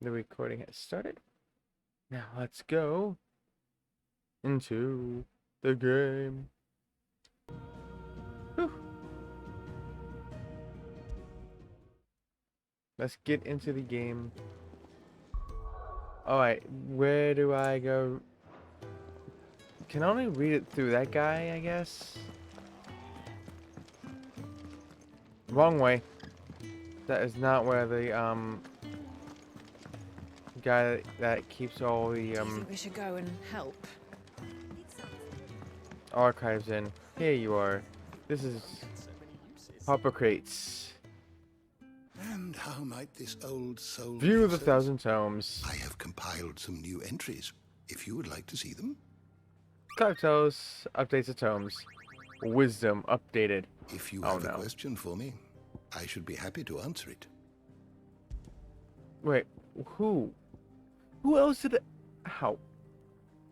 The recording has started. Now let's go into the game. Whew. Let's get into the game. Alright, where do I go? Can only read it through that guy, I guess? Wrong way. That is not where the guy that keeps all the Do you think we should go and help? archives in. Here you are. This is Hippocrates. And how might this old soul View of the serve? Thousand Tomes. I have compiled some new entries, if you would like to see them. Cartos updates the tomes. Wisdom updated. If you Oh, have a no. question for me, I should be happy to answer it. Wait, who? Who else did it? How?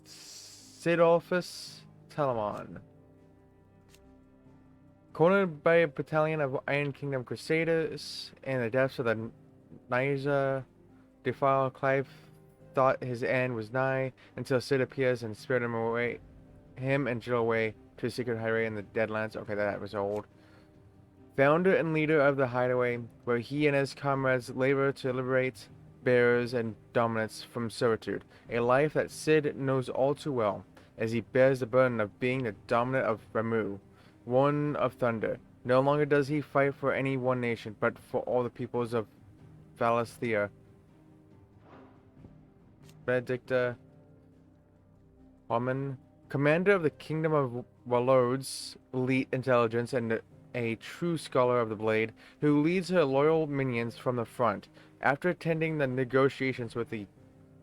Sidolphus Telamon. Cornered by a battalion of Iron Kingdom Crusaders in the depths of the Nysa defile, Clive thought his end was nigh until Sid appears and spirited him and Jill away to a secret hideaway in the Deadlands. Okay, that was old. Founder and leader of the hideaway, where he and his comrades labor to liberate bearers and dominants from servitude, a life that Sid knows all too well, as he bears the burden of being the dominant of Ramuh, one of Thunder. No longer does he fight for any one nation, but for all the peoples of Valisthea. Benedicta Harmon, commander of the Kingdom of Wallodes, elite intelligence, and a true scholar of the blade, who leads her loyal minions from the front. After attending the negotiations with the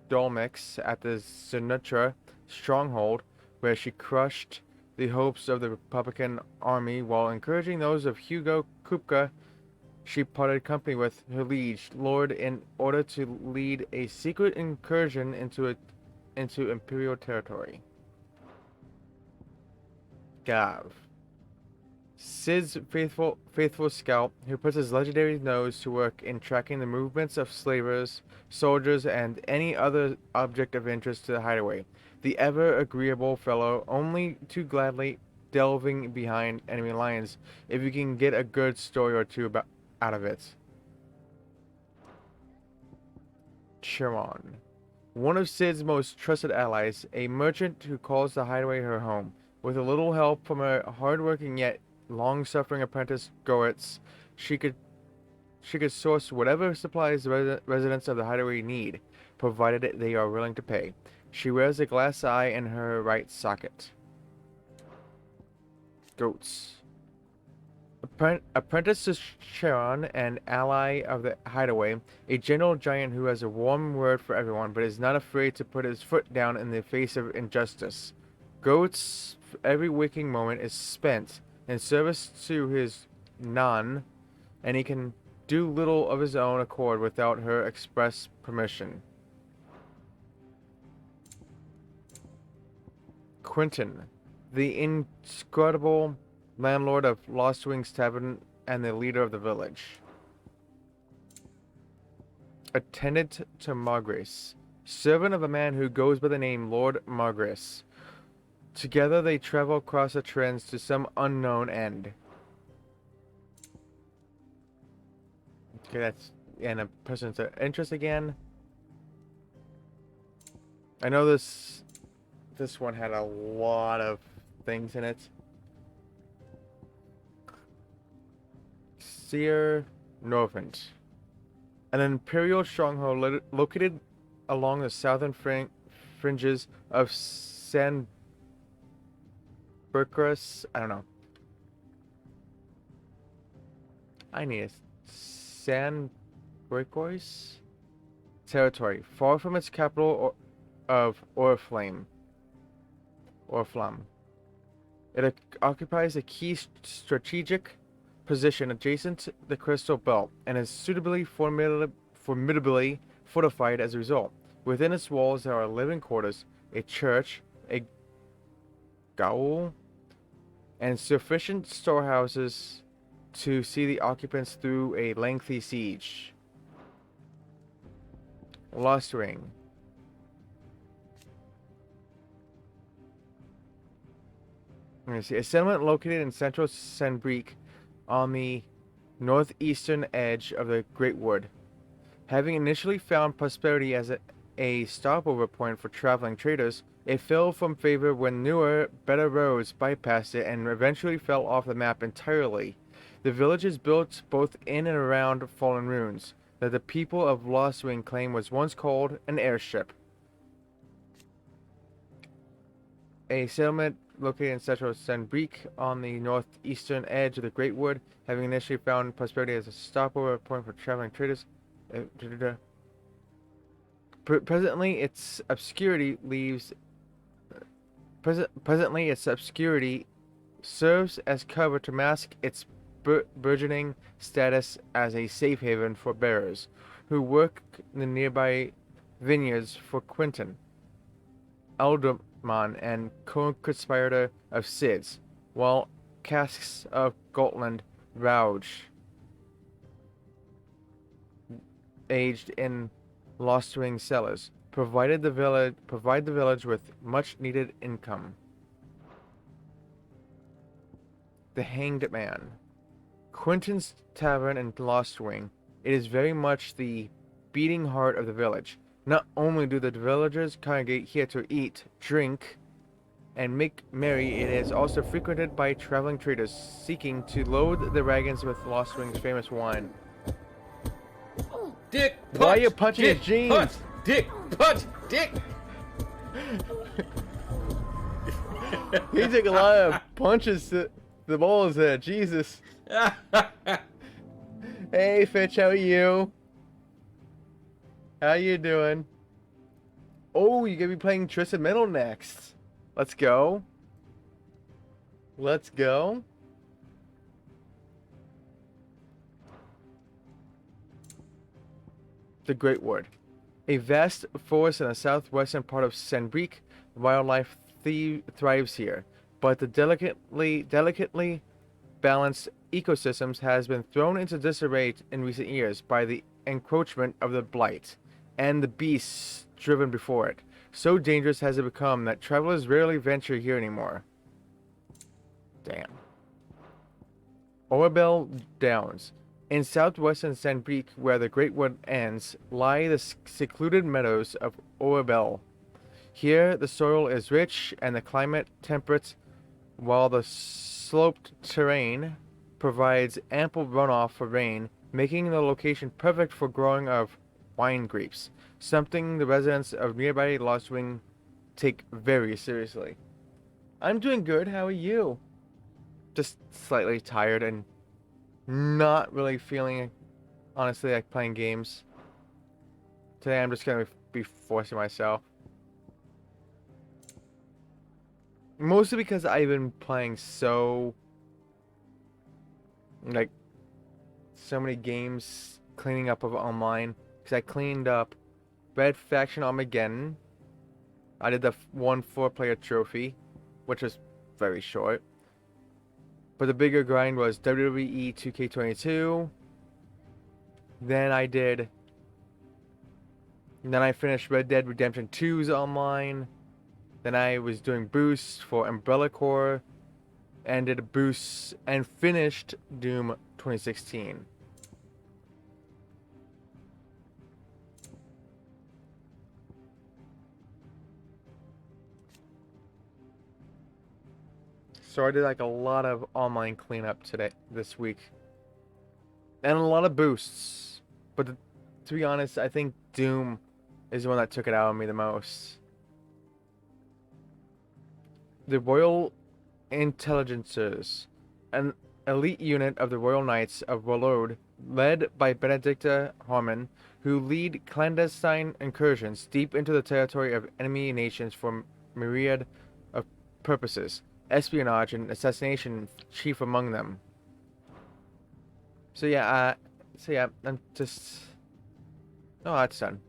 Dolmecs at the Sinutra stronghold, where she crushed the hopes of the Republican army while encouraging those of Hugo Kupka, she parted company with her liege lord in order to lead a secret incursion into Imperial territory. Gav. Sid's faithful scout, who puts his legendary nose to work in tracking the movements of slavers, soldiers, and any other object of interest to the hideaway. The ever agreeable fellow, only too gladly delving behind enemy lines if you can get a good story or two out of it. Chiron. One of Sid's most trusted allies, a merchant who calls the hideaway her home. With a little help from her hard-working yet long-suffering apprentice Goetz, she could source whatever supplies the residents of the hideaway need, provided they are willing to pay. She wears a glass eye in her right socket. Goats. Apprentice to Charon, an ally of the hideaway, a gentle giant who has a warm word for everyone, but is not afraid to put his foot down in the face of injustice. Goat's every waking moment is spent in service to his Nan, and he can do little of his own accord without her express permission. Quentin, the inscrutable landlord of Lost Wings Tavern and the leader of the village. Attendant to Margrace, servant of a man who goes by the name Lord Margrace. Together they travel across the trends to some unknown end. Okay, that's and a person's interest again. I know this one had a lot of things in it. Seer Norvent, an imperial stronghold located along the southern fringes of San Burkras. I don't know. I need it. San Burkras territory, far from its capital of Oriflamme. It occupies a key strategic position adjacent to the Crystal Belt and is suitably formidably fortified as a result. Within its walls there are living quarters, a church, a gaol, and sufficient storehouses to see the occupants through a lengthy siege. Lost Ring. Let me see. A settlement located in central Sanbreque on the northeastern edge of the Great Wood. Having initially found prosperity as a stopover point for traveling traders, it fell from favor when newer, better roads bypassed it and eventually fell off the map entirely. The village is built both in and around fallen ruins that the people of Lost Ring claim was once called an airship. A settlement located in central Sanbreque on the northeastern edge of the Great Wood, having initially found prosperity as a stopover point for traveling traders. Presently, its obscurity serves as cover to mask its burgeoning status as a safe haven for bearers who work in the nearby vineyards for Quentin, Alderman, and co-conspirator of Sid's, while casks of Gotland Rouge, aged in Lost Ring cellars, provide the village with much needed income. The Hanged Man. Quentin's Tavern in Lost Ring. It is very much the beating heart of the village. Not only do the villagers congregate here to eat, drink, and make merry, it is also frequented by traveling traders seeking to load the wagons with Lost Ring's famous wine. Dick, punch, why are you punching dick, his jeans? Punch, dick, punch, dick. He took a lot of punches to the balls there. Jesus. Hey, Fitch, how are you? How you doing? Oh, you're gonna be playing Tristan Metal next. Let's go. Let's go. The Great Wood. A vast forest in the southwestern part of Sanbreque. Wildlife thrives here, but the delicately balanced ecosystems has been thrown into disarray in recent years by the encroachment of the blight and the beasts driven before it. So dangerous has it become that travelers rarely venture here anymore. Damn. Orebell Downs. In southwestern Sanbreque, where the Great Wood ends, lie the secluded meadows of Orebell. Here, the soil is rich and the climate temperate, while the sloped terrain provides ample runoff for rain, making the location perfect for growing of wine grapes, something the residents of nearby Lost Ring take very seriously. I'm doing good. How are you? Just slightly tired and not really feeling, honestly, like playing games. Today I'm just gonna be forcing myself. Mostly because I've been playing so many games, cleaning up of online. Because I cleaned up Red Faction Armageddon. I did the 4-player trophy, which was very short. But the bigger grind was WWE 2K22. Then I finished Red Dead Redemption 2's online. Then I was doing boosts for Umbrella Corps. And did a boost and finished Doom 2016. So I did like a lot of online cleanup this week. And a lot of boosts. But to be honest, I think Doom is the one that took it out of me the most. The Royal Intelligencers, an elite unit of the Royal Knights of Wallode, led by Benedicta Harmon, who lead clandestine incursions deep into the territory of enemy nations for myriad of purposes. Espionage and assassination chief among them. So yeah, I'm just... Oh, that's done.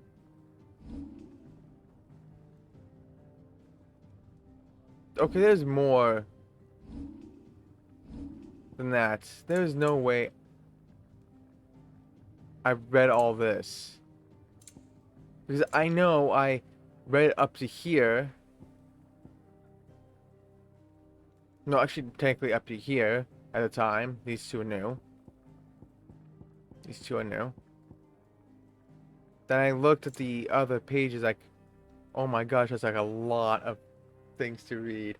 Okay, there's more than that. There's no way I've read all this. Because I know I read up to here. No, actually, technically up to here at the time. These two are new. These two are new. Then I looked at the other pages, like, oh my gosh, that's like a lot of things to read.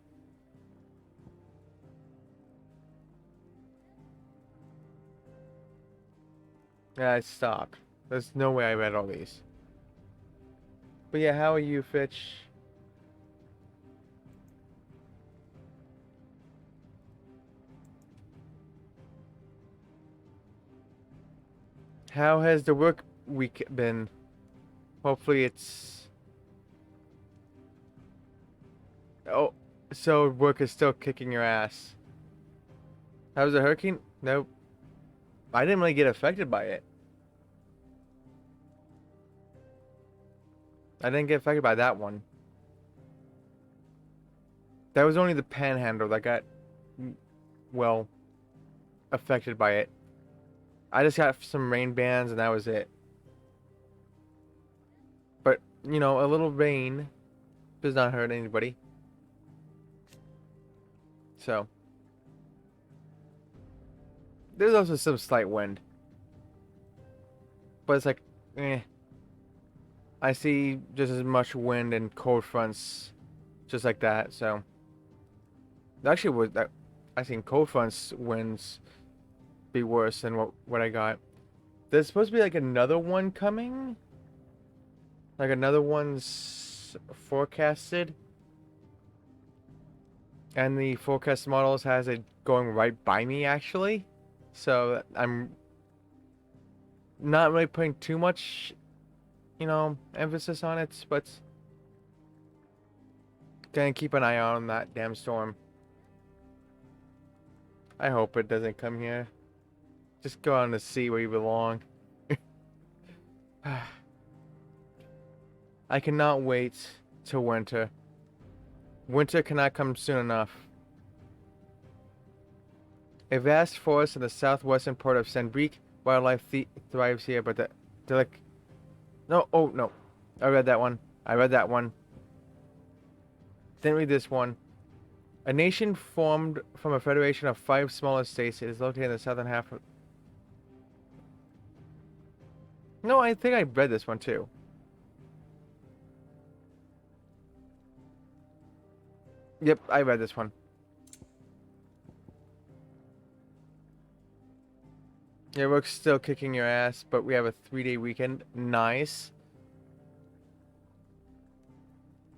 Yeah, I stopped. There's no way I read all these. But yeah, how are you, Fitch? How has the work week been? Hopefully it's... Oh, so work is still kicking your ass. How's the hurricane? Nope. I didn't really get affected by it. I didn't get affected by that one. That was only the panhandle that got, well, affected by it. I just got some rain bands and that was it. But, you know, a little rain does not hurt anybody. So. There's also some slight wind. But it's like, eh. I see just as much wind and cold fronts just like that, so. Actually, I seen cold fronts winds be worse than what I got. There's supposed to be like another one coming. Like another one's forecasted. And the forecast models has it going right by me actually. So I'm not really putting too much, you know, emphasis on it, but gonna keep an eye on that damn storm. I hope it doesn't come here. Just go on to see where you belong. I cannot wait till winter. Winter cannot come soon enough. A vast forest in the southwestern part of Sandbreek. Wildlife thrives here, but they're like... No, oh no. I read that one. I read that one. Didn't read this one. A nation formed from a federation of 5 smaller states. It is located in the southern half of... No, I think I read this one too. Yep, I read this one. Yeah, work's still kicking your ass, but we have a 3-day weekend. Nice.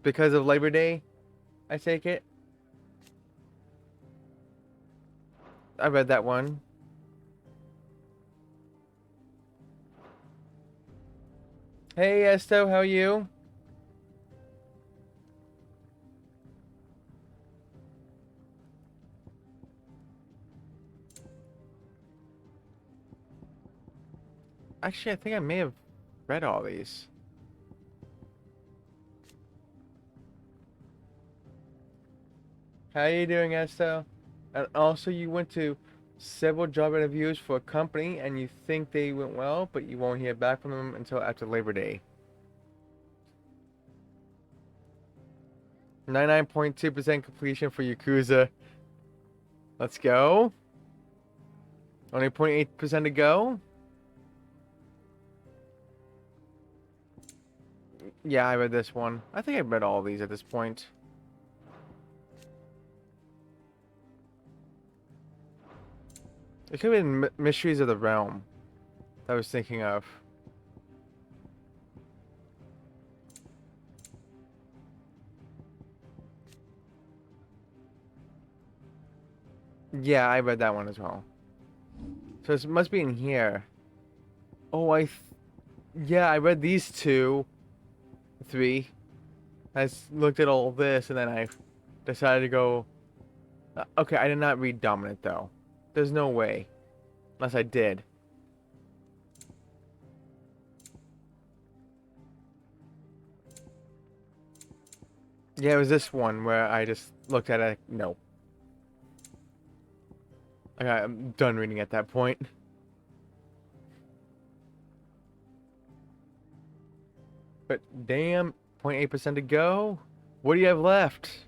Because of Labor Day, I take it. I read that one. Hey, Esto, how are you? Actually, I think I may have read all these. How you doing, Esto? And also, you went to several job interviews for a company, and you think they went well, but you won't hear back from them until after Labor Day. 99.2% completion for Yakuza. Let's go. Only 0.8% to go. Yeah, I read this one. I think I read all of these at this point. It could have been Mysteries of the Realm that I was thinking of. Yeah, I read that one as well. So it must be in here. Oh, yeah, I read these 2, 3. I looked at all this, and then I decided to go... Okay, I did not read Dominant, though. There's no way. Unless I did. Yeah, it was this one where I just looked at it. No. Okay, I'm done reading at that point. But damn, 0.8% to go. What do you have left?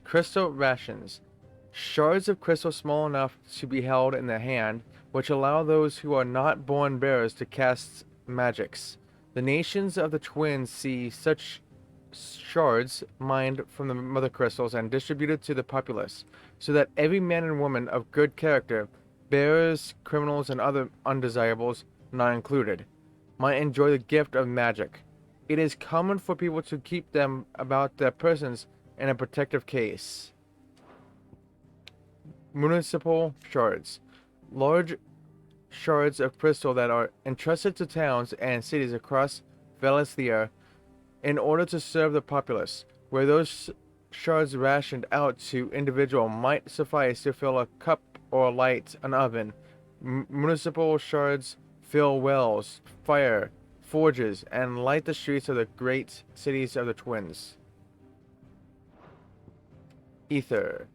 Crystal rations. Shards of crystal small enough to be held in the hand, which allow those who are not born bearers to cast magics. The nations of the twins see such shards mined from the mother crystals and distributed to the populace, so that every man and woman of good character, bearers, criminals, and other undesirables, not included, might enjoy the gift of magic. It is common for people to keep them about their persons in a protective case. Municipal shards. Large shards of crystal that are entrusted to towns and cities across Valisthea in order to serve the populace, where those shards rationed out to individual might suffice to fill a cup or light an oven. Municipal shards fill wells, fire, forges, and light the streets of the great cities of the twins. Ether.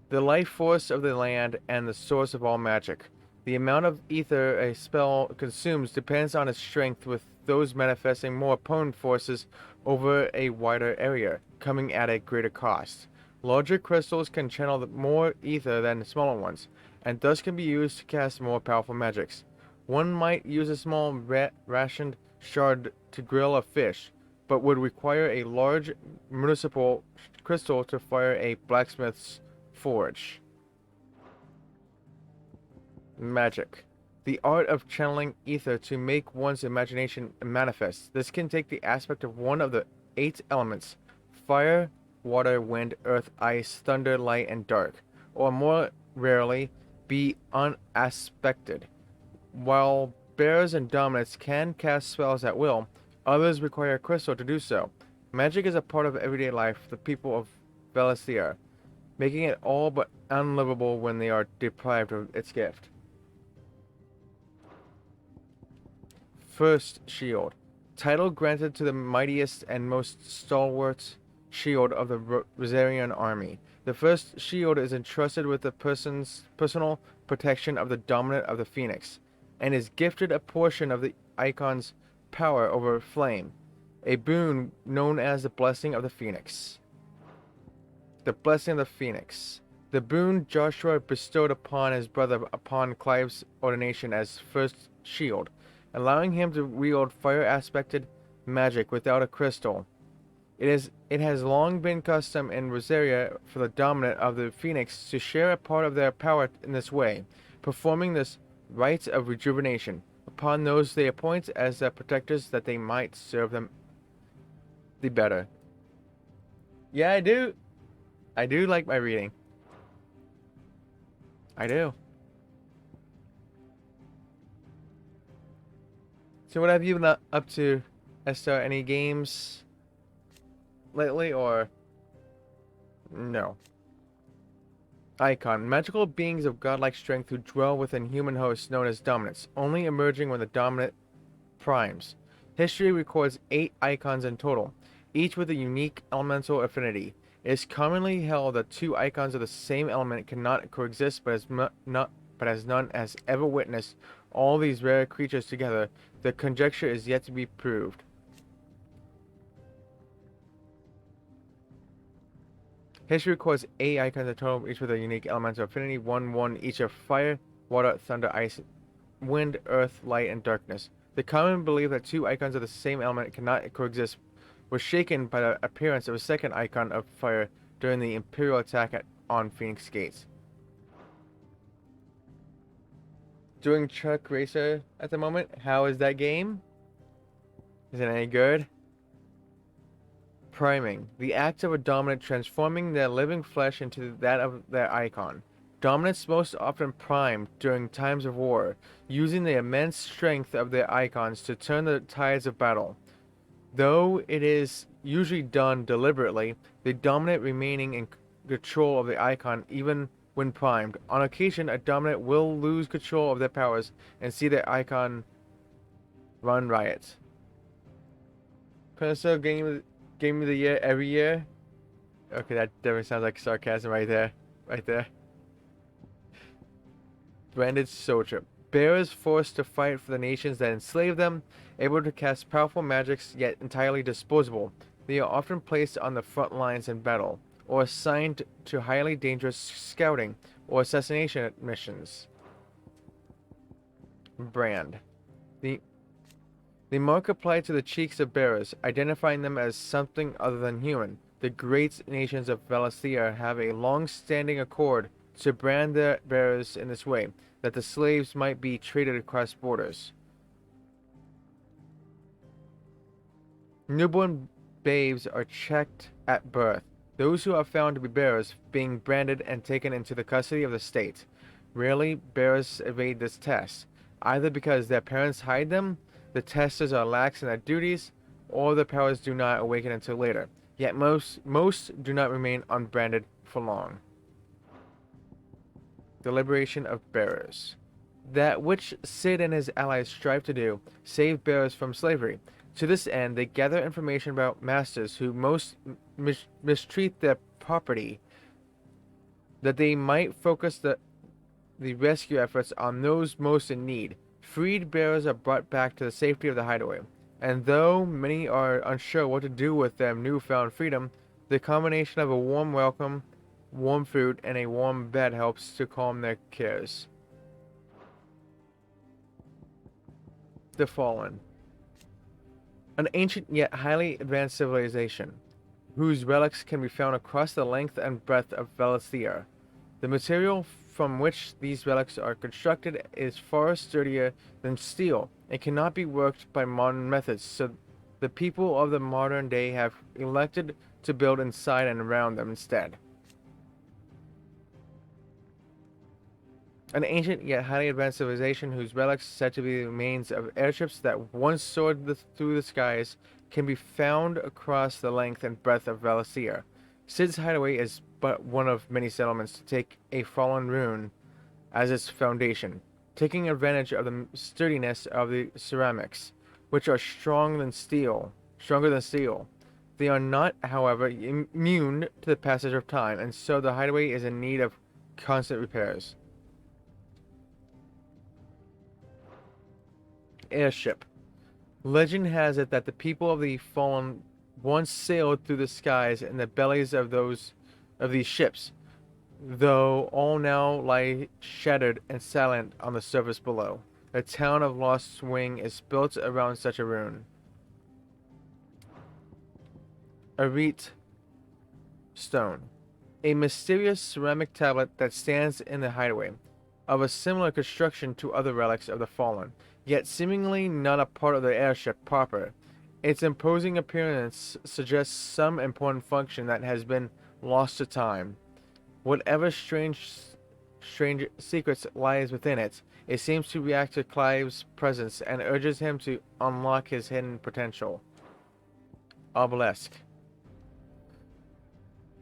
The life force of the land and the source of all magic. The amount of ether a spell consumes depends on its strength, with those manifesting more potent forces over a wider area, coming at a greater cost. Larger crystals can channel more ether than smaller ones, and thus can be used to cast more powerful magics. One might use a small rationed shard to grill a fish, but would require a large municipal crystal to fire a blacksmith's forge. Magic. The art of channeling ether to make one's imagination manifest. This can take the aspect of one of the 8 elements: fire, water, wind, earth, ice, thunder, light, and dark, or more rarely, be unaspected. While bears and dominants can cast spells at will, others require a crystal to do so. Magic is a part of everyday life for the people of Valisthea, making it all but unlivable when they are deprived of its gift. First Shield. Title granted to the mightiest and most stalwart shield of the Rosarian army. The first shield is entrusted with the personal protection of the dominant of the Phoenix, and is gifted a portion of the icon's power over flame, a boon known as the Blessing of the Phoenix. The Blessing of the Phoenix. The boon Joshua bestowed upon his brother upon Clive's ordination as first shield, allowing him to wield fire-aspected magic without a crystal. It has long been custom in Rosaria for the dominant of the Phoenix to share a part of their power in this way, performing this rite of rejuvenation upon those they appoint as their protectors, that they might serve them the better. Yeah, I do. I do like my reading. I do. So what have you been up to, Esther? Any games lately, or no? Icon. Magical beings of godlike strength who dwell within human hosts known as dominants, only emerging when the dominant primes. History records 8 icons in total, each with a unique elemental affinity. It is commonly held that 2 icons of the same element cannot coexist, but as none has ever witnessed all these rare creatures together, the conjecture is yet to be proved. History records 8 icons in total, each with a unique elemental affinity, 1 each of fire, water, thunder, ice, wind, earth, light, and darkness. The common belief that 2 icons of the same element cannot coexist was shaken by the appearance of a second icon of fire during the Imperial attack on Phoenix Gates. Doing Truck Racer at the moment. How is that game? Is it any good? Priming. The act of a dominant transforming their living flesh into that of their icon. Dominants most often prime during times of war, using the immense strength of their icons to turn the tides of battle. Though it is usually done deliberately, the dominant remaining in control of the icon even when primed. On occasion, a dominant will lose control of their powers and see their icon run riot. Console game of the year every year? Okay, that definitely sounds like sarcasm right there. Right there. Branded Soldier. bearers forced to fight for the nations that enslaved them, able to cast powerful magics yet entirely disposable. They are often placed on the front lines in battle, or assigned to highly dangerous scouting or assassination missions. Brand. The mark applied to the cheeks of bearers, identifying them as something other than human. The great nations of Valisthea have a long-standing accord to brand their bearers in this way, that the slaves might be traded across borders. Newborn babes are checked at birth, those who are found to be bearers being branded and taken into the custody of the state. Rarely, bearers evade this test, either because their parents hide them, the testers are lax in their duties, or the powers do not awaken until later. Yet most do not remain unbranded for long. The liberation of bearers. That which Cid and his allies strive to do, save bearers from slavery. To this end, they gather information about masters who most mistreat their property, that they might focus the rescue efforts on those most in need. Freed bearers are brought back to the safety of the hideaway, and though many are unsure what to do with their newfound freedom, the combination of a warm welcome, warm food, and a warm bed helps to calm their cares. The Fallen. An ancient yet highly advanced civilization, whose relics can be found across the length and breadth of Valisthea. The material from which these relics are constructed is far sturdier than steel and cannot be worked by modern methods, so the people of the modern day have elected to build inside and around them instead. An ancient yet highly advanced civilization whose relics, said to be the remains of airships that once soared through the skies, can be found across the length and breadth of Valisthea. Cid's hideaway is but one of many settlements to take a fallen ruin as its foundation, taking advantage of the sturdiness of the ceramics, which are stronger than steel. They are not, however, immune to the passage of time, and so the hideaway is in need of constant repairs. Airship. Legend has it that the people of the Fallen once sailed through the skies in the bellies of these ships, though all now lie shattered and silent on the surface below. The town of Lost Swing is built around such a ruin. Arete Stone. A mysterious ceramic tablet that stands in the hideaway, of a similar construction to other relics of the Fallen, yet seemingly not a part of the airship proper. Its imposing appearance suggests some important function that has been lost to time. Whatever strange secrets lies within it, it seems to react to Clive's presence and urges him to unlock his hidden potential. Obelisk.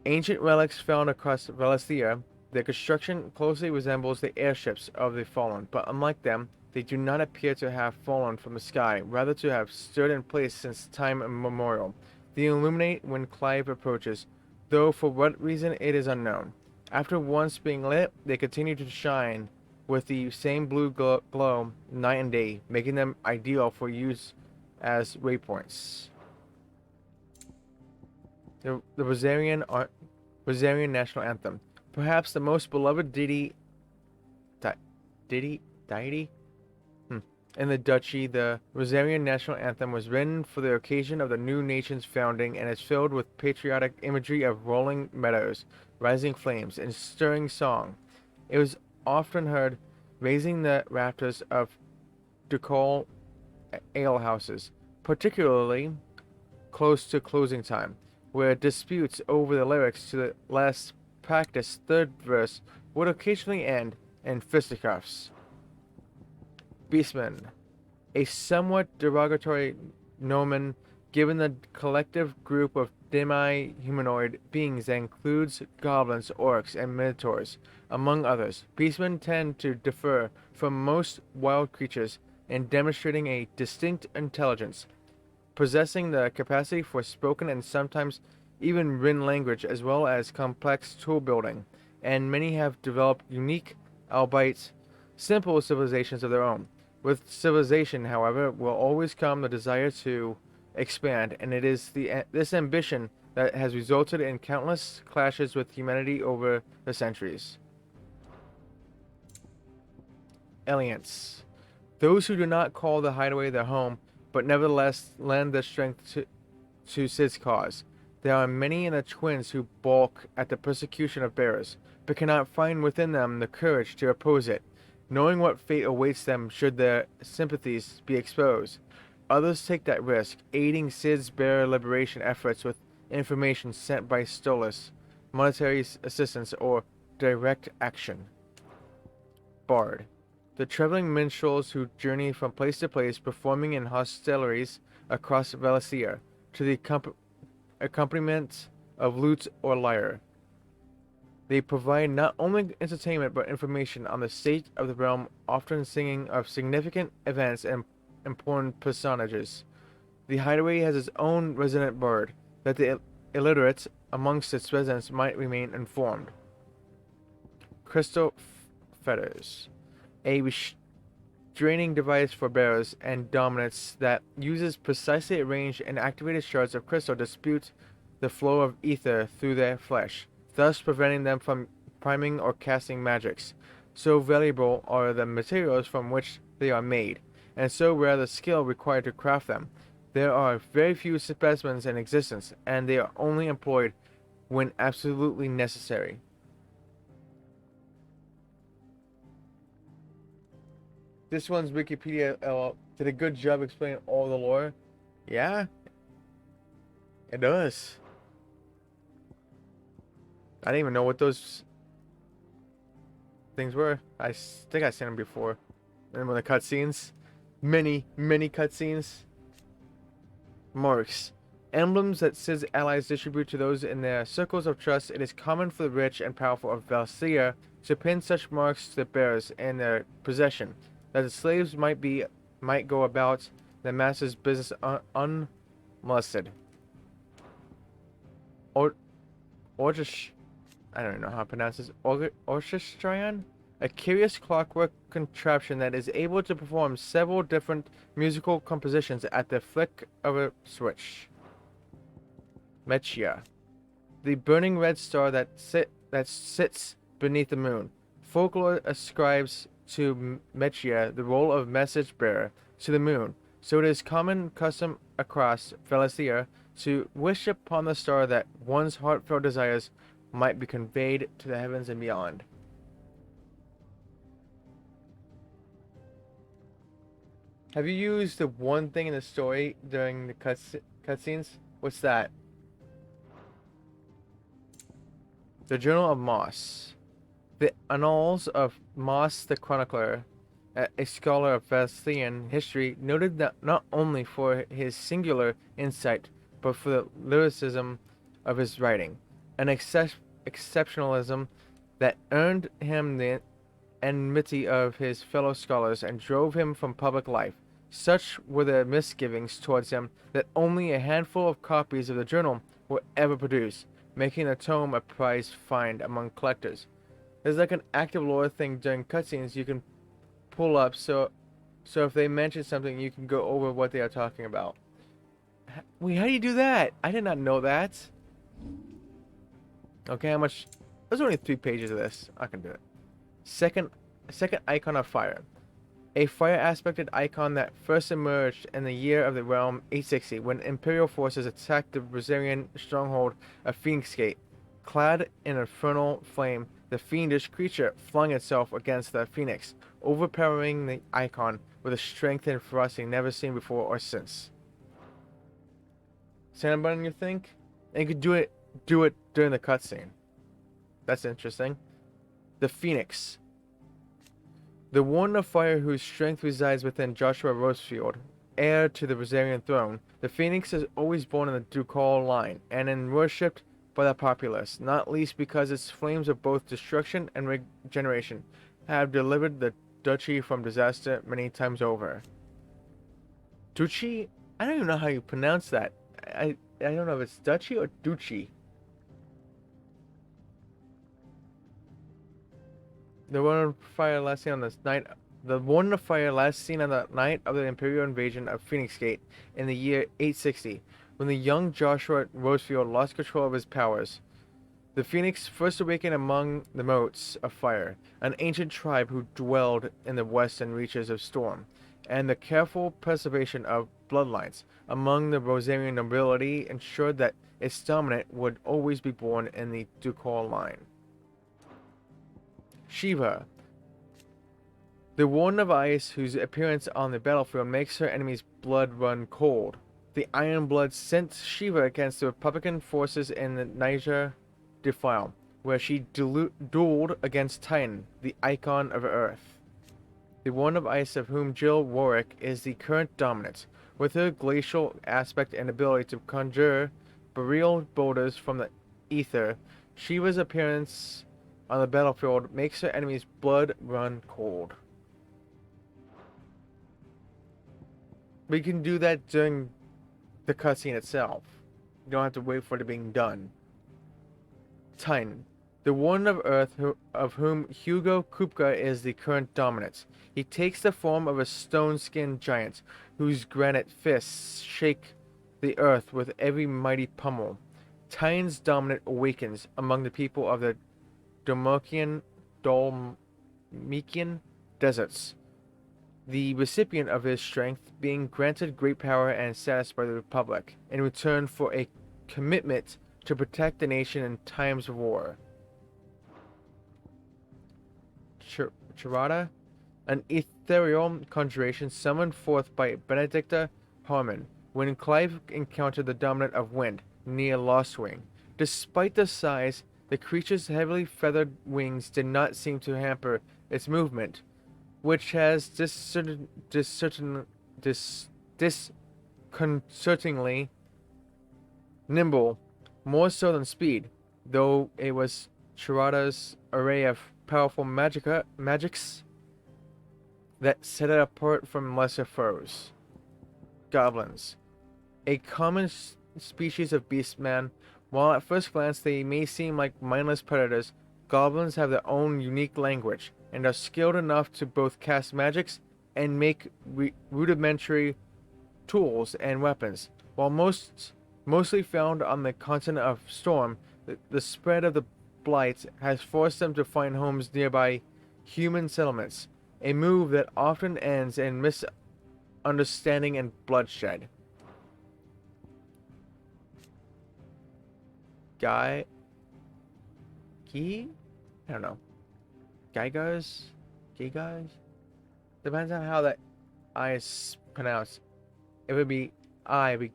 Ancient relics found across Valisthea, their construction closely resembles the airships of the Fallen, but unlike them, they do not appear to have fallen from the sky, rather to have stood in place since time immemorial. They illuminate when Clive approaches, though for what reason it is unknown. After once being lit, they continue to shine with the same blue glow night and day, making them ideal for use as waypoints. The Rosarian National Anthem. Perhaps the most beloved deity in the duchy, the Rosarian National Anthem was written for the occasion of the new nation's founding and is filled with patriotic imagery of rolling meadows, rising flames, and stirring song. It was often heard raising the rafters of ducal alehouses, particularly close to closing time, where disputes over the lyrics to the less practiced third verse would occasionally end in fisticuffs. Beastmen, a somewhat derogatory nomen given the collective group of demi-humanoid beings that includes goblins, orcs, and minotaurs, among others. Beastmen tend to differ from most wild creatures in demonstrating a distinct intelligence, possessing the capacity for spoken and sometimes even written language, as well as complex tool building, and many have developed unique, albeit simple civilizations of their own. With civilization, however, will always come the desire to expand, and it is this ambition that has resulted in countless clashes with humanity over the centuries. Alliance. Those who do not call the Hideaway their home, but nevertheless lend their strength to Sid's cause. There are many in the Twins who balk at the persecution of bearers, but cannot find within them the courage to oppose it, knowing what fate awaits them should their sympathies be exposed. Others take that risk, aiding Sid's bearer liberation efforts with information sent by Stolas, monetary assistance, or direct action. Bard. The traveling minstrels who journey from place to place performing in hostilities across Valencia to the accompaniment of lute or lyre. They provide not only entertainment but information on the state of the realm, often singing of significant events and important personages. The Hideaway has its own resident bard, that the illiterate amongst its residents might remain informed. Crystal fetters. A restraining device for bearers and dominants that uses precisely arranged and activated shards of crystal to dispute the flow of ether through their flesh, thus preventing them from priming or casting magics. So valuable are the materials from which they are made, and so rare the skill required to craft them. There are very few specimens in existence, and they are only employed when absolutely necessary. This one's Wikipedia did a good job explaining all the lore. Yeah, it does. I didn't even know what those things were. I think I've seen them before. And when the cutscenes, many cutscenes. Marks. Emblems that Sid's allies distribute to those in their circles of trust. It is common for the rich and powerful of Valencia to pin such marks to the bearers in their possession, that the slaves might go about the master's business unmolested. I don't know how to pronounce this. Orchestrion? A curious clockwork contraption that is able to perform several different musical compositions at the flick of a switch. Mechia. The burning red star that sits beneath the moon. Folklore ascribes to Mechia the role of message bearer to the moon, so it is common custom across Valencia to wish upon the star that one's heartfelt desires might be conveyed to the heavens and beyond. Have you used the one thing in the story during the cutscenes? What's that? The Journal of Moss. The Annals of Moss the Chronicler, a scholar of Valencian history, noted that not only for his singular insight, but for the lyricism of his writing, an exceptionalism that earned him the enmity of his fellow scholars and drove him from public life. Such were the misgivings towards him that only a handful of copies of the journal were ever produced, making the tome a prized find among collectors. There's like an active lore thing during cutscenes you can pull up, so if they mention something, you can go over what they are talking about. Wait, how do you do that? I did not know that. Okay, how much? There's only 3 pages of this. I can do it. Second icon of fire. A fire-aspected icon that first emerged in the year of the realm 860 when Imperial forces attacked the Brazilian stronghold of Phoenix Gate. Clad in infernal flame, the fiendish creature flung itself against the phoenix, overpowering the icon with a strength and ferocity never seen before or since. Sand button, you think? And you could do it during the cutscene. That's interesting. The Phoenix. The Warden of Fire whose strength resides within Joshua Rosefield, heir to the Brazilian throne. The Phoenix is always born in the ducal line, and worshipped by the populace, not least because its flames of both destruction and regeneration have delivered the duchy from disaster many times over. Duchy? I don't even know how you pronounce that. I don't know if it's duchy or duchy. The one of fire last seen on the night. The one of fire last seen on the night of the Imperial invasion of Phoenix Gate in the year 860, when the young Joshua Rosefield lost control of his powers. The Phoenix first awakened among the Motes of Fire, an ancient tribe who dwelled in the western reaches of Storm, and the careful preservation of bloodlines among the Rosarian nobility ensured that its dominant would always be born in the ducal line. Shiva, the Warden of Ice, whose appearance on the battlefield makes her enemy's blood run cold. The Iron Blood sent Shiva against the Republican forces in the Niger Defile, where she dueled against Titan, the icon of Earth. The Warden of Ice, of whom Jill Warwick is the current dominant, with her glacial aspect and ability to conjure boreal boulders from the ether. Shiva's appearance on the battlefield makes her enemy's blood run cold. We can do that during the cutscene itself. You don't have to wait for it being done. Titan, the Warden of Earth, of whom Hugo Kupka is the current dominant. He takes the form of a stone-skinned giant, whose granite fists shake the earth with every mighty pummel. Titan's dominant awakens among the people of the Dolmekian deserts, the recipient of his strength being granted great power and status by the Republic, in return for a commitment to protect the nation in times of war. Charada, an ethereal conjuration summoned forth by Benedicta Harmon when Clive encountered the dominant of wind near Lostwing. Despite the size, the creature's heavily feathered wings did not seem to hamper its movement, which has disconcertingly nimble, more so than speed, though it was Charada's array of powerful magics that set it apart from lesser foes. Goblins, a common species of beastman. While at first glance they may seem like mindless predators, goblins have their own unique language and are skilled enough to both cast magics and make rudimentary tools and weapons. While mostly found on the continent of Storm, the spread of the Blight has forced them to find homes nearby human settlements, a move that often ends in misunderstanding and bloodshed. I don't know. Gigos? Depends on how that I is pronounced. It would be it'd be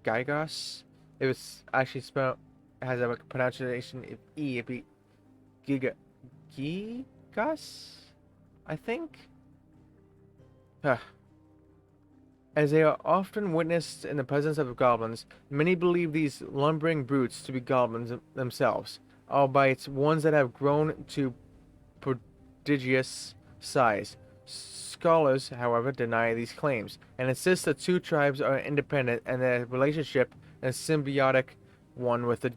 Gigos. If it's actually spelled, has a pronunciation of E, it'd be Gigos? I think? As they are often witnessed in the presence of goblins, many believe these lumbering brutes to be goblins themselves, albeit ones that have grown to prodigious size. Scholars, however, deny these claims, and insist the two tribes are independent and their relationship is a symbiotic one, with the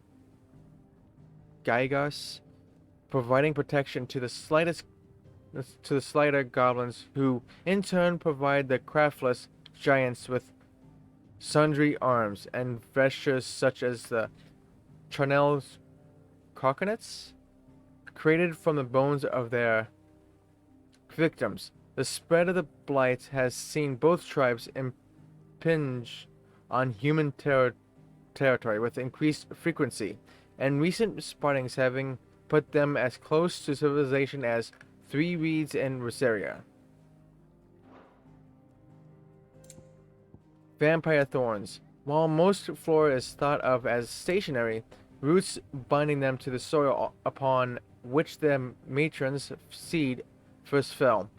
Gigos providing protection to the slighter goblins, who in turn provide the craftless giants with sundry arms and vestures such as the Charnel's coconuts, created from the bones of their victims. The spread of the Blight has seen both tribes impinge on human territory with increased frequency, and recent spottings having put them as close to civilization as Three Reeds and Rosaria. Vampire thorns. While most flora is thought of as stationary, roots binding them to the soil upon which their matron's seed first fell,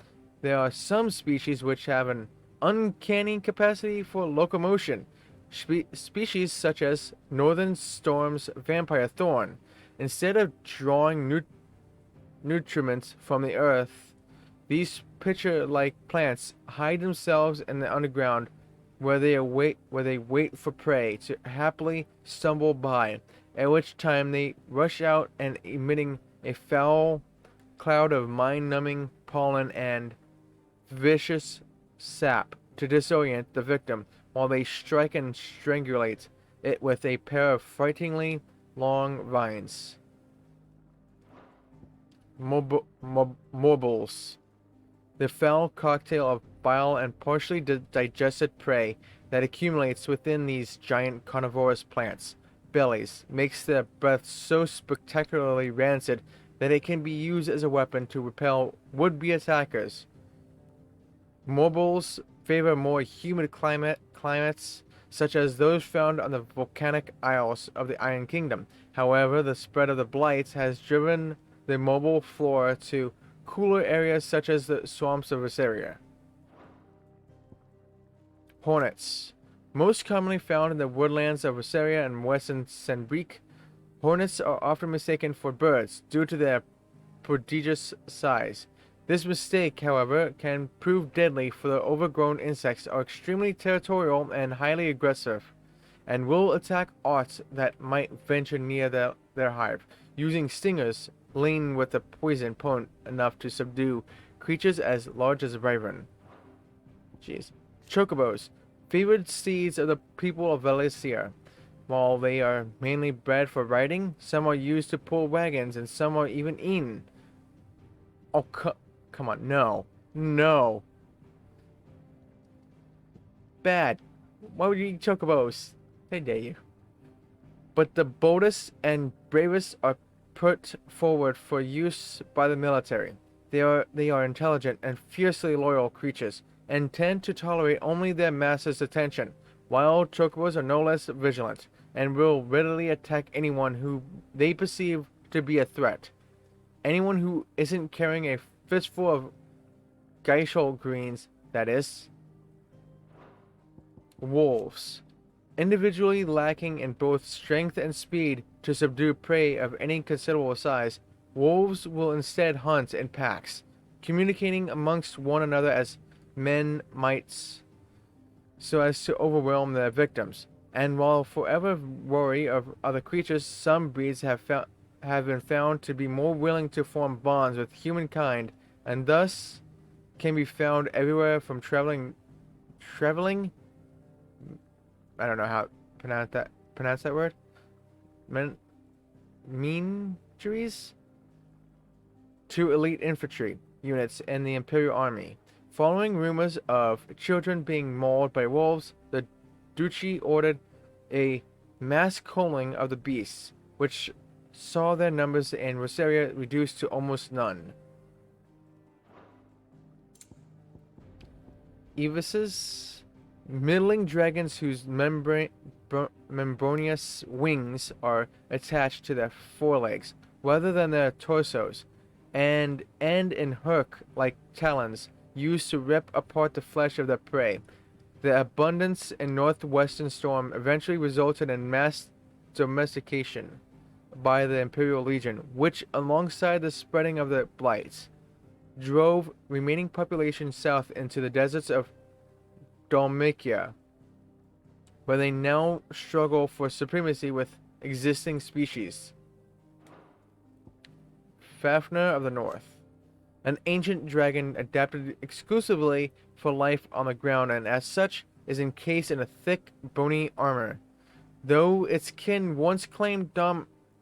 there are some species which have an uncanny capacity for locomotion. Species such as Northern Storm's vampire thorn, instead of drawing nutriments from the earth, these pitcher-like plants hide themselves in the underground, where they wait for prey to happily stumble by, at which time they rush out and, emitting a foul cloud of mind-numbing pollen and vicious sap to disorient the victim while they strike and strangulate it with a pair of frighteningly long vines. Morbals. The foul cocktail of bile and partially digested prey that accumulates within these giant carnivorous plants' bellies makes their breath so spectacularly rancid that it can be used as a weapon to repel would-be attackers. Morbals favor more humid climates, such as those found on the volcanic isles of the Iron Kingdom. However, the spread of the blight has driven the mobile flora to cooler areas such as the swamps of Viseria. Hornets. Most commonly found in the woodlands of Viseria and western Senbreek, hornets are often mistaken for birds due to their prodigious size. This mistake, however, can prove deadly, for the overgrown insects are extremely territorial and highly aggressive, and will attack aught that might venture near their hive, using stingers laden with a poison potent enough to subdue creatures as large as a raven. Jeez. Chocobos, favored steeds of the people of Valencia. While they are mainly bred for riding, some are used to pull wagons and some are even eaten. Oh, come on, no. No. Bad. Why would you eat chocobos? They dare you. But the boldest and bravest are put forward for use by the military. They are intelligent and fiercely loyal creatures, and tend to tolerate only their master's attention. Wild chocobos are no less vigilant, and will readily attack anyone who they perceive to be a threat. Anyone who isn't carrying a fistful of Geishol greens, that is. Wolves. Individually lacking in both strength and speed to subdue prey of any considerable size, wolves will instead hunt in packs, communicating amongst one another as men mites, so as to overwhelm their victims. And while forever wary of other creatures, some breeds have been found to be more willing to form bonds with humankind, and thus can be found everywhere from traveling. I don't know how to pronounce that word. Menageries to elite infantry units in the Imperial Army. Following rumors of children being mauled by wolves, the Duchy ordered a mass culling of the beasts, which saw their numbers in Rosaria reduced to almost none. Evises. Middling dragons whose membranous wings are attached to their forelegs, rather than their torsos, and end in hook-like talons used to rip apart the flesh of their prey. The abundance in northwestern storm eventually resulted in mass domestication by the Imperial Legion, which, alongside the spreading of the blights, drove remaining population south into the deserts of Dalmatia, where they now struggle for supremacy with existing species. Fafnir of the North. An ancient dragon adapted exclusively for life on the ground, and as such is encased in a thick, bony armor. Though its kin once claimed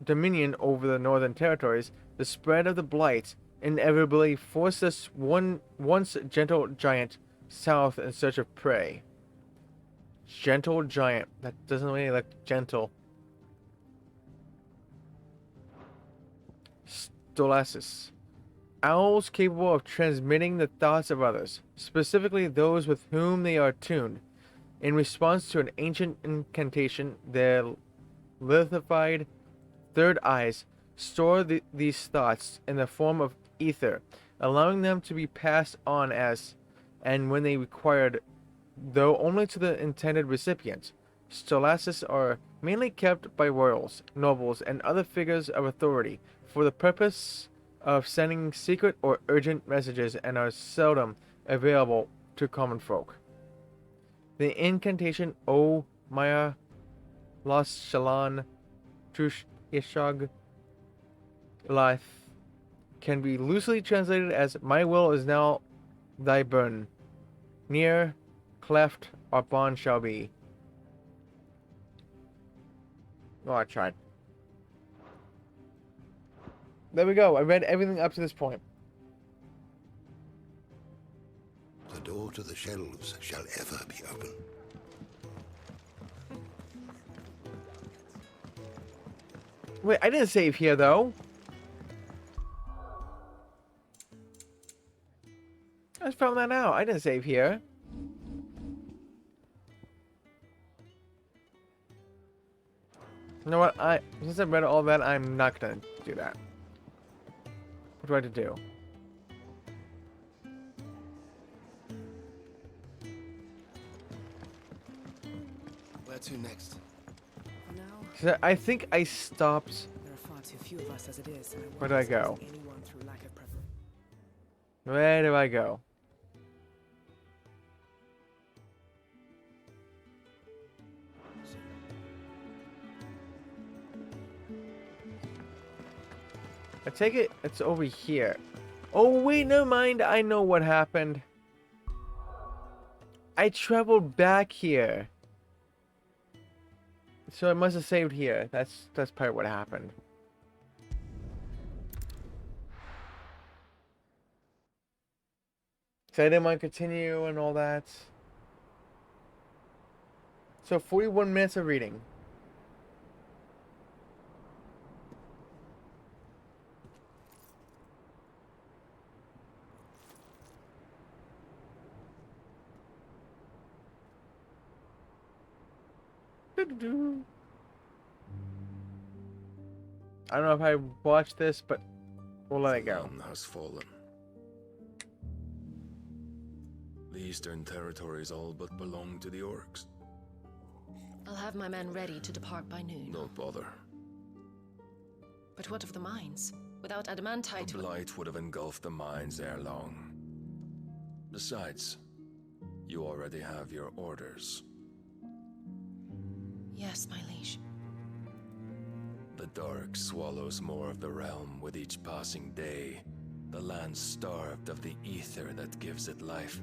dominion over the northern territories, the spread of the blight inevitably forced this once gentle giant south in search of prey. Gentle giant. That doesn't really look gentle. Stolassus. Owls capable of transmitting the thoughts of others, specifically those with whom they are tuned. In response to an ancient incantation, their lithified third eyes store these thoughts in the form of ether, allowing them to be passed on as and when they required, though only to the intended recipient. Stolassus are mainly kept by royals, nobles, and other figures of authority for the purpose of sending secret or urgent messages, and are seldom available to common folk. The incantation O Maya Las Shalan Tush Ishag Life can be loosely translated as "My will is now thy burden. Near, cleft, or bond shall be." Oh, I tried. There we go. I read everything up to this point. The door to the shelves shall ever be open. Wait, I didn't save here, though. I just found that out. I didn't save here. You know what? Since I read all that, I'm not gonna do that. What do I have to do? Where to next? For now, 'Cause I think I stopped. there are far too few of us as it is, and I Where do I won't go? expose anyone through lack of preference. Where do I go? I take it it's over here. Oh wait, never mind. I know what happened. I traveled back here. So I must have saved here. That's probably what happened. So I didn't want to continue and all that. So 41 minutes of reading. Doo-doo-doo. I don't know if I watched this, but we'll let it go. None has fallen. The Eastern Territories all but belong to the Orcs. I'll have my men ready to depart by noon. Don't bother. But what of the mines? Without adamantite The blight would have engulfed the mines ere long. Besides, you already have your orders. Yes, my liege. The dark swallows more of the realm with each passing day. The land starved of the ether that gives it life.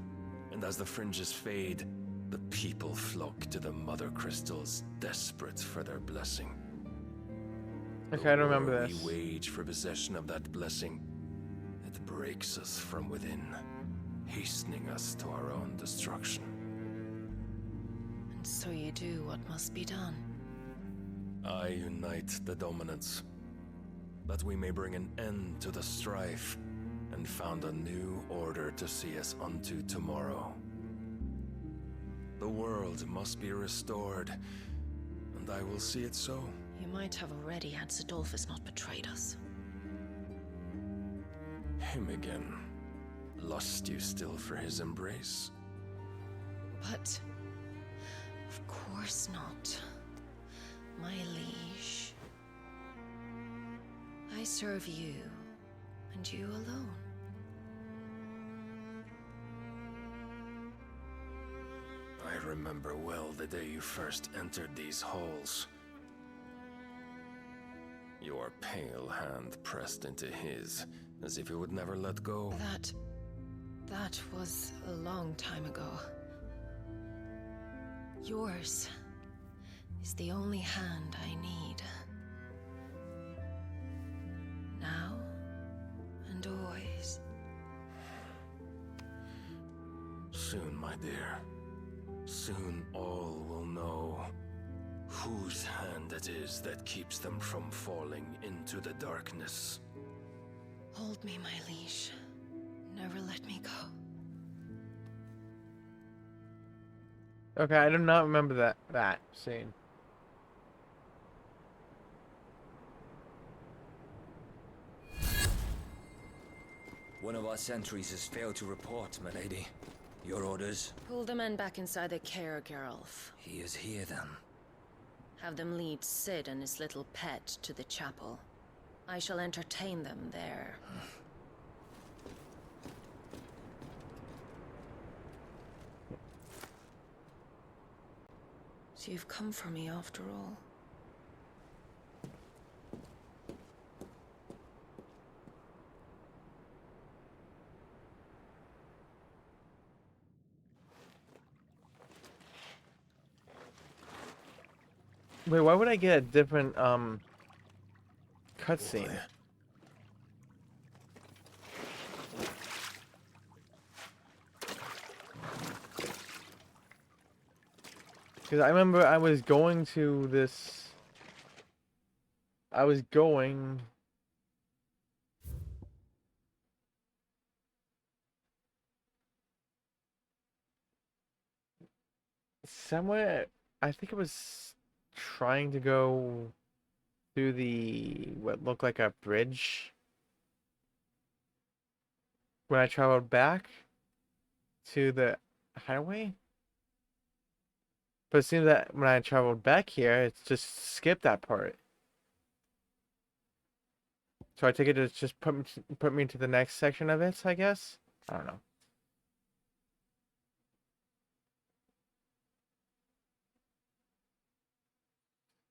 And as the fringes fade, the people flock to the mother crystals, desperate for their blessing. Okay, I don't remember The war this. we wage for possession of that blessing, it breaks us from within, hastening us to our own destruction. And so you do what must be done. I unite the dominants, that we may bring an end to the strife, and found a new order to see us unto tomorrow. The world must be restored, and I will see it so. You might have already had Sidolphus not betrayed us. Him again. Lust you still for his embrace? But... of course not. My liege. I serve you, and you alone. I remember well the day you first entered these halls. Your pale hand pressed into his, as if it would never let go. That was a long time ago. Yours is the only hand I need. Now and always. Soon, my dear. Soon all will know whose hand it is that keeps them from falling into the darkness. Hold me, my liege. Never let me go. Okay, I do not remember that scene. One of our sentries has failed to report, my lady. Your orders? Pull the men back inside the care, Geralf. He is here, then. Have them lead Sid and his little pet to the chapel. I shall entertain them there. So you've come for me after all. Wait, why would I get a different cutscene? Because I remember I was going to this. I was going. Somewhere. I think I was trying to go through the what looked like a bridge when I traveled back to the highway. But it seems that when I traveled back here, it's just skipped that part. So I take it to just put me to the next section of it, I guess? I don't know.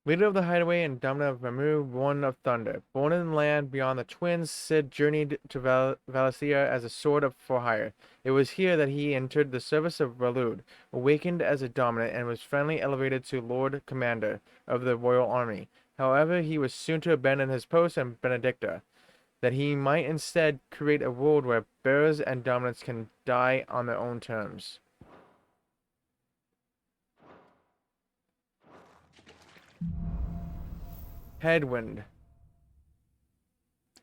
Leader of the Hideaway and dominant of Mamu, one of Thunder. Born in the land beyond the twins, Sid journeyed to Valencia as a sword for hire. It was here that he entered the service of Ralud, awakened as a dominant, and was finally elevated to Lord Commander of the Royal Army. However, he was soon to abandon his post in Benedicta, that he might instead create a world where bearers and dominants can die on their own terms. Headwind.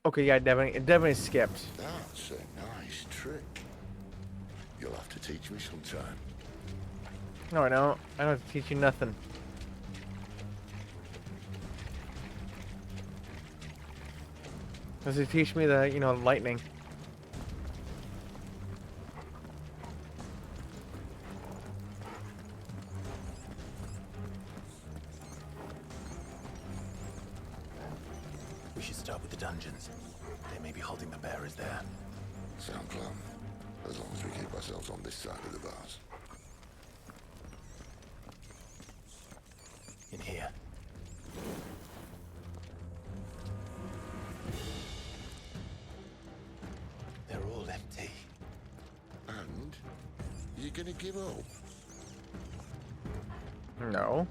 Okay, yeah, it definitely skipped. That's a nice trick. You'll have to teach me sometime. No, I don't. I don't have to teach you nothing. Does it teach me the, lightning? We should start with the dungeons. They may be holding the bearers there. Sound plan. As long as we keep ourselves on this side of the bars. In here. They're all empty. And you're gonna give up? No.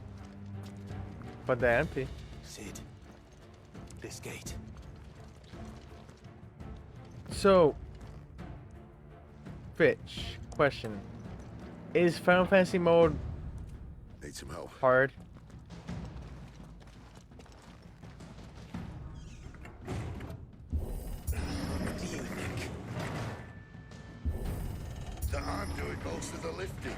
But they're empty. Sid. This gate. So, Fitch, question. Is Final Fantasy mode Need some help. hard? What do you think? That I'm doing most of the lifting.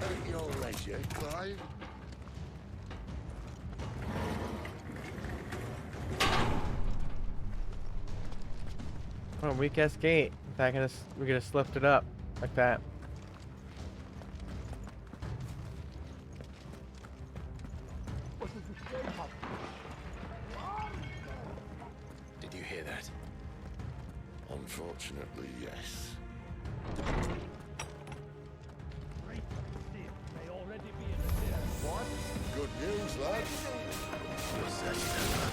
At your leisure, Clive. Oh, weak ass gate. We could have slipped it up like that. Did you hear that? Unfortunately, yes. What? Good news, lads. You're certain.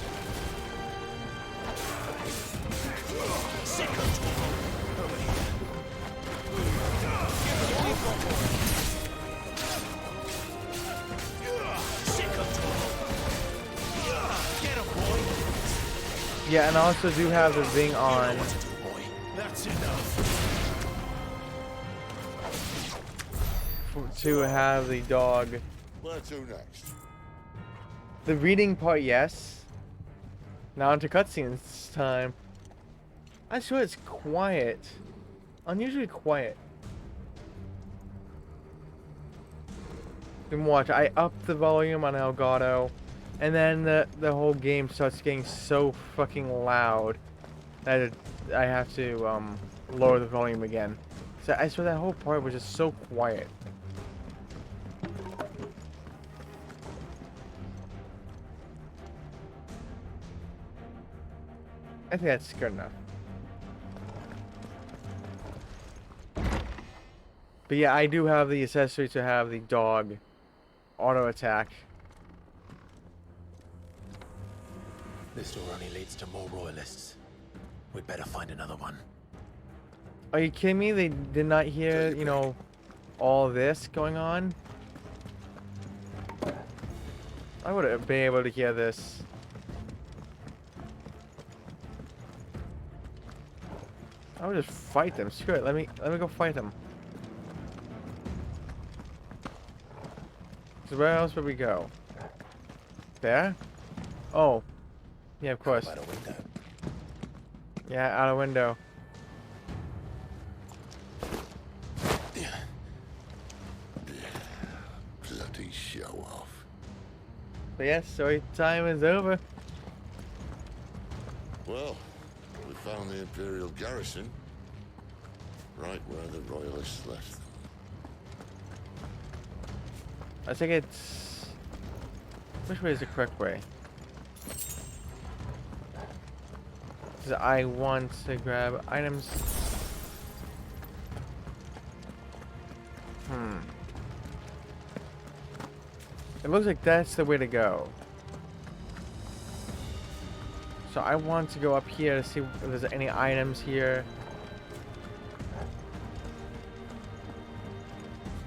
Yeah, and I also do have the thing on. That's enough. To have the dog. Where to next? The reading part, yes. Now into cutscenes time. I swear it's quiet. Unusually quiet. Then watch, I up the volume on Elgato, and then the whole game starts getting so fucking loud that I have to lower the volume again. So I swear that whole part was just so quiet. I think that's good enough. But yeah, I do have the accessory to have the dog auto attack. This door only leads to more royalists. We'd better find another one. Are you kidding me? They did not hear, all this going on, I would have been able to hear this. I would just fight them. Screw it. Let me go fight them. So where else would we go? There? Oh. Yeah, of course. Out a window. Yeah, out a window. Bloody show off. But yes, story time is over. Well, we found the Imperial garrison. Right where the Royalists left them. I think it's... Which way is the correct way? 'Cause I want to grab items. It looks like that's the way to go. So I want to go up here to see if there's any items here.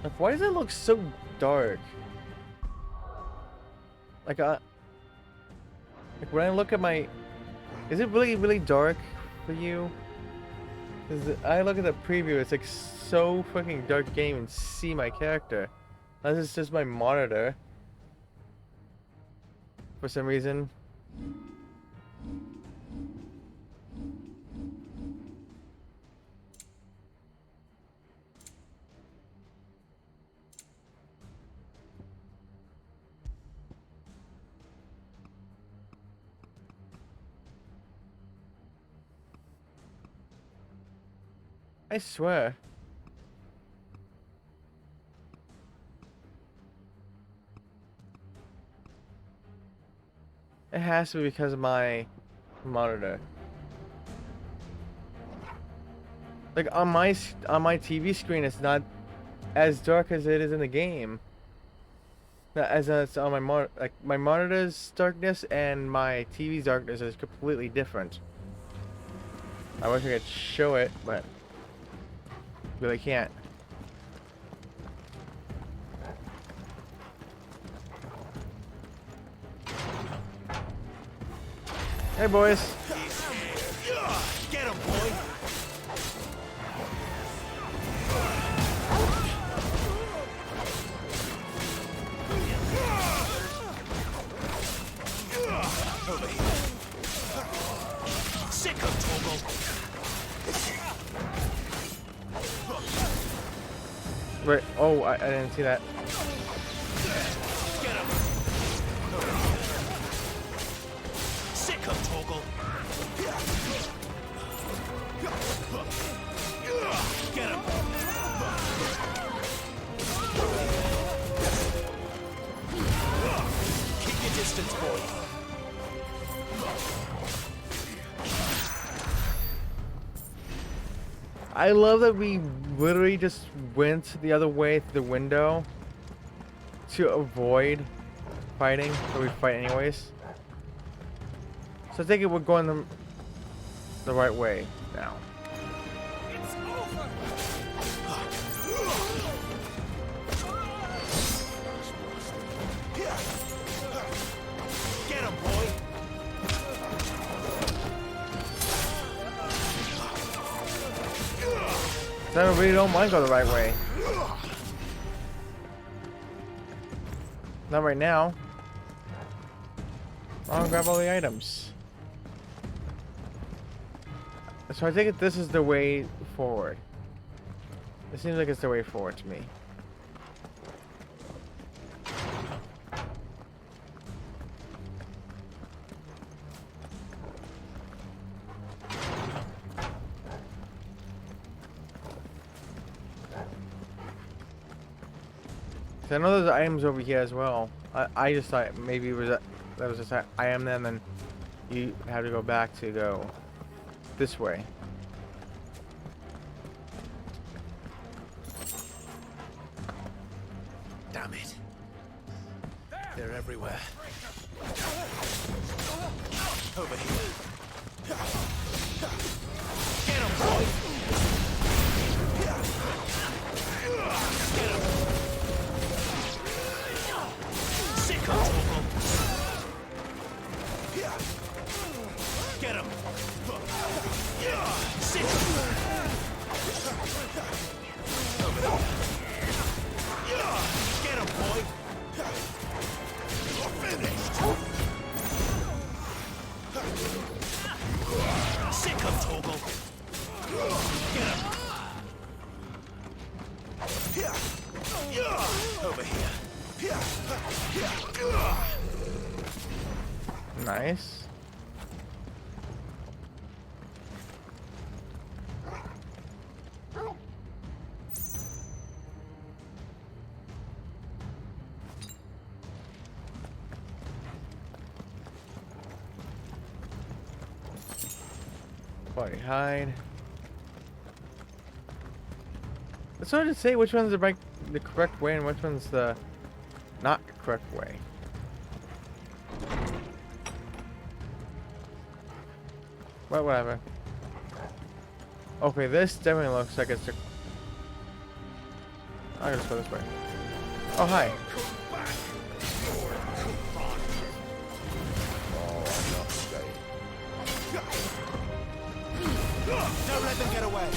Like, why does it look so dark? Like when I look at my... Is it really, really dark for you? Because I look at the preview, it's like so fucking dark, you can't even see my character. Unless it's just my monitor. For some reason. I swear. It has to be because of my monitor. Like on my TV screen, it's not as dark as it is in the game. Not as it's on my my monitor's darkness and my TV's darkness is completely different. I wish I could show it, but really can't. Hey boys. Get him, boy! Over here. Sick of Torgal. Right. Oh, I didn't see that. Get him. Sick of Torgal. Get him. Keep your distance, boy. I love that we literally just went the other way through the window to avoid fighting, but we fight anyways. So I think we're going the right way now. It's over. Get him, boy. So I really don't mind going the right way. Not right now. I'll grab all the items. So I think this is the way forward. It seems like it's the way forward to me. I know there's items over here as well. I just thought maybe it was that was just I am then, then you have to go back to go this way. Damn it. They're everywhere. Over here. Get him, boy. Get him. Over here. Nice. Body hide. It's hard to say which one's the correct way and which one's the not correct way. Well, whatever. Okay, this definitely looks like it's the... I gotta just go this way. Oh, hi. Don't let them get away.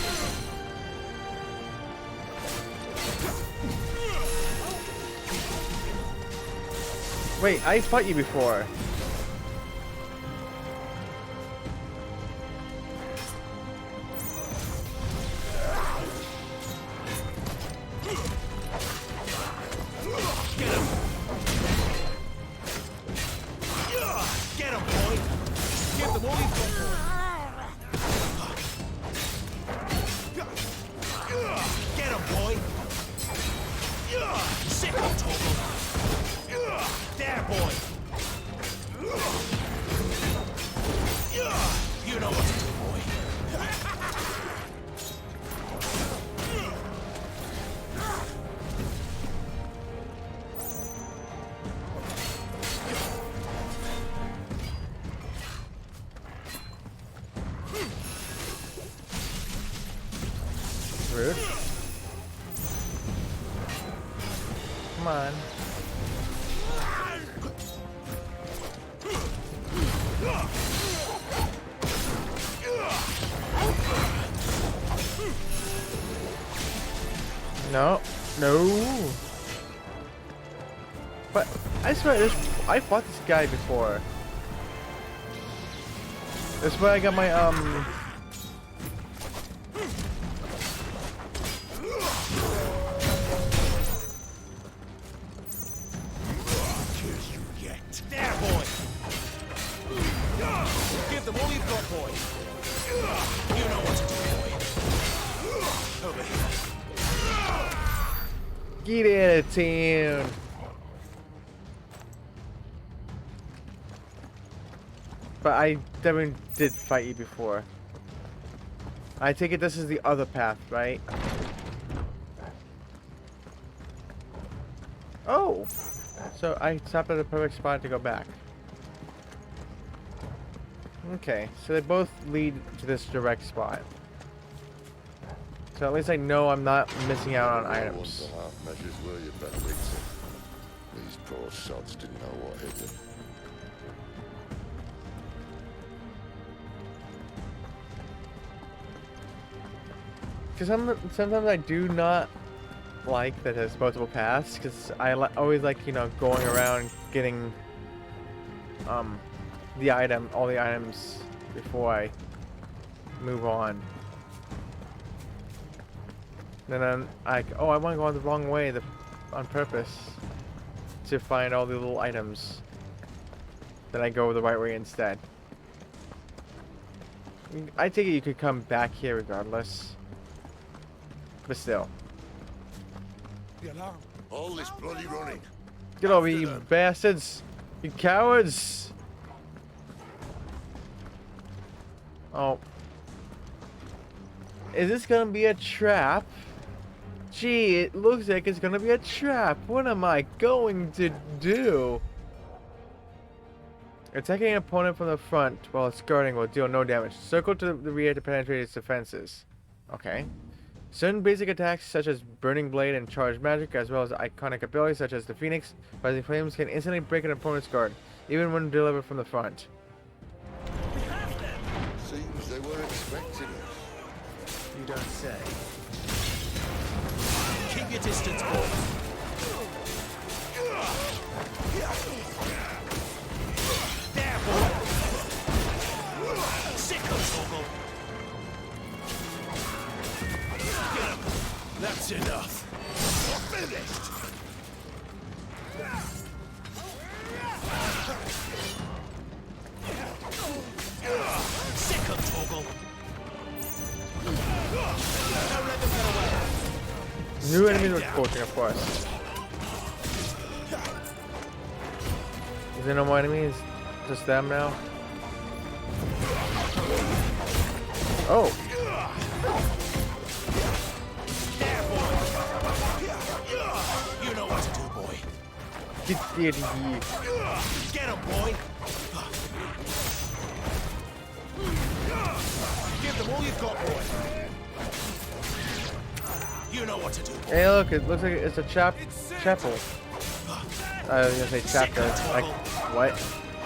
Wait, I fought you before. Get him, boy. Give them all you've got, boy. Get him, boy. Sick of Toggle. There, boy. You know what to do, boy. Rude. Come on. No. No. But I swear I fought this guy before. That's why I got my There, boy. Give them all you've got, boy. You know what to do, boy. Over here. get attitude. But I definitely did fight you before. I take it this is the other path, right? Oh! So I stopped at the perfect spot to go back. Okay, so they both lead to this direct spot. So at least I know I'm not missing out on items. For half measures, were you, Benedictine? These poor sods didn't know what hit them. Because sometimes I do not like that there's multiple paths, because I always like, you know, going around getting all the items before I move on. And then I'm like, oh, I want to go the wrong way on purpose to find all the little items. Then I go the right way instead. I take it you could come back here regardless. But still. The alarm. All this bloody running. Get over, you bastards! You cowards! Oh. Is this gonna be a trap? Gee, it looks like it's gonna be a trap. What am I going to do? Attacking an opponent from the front while skirting will deal no damage. Circle to the rear to penetrate its defenses. Okay. Certain basic attacks such as Burning Blade and Charged Magic, as well as iconic abilities such as the Phoenix, Rising Flames, can instantly break an opponent's guard, even when delivered from the front. Seems they were expecting us. You don't say. Keep your distance, boy. There, boy. Sicko, Toggle. Get him. That's enough. Finished! Sick of Torgal! Don't let them get away! New enemies were coaching, of course. Is there no more enemies? Just them now? Oh! There, boy! You know what to do, boy. Get him, boy! Give them all you've got, boy. You know what to do, boy. Hey, look! It looks like it's a chapel. I was gonna say chapter. Like what?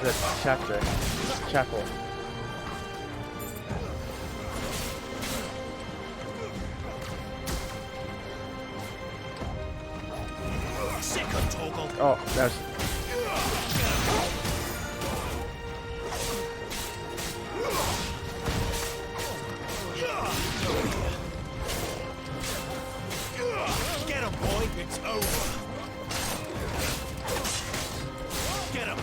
It's a chapter. It's a chapel. Sick of Torgal. Oh, that's. Get him, boy. It's over. Get him.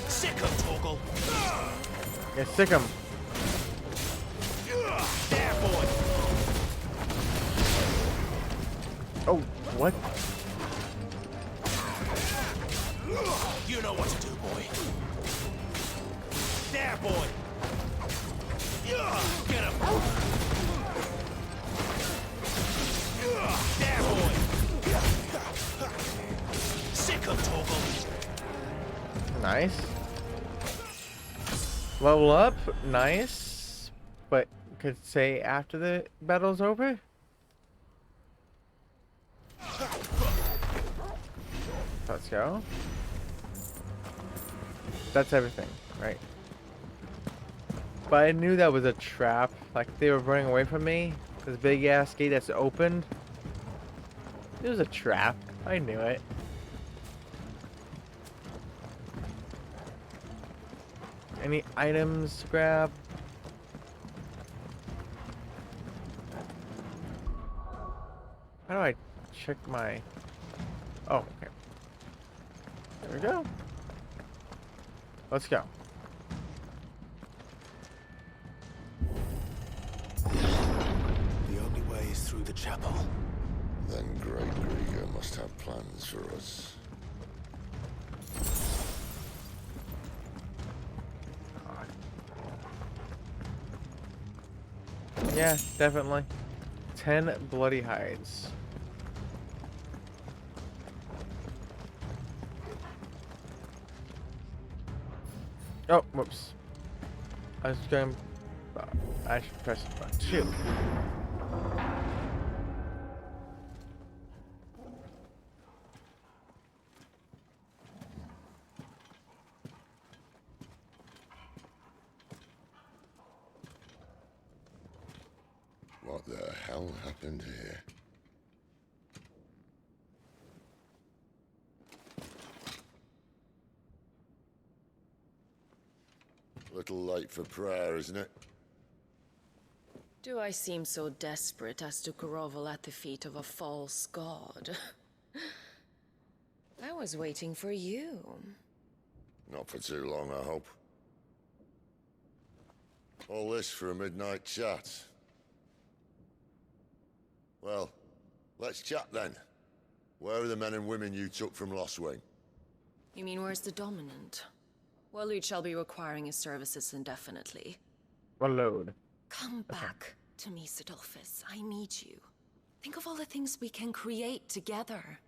Sick of Torgal. Yeah, sick 'em. There, boy. Oh, what? You know what to do, boy. There, boy. Get him. There, boy. Sick of Torgal. Nice. Level up, nice. But could say after the battle's over. Let's go. That's everything, right? But I knew that was a trap. Like they were running away from me. This big ass gate that's opened. It was a trap. I knew it. Any items to grab? How do I check my... Oh, okay. There we go. Let's go. The only way is through the chapel. Then Great Grieger must have plans for us. Yeah, definitely. 10 bloody hides. Oh, whoops. I was going... I should press button 2. What the hell happened here? Little late for prayer, isn't it? Do I seem so desperate as to grovel at the feet of a false god? I was waiting for you. Not for too long, I hope. All this for a midnight chat. Well, let's chat then. Where are the men and women you took from Lostwing? You mean where's the dominant? Waleed shall be requiring his services indefinitely. What load? Come back to me, Sidolphus. I need you. Think of all the things we can create together.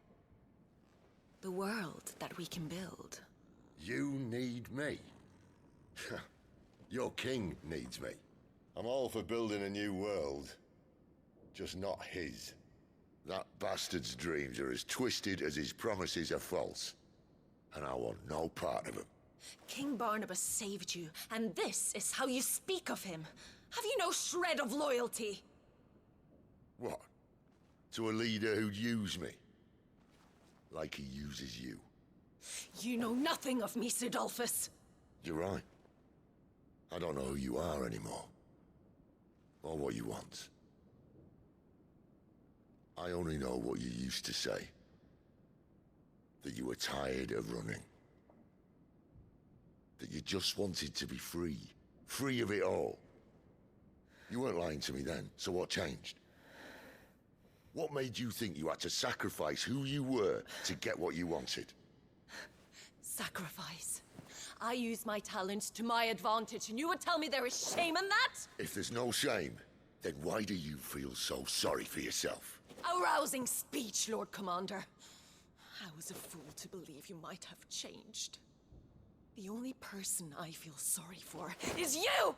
The world that we can build. You need me? Your king needs me. I'm all for building a new world. Just not his. That bastard's dreams are as twisted as his promises are false. And I want no part of them. King Barnabas saved you, and this is how you speak of him. Have you no shred of loyalty? What? To a leader who'd use me? Like he uses you. You know nothing of me, Sidolphus. You're right. I don't know who you are anymore. Or what you want. I only know what you used to say. That you were tired of running. That you just wanted to be free. Free of it all. You weren't lying to me then, so what changed? What made you think you had to sacrifice who you were to get what you wanted? Sacrifice. I use my talents to my advantage, and you would tell me there is shame in that? If there's no shame, then why do you feel so sorry for yourself? A rousing speech, Lord Commander. I was a fool to believe you might have changed. The only person I feel sorry for is you!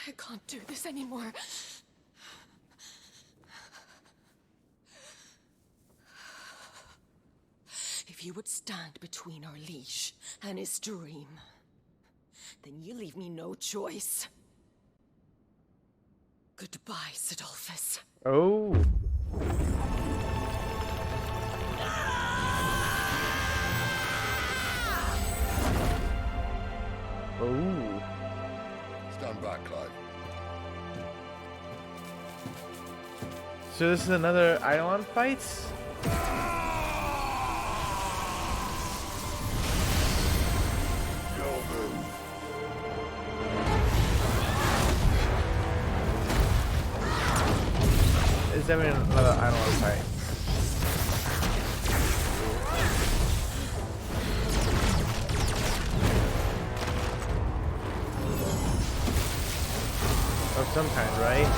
I can't do this anymore. If you would stand between our liege and his dream, then you leave me no choice. Goodbye, Sidolphus. Oh. Oh. Stand back, Clive. So this is another Eidolon fight? Go move. Is that another Eidolon fight? Of some kind, right?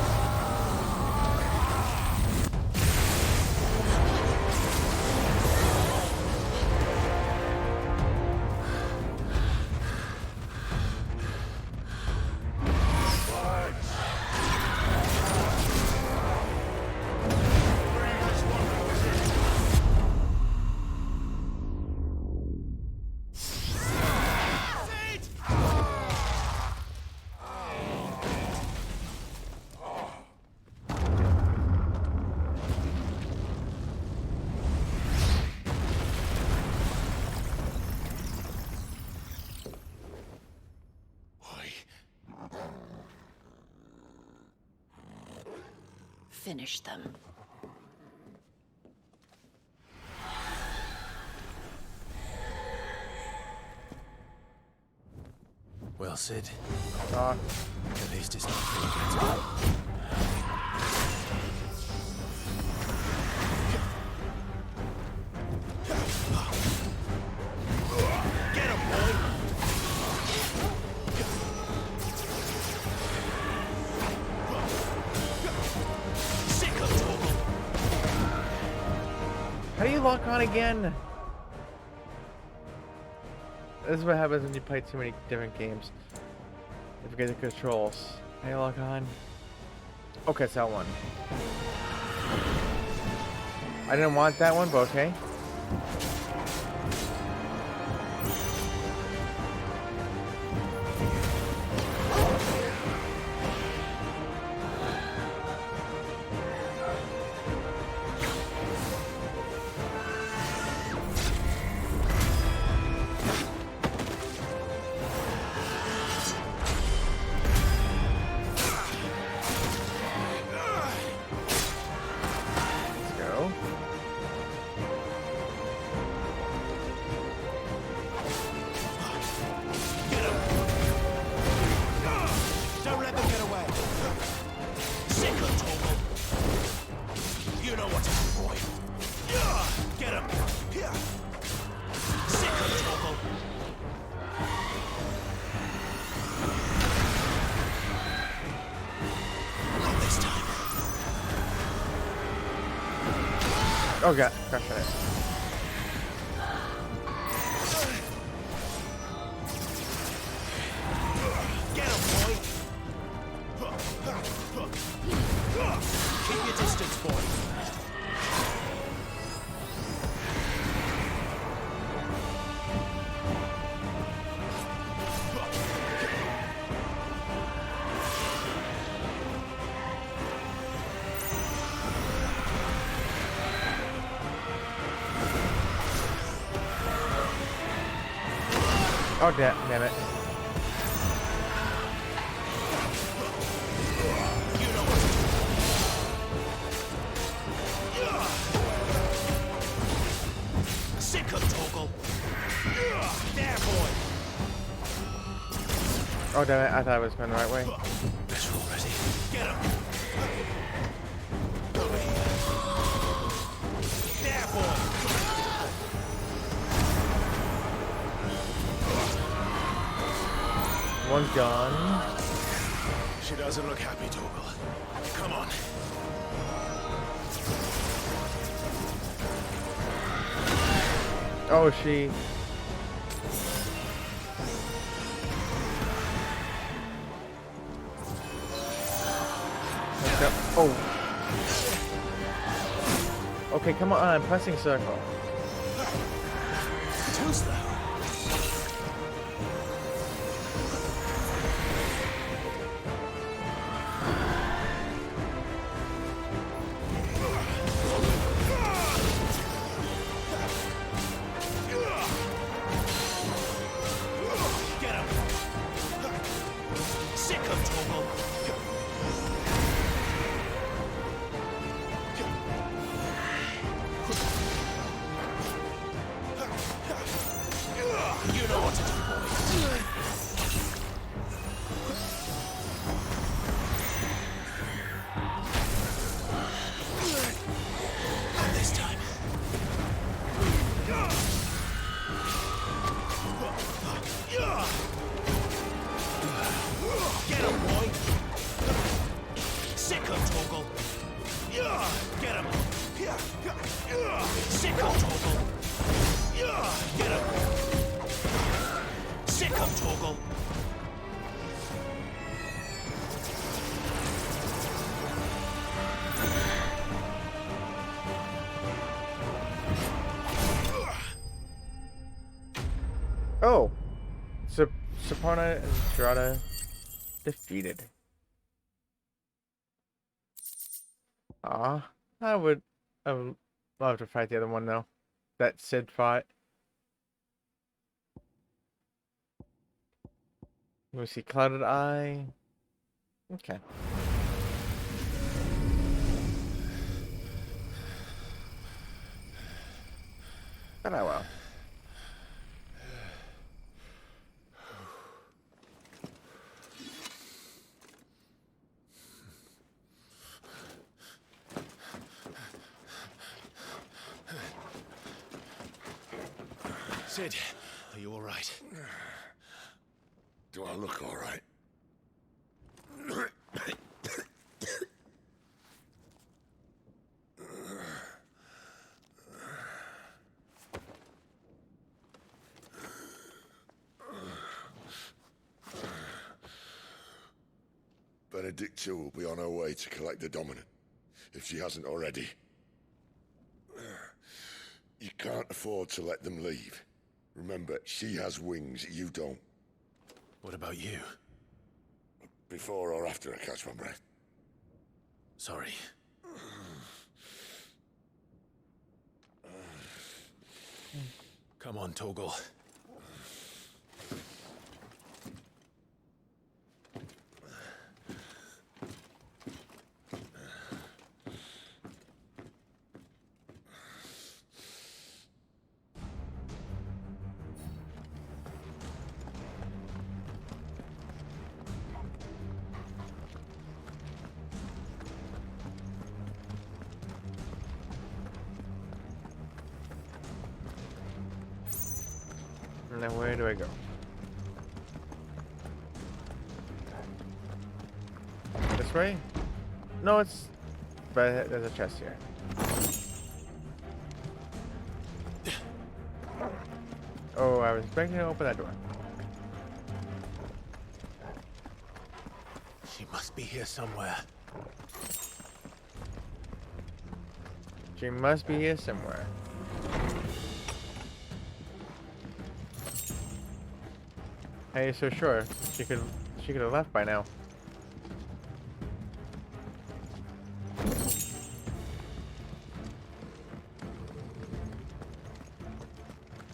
Finish them. Well, Sid. Ah. At least it's not finished. How do you lock on again? This is what happens when you play too many different games. You forget the controls. How do you lock on? Okay, it's that one. I didn't want that one, but okay. Oh god, crash on it. Get him, boy! Keep your distance, boy. Oh damn it. Oh damn it! I thought I was going the right way. Better already. Get him! There, boy! One's gone. She doesn't look happy, Torgal. Come on. Oh, she. Let's go. Oh. Okay, come on. I'm pressing circle. Too slow. Get him! Sick of Torgal! You know what to do, boy. Not this time. Get him, boy! Sick of Torgal! Get him! Sick of Torgal! Get him! Sick of Torgal! Oh. Saparna and Strata defeated. I would love to fight the other one though. That Sid fought. We see Clouded Eye. Okay. But I will. Sid, are you all right? Do I look all right? Benedicta will be on her way to collect the Dominant, if she hasn't already. You can't afford to let them leave. Remember, she has wings, you don't. What about you? Before or after I catch my breath? Sorry. Come on, Torgal. Now where do I go? This way? No, it's... But there's a chest here. Oh, I was expecting to open that door. She must be here somewhere. She must be here somewhere. How are you so sure? She could have left by now.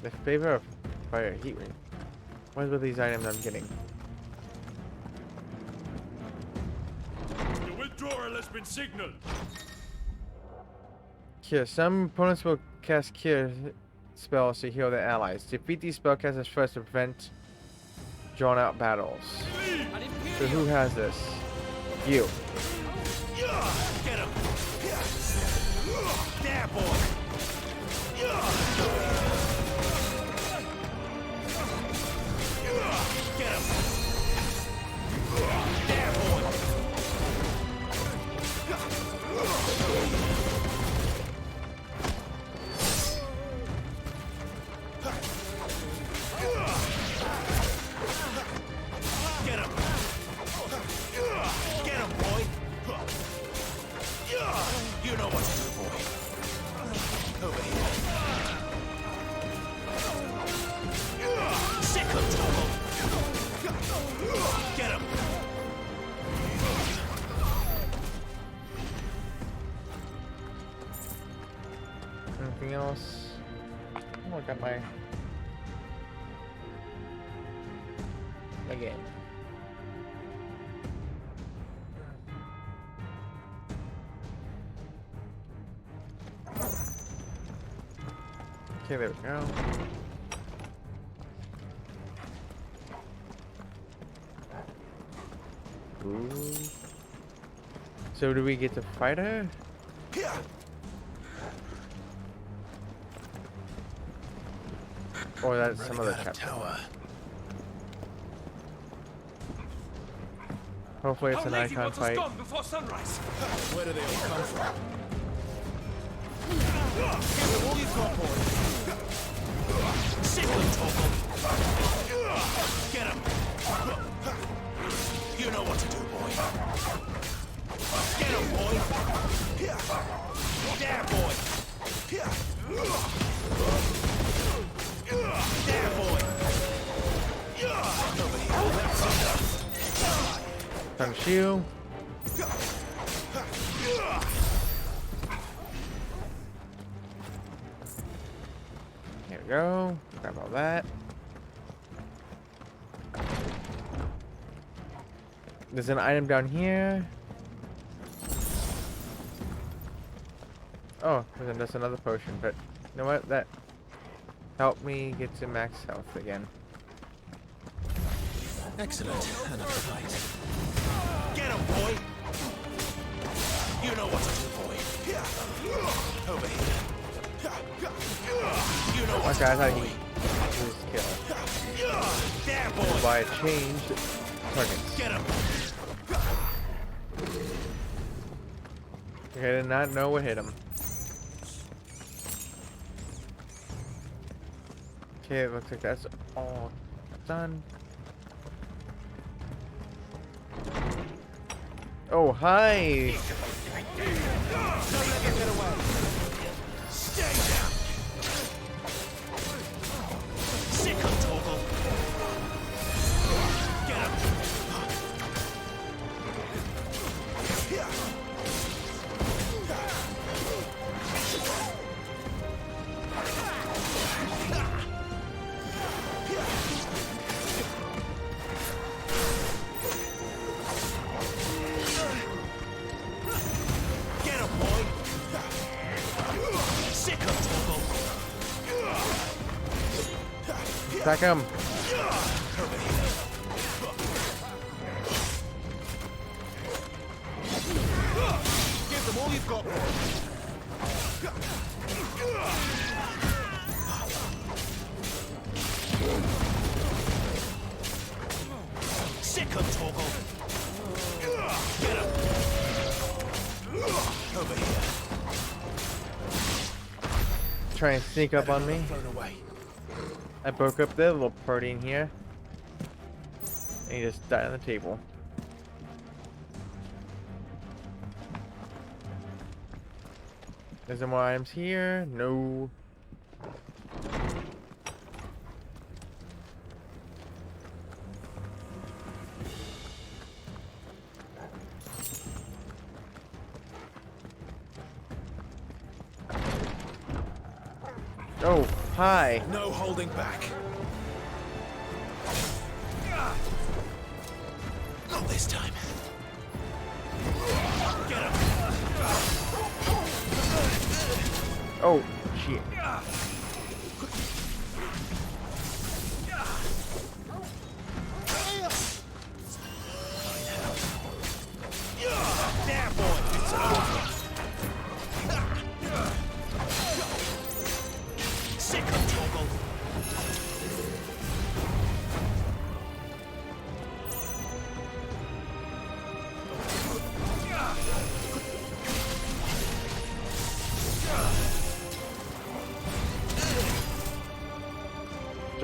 The favor of fire heat ring. What are these items I'm getting? The withdrawal has been signaled. Cure. Some opponents will cast cure spells to heal their allies. Defeat these spellcasters first to prevent drawn out battles. Leave! So who has this? You. Get him! There, boy! Get him! There, boy! Get him! Get him, boy! You know what to do, boy. Over here. Sick of trouble! Get him! Anything else? Oh, I got my game. Okay, there we go. Ooh. So do we get to fight her? Or that's some other Running out of chapter. tower. Hopefully it's an icon fight. before sunrise. Where do they all come from? Give them all you've got, boy. Sick of trouble. Get him. You know what to do, boy. Get him, boy. There, boy. There, boy. Over here. That's enough. Punch you. Here we go. Grab all that. There's an item down here. Oh, there's another potion, but you know what? That helped me get to max health again. Excellent. Another fight. Get him, boy. You know what to do, boy. Over here. You know what Okay, I to thought do, he was killed. There, boy. Why it changed targets. Get him. Okay, I did not know what hit him. Okay, it looks like that's all done. Oh, hi! Stay down. Sick of Torgal. Get him. Get him, boy. Sick of Torgal. Attack him! Give them all you've got, boy. Sick of Torgal. Get him. Over here. Try and sneak up on me. Thrown away. I broke up their little party in here. And he just died on the table. Is there more items here? No. Oh, hi. No holding back. Not this time. Get him. Oh, shit.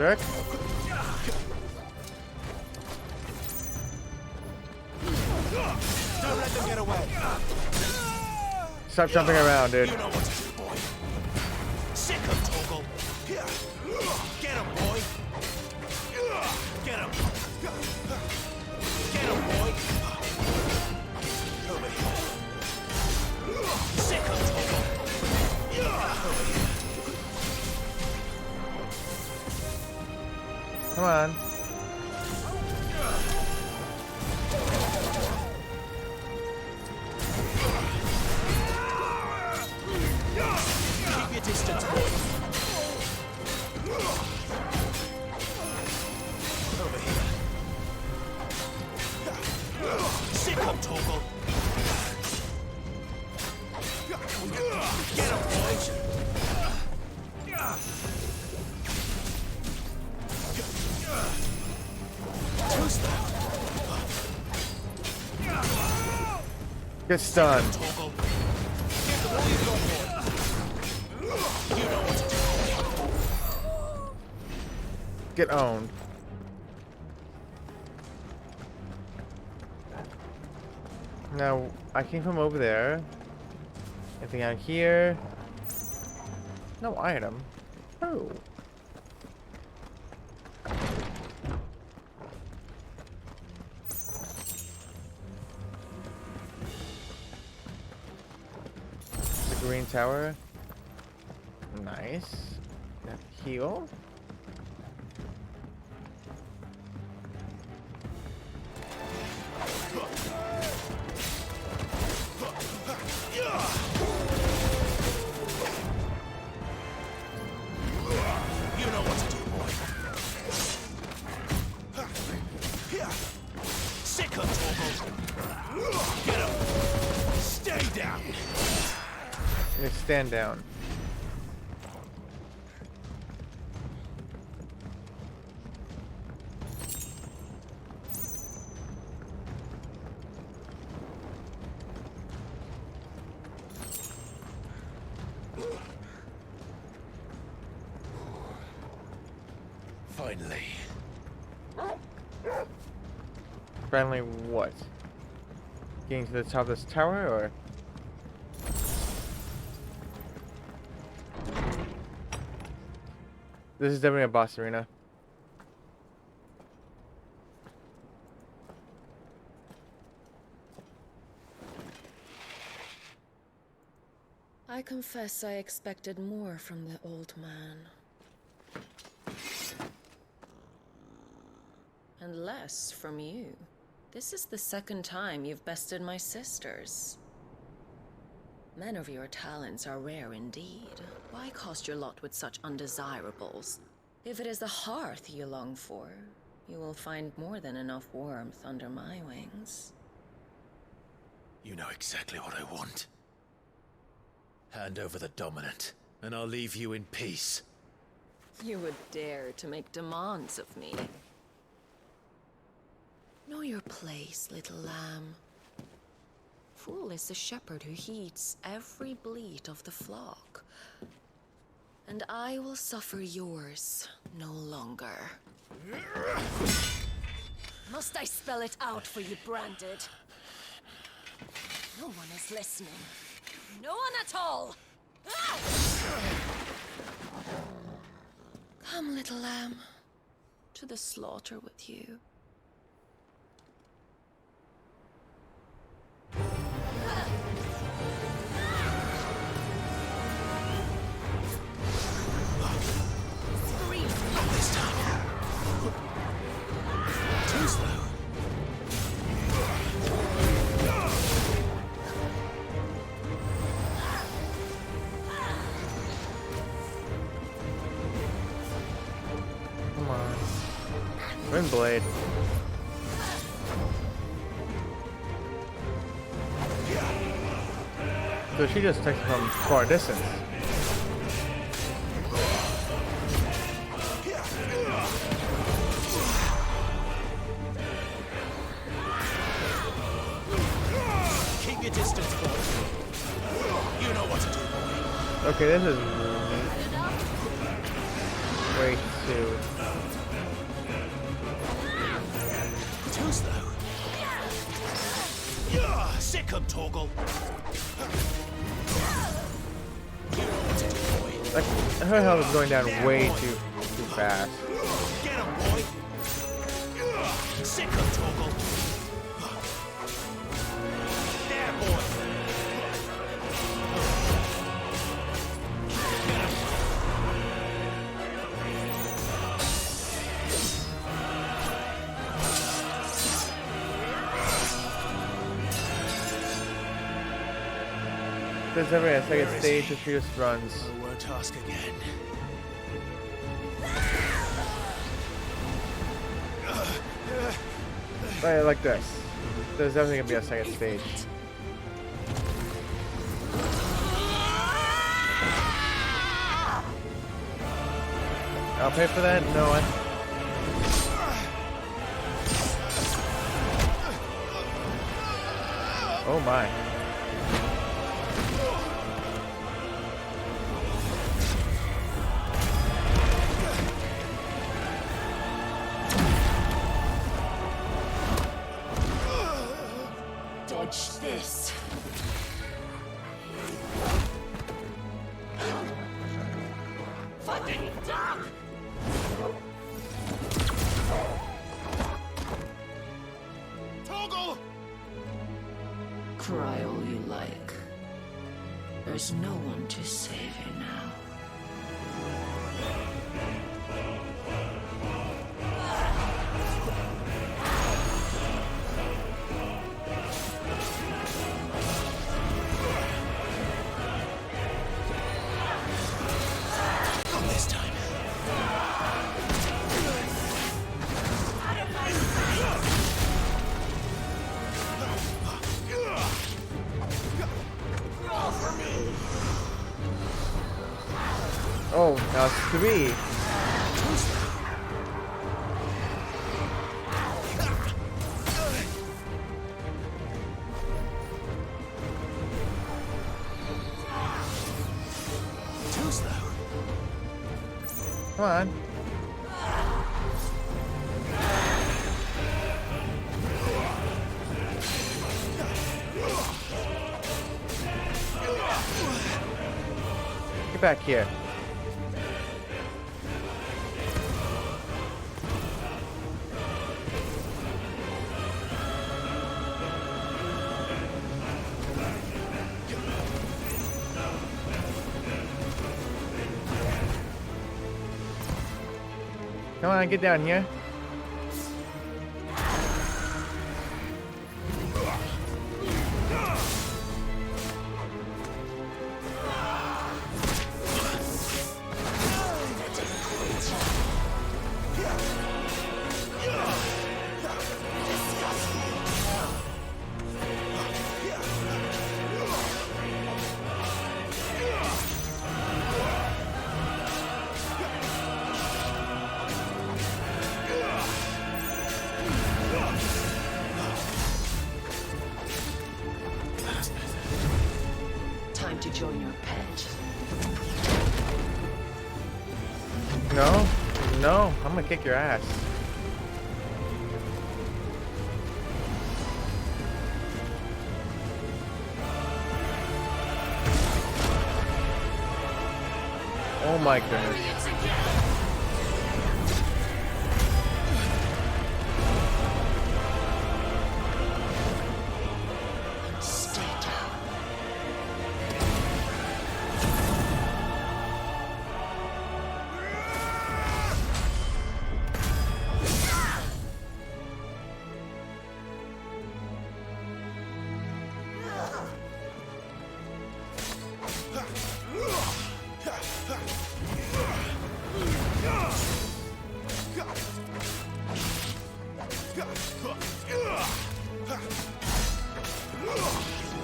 Jerk. Don't let them get away. Stop jumping around, dude. You know what to do, boy. Sick of Torgal. Get him, boy. Get him. Get him, boy. Over here. Sick of Torgal. Over here. Come on. Keep your distance, boy. Over here. Sick of Torgal. Get him, boy. Too slow. Get stunned. Torgal. Give them all you've got, boy. You know what to do. Get owned. Now, I came from over there. Anything out here? No item. Oh. The green tower. Nice. Heal. You know what to do, boy. Sick of Torgal. Get him. Stay down. Let's stand down. Finally. Finally, what? Getting to the top of this tower, or? This is definitely a boss arena. I confess I expected more from the old man. And less from you. This is the second time you've bested my sisters. Men of your talents are rare indeed. Why cast your lot with such undesirables? If it is the hearth you long for, you will find more than enough warmth under my wings. You know exactly what I want. Hand over the dominant, and I'll leave you in peace. You would dare to make demands of me. Know your place, little lamb. Fool is the shepherd who heeds every bleat of the flock. And I will suffer yours no longer. Must I spell it out for you, Branded? No one is listening. No one at all! Ah! Come, little lamb, to the slaughter with you. Too slow. Come on. Windblade. So she just takes it from far distance. Keep your distance, boy. You know what to do, boy. Okay, this is... Wait. too. Too slow. Yeah, sick him, Torgal. Like, her health is going down way too fast. Get him, boy. Sick him, Torgal. There, boy. There's every second stage of Fierce runs. Oh, we're task again. Right, like this. There's definitely gonna be a second stage. I'll pay for that? No, Oh my. Dodge this. Fucking duck! Torgal! Cry all you like. There's no one to save you now. Not this time. Oh, now it's 3. Too slow. Come on. Get back here. Come on, get down here. Time to join your pet. No, no, I'm gonna kick your ass. Oh my goodness. Stay down.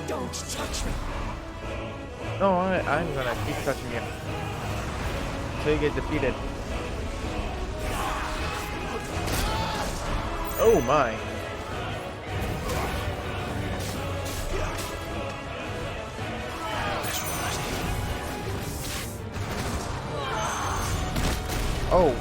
Don't touch me. No, I'm gonna keep touching you. Until you get defeated. Oh my. Oh,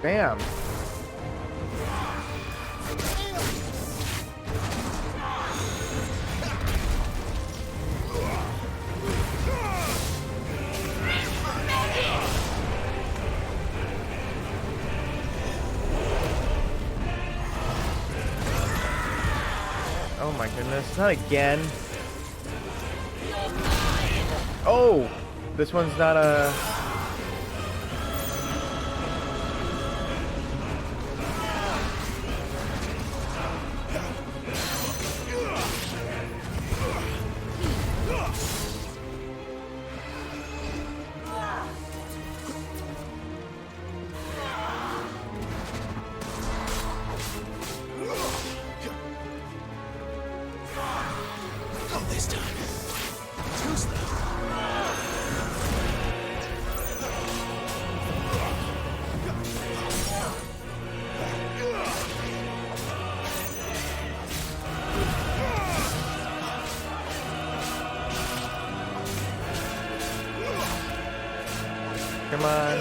Bam. Oh my goodness, not again. Oh, this one's not a... Not this time. Too slow. Come on.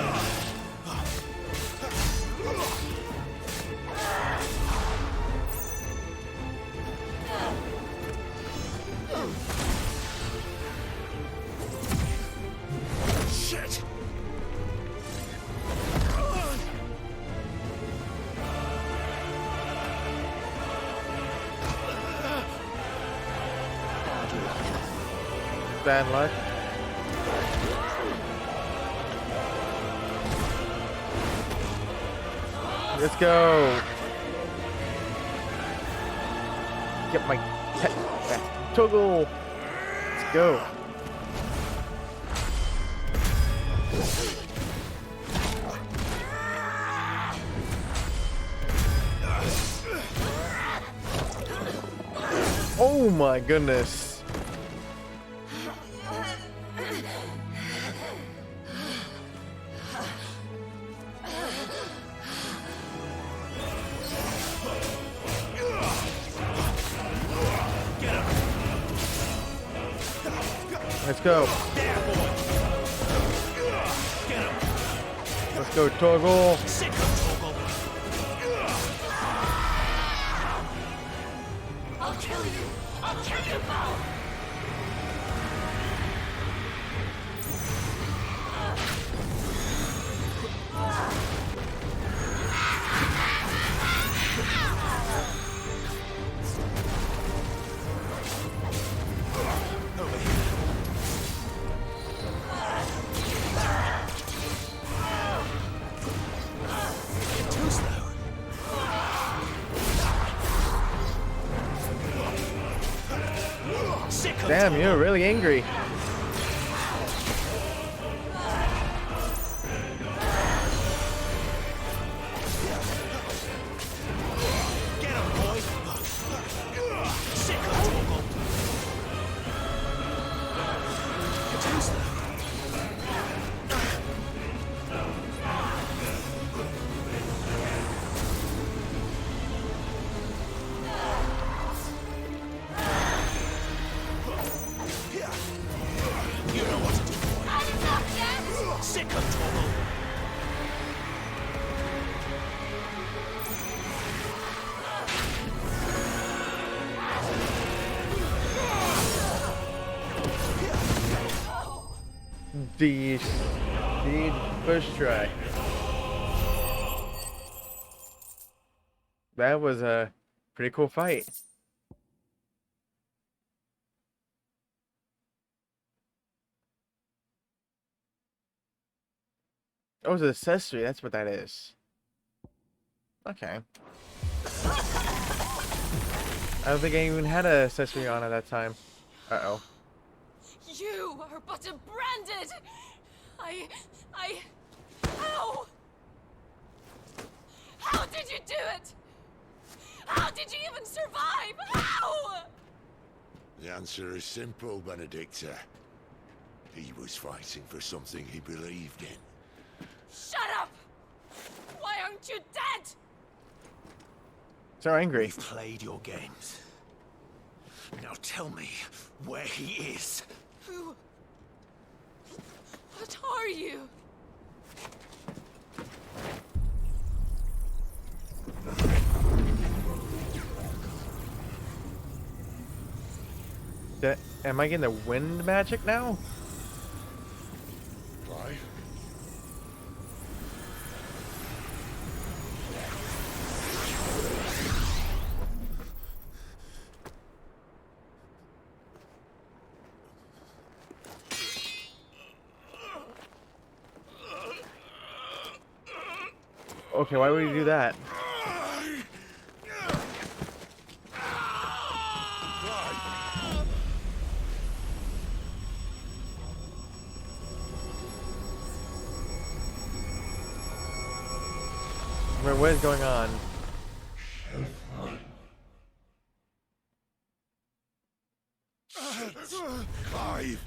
Shit! Bad luck. Let's go. Get my pet back. Toggle. Let's go. Oh my goodness. Let's go. Let's go, Toggle. Sick of Toggle. I'll kill you! I'll kill you both! Over here. Too slow. Sick of Damn, Toggle. you're really angry. Get him, boy. Sick of Toggle. Too slow. You know what to do, boy. Not enough yet! Sick of Toggle. The first try. That was a pretty cool fight. Oh, it's an accessory. That's what that is. Okay. I don't think I even had an accessory on at that time. Uh-oh. You are but a branded! How? How did you do it? How did you even survive? How? The answer is simple, Benedicta. He was fighting for something he believed in. Shut up! Why aren't you dead? So angry. We've played your games. Now tell me where he is. Who? What are you? Am I getting the wind magic now? Clive? Okay, why would you do that? Wait, what is going on? Clive!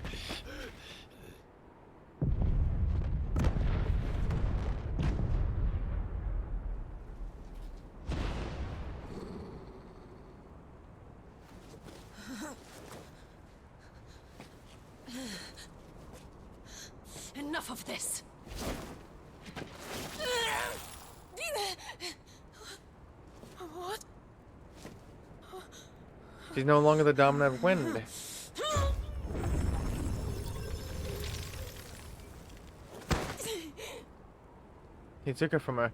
Enough of this. What? She's no longer the dominant wind. He took her from her.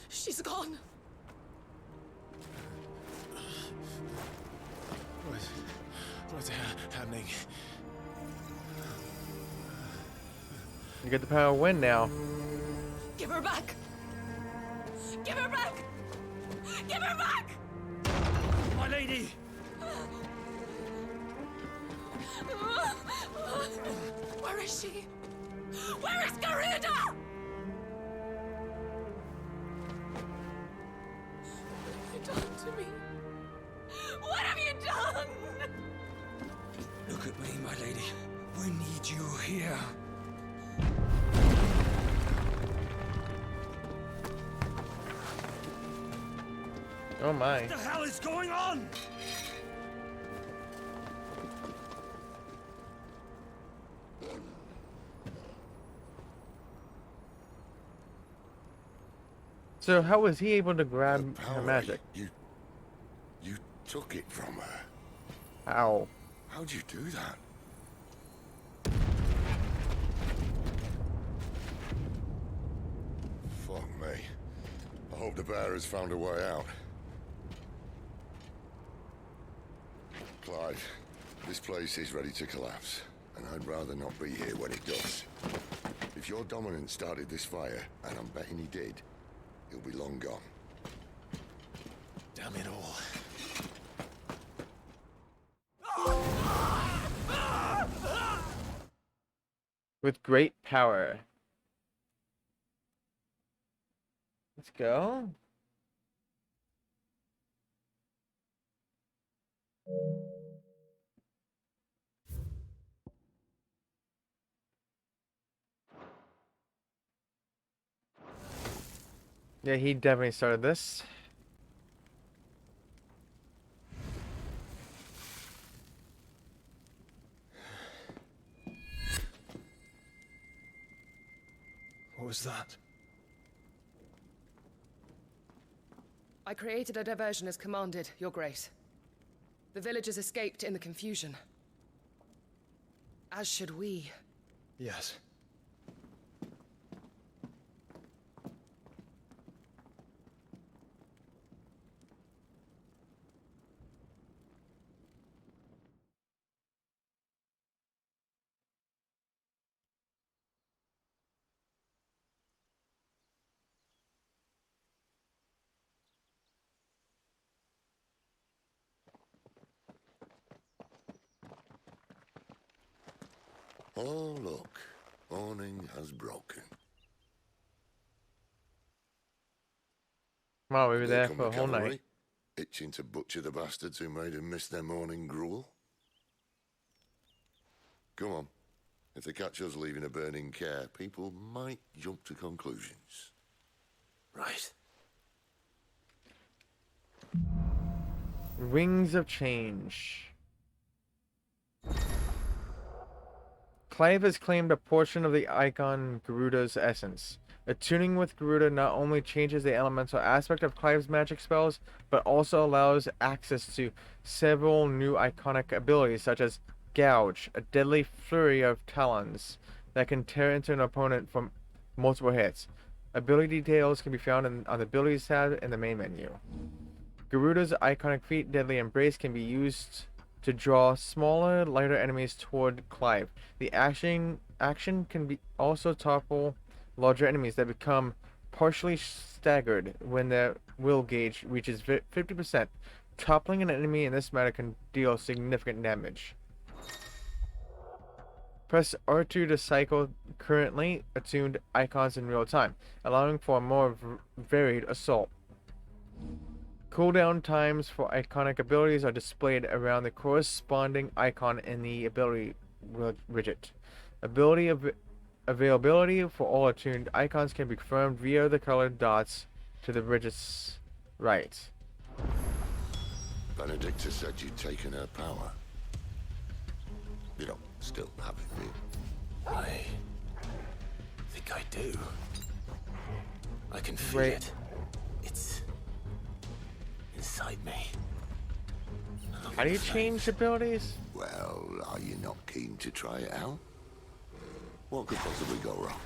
She's gone. What's happening? You get the power of wind now. Give her back. Give her back. Give her back. My lady! Where is she? Where is Garuda? What have you done to me? What have you done? Look at me, my lady. We need you here. Oh my. What the hell is going on? So how was he able to The grab her power, magic? You took it from her. How? How'd you do that? Fuck me. I hope the bear has found a way out. Clive, this place is ready to collapse, and I'd rather not be here when it does. If your dominant started this fire, and I'm betting he did, he'll be long gone. Damn it all. With great power. Let's go. Yeah, he definitely started this. What was that? I created a diversion as commanded, Your Grace. The villagers escaped in the confusion. As should we. Yes. Oh, look. Morning has broken. Wow, we were Here there come for a the whole cavalry, night. itching to butcher the bastards who made them miss their morning gruel. Come on. If they catch us leaving a burning care, people might jump to conclusions. Right. Rings of Change. Clive has claimed a portion of the icon Garuda's essence. Attuning with Garuda not only changes the elemental aspect of Clive's magic spells, but also allows access to several new iconic abilities such as Gouge, a deadly flurry of talons that can tear into an opponent from multiple hits. Ability details can be found on the abilities tab in the main menu. Garuda's iconic feat, Deadly Embrace, can be used to draw smaller, lighter enemies toward Clive. The action can be also topple larger enemies that become partially staggered when their will gauge reaches 50%. Toppling an enemy in this manner can deal significant damage. Press R2 to cycle currently attuned icons in real time, allowing for a more varied assault. Cooldown times for iconic abilities are displayed around the corresponding icon in the ability widget. Ability availability for all attuned icons can be confirmed via the colored dots to the widget's right. Benedicta said you'd taken her power. You don't still have it, do you? I think I do. I can feel Wait. it. It's inside me. How do you change abilities? Well, are you not keen to try it out? What could possibly go wrong?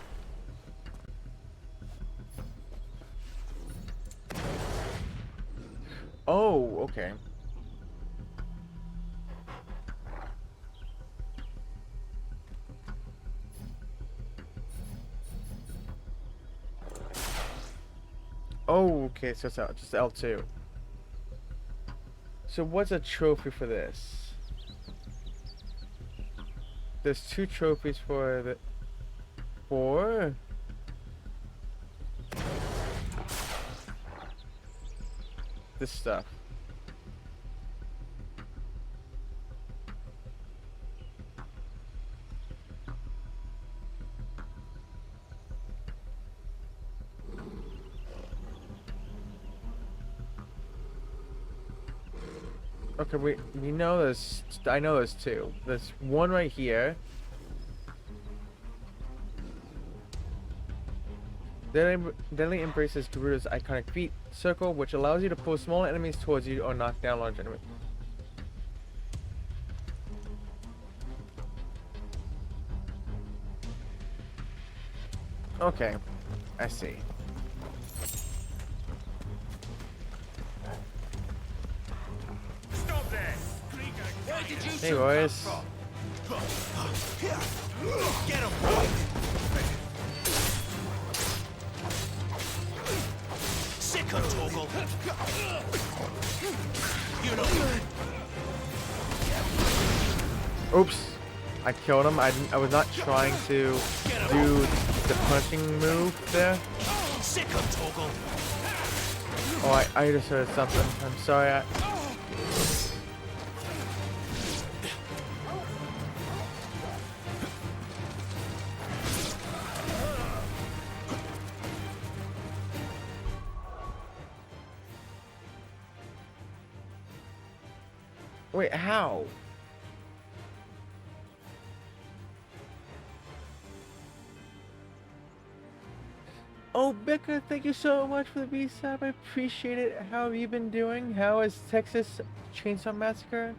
Oh, okay. Oh, okay, so it's just L2. So what's a trophy for this? There's 2 trophies for the... For? This stuff. Okay, we know there's... I know there's 2. There's one right here. Deadly embraces Garuda's iconic feat circle, which allows you to pull small enemies towards you or knock down large enemies. Okay, I see. Stop there! Where did you Hey two boys. come from? Get him, boy! Sick of Torgal! You know... Oops, I killed him. I was not trying to do the punching move there. Sick of Torgal! Oh, I just heard something. I'm sorry. Wait, how? Oh, Becca, thank you so much for the B-sub. I appreciate it. How have you been doing? How is Texas Chainsaw Massacre?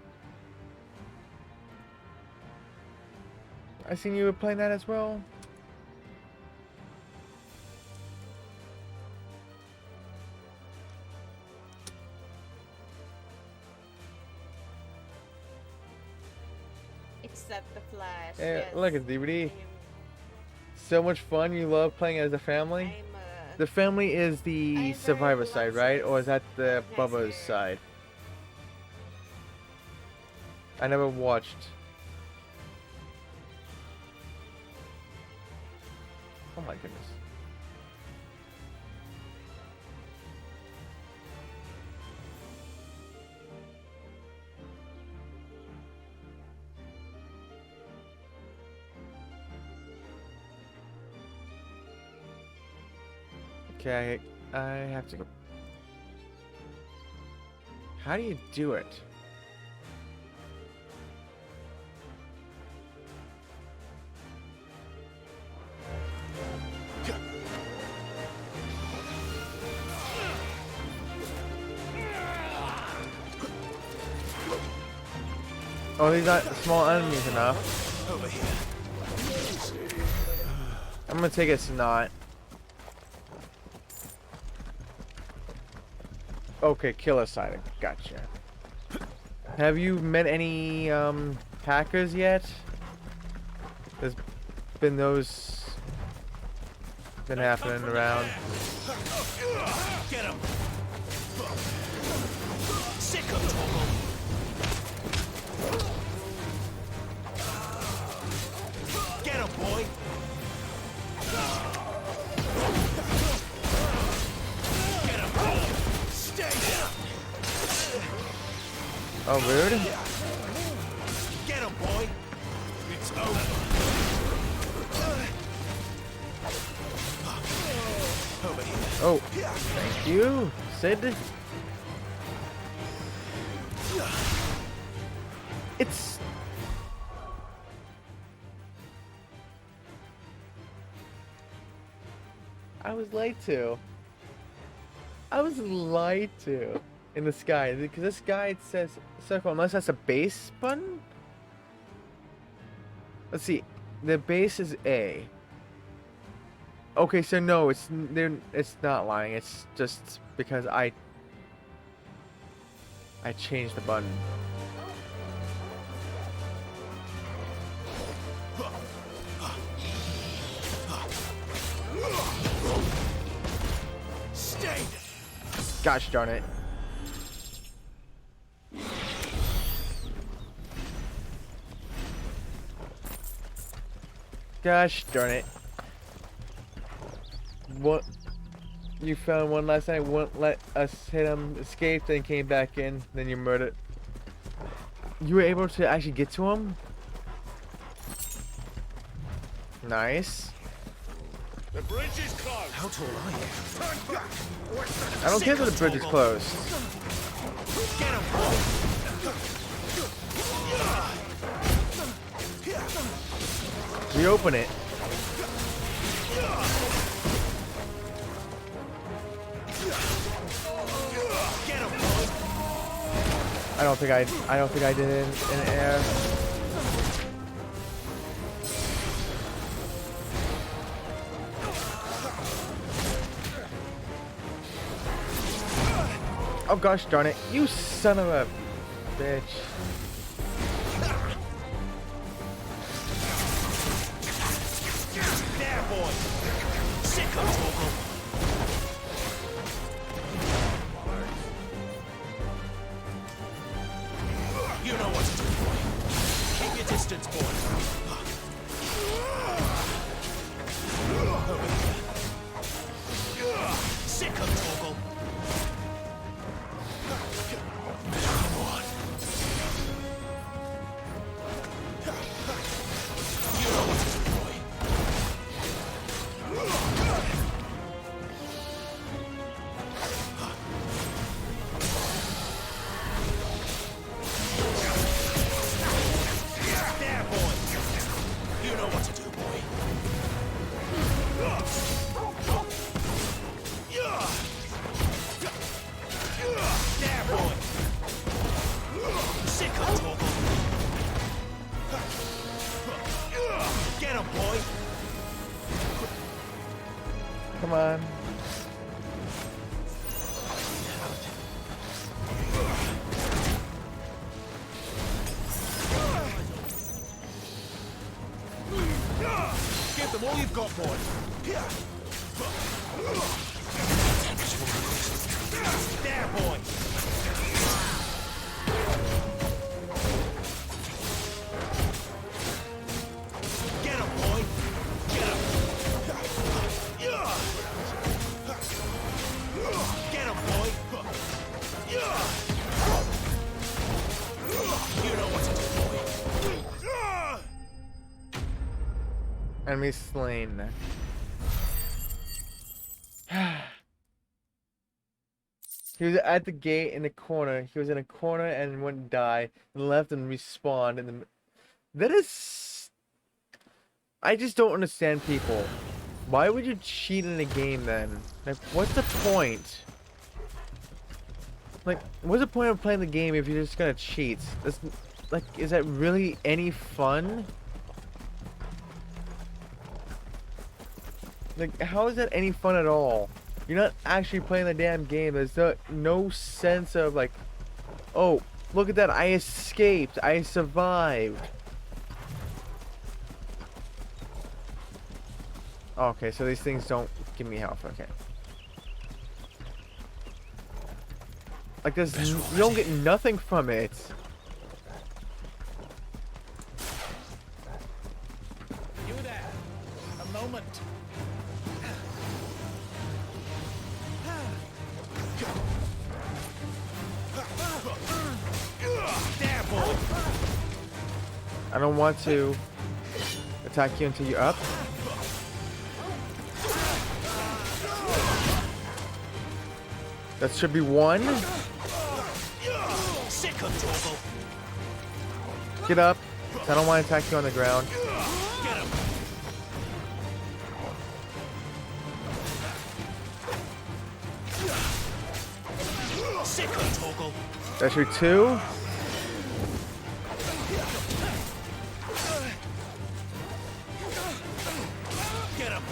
I seen you were playing that as well. Except the Flash. Hey, Yes. look at DVD. So much fun. You love playing as a family. The family is the Survivor side, right? Or is that the Bubba's side? I never watched. Oh my goodness. Okay, I have to go. How do you do it? Oh, these aren't small enemies enough. Over here. I'm gonna take a snot. Okay, killer side. Gotcha. Have you met any hackers yet? There's been those been happening around. Get him. Sick of Torgal. Get him, boy. Get him. Stay down. Oh, rude. Get him, boy. It's over. Over here. Oh, thank you, Sid. It's... I was lied to. I was lied to in the sky, because this guy says circle unless that's a base button. Let's see, the base is A. Okay, so no, it's not lying. It's just because I changed the button. Stay. Gosh darn it. Gosh darn it. What? You found one last night, wouldn't let us hit him, escaped, and came back in, then you murdered. You were able to actually get to him? Nice. The bridge is closed. How tall are you? Turn back. I don't care that the bridge is closed. Get him, boy. Reopen it. Get him, boy. I don't think I did it in air. Oh gosh darn it, you son of a bitch. There, boy. Sick of Torgal. You know what to do, boy. Keep your distance, boy. Over here. Sick of Torgal. Come on. You know what to do, boy. There, boy. You know what to do, boy. There, boy. Sick of Torgal. Get him, boy. Come on. Give them all you've got, boy. There, boy. Get him, boy. Get him. Get him, boy. You know what to do, boy. Enemy slain. He was at the gate in the corner. He was in a corner and wouldn't die. And left and respawned. And that is... I just don't understand people. Why would you cheat in a game then? Like, what's the point? Like, what's the point of playing the game if you're just gonna cheat? like, is that really any fun? Like, how is that any fun at all? You're not actually playing the damn game. There's no sense of like, oh, look at that, I escaped, I survived. Okay, so these things don't give me health, okay. Like, there's, you don't get nothing from it. You there? A moment. There, boy. I don't want to attack you until you're up. That should be one. Sick of Torgal. Get up. I don't want to attack you on the ground. Get him. Sick of Torgal. That should be two. Get him.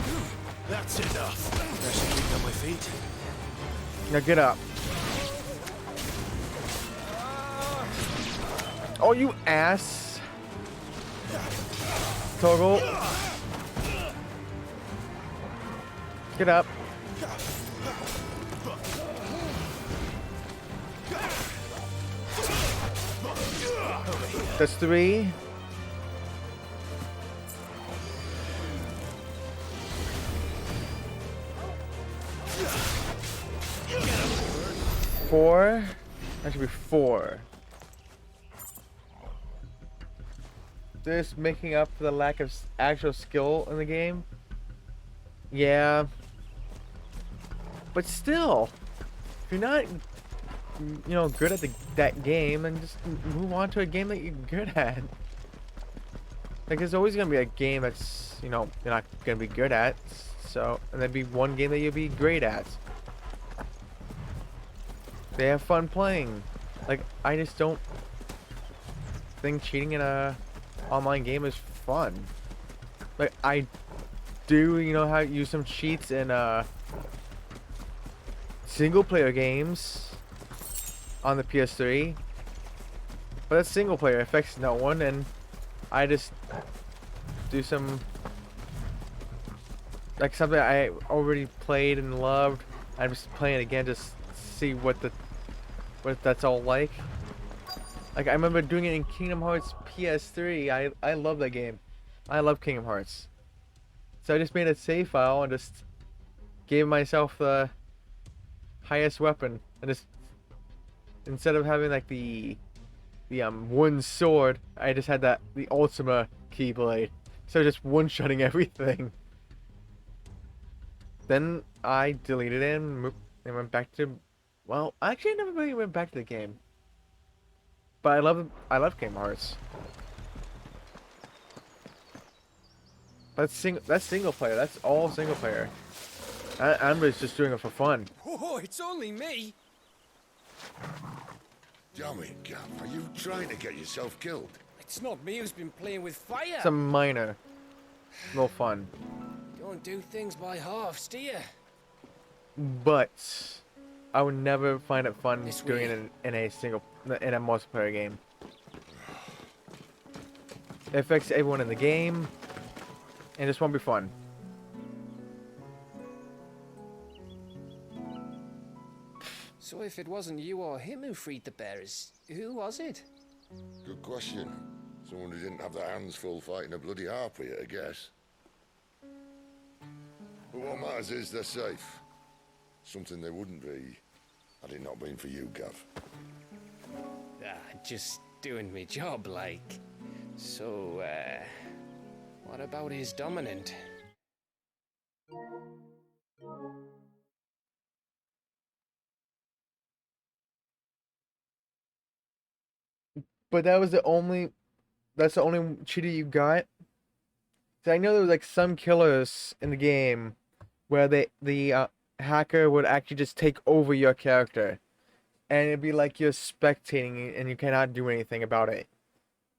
That's enough. I should keep on my feet. Now get up. Oh, you ass. Toggle. Get up. That's three. Four. That should be four. This making up for the lack of actual skill in the game. Yeah. But still, if you're not, you know, good at that game, then just move on to a game that you're good at. Like, there's always gonna be a game that's, you know, you're not gonna be good at. So, and there'd be one game that you'll be great at. They have fun playing. Like, I just don't think cheating in a online game is fun. Like, I do, you know, how to use some cheats in single player games on the PS3, but that's single player, it affects no one, and I just do some, like, something I already played and loved. I'm just playing it again just see what that's all like. Like, I remember doing it in Kingdom Hearts PS3. I love that game. I love Kingdom Hearts. So I just made a save file and just gave myself the highest weapon, and just instead of having like the one sword, I just had the Ultima Keyblade. So just one-shotting everything. Then I deleted it and went back to, well, actually I never really went back to the game. But I love Kingdom Hearts. That's single player. That's all single player. I'm just doing it for fun. Oh, it's only me. Damn it, Gav. Are you trying to get yourself killed? It's not me who's been playing with fire. Some minor, no fun. Don't do things by halves, do you? But I would never find it fun doing it in a multiplayer game. It affects everyone in the game, and just won't be fun. So if it wasn't you or him who freed the bearers, who was it? Good question. Someone who didn't have their hands full fighting a bloody harpy, I guess. But what matters is they're safe. Something they wouldn't be had it not been for you, Gav. Just doing me job, like. So, what about his dominant? But that's the only cheater you got. So I know there was like some killers in the game where the hacker would actually just take over your character, and it'd be like you're spectating and you cannot do anything about it.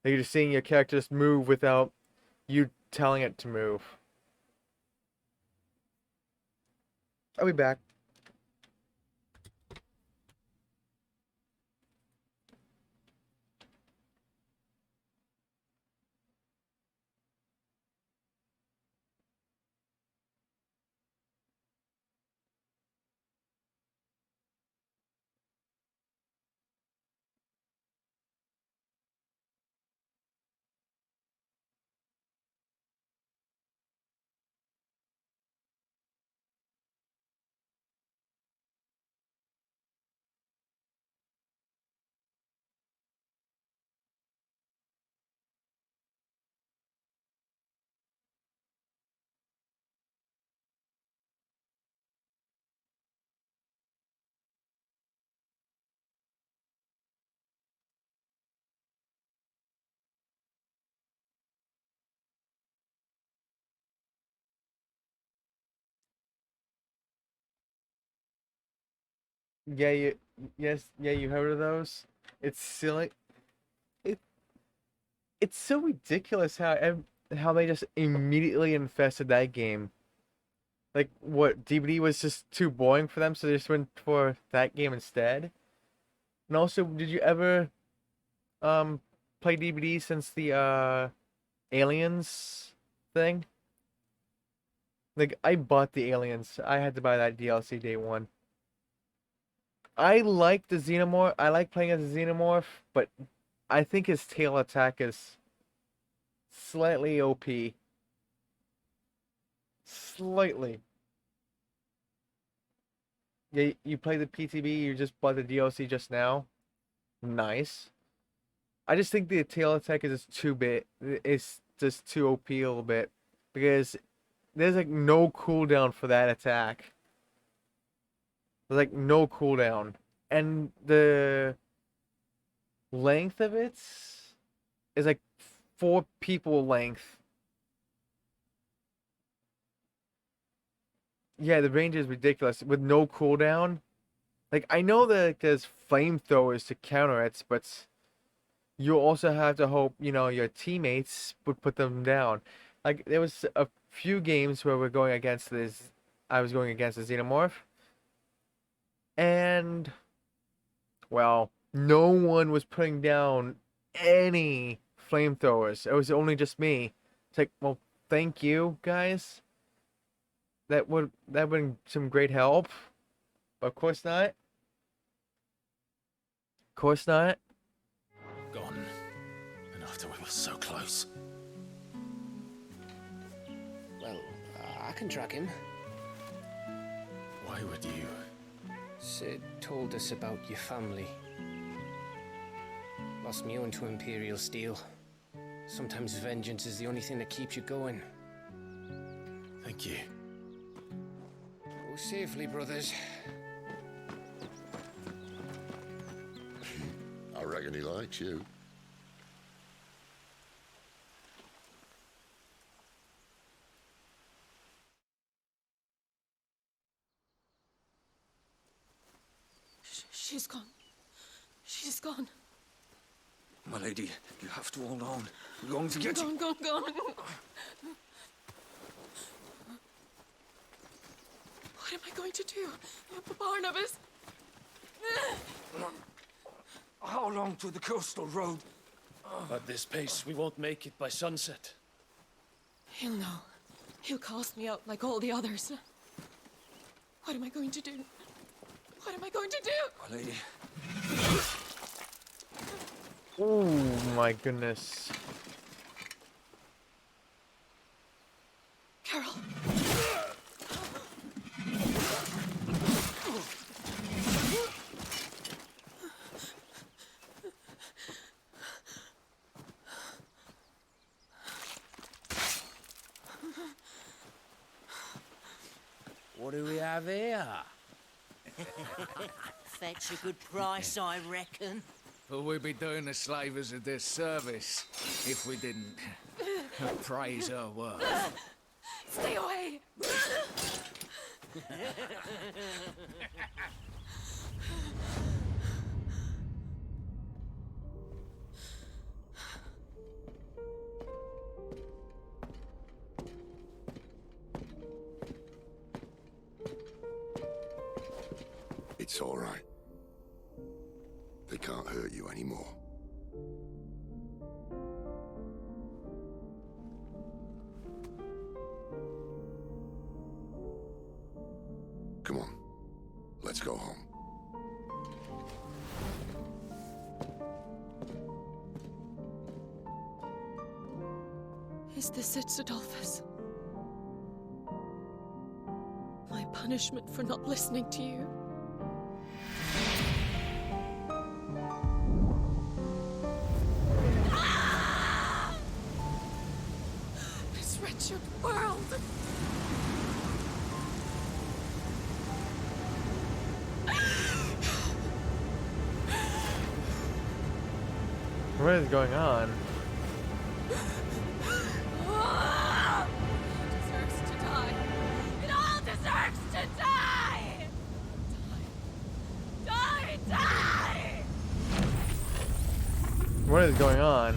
Like you're just seeing your character just move without you telling it to move. I'll be back. Yeah, you heard of those? It's silly. It it's so ridiculous how they just immediately infested that game. Like what, DBD was just too boring for them, so they just went for that game instead. And also, did you ever um play DBD since the Aliens thing? Like I bought the Aliens. I had to buy that DLC day one. I like the Xenomorph. I like playing as a Xenomorph, but I think his tail attack is slightly OP. Slightly. Yeah, you play the PTB, you just bought the DLC just now. Nice. I just think the tail attack is just too big. It's just too OP a little bit. Because there's like no cooldown for that attack. There's like no cooldown. And the length of it is like 4 people length. Yeah, the range is ridiculous with no cooldown. Like I know that there's flamethrowers to counter it, but you also have to hope, your teammates would put them down. Like there was a few games where I was going against the Xenomorph. And well, no one was putting down any flamethrowers. It was only just me. It's like, well, thank you guys. That would been some great help. But of course not. Of course not. Gone. And after we were so close. Well, I can track him. Why would you? Sid told us about your family. Lost me own to Imperial Steel. Sometimes vengeance is the only thing that keeps you going. Thank you. Go safely, brothers. I reckon he likes you. She's gone. She's gone. My lady, you have to hold on. We're going to get you. Gone. What am I going to do? Barnabas? How long to the coastal road? At this pace, we won't make it by sunset. He'll know. He'll cast me out like all the others. What am I going to do? What am I going to do? My lady. Oh my goodness. Carol. What do we have here? Fetch a good price, I reckon. But we'd be doing the slavers a disservice if we didn't praise her work. Stay away! It's all right. They can't hurt you anymore. Come on. Let's go home. Is this it, Adolphus? My punishment for not listening to you? Ah! This wretched world! What is going on? Deserves to die. It all deserves to die! Die! Die! What is going on?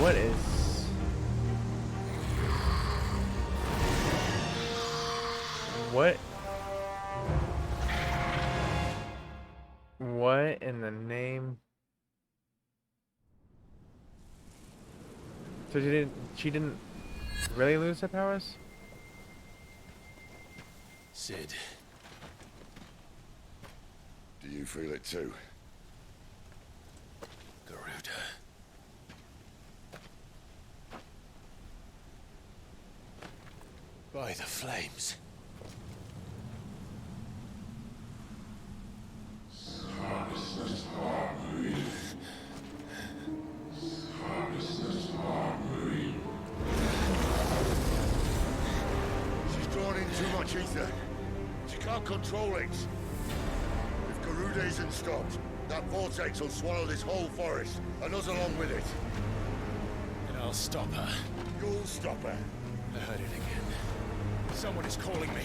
What is... What? What in the name? So she didn't really lose her powers? Cid. Do you feel it too? Garuda. By the flames. She's drawn in too much ether. She can't control it. If Garuda isn't stopped, that vortex will swallow this whole forest, and us along with it. And I'll stop her. You'll stop her. I heard it again. Someone is calling me.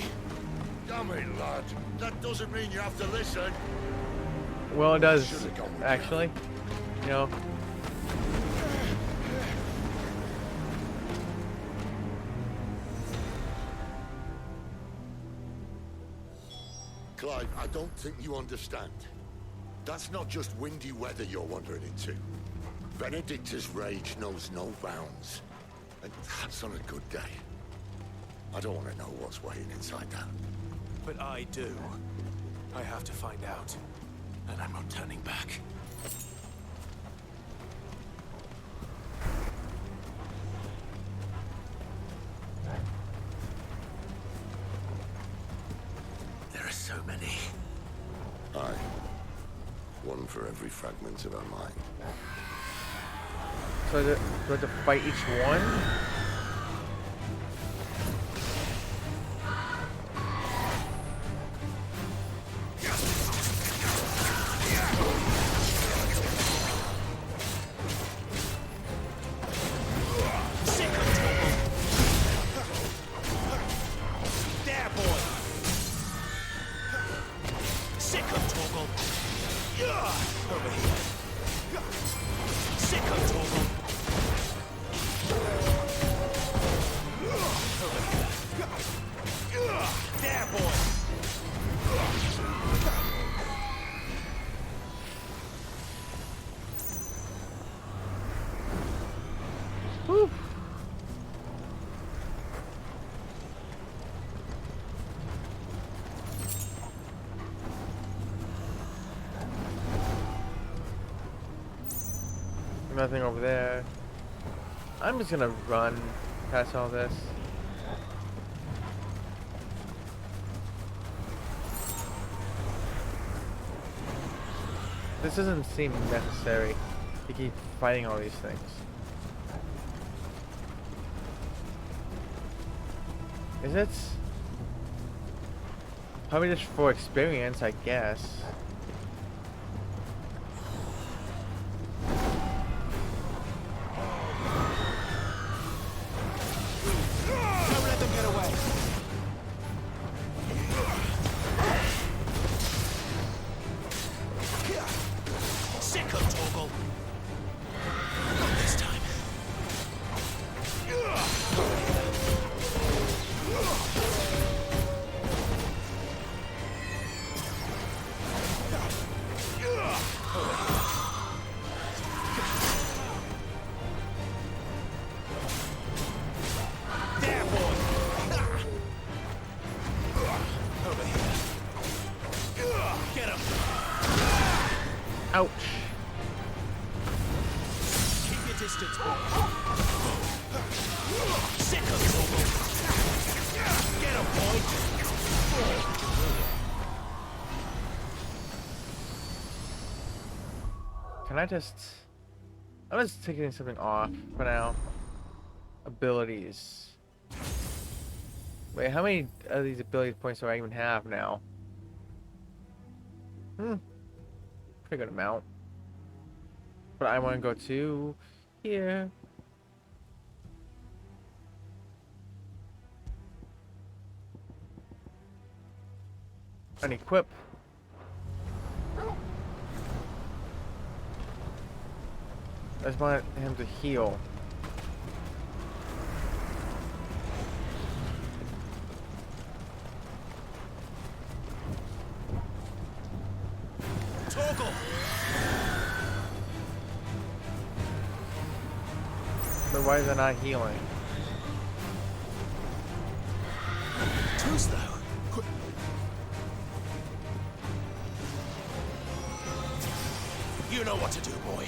Damn it, lad. That doesn't mean you have to listen. Well, it does, Should've gone with actually. You know. Clive, I don't think you understand. That's not just windy weather you're wandering into. Benedicta's rage knows no bounds. And that's on a good day. I don't want to know what's waiting inside that. But I do. I have to find out. And I'm not turning back. There are so many. Aye. One for every fragment of our mind. So do I have to fight each one? Whew. Nothing over there. I'm just gonna run past all this. This doesn't seem necessary to keep fighting all these things. Is it? Probably just for experience, I guess. Don't let them get away. Sick of Torgal. him! Ouch. Keep your distance, boy. Sick of Torgal! Get him, boy! Can I just... I'm just taking something off for now. Abilities. Wait, how many of these ability points do I even have now? Pretty good amount. But I want to go to here. And equip. I just want him to heal. Torgal! But why is it not healing? Too slow. You know what to do, boy.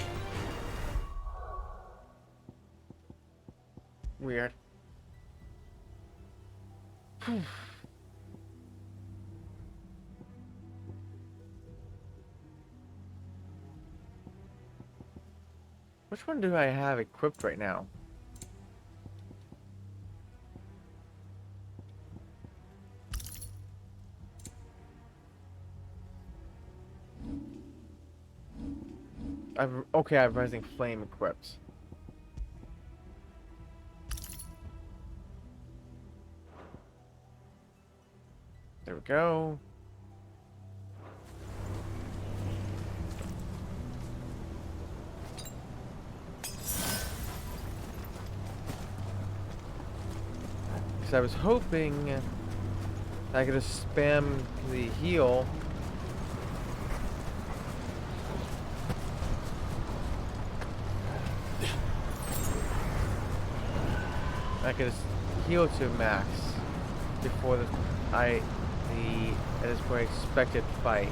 Weird. Which one do I have equipped right now? Okay, I have Rising Flame equipped. There we go. Because I was hoping I could just spam the heal. I could just heal to max before this more expected fight.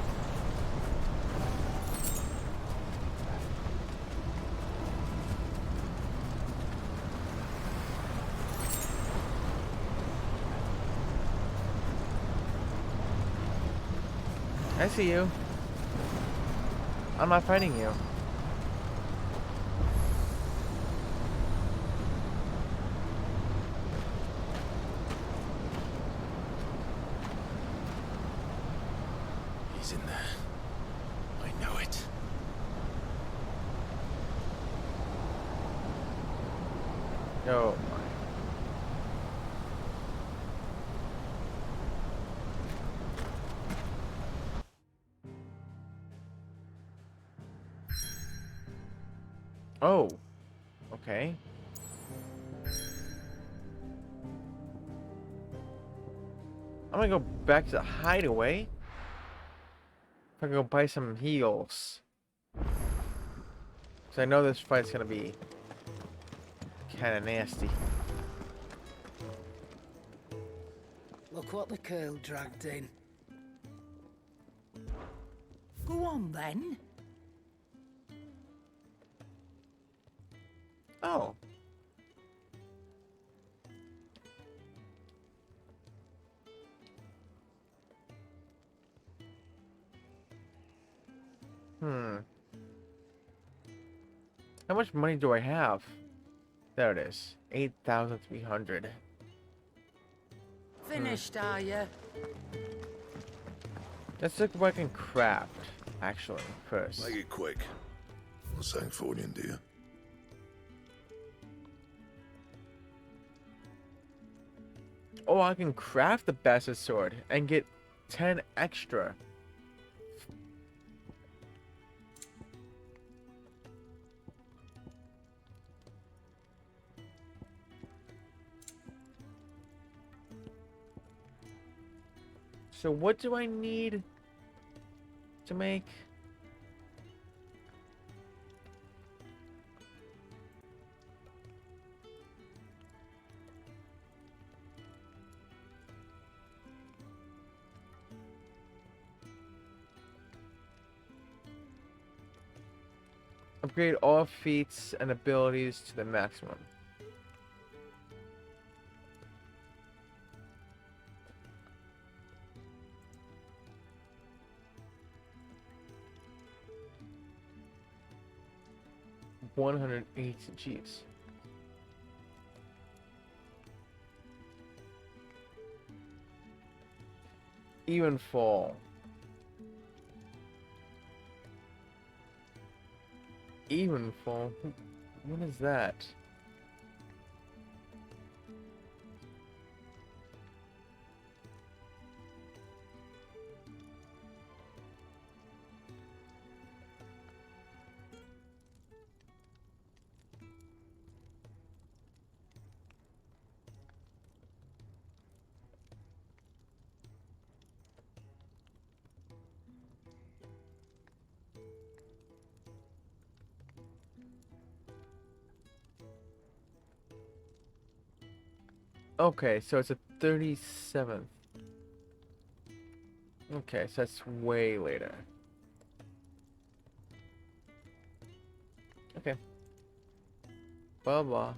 I see you. I'm not fighting you. He's in there. I know it. Oh my. Oh. Okay. I'm gonna go back to the hideaway. If I can go buy some heals. Cause I know this fight's gonna be kinda nasty. Look what the curl dragged in. Go on then. Oh. How much money do I have? There it is. 8,300. Finished, are you? Let's look what I can craft, actually, first. Make it quick. Not Sanktfordian, do you? Oh, I can craft the Bastard Sword and get 10 extra. So what do I need to make? Upgrade all feats and abilities to the maximum. $108. Jeez. Even fall. Even fall. What is that? Okay, so it's a 37th. Okay, so that's way later. Okay. Blah blah.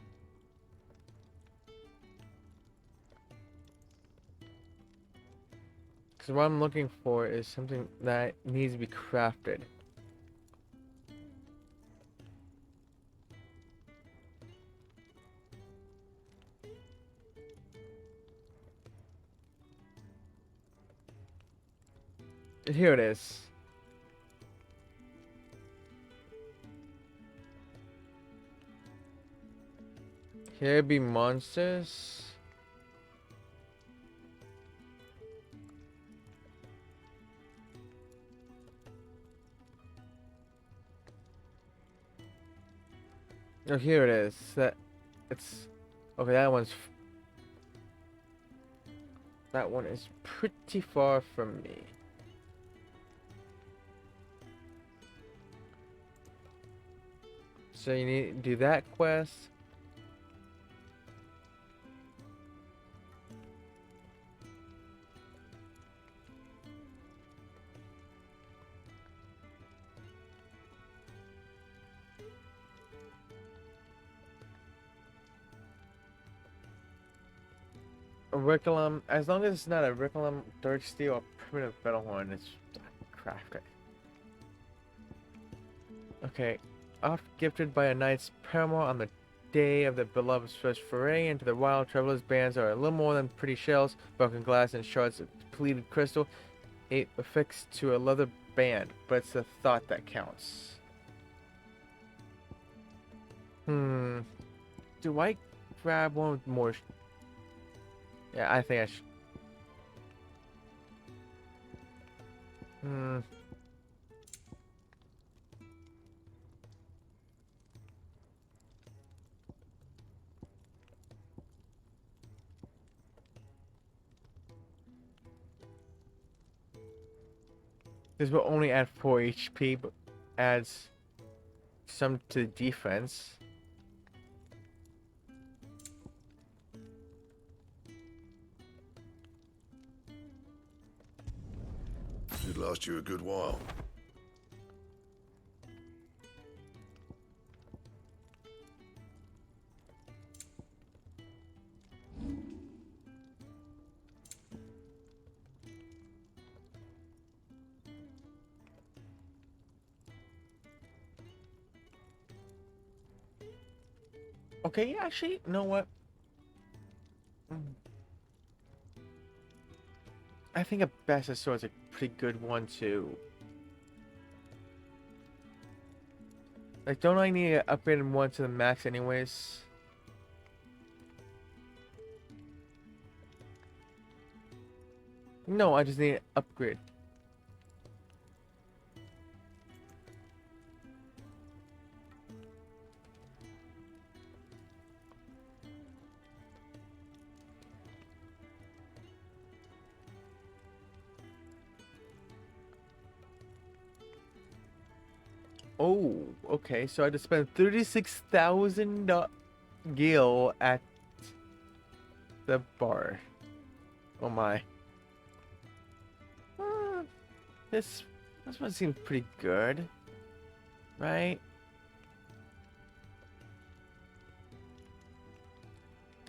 Because what I'm looking for is something that needs to be crafted. Here it is. Here be monsters. Oh, here it is. It's okay. That one is pretty far from me. So you need to do that quest. Curriculum, as long as it's not a curriculum, Dirge Steel, or Primitive Battlehorn, it's crafted. Okay, oft gifted by a knight's paramour on the day of the beloved's first foray into the wild, travelers' bands are a little more than pretty shells, broken glass, and shards of depleted crystal. Affixed to a leather band, but it's the thought that counts. Do I grab one with more? Yeah, I think I should. This will only add 4 HP, but adds some to the defense. Should last you a good while. Okay, actually, you know what? I think a Best of Swords is a pretty good one too. Like, don't I need to upgrade one to the max anyways? No, I just need to upgrade. Oh, okay. So I just spent 36,000 gil at the bar. Oh my. This one seems pretty good, right?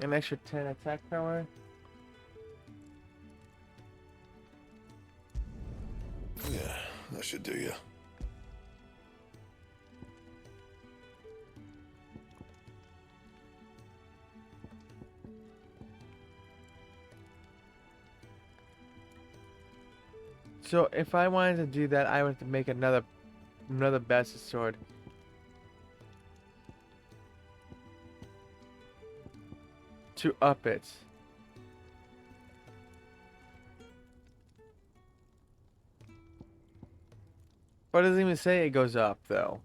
An extra 10 attack power. Yeah, that should do you. So if I wanted to do that, I would have to make another bastard sword. To up it. But it doesn't even say it goes up though.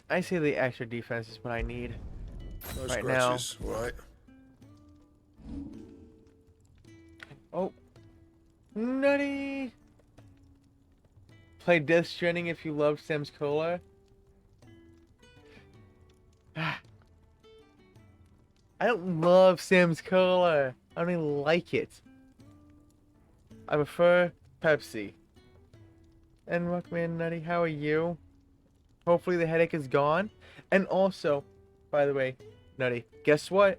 I say the extra defense is what I need No right scratches, right? now. Oh, nutty! Play Death Stranding if you love Sam's Cola. I don't love Sam's Cola. I don't even like it. I prefer Pepsi. And Rockman Nutty, how are you? Hopefully the headache is gone. And also, by the way, Nutty, guess what?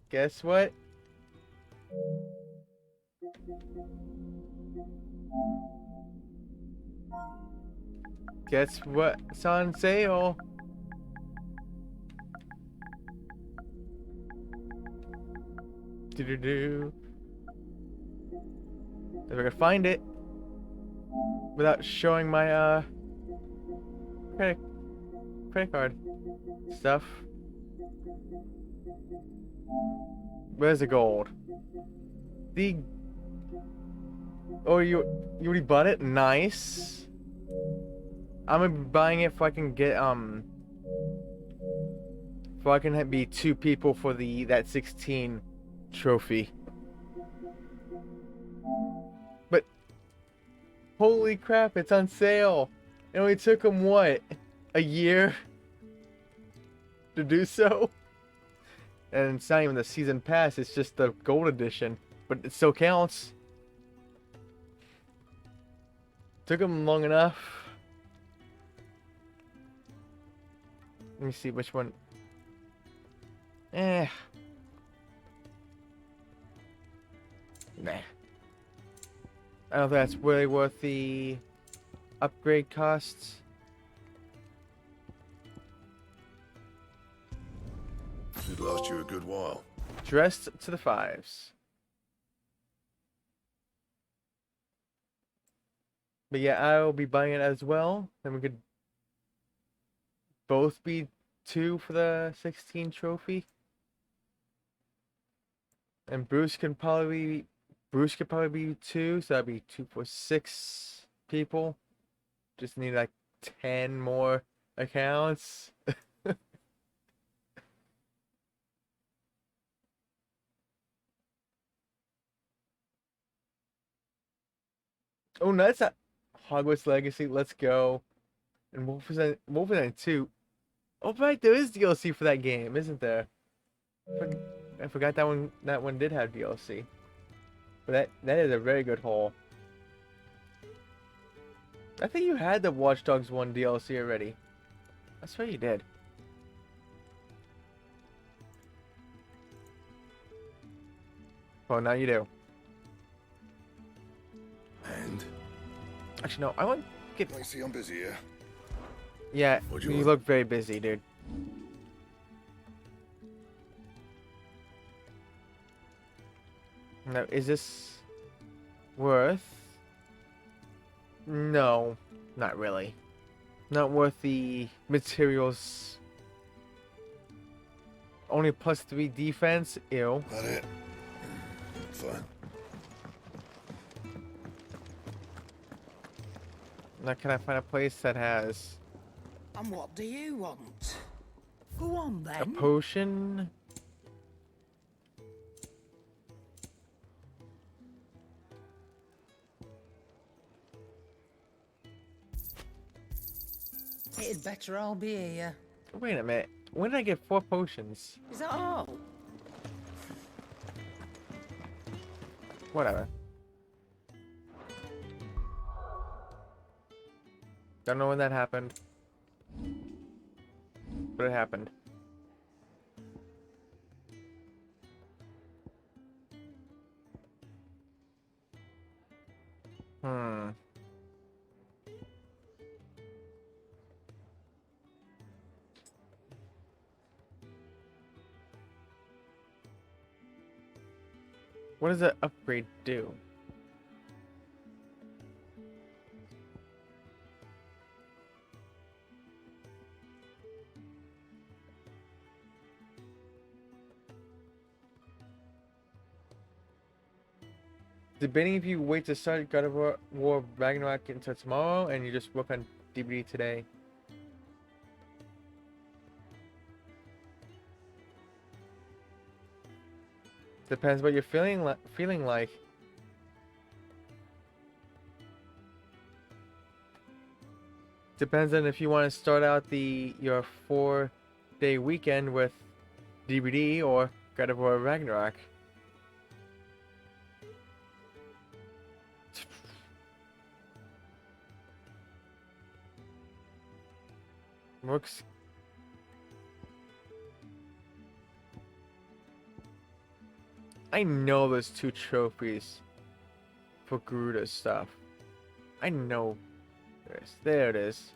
Guess what? Guess what's on sale? Do-do-do. If I can find it without showing my credit card stuff. Where's the gold? Oh, you already bought it? Nice. I'm gonna be buying it if I can get if I can be 2 people for that 16 trophy. But holy crap, it's on sale. It only took them what? A year to do so? And it's not even the season pass, it's just the gold edition, but it still counts. Took them long enough. Let me see which one. Nah. I don't think that's really worth the upgrade costs. Should last you a good while. Dressed to the 5s. But yeah, I'll be buying it as well. Then we could both be 2 for the 16 trophy. And Bruce could probably be 2, so that'd be 2 for 6 people. Just need like 10 more accounts. Oh, no, that's not Hogwarts Legacy. Let's go. And Wolfenstein 2. Oh, right, there is DLC for that game, isn't there? I forgot that one. That one did have DLC. But that is a very good haul. I think you had the Watch Dogs 1 DLC already. I swear you did. Oh, now you do. And? Actually, no. I want to get. I see I'm busy here. Yeah, What'd you you look very busy, dude. Now, is this worth? No, not really. Not worth the materials. Only +3 defense? Ew. That it? Fine. Now, can I find a place that has And what do you want? Go on a then. potion? It'd better all be here. Wait a minute. When did I get 4 potions? Is that all? Whatever. Don't know when that happened. But it happened. Hmm. What does that upgrade do? Debating if you wait to start God of War Ragnarok until tomorrow and you just work on DVD today. Depends what you're feeling like. Depends on if you want to start out your 4-day weekend with DVD or God of War Ragnarok. Looks. I know there's 2 trophies for Garuda stuff. I know there it is.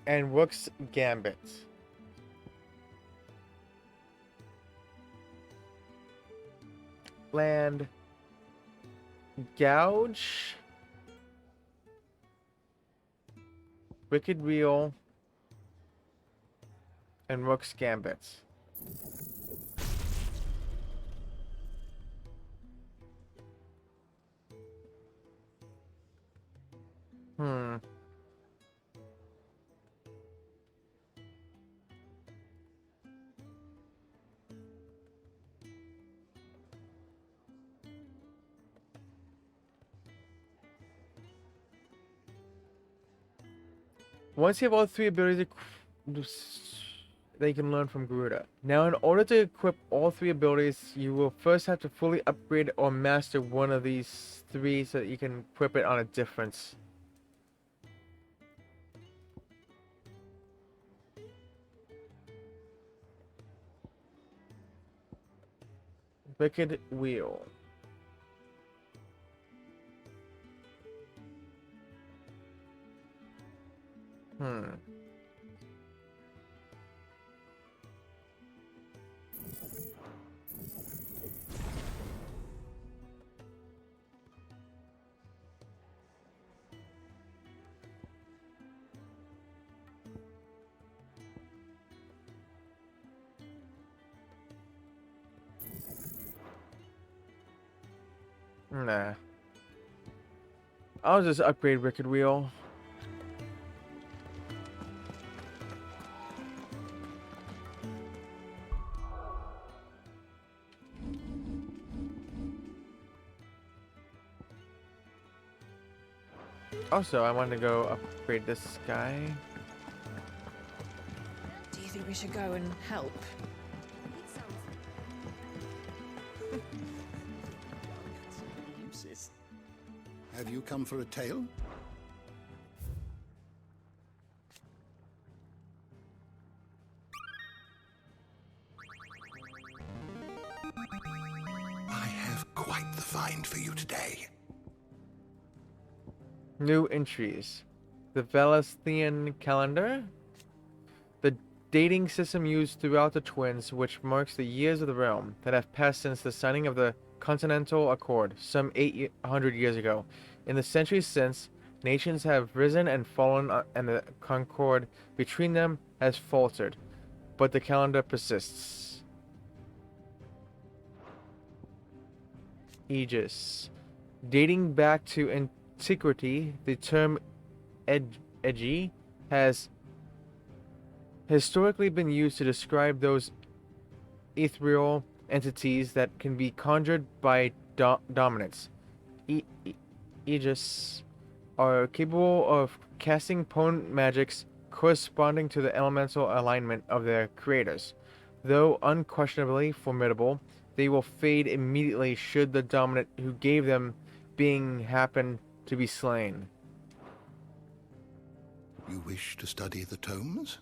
And Rook's Gambit. Land. Gouge. Wicked Wheel. And Rook's Gambit. Once you have all 3 abilities that you can learn from Garuda. Now, in order to equip all 3 abilities, you will first have to fully upgrade or master one of these 3 so that you can equip it on a difference. Wicked Wheel. Nah. I'll just upgrade Wicked Wheel. Also, I want to go upgrade this guy. Do you think we should go and help? Have you come for a tale? I have quite the find for you today. New entries. The Velasthian calendar. The dating system used throughout the Twins, which marks the years of the realm that have passed since the signing of the Continental Accord, some 800 years ago. In the centuries since, nations have risen and fallen, and the concord between them has faltered, but the calendar persists. Aegis. Dating back to antiquity, the term Egi has historically been used to describe those ethereal entities that can be conjured by dominance. Aegis are capable of casting potent magics, corresponding to the elemental alignment of their creators. Though unquestionably formidable, they will fade immediately should the dominant who gave them being happen to be slain. You wish to study the tomes?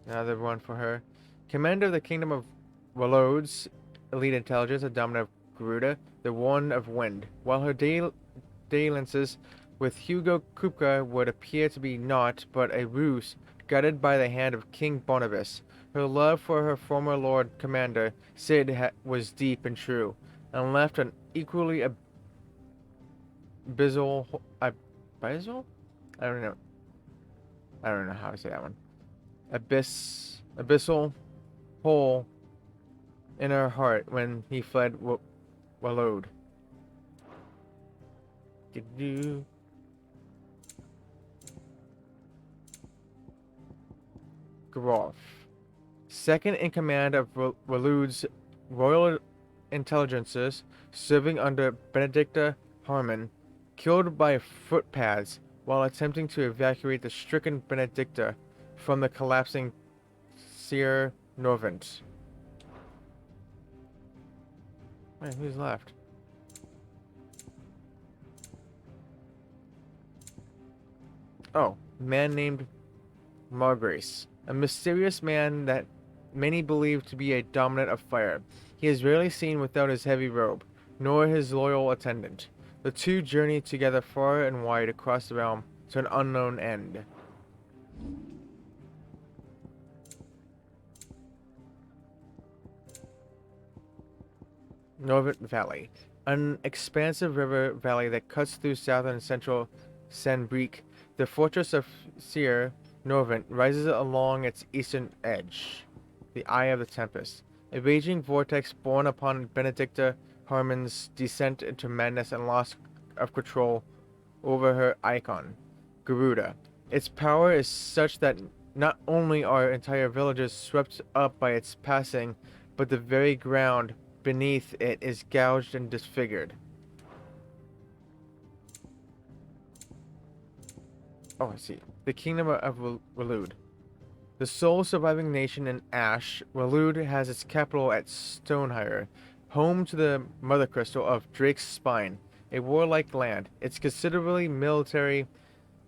Another one for her. Commander of the Kingdom of Walodes, elite intelligence, a dominant of Garuda, the one of wind. While her dalliances with Hugo Kupka would appear to be naught but a ruse guided by the hand of King Barnabas, her love for her former Lord Commander, Cid, was deep and true, and left an equally abyssal... Abyssal? I don't know how to say that one. Abyssal hole in her heart when he fled Walode. Garolf, second in command of Walode's royal intelligences, serving under Benedicta Harmon, killed by footpads while attempting to evacuate the stricken Benedicta from the collapsing Sierra Norvent. Wait, who's left? Oh, man named Margrace, a mysterious man that many believe to be a dominant of fire. He is rarely seen without his heavy robe, nor his loyal attendant. The two journey together far and wide across the realm to an unknown end. Norvent Valley, an expansive river valley that cuts through southern and central Sanbreque. The fortress of Sierra Norvent rises along its eastern edge, the Eye of the Tempest, a raging vortex born upon Benedicta Harmon's descent into madness and loss of control over her icon, Garuda. Its power is such that not only are entire villages swept up by its passing, but the very ground beneath it is gouged and disfigured. Oh, I see. The Kingdom of Waloed. The sole surviving nation in Ash, Waloed has its capital at Stonehire, home to the Mother Crystal of Drake's Spine, a warlike land. Its considerably military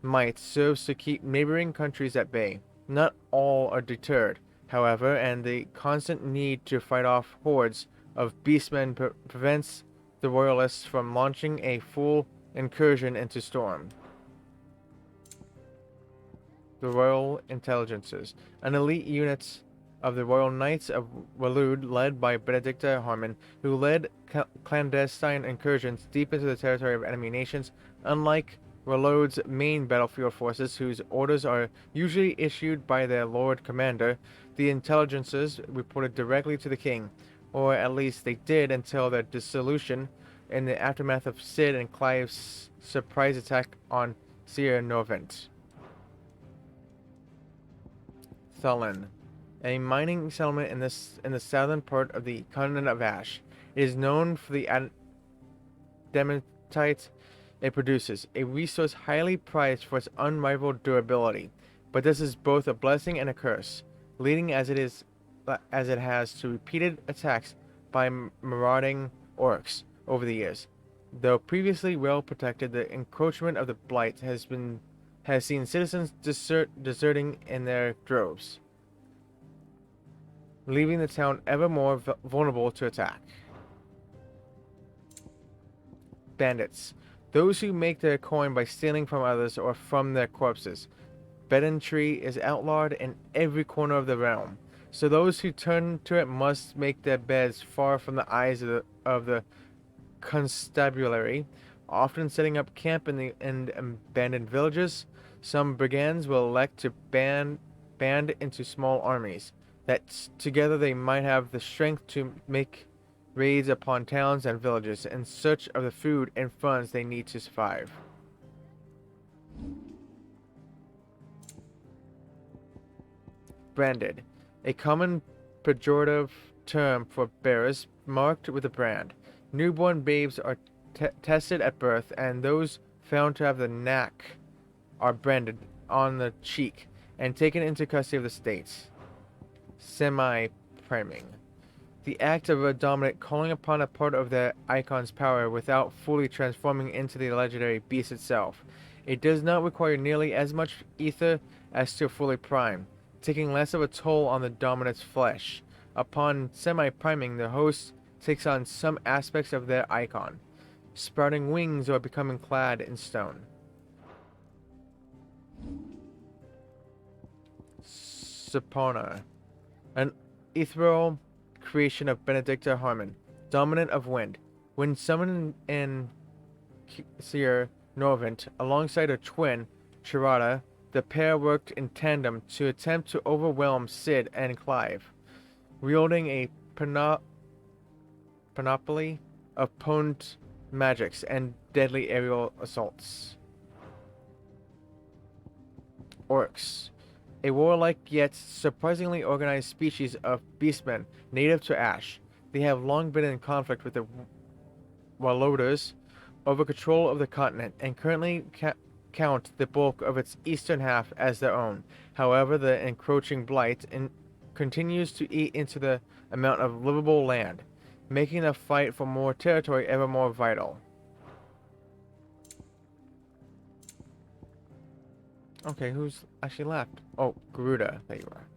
might serves to keep neighboring countries at bay. Not all are deterred, however, and the constant need to fight off hordes of beastmen prevents the royalists from launching a full incursion into Storm. The Royal Intelligences, an elite unit of the Royal Knights of Waloed led by Benedicta Harmon, who led clandestine incursions deep into the territory of enemy nations. Unlike Waloed's main battlefield forces, whose orders are usually issued by their Lord Commander, the intelligences reported directly to the king, or at least they did until their dissolution in the aftermath of Cid and Clive's surprise attack on Sierra Norvent. Thulin, a mining settlement in the southern part of the continent of Ash. It is known for the adamantites it produces, a resource highly prized for its unrivaled durability. But this is both a blessing and a curse, leading as it has to repeated attacks by marauding orcs over the years. Though previously well protected, the encroachment of the Blight has seen citizens deserting in their droves, leaving the town ever more vulnerable to attack. Bandits, those who make their coin by stealing from others or from their corpses. Pedantry is outlawed in every corner of the realm, so those who turn to it must make their beds far from the eyes of the constabulary, often setting up camp in abandoned villages. Some brigands will elect to band into small armies, that together they might have the strength to make raids upon towns and villages in search of the food and funds they need to survive. Branded, a common pejorative term for bearers marked with a brand. Newborn babes are tested at birth, and those found to have the knack are branded on the cheek and taken into custody of the states. Semi-priming. The act of a dominant calling upon a part of the icon's power without fully transforming into the legendary beast itself. It does not require nearly as much ether as to fully prime, taking less of a toll on the dominant's flesh. Upon semi-priming, the host takes on some aspects of their icon, sprouting wings or becoming clad in stone. Sapona, an ethereal creation of Benedicta Harmon, dominant of wind. When summoned in Seer Norvent alongside her twin, Chirata, the pair worked in tandem to attempt to overwhelm Cid and Clive, wielding a panoply of potent magics and deadly aerial assaults. Orcs, a warlike yet surprisingly organized species of beastmen native to Ash. They have long been in conflict with the Waloders over control of the continent and currently count the bulk of its eastern half as their own. However, the encroaching blight continues to eat into the amount of livable land, making the fight for more territory ever more vital. Okay, who's actually left? Oh, Garuda. There you are.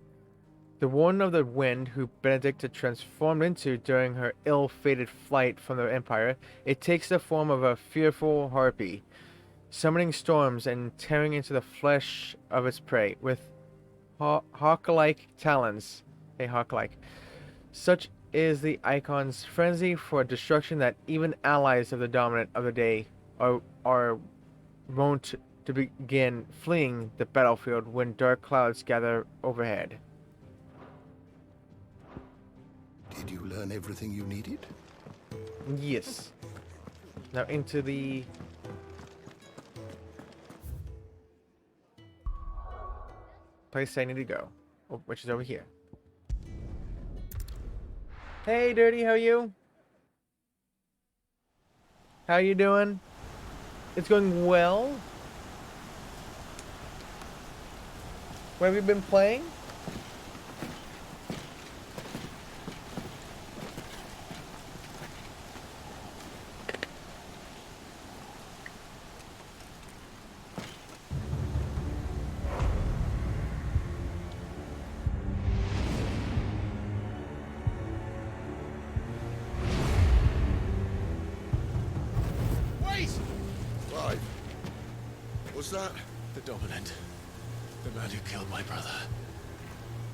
The Warden of the Wind, who Benedicta transformed into during her ill-fated flight from the Empire, it takes the form of a fearful harpy, summoning storms and tearing into the flesh of its prey with hawk-like talons. Hey, hawk-like. Such is the icon's frenzy for destruction that even allies of the dominant of the day are wont to begin fleeing the battlefield when dark clouds gather overhead. Did you learn everything you needed? Yes. Now into the place I need to go, which is over here. Hey, Dirty, how are you? How you doing? It's going well. Where have you been playing? Wait! Clive, what's that? The Dominant. The man who killed my brother.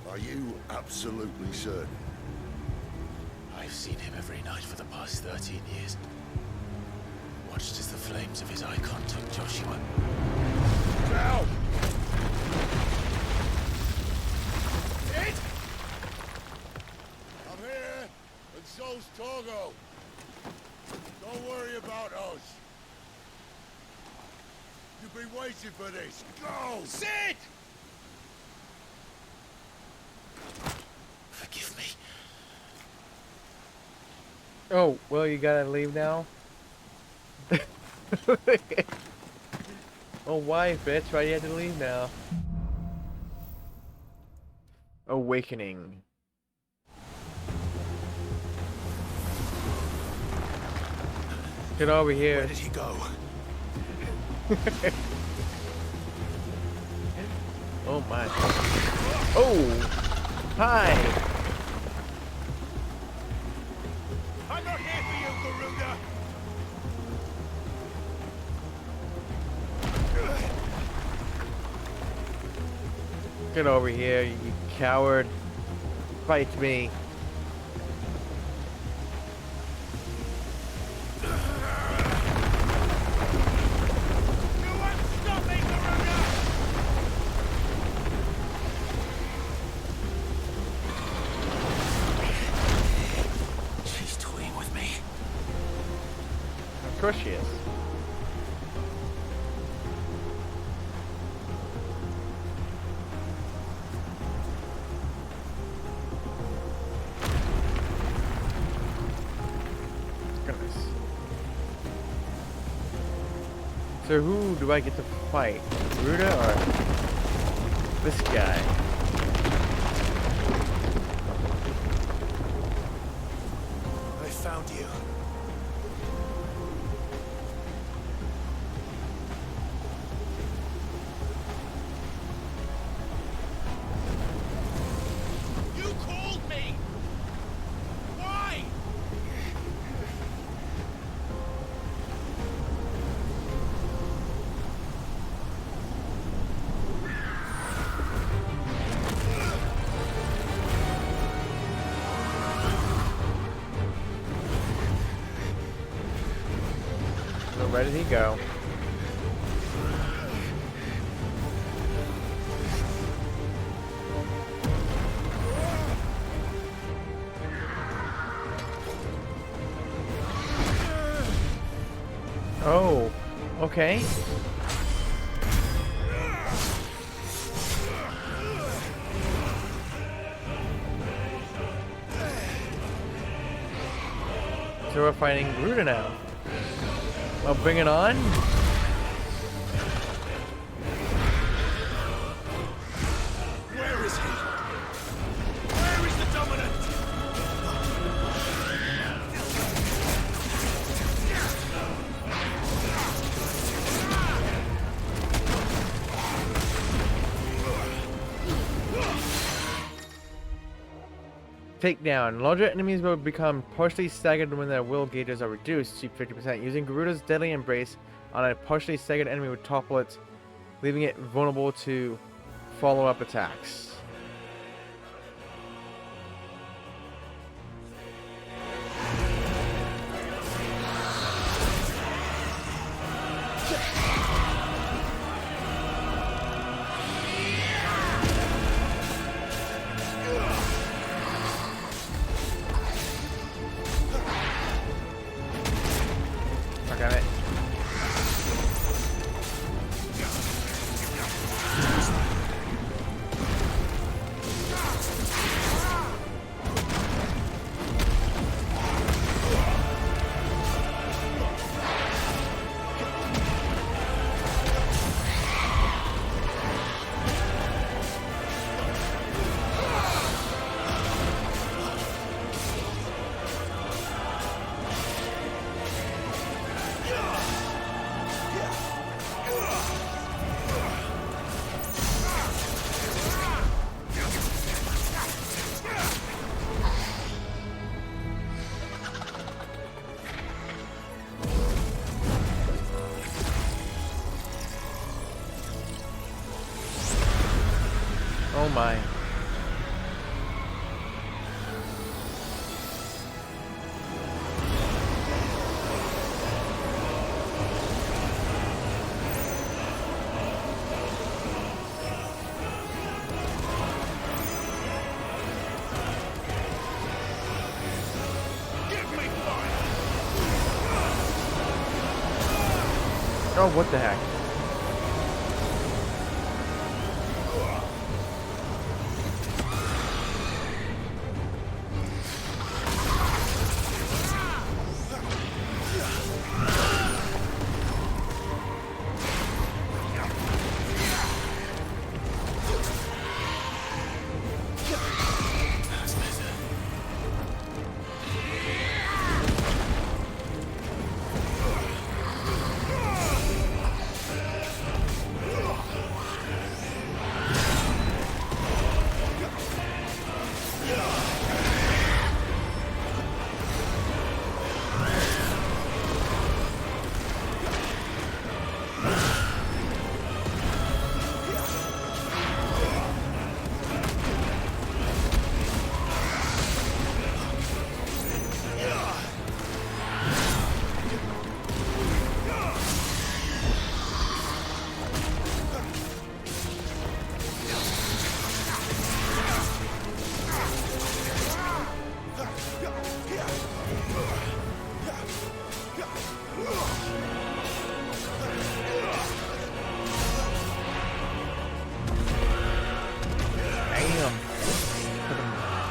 Are you absolutely certain? I've seen him every night for the past 13 years. Watched as the flames of his icon took Joshua. Now! Cid! I'm here, and so's Torgo. Don't worry about us. You've been waiting for this. Go! Cid! Forgive me. Oh, well, you gotta leave now? Oh, why, bitch? Why do you have to leave now? Awakening. Get over here. Where did he go? Oh my. Oh! Hi! I'm not here for you, Garuda! Get over here, you coward. Fight me. She's toying with me. Of course she is. Goodness. So who do I get to fight? Ruda or this guy? I found you. You called me! Why? So where did he go? Oh, okay. So we're fighting Gruda now. Well, bring it on. Where is he? Where is the dominant? Takedown. Larger enemies will become partially staggered when their will gauges are reduced to 50%. Using Garuda's Deadly Embrace on a partially staggered enemy would topple it, leaving it vulnerable to follow-up attacks. Got it. Oh my. Oh, what the heck?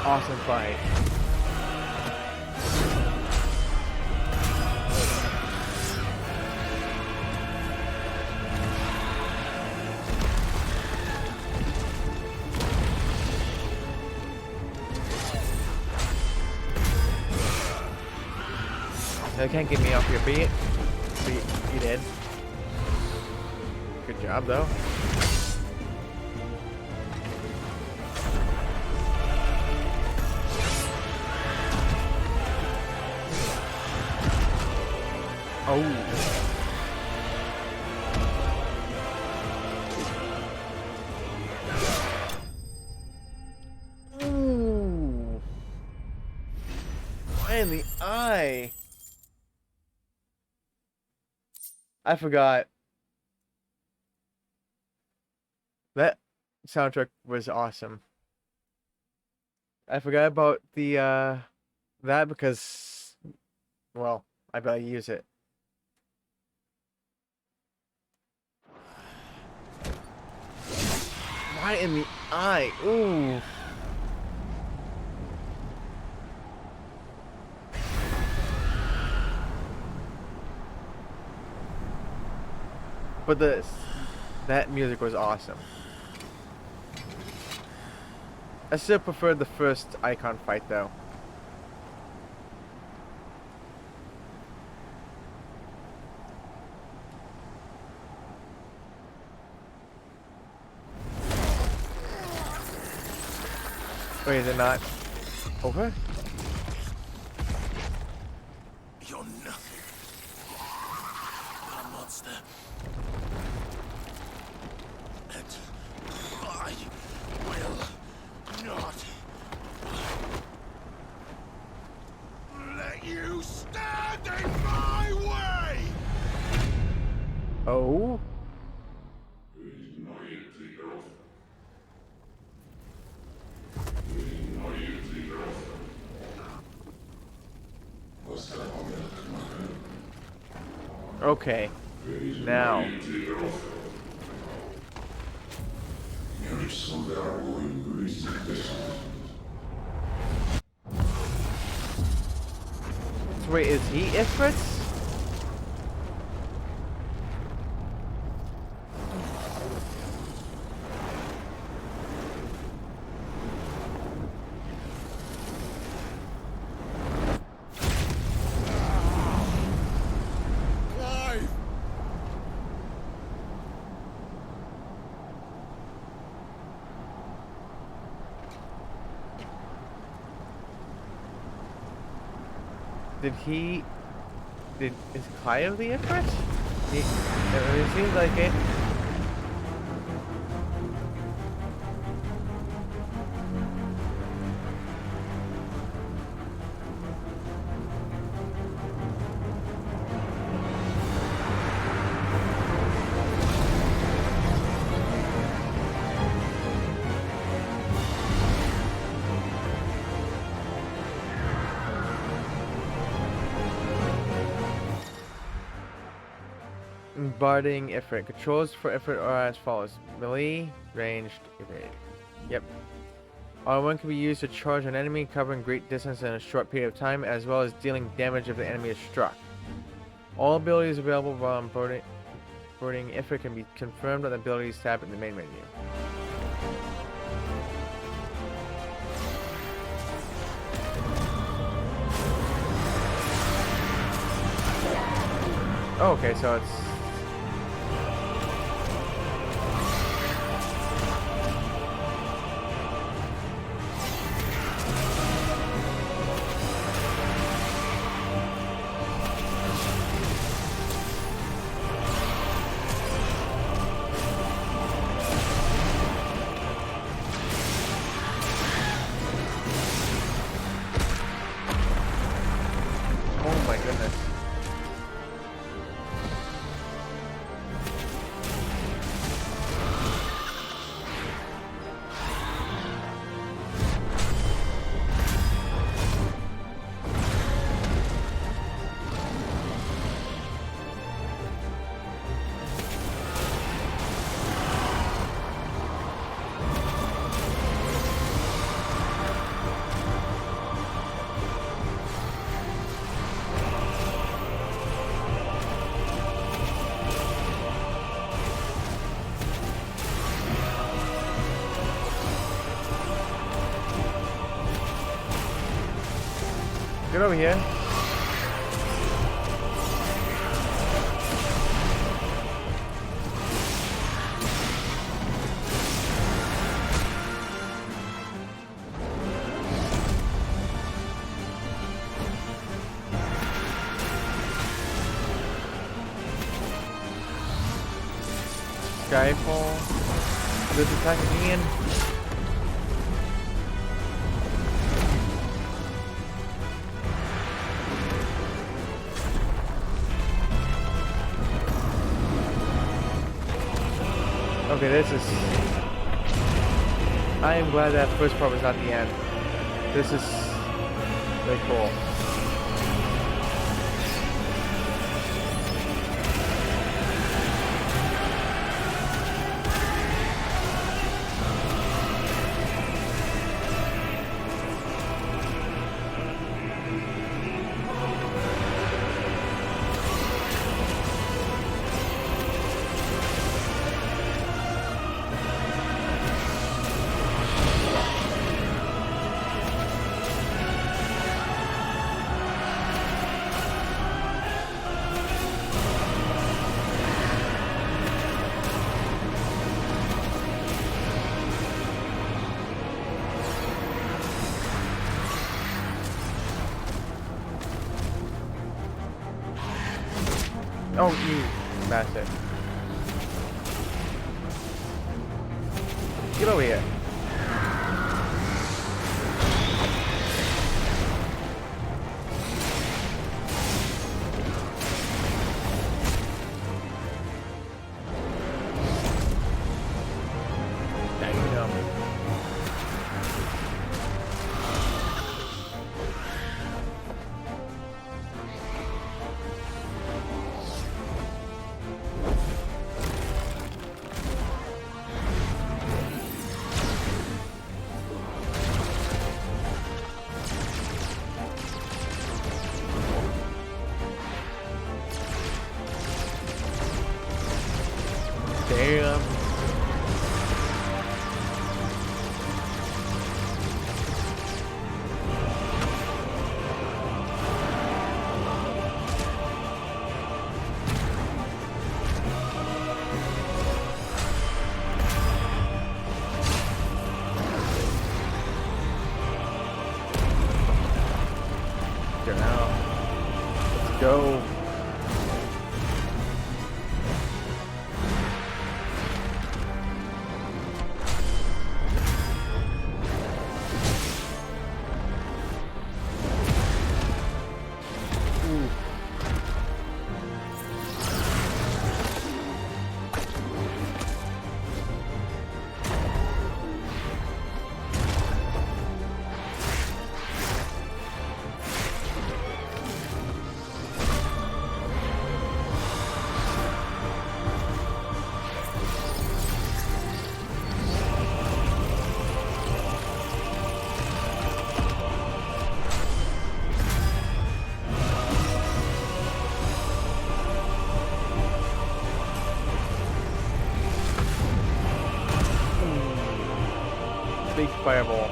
Awesome fight. They can't get me off your beat. You did. Good job, though. Oh. Ooh. Why in the eye? I forgot. That soundtrack was awesome. I forgot about the that because, well, I better use it. Right in the eye. Ooh. But that music was awesome. I still prefer the first Icon fight though. Wait, is it not over? You're nothing. A monster. And I will not let you stand in my way! Oh? Okay. Now. So wait, is he Ifrit? Is Clive the Ifrit? It seems like it. Barding Ifrit. Controls for Ifrit are as follows. Melee, ranged, evade. Yep. R1 can be used to charge an enemy, covering great distance in a short period of time, as well as dealing damage if the enemy is struck. All abilities available while boarding Ifrit can be confirmed on the abilities tab in the main menu. Oh, okay, so it's... Oh my goodness. Get over here. Skyfall. This attacking Ian. Okay, this is... I am glad that first part was not the end. This is really cool. Oh, you bastard. Get over here. Damn. Damn. Get out. Let's go. Big fireball.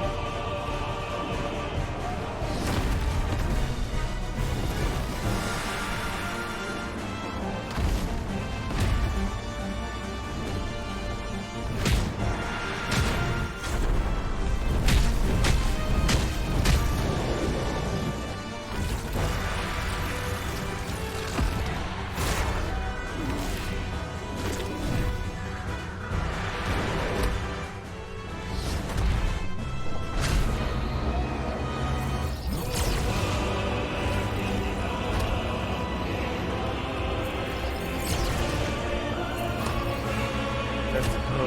Let's go.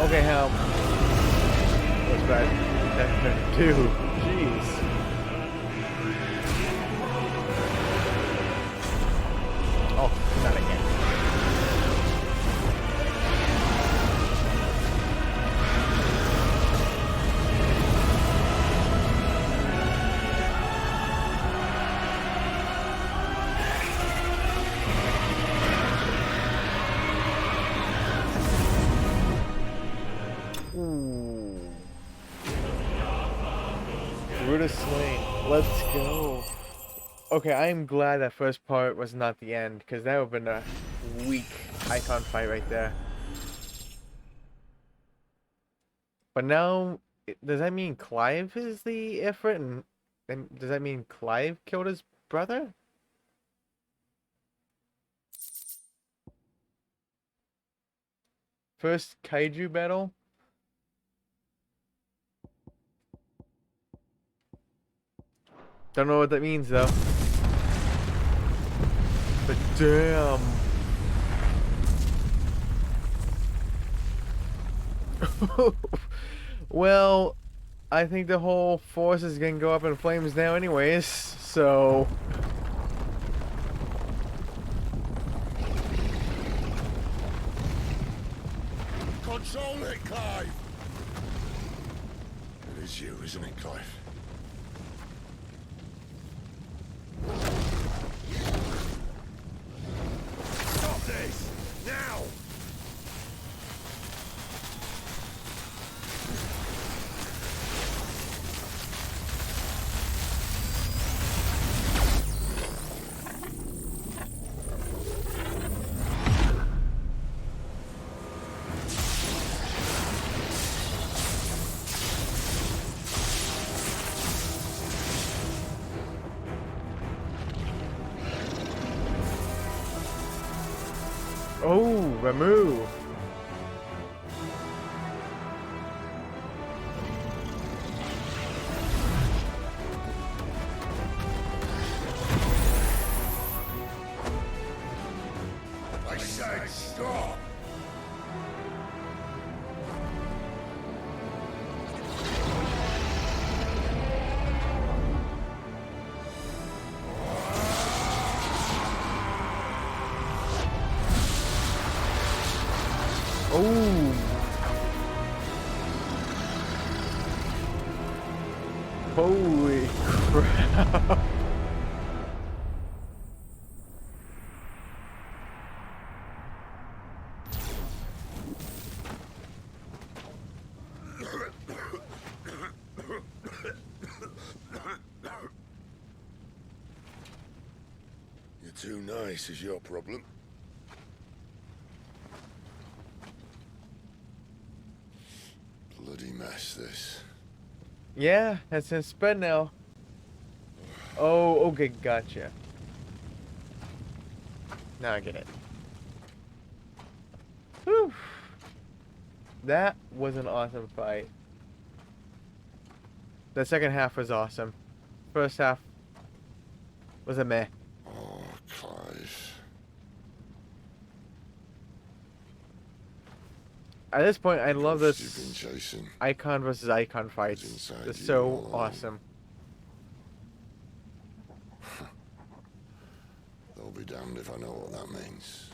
Okay, help. What's bad? That's 2. Jeez. Oh, not again. Ooh. Brutus Swain. Let's go. Okay, I am glad that first part was not the end, because that would have been a weak icon fight right there. But now, does that mean Clive is the Ifrit and And does that mean Clive killed his brother? First kaiju battle? Don't know what that means though. But damn. Well, I think the whole force is gonna go up in flames now anyways, so... Control it, Clive! It is you, isn't it, Clive? Stop this! Now! Oh, Ramu! I said stop! Oh! Holy crap! You're too nice is your problem. Bloody mess, this. Yeah, that's in spread now. Oh, okay, gotcha. Now I get it. Whew. That was an awesome fight. The second half was awesome. First half was a meh. Oh, Clive. At this point, I love You've this been chasing. icon versus icon fights. Inside They're you so all along. awesome. They'll be damned if I know what that means.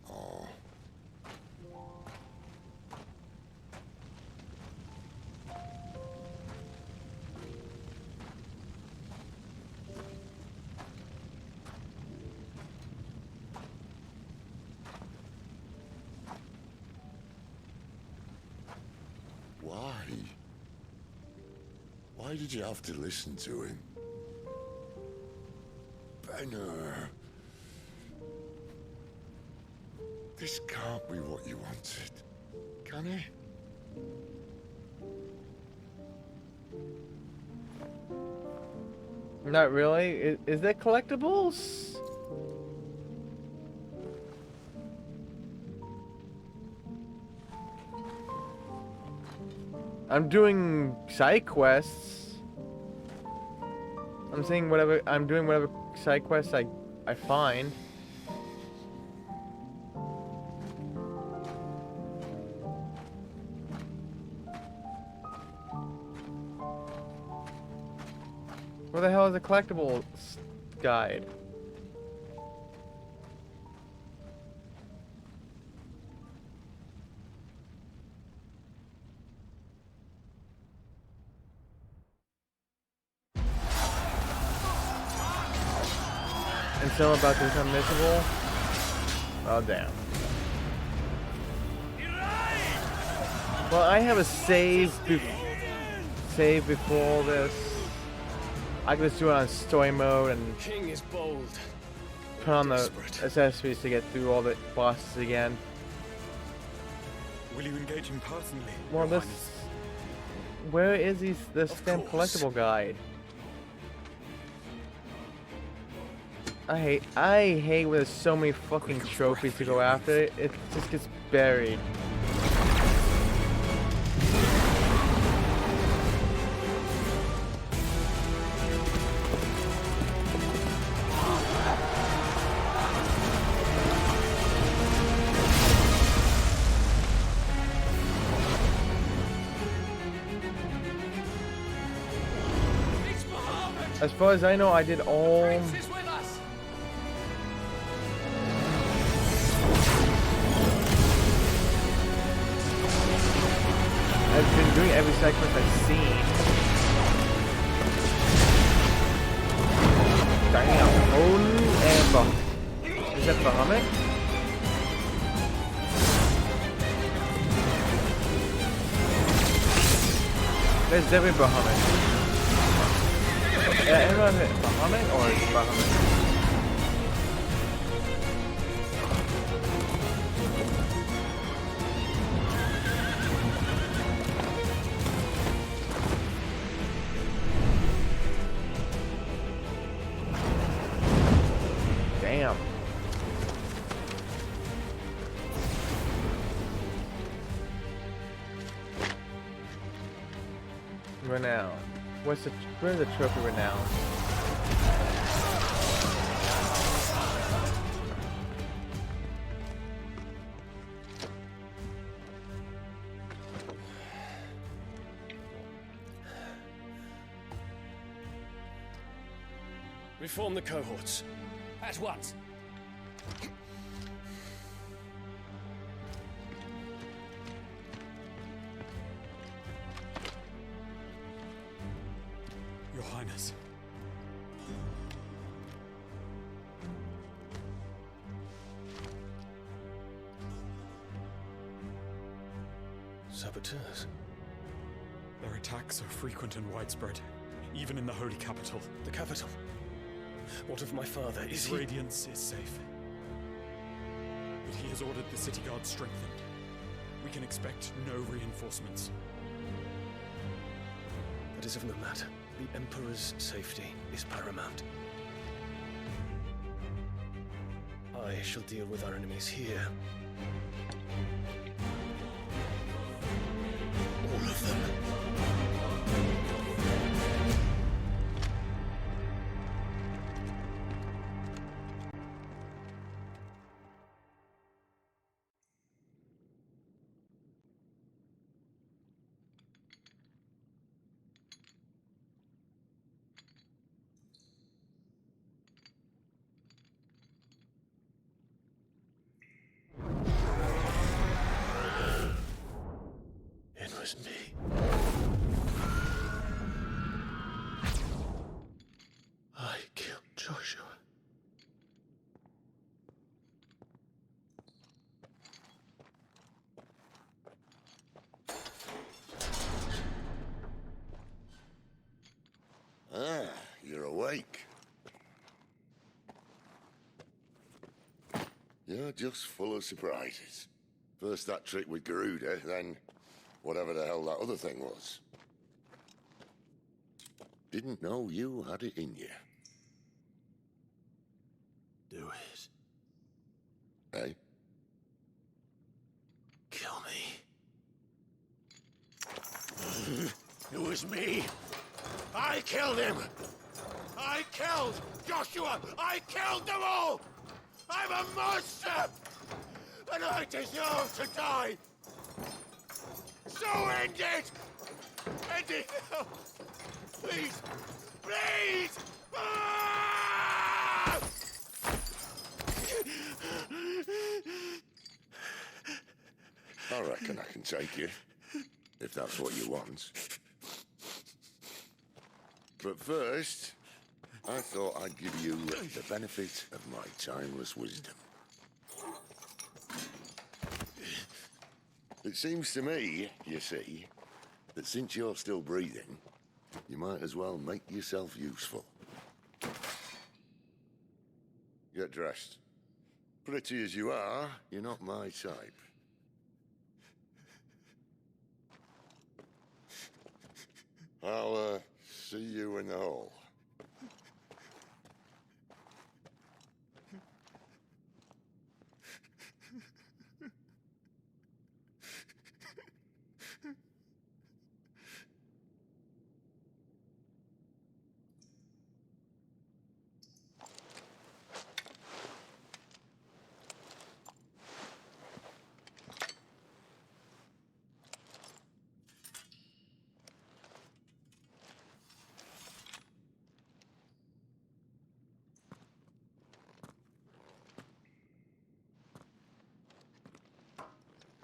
Oh. Why? Why did you have to listen to him? Benner. This can't be what you wanted, can it? Not really. Is there collectibles? I'm doing side quests. I'm saying whatever. I'm doing whatever side quests I find. Where the hell is the collectibles guide? And so about to become missable? Oh damn. Well, I have a save before this. I can just do it on story mode and King is bold. put on the accessories to get through all the bosses again. Will you engage him personally? Well, Your this. Highness? Where is the stamp collectible guide? I hate when there's so many fucking trophies to go after. It just gets buried. As far as I know, I did all. I've been doing every side quest I've seen. Damn, holy and is that Bahamut? There's definitely Bahamut. Yeah, everyone hit Bahamut or is it Bahamut? Damn. Renown. Where's the trophy renown? Reform the cohorts. At once. Your Highness. Saboteurs. Their attacks are frequent and widespread, even in the holy capital. The capital? What of my father? Is His he... radiance is safe. But he has ordered the city guard strengthened. We can expect no reinforcements. That is of no matter. The Emperor's safety is paramount. I shall deal with our enemies here. All of them. It was me. I killed Joshua. Ah, you're awake. You're just full of surprises. First that trick with Garuda, then whatever the hell that other thing was. Didn't know you had it in you. Do it. Eh? Kill me. It was me. I killed him. I killed Joshua. I killed them all. I'm a monster. And I deserve to die. So end it. End it now. Please. Please. Ah! I reckon I can take you, if that's what you want. But first, I thought I'd give you the benefit of my timeless wisdom. It seems to me, you see, that since you're still breathing, you might as well make yourself useful. Get dressed. Pretty as you are, you're not my type. I'll, see you in the hall.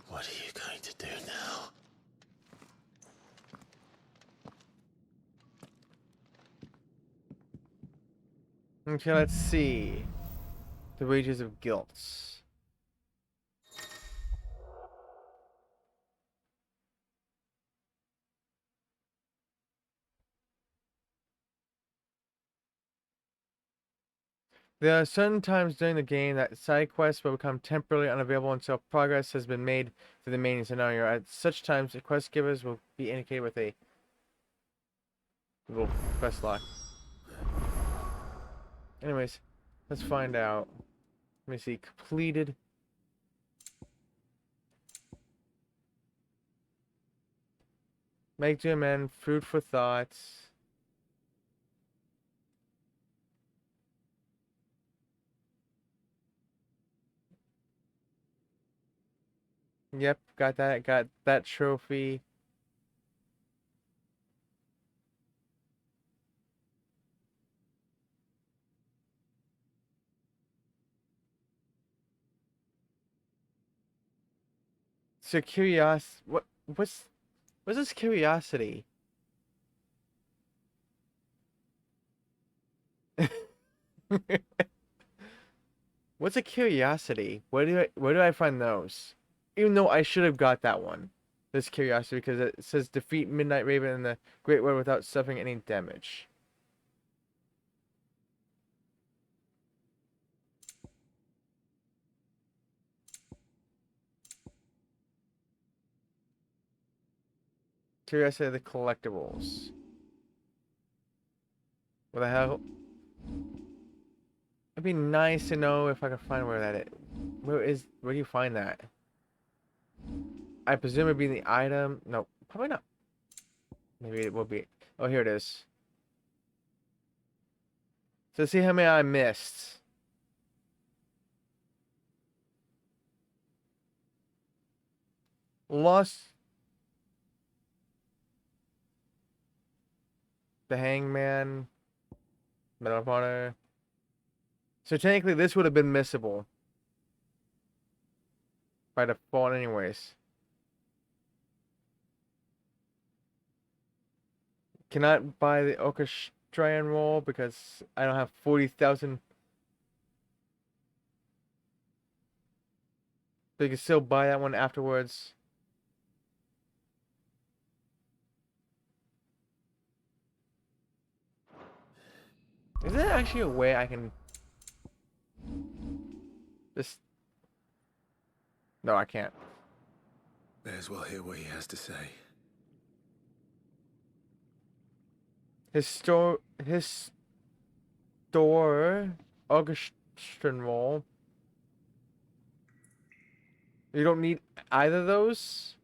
What are you going to do now? Okay, let's see. The wages of guilt. There are certain times during the game that side quests will become temporarily unavailable until progress has been made through the main scenario. At such times, the quest givers will be indicated with a little quest lock. Anyways, let's find out. Let me see. Completed. Make to amend. Food for thoughts. Yep, got that. Got that trophy. So curious. What's this curiosity? What's a curiosity? Where do I find those? Even though I should have got that one. This curiosity, because it says defeat Midnight Raven and the Great War without suffering any damage. Curiosity of the collectibles. What the hell? It'd be nice to know if I can find where that is. Where do you find that? I presume it'd be in the item. No, probably not. Maybe it will be. Oh, here it is. So see how many I missed. Lost the Hangman, Medal of Honor. So technically this would have been missable by default anyways. Cannot buy the Orchestrion roll because I don't have 40,000. But you can still buy that one afterwards. Is there actually a way I can just... No, I can't. May as well hear what he has to say. His store Orchestrion roll. You don't need either of those?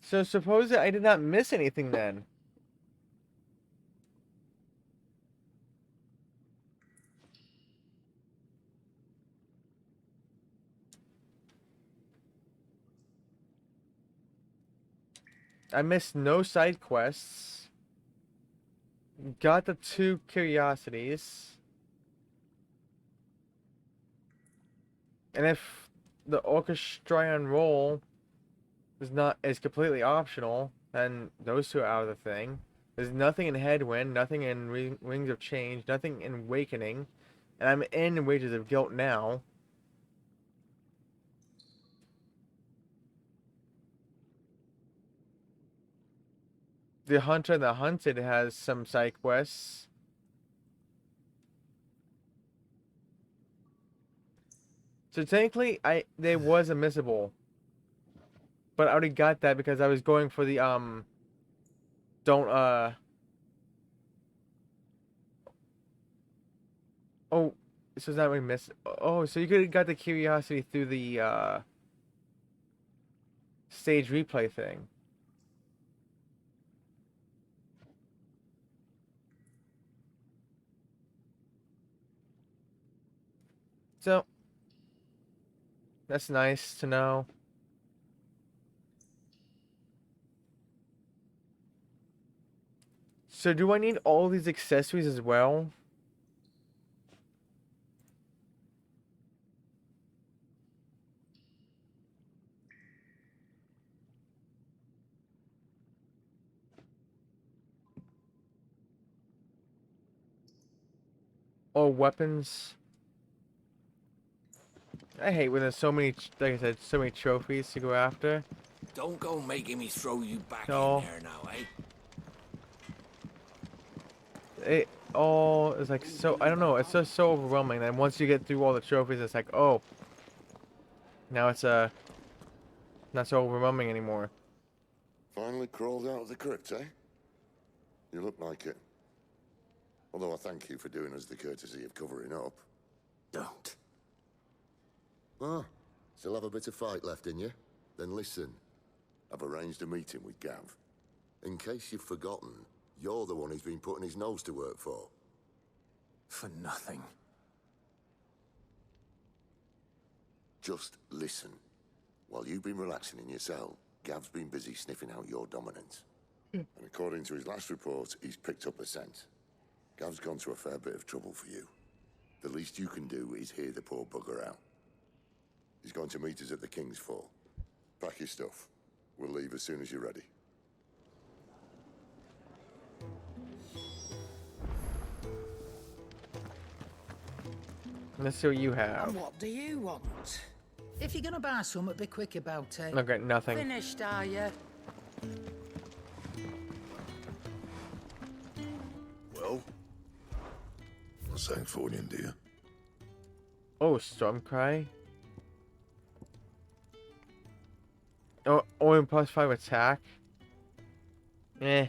So suppose that I did not miss anything then. I missed no side quests. Got the 2 curiosities. And if the Orchestrion roll is completely optional, then those two are out of the thing. There's nothing in Headwind, nothing in Wings of Change, nothing in Awakening, and I'm in Wages of Guilt now. The Hunter and the Hunted has some side quests. So technically, there was a missable, but I already got that because I was going for the Oh, so it's not really miss. Oh, so you could have got the curiosity through the stage replay thing. So that's nice to know. So do I need all these accessories as well? Or weapons? I hate when there's so many, like I said, so many trophies to go after. Don't go making me throw you back No. in there now, eh? It all is like so, I don't know, it's just so overwhelming. And once you get through all the trophies, it's like, oh, now it's not so overwhelming anymore. Finally crawled out of the crypt, eh? You look like it. Although I thank you for doing us the courtesy of covering up. Don't. Ah, still have a bit of fight left in you? Then listen. I've arranged a meeting with Gav. In case you've forgotten, you're the one he's been putting his nose to work for. For nothing. Just listen. While you've been relaxing in your cell, Gav's been busy sniffing out your dominance. And according to his last report, he's picked up a scent. Gav's gone to a fair bit of trouble for you. The least you can do is hear the poor bugger out. He's going to meet us at the King's Fall. Pack your stuff. We'll leave as soon as you're ready. Let's see what you have. And what do you want? If you're gonna buy something, be quick about it. Okay, nothing. Finished, are you? Well? What's that for you, dear? Oh, Stormcry. Oh, and +5 attack. Eh.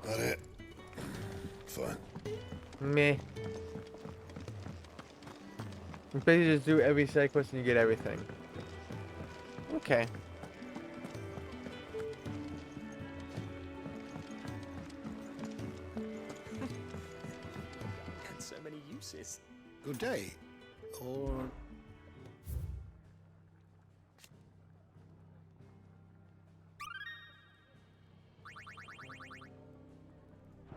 That it? Fine. Meh. You basically just do every side quest and you get everything. Okay. And so many uses. Good day. Or...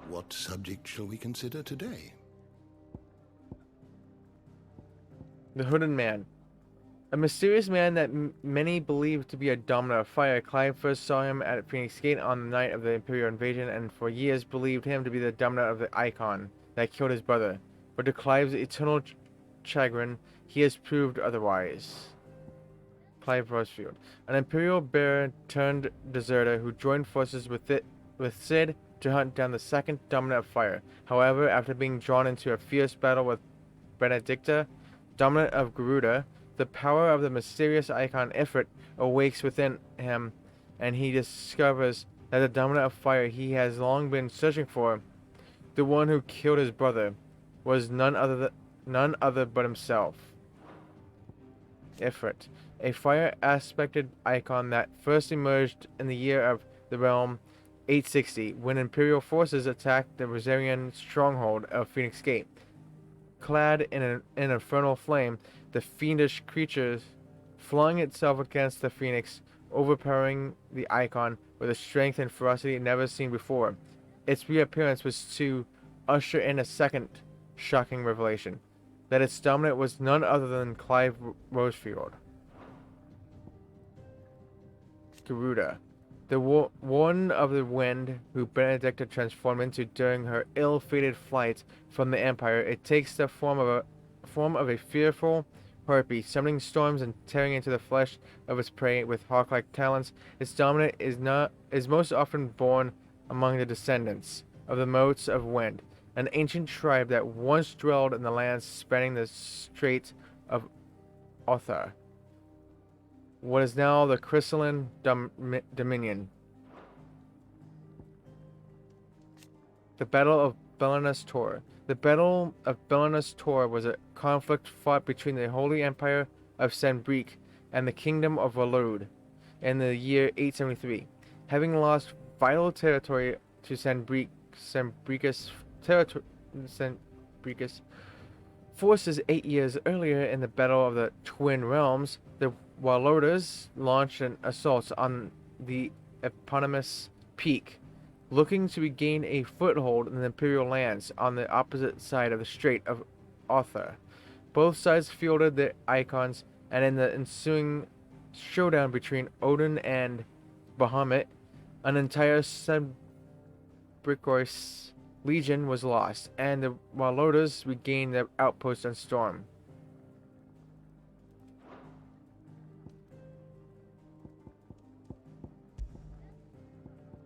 What subject shall we consider today? The Hooded Man. A mysterious man that many believe to be a dominant of fire. Clive first saw him at Phoenix Gate on the night of the Imperial invasion and for years believed him to be the dominant of the Icon that killed his brother. But to Clive's eternal chagrin, he has proved otherwise. Clive Rosefield. An Imperial bearer turned deserter who joined forces with Cid to hunt down the second dominant of fire. However, after being drawn into a fierce battle with Benedicta, dominant of Garuda, the power of the mysterious icon Ifrit awakes within him, and he discovers that the dominant of fire he has long been searching for, the one who killed his brother, was none other but himself. Ifrit, a fire-aspected icon that first emerged in the year of the realm 860, when Imperial forces attacked the Rosarian stronghold of Phoenix Gate. Clad in an infernal flame, the fiendish creature flung itself against the Phoenix, overpowering the icon with a strength and ferocity never seen before. Its reappearance was to usher in a second shocking revelation, that its dominant was none other than Clive Rosefield. Garuda, the one of the wind who Benedicta transformed into during her ill-fated flight from the Empire. It takes the form of a fearful harpy, summoning storms and tearing into the flesh of its prey with hawk-like talons. Its dominant is most often born among the descendants of the Motes of Wind, an ancient tribe that once dwelled in the lands spanning the Strait of Othar, what is now the Crystalline Dominion. The Battle of Belenus Tor. The Battle of Belenus Tor was a conflict fought between the Holy Empire of Sanbreque and the Kingdom of Waloed in the year 873. Having lost vital territory to Sanbreque's forces 8 years earlier in the Battle of the Twin Realms, the Waloeders launched an assault on the eponymous peak, looking to regain a foothold in the Imperial lands on the opposite side of the Strait of Othar. Both sides fielded their icons, and in the ensuing showdown between Odin and Bahamut, an entire Sanbrequois legion was lost, and the Waloeders regained their outpost on Storm.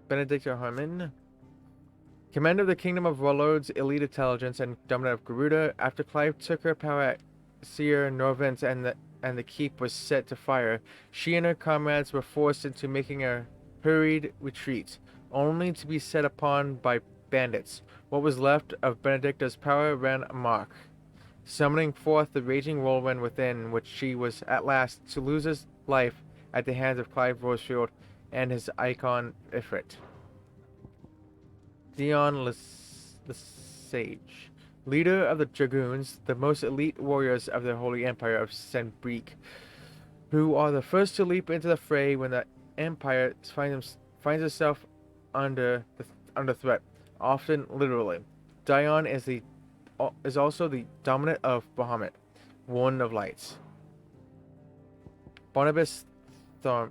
Benedicta Harmon, commander of the Kingdom of Waloed's elite intelligence and dominant of Garuda. After Clive took her power at Seir Norvent and the keep was set to fire, she and her comrades were forced into making a hurried retreat, only to be set upon by bandits. What was left of Benedicta's power ran amok, summoning forth the raging whirlwind within, which she was at last to lose his life at the hands of Clive Rosefield and his icon Ifrit. Dion Lesage, leader of the Dragoons, the most elite warriors of the Holy Empire of Sanbreque, who are the first to leap into the fray when the Empire finds itself under threat, often literally. Dion is also the dominant of Bahamut, one of lights. Barnabas Thurm,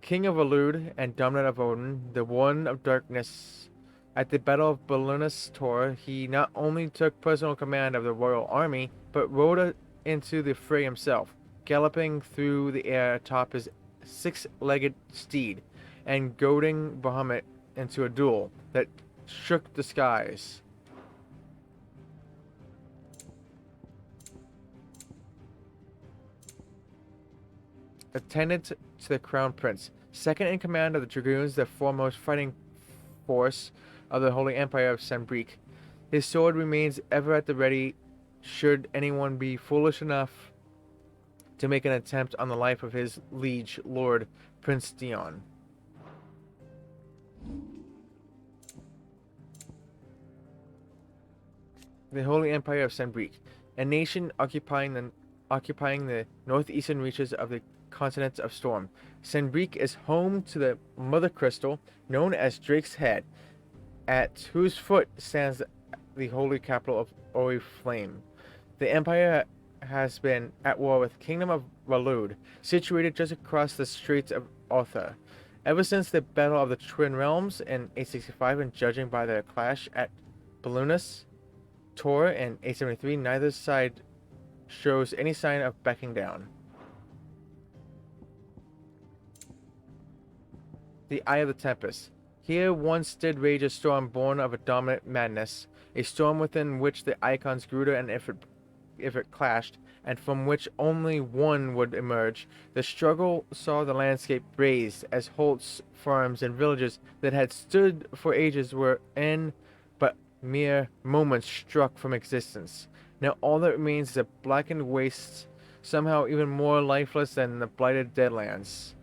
king of Waloed and dominant of Odin, the one of darkness. At the Battle of Belenus Tor, he not only took personal command of the royal army, but rode into the fray himself, galloping through the air atop his six-legged steed, and goading Bahamut into a duel that shook the skies. Attendant to the Crown Prince, second in command of the Dragoons, the foremost fighting force of the Holy Empire of Sanbreque. His sword remains ever at the ready should anyone be foolish enough to make an attempt on the life of his liege lord, Prince Dion. The Holy Empire of Sanbreque, a nation occupying the northeastern reaches of the continent of Storm. Sanbreque is home to the Mother Crystal, known as Drake's Head, at whose foot stands the holy capital of Oriflame. The Empire has been at war with the Kingdom of Waloed, situated just across the Straits of Othar. Ever since the Battle of the Twin Realms in 865, and judging by their clash at Belenus Tor in 873, neither side shows any sign of backing down. The Eye of the Tempest. Here once did rage a storm born of a dominant madness, a storm within which the icons Garuda and Ifrit clashed, and from which only one would emerge. The struggle saw the landscape razed, as Holt's farms and villages that had stood for ages were in but mere moments struck from existence. Now all that remains is a blackened waste, somehow even more lifeless than the blighted Deadlands.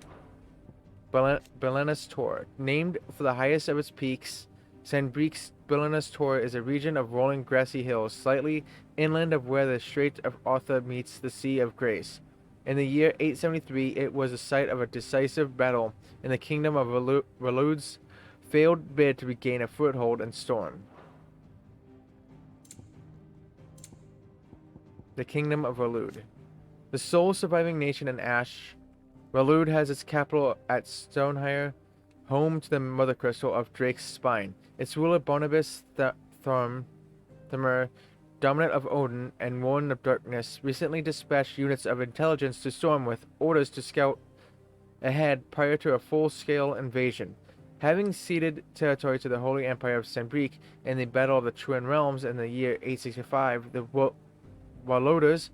Belenus Tor, named for the highest of its peaks, Sanbreque's Belenus Tor is a region of rolling grassy hills, slightly inland of where the Strait of Othar meets the Sea of Grace. In the year 873, it was the site of a decisive battle in the Kingdom of Waloed's failed bid to regain a foothold in Storm. the Kingdom of Ralud. The sole surviving nation in Ash, Ralud has its capital at Stonehire, home to the Mother Crystal of Drake's Spine. Its ruler Barnabas Thamur, dominant of Odin and Warden of Darkness, recently dispatched units of intelligence to Storm with orders to scout ahead prior to a full-scale invasion. Having ceded territory to the Holy Empire of Sanbreque in the Battle of the Twin Realms in the year 865, the Warlorders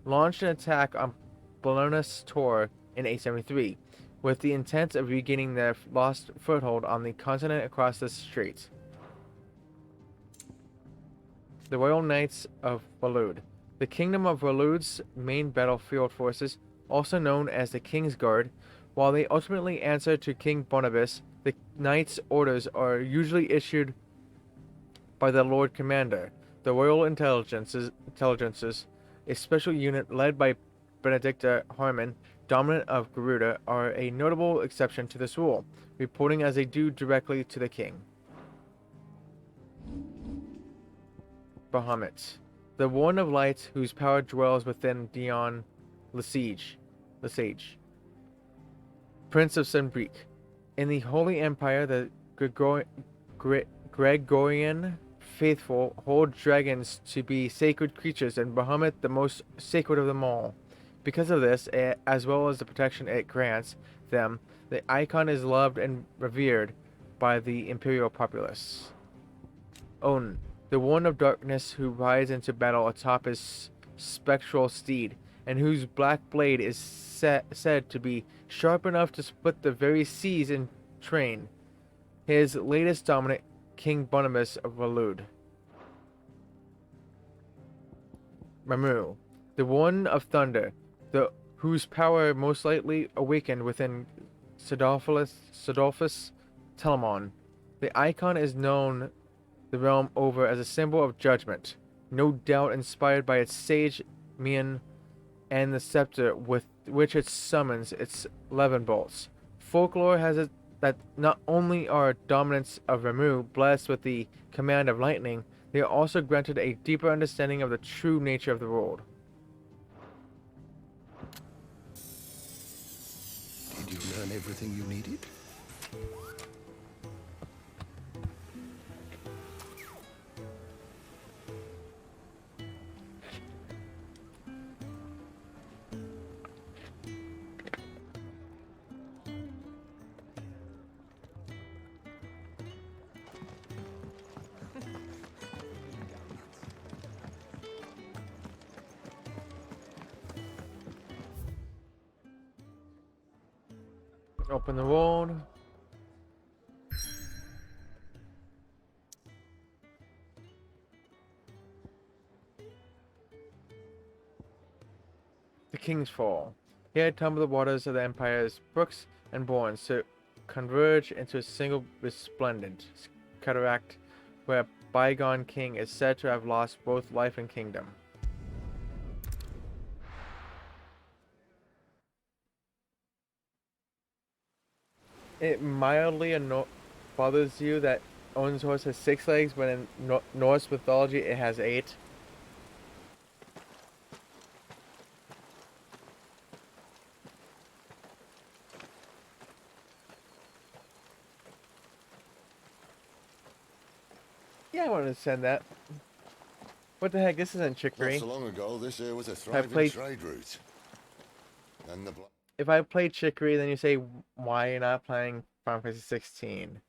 launched an attack on Bologna's Tor in 873, with the intent of regaining their lost foothold on the continent across the strait. The Royal Knights of Ralud. The Kingdom of Ralud's main battlefield forces, also known as the King's Guard, while they ultimately answer to King Barnabas, the Knights' orders are usually issued by the Lord Commander. The Royal Intelligences, a special unit led by Benedicta Harmon, dominant of Garuda, are a notable exception to this rule, reporting as they do directly to the king. Bahamut, the Warden of Light, whose power dwells within Dion Lesage, Prince of Sanbreque. In the Holy Empire, the Gregorian faithful hold dragons to be sacred creatures, and Bahamut the most sacred of them all. Because of this, as well as the protection it grants them, the icon is loved and revered by the imperial populace. Odin, the Warden of Darkness, who rides into battle atop his spectral steed, and whose black blade is said to be sharp enough to split the very seas in twain. His latest dominant, King Barnabas of Ralud. Ramuh, the Warden of Thunder, whose power most likely awakened within Sidolphus Telamon. The icon is known the realm over as a symbol of judgment, no doubt inspired by its sage mien and the scepter with which it summons its 11 bolts. Folklore has it that not only are dominants of Ramuh blessed with the command of lightning, they are also granted a deeper understanding of the true nature of the world. Did you learn everything you needed? Open the world. The King's Fall. Here tumble the waters of the Empire's brooks and bournes to converge into a single resplendent cataract where a bygone king is said to have lost both life and kingdom. It mildly bothers you that Odin's horse has 6 legs, when in Norse mythology it has 8. Yeah, I wanted to send that. What the heck? This isn't Chicory. Not so long ago, this here was a thriving trade route. And the if I played Chicory, then you say, why you're not playing Final Fantasy 16?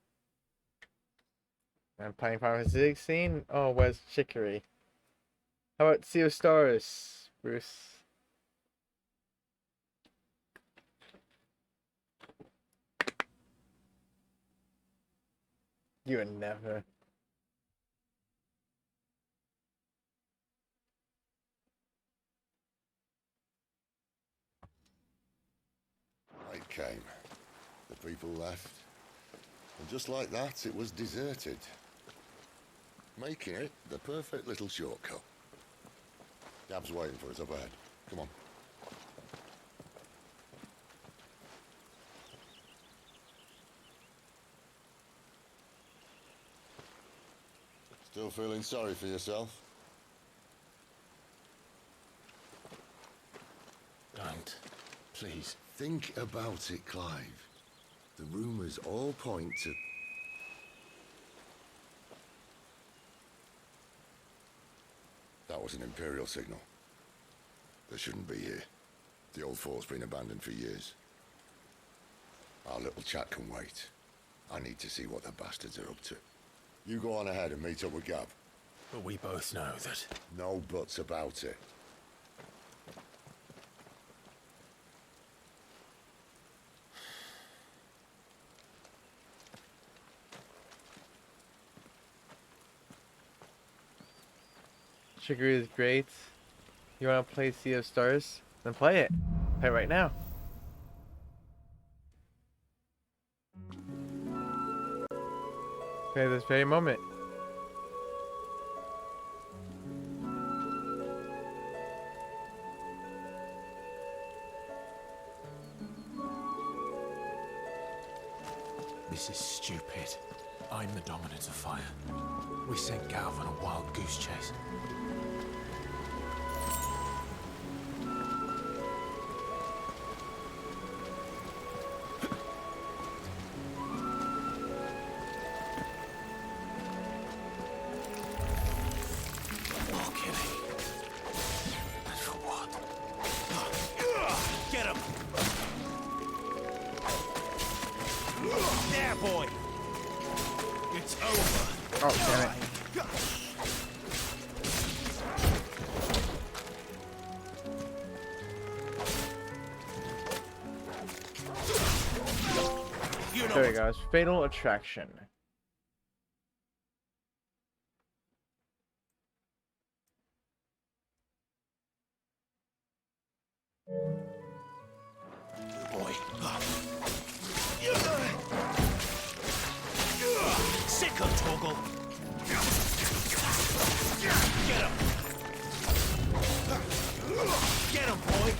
I'm playing Final Fantasy 16? Oh, where's Chicory? How about Sea of Stars, Bruce? You would never. Night came. The people left. And just like that, it was deserted. Making it the perfect little shortcut. Gab's waiting for us up ahead. Come on. Still feeling sorry for yourself? Please. Think about it, Clive. The rumors all point to... That was an Imperial signal. They shouldn't be here. The old fort's been abandoned for years. Our little chat can wait. I need to see what the bastards are up to. You go on ahead and meet up with Gav. But we both know that... No buts about it. Chicory is great. You want to play Sea of Stars? Then play it. Play it right now. Play this very moment. This is stupid. I'm the Dominant of Fire. We sent Gav on a wild goose chase. More killing. And for what? Get him! There, boy! It's over. Oh, damn it. There we go. It's Fatal Attraction. Boy. Sick of Torgal. Get him. Get him, boy.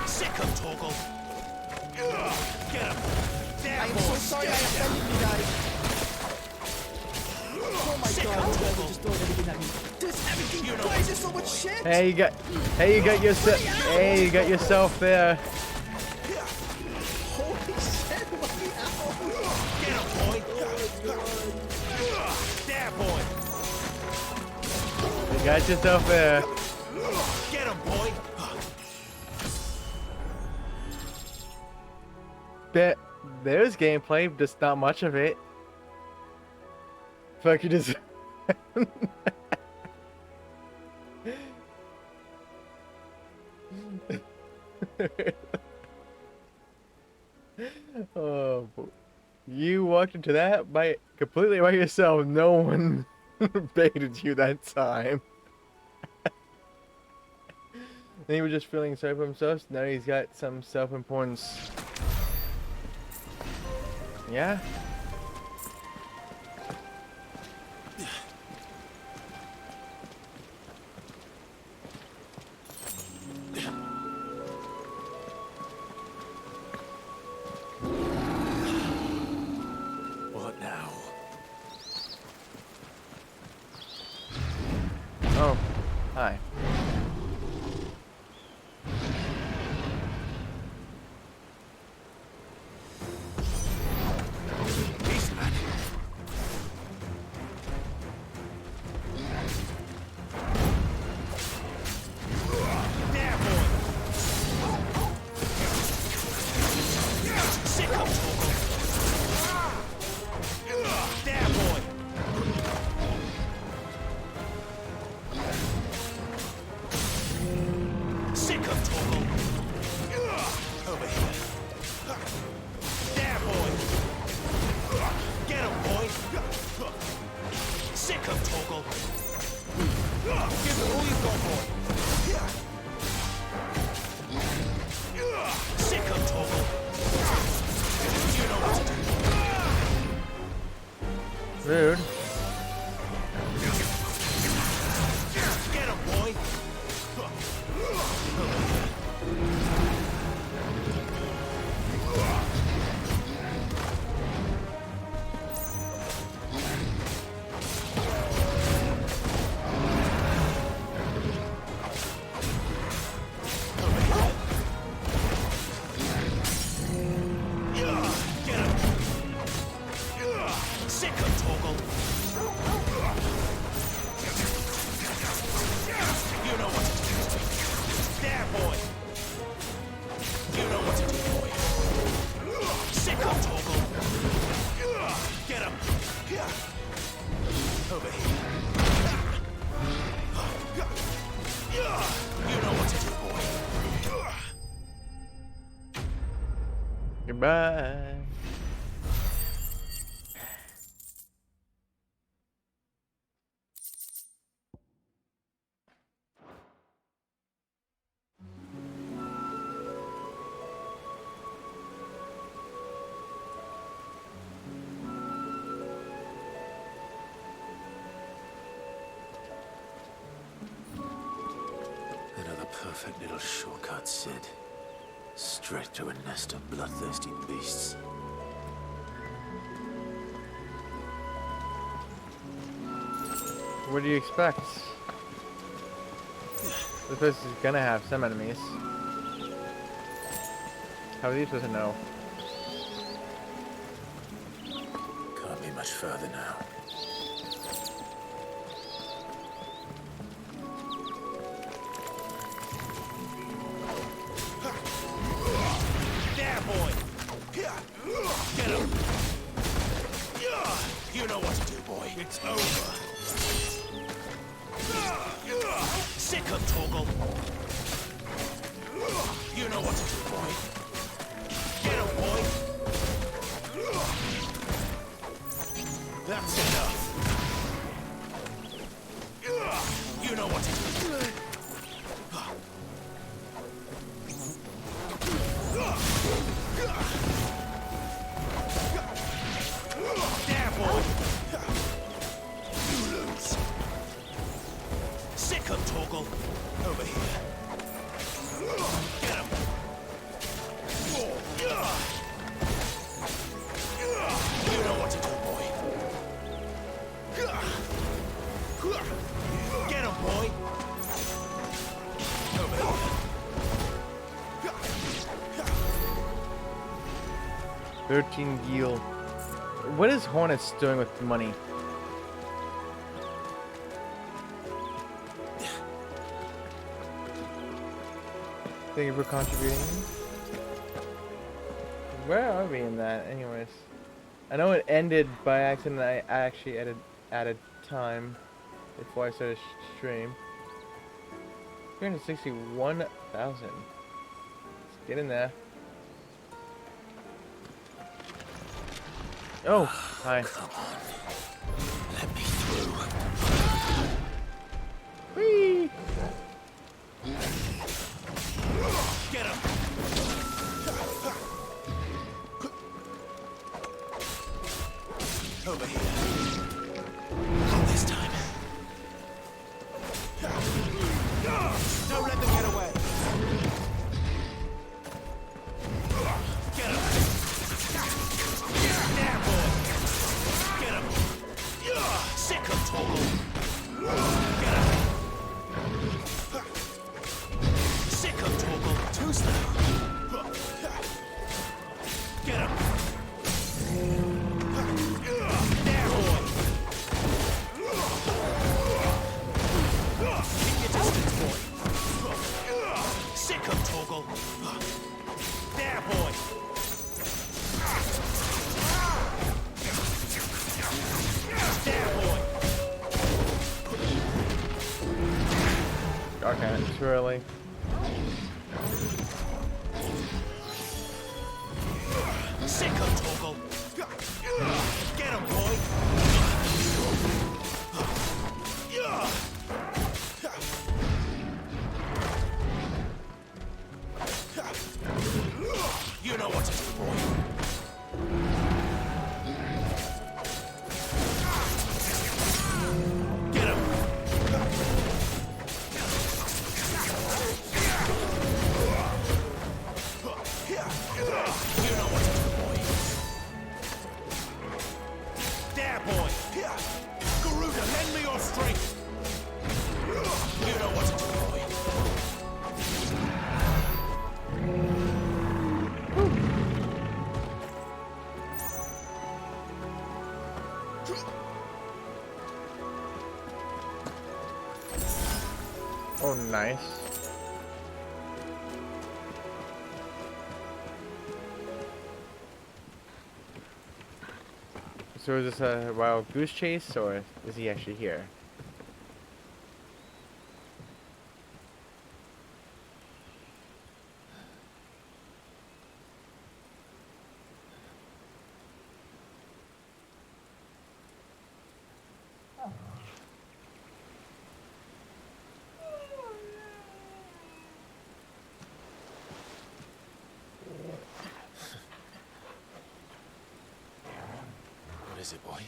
Sick of Torgal. Get him. There, I'm boy. so sorry I offended you guys. Oh my god, you guys are just throwing everything at me. Does everything why is there so much shit? Hey, you got yourself. Hey, you got yourself there. Holy shit, what the hell? Get him, boy. There, boy. You got yourself there. Get him, boy. There's gameplay, just not much of it. Fuck, you just. Oh, you walked into that completely by yourself. No one baited you that time. Then he was just feeling sorry for himself. So now he's got some self-importance. Yeah. What now? Oh, hi. Rude. Get him, boy. Goodbye. Another perfect little shortcut, Sid. Straight to a nest of bloodthirsty beasts. What do you expect? This place is gonna have some enemies. How are you supposed to know? Can't be much further now. There, boy! Get him! You know what to do, boy. It's over. Sick him, Torgal. You know what to do, boy. Get him, boy. That's enough. You know what to do. There, boy. You lose. Sick him, Torgal. Over here. Get him. You know what to do, boy. Get him, boy. Over here. 13 gil. What is Hornets doing with money? Thank you for contributing. Where are we in that, anyways? I know it ended by accident. I actually added time before I started stream. 361,000. Let's get in there. Oh, hi. Come on. Let me through. Whee! Get him. Over here. Not this time. Don't let them get away. Get him. There, boy. Get him. Sick him, Torgal. Get him. Sick him, Torgal. Too slow. Get him. There, boy. Keep your distance, boy. Sick him, Torgal. There, boy. There, boy. Okay, too early. Sick him, Torgal. Get him, boy. You know what to do, boy. Get him. You know what to do, boy. There, boy. Garuda, lend me your strength. You know what to do, boy. Oh, nice. So is this a wild goose chase, or is he actually here? is it, boy?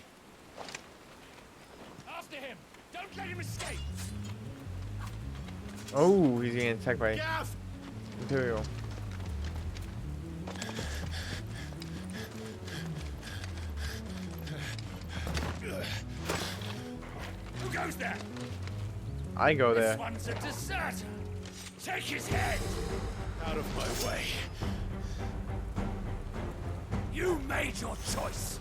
After him! Don't let him escape! Oh, he's getting attacked by Gav! Imperial. Who goes there? I go there. This one's a deserter! Take his head! Out of my way. You made your choice!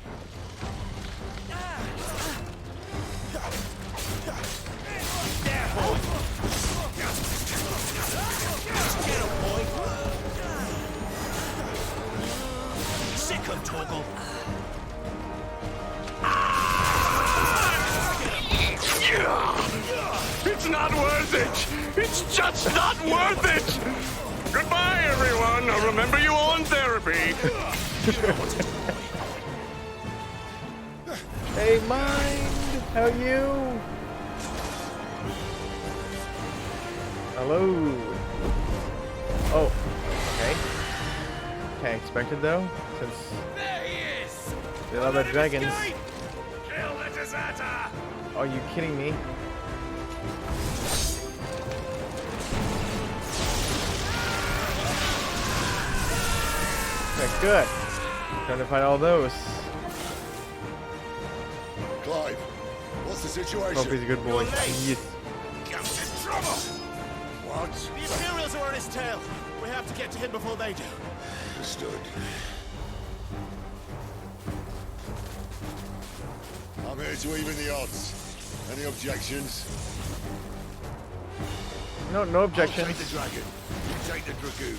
There, boy! Get him, boy! Sick of Torgal! It's not worth it! It's just not worth it! Goodbye, everyone! I'll remember you all in therapy! Hey, Mind! How are you? Hello. Oh, okay. Can't expect it though, since There he is! they love the dragons. Kill the deserter! Are you kidding me? Okay, good. Trying to fight all those. Clive, what's the situation? Hope he's a good boy. Yes. Gamp's in trouble! What? The Imperials are on his tail. We have to get to him before they do. Understood. I'm here to even the odds. Any objections? No I'll objections. take the dragon. You take the dragoon.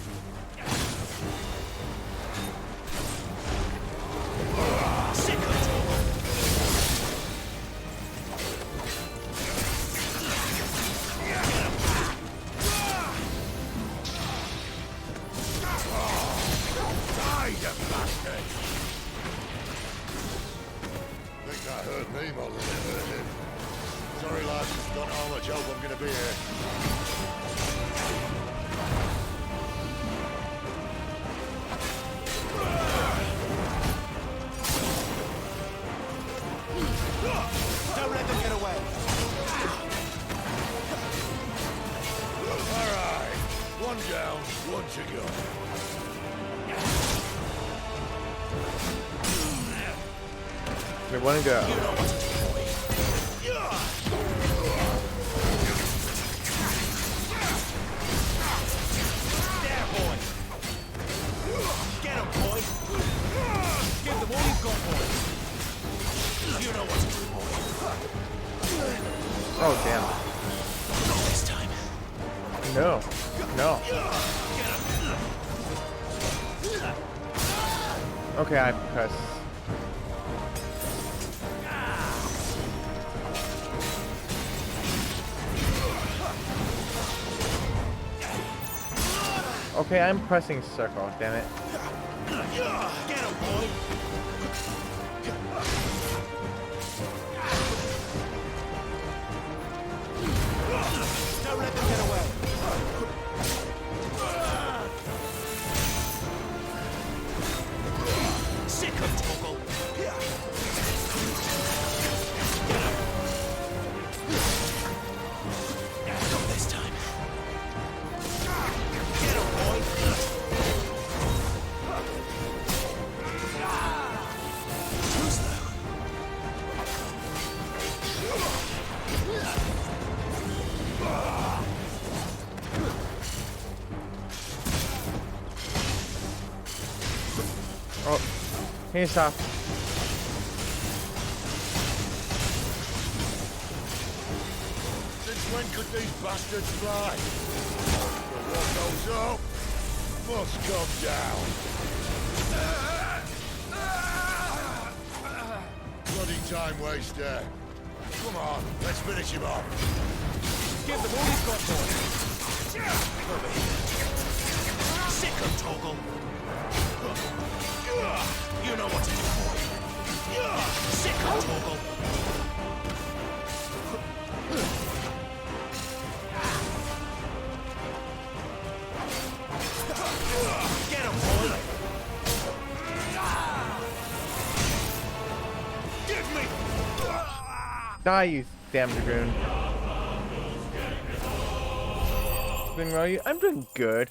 Sick of Torgal! Die, you bastard! Think that hurt me more than it hurt him. Sorry, lads. Don't know how much help I'm gonna be here. Don't let them get away! All right. One down, one to go. We want to go. There, boy! Get him, boy! Give them all you've got, boy! You know what to do, boy! Oh damn. Not this time. No. No. Okay, I press. Okay, I'm pressing circle, damn it. Get him, boy! Don't let them get away! Sick of Torgal! Not this time. Get him, boy! Too slow. Oh, he's off. Since when could these bastards fly? But what goes up must come down. Bloody time waster. Come on, let's finish him off. Give them all you've got, boy! Over here. Sick of Torgal! You know what to do, boy! Sick of Torgal! Get him, boy! Die, you damn dragoon. Doing well, you? I'm doing good.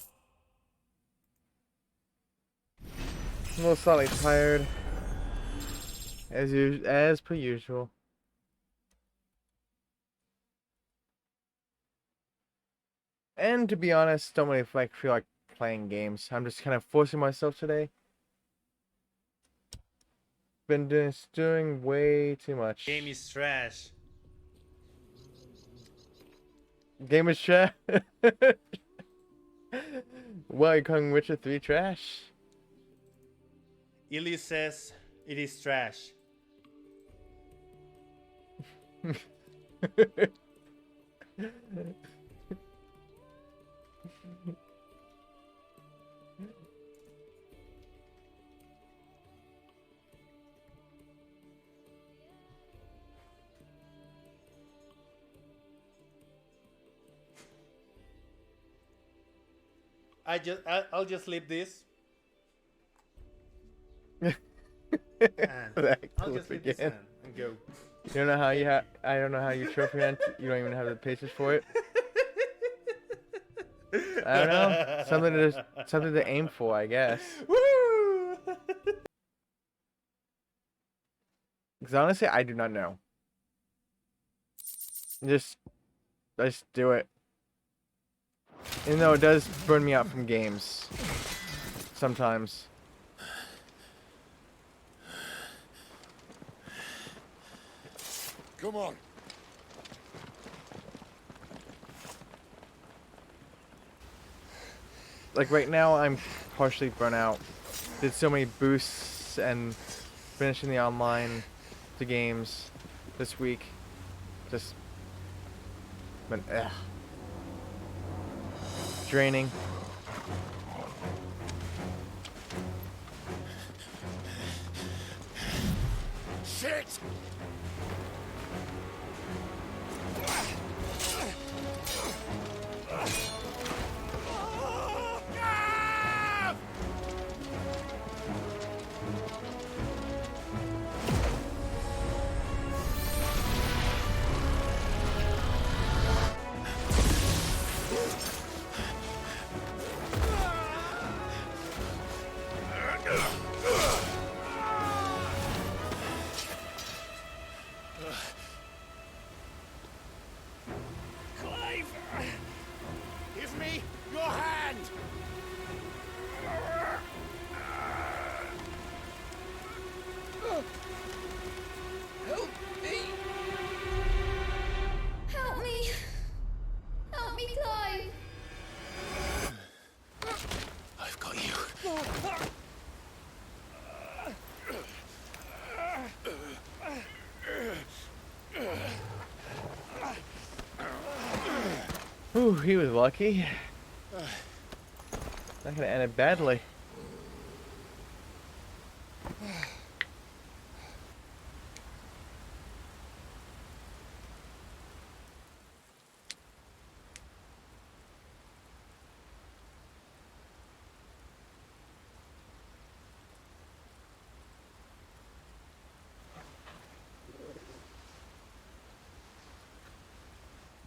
I'm a little slightly tired, as per usual. And to be honest, don't really feel like playing games. I'm just kind of forcing myself today. Been doing way too much. Game is trash. Game is trash. Well, you're calling Witcher 3 trash? Illy says it is trash. I'll just leave this. And I'll just leave this and go. You don't know how you I don't know how you trophy hunt. You don't even have the patience for it. I don't know. Something to aim for, I guess. Woo! Because honestly, I do not know. Just do it. Even though it does burn me out from games. Sometimes. Come on. Like right now, I'm partially burnt out. Did so many boosts and finishing the online, the games this week. Just been draining. Shit! Give me your hand! Help me! Help me! Help me, Clive! I've got you. Ooh, he was lucky. That could have ended badly.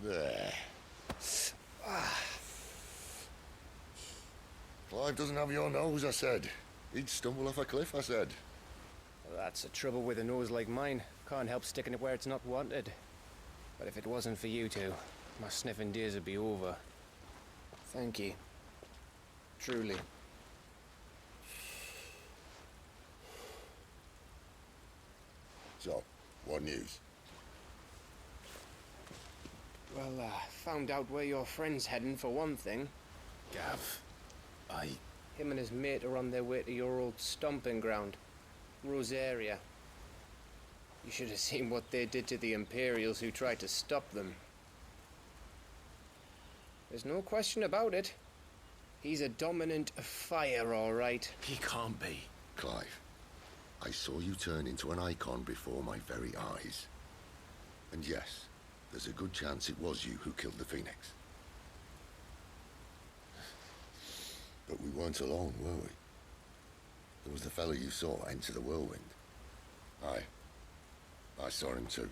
There. Clive doesn't have your nose, I said. He'd stumble off a cliff, I said. Well, that's the trouble with a nose like mine. Can't help sticking it where it's not wanted. But if it wasn't for you two, my sniffing days would be over. Thank you. Truly. So, what news? Well, found out where your friend's heading for one thing. Gav, Him and his mate are on their way to your old stomping ground, Rosaria. You should have seen what they did to the Imperials who tried to stop them. There's no question about it. He's a dominant fire, all right. He can't be. Clive, I saw you turn into an icon before my very eyes. And yes, there's a good chance it was you who killed the Phoenix. But we weren't alone, were we? There was the fellow you saw enter the whirlwind. I saw him too.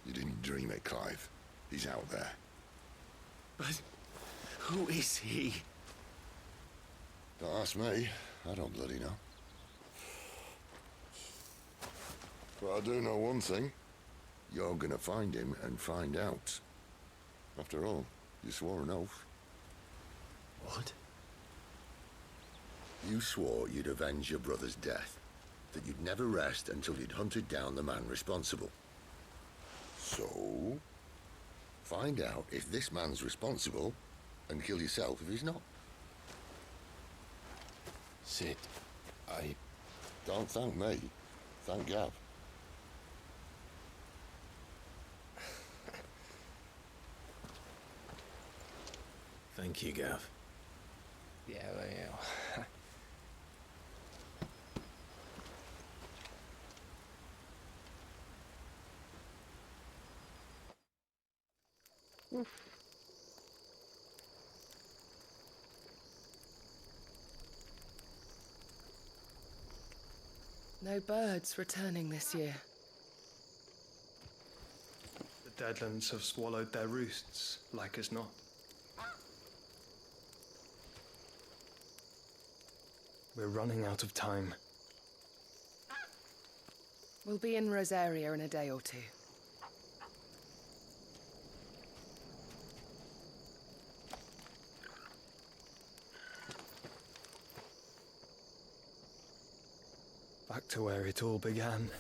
You didn't dream it, Clive. He's out there. But who is he? Don't ask me. I don't bloody know. But I do know one thing. You're gonna find him and find out. After all, you swore an oath. What? You swore you'd avenge your brother's death. That you'd never rest until you'd hunted down the man responsible. So, find out if this man's responsible and kill yourself if he's not. Sid, I... Don't thank me. Thank Gav. Thank you, Gav. Yeah, well. No birds returning this year. The Deadlands have swallowed their roosts, like as not. We're running out of time. We'll be in Rosaria in a day or two. Back to where it all began.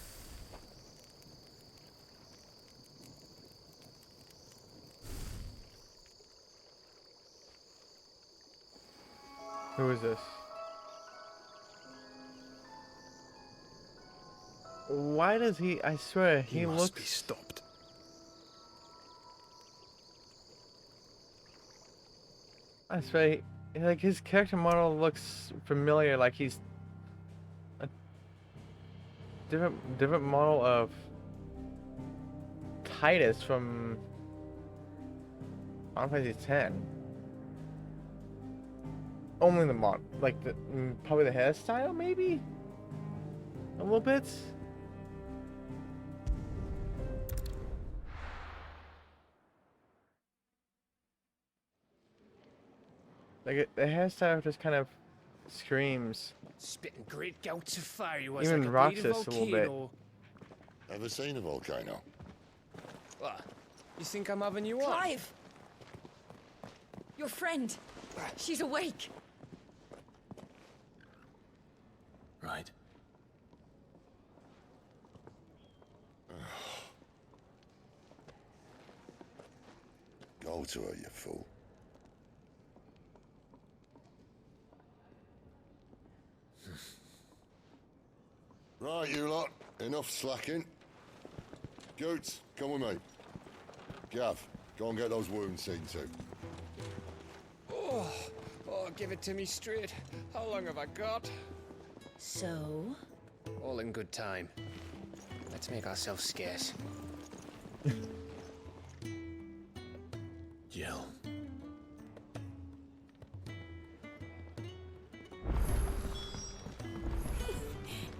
Who is this? Why does he? I swear he must looks. be stopped. I swear, like his character model looks familiar. Like he's a different model of Titus from Final Fantasy X. Only the mod, like the probably the hairstyle, maybe a little bit. Like the hairstyle just kind of screams. Spitting great gouts of fire, you was Even like a Roxas bleeding a little bit. volcano. Ever seen a volcano? What? You think I'm having you on? Clive! Your friend. She's awake. Right. Go to her, you fool. Right, you lot. Enough slacking. Goots, come with me. Gav, go and get those wounds seen to. Oh, give it to me straight. How long have I got? So? All in good time. Let's make ourselves scarce. Jill.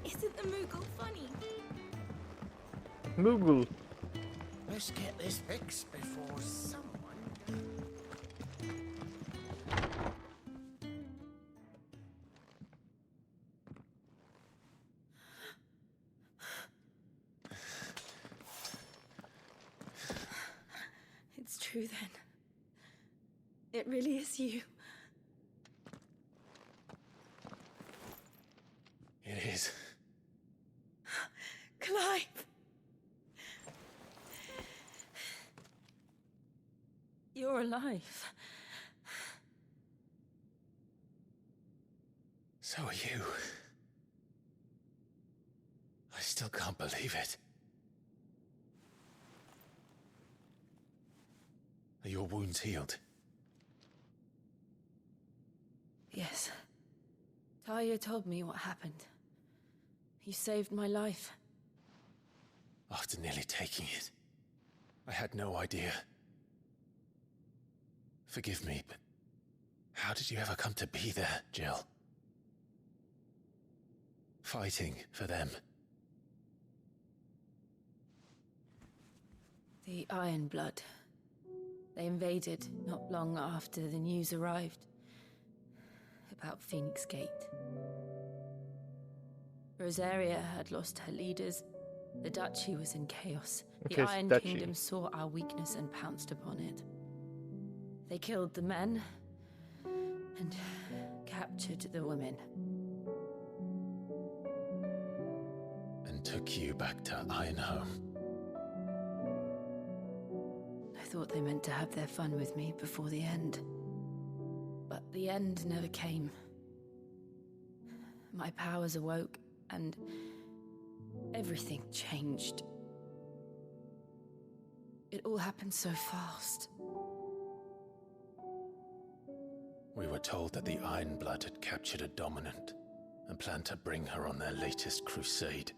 Isn't the Moogle funny? Moogle. Let's get this fixed before someone... It's true then. It really is you. It is. Clive! You're alive. So are you. I still can't believe it. Are your wounds healed? Yes. Talia told me what happened. You saved my life. After nearly taking it, I had no idea. Forgive me, but how did you ever come to be there, Jill? Fighting for them. The Iron Blood. They invaded not long after the news arrived about Phoenix Gate. Rosaria had lost her leaders. The Duchy was in chaos. The Okay, Iron Duchy. Kingdom saw our weakness and pounced upon it. They killed the men and captured the women. And took you back to Ironhome. I thought they meant to have their fun with me before the end. But the end never came. My powers awoke, and everything changed. It all happened so fast. We were told that the Iron Blood had captured a dominant and planned to bring her on their latest crusade.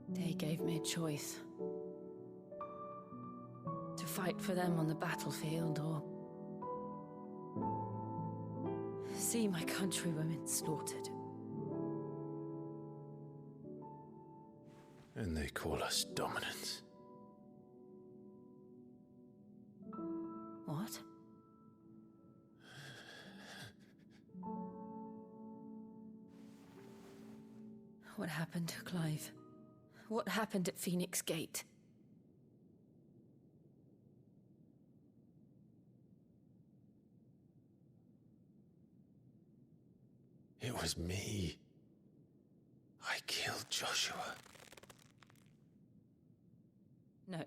They gave me a choice. To fight for them on the battlefield, or see my countrywomen slaughtered. And they call us dominants. What? What happened, Clive? What happened at Phoenix Gate? It was me. I killed Joshua. No,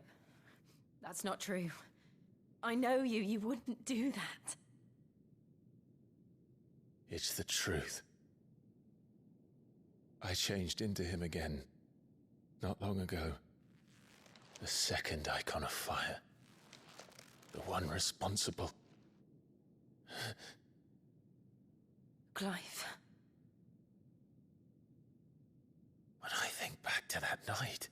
that's not true. I know you. You wouldn't do that. It's the truth. I changed into him again, not long ago. The second Icon of Fire. The one responsible. Clive. When I think back to that night...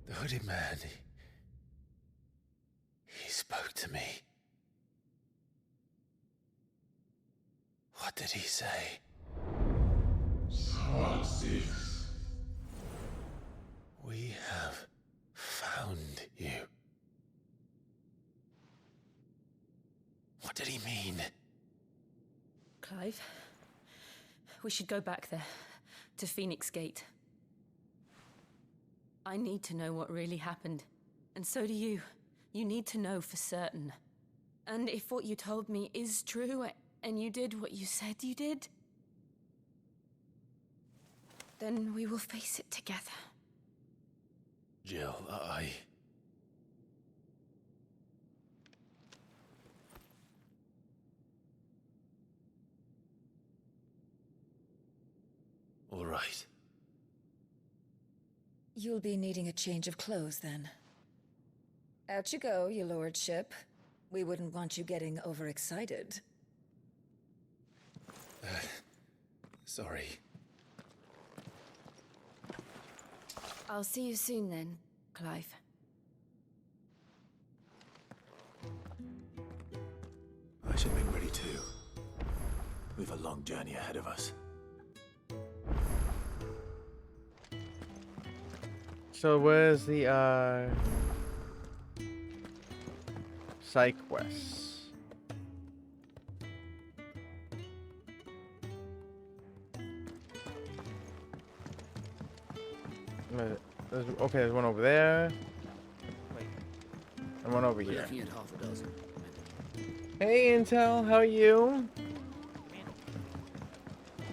The hooded man, he spoke to me. What did he say? We have found you. What did he mean? Clive, we should go back there, to Phoenix Gate. I need to know what really happened, and so do you. You need to know for certain. And if what you told me is true, and you did what you said you did, then we will face it together. Jill, All right. You'll be needing a change of clothes, then. Out you go, your lordship. We wouldn't want you getting overexcited. Sorry. I'll see you soon then, Clive. I should make ready too. We've a long journey ahead of us. So where's the side quests? There's one over there. And one over here. Looking at half a dozen. Hey Intel, how are you?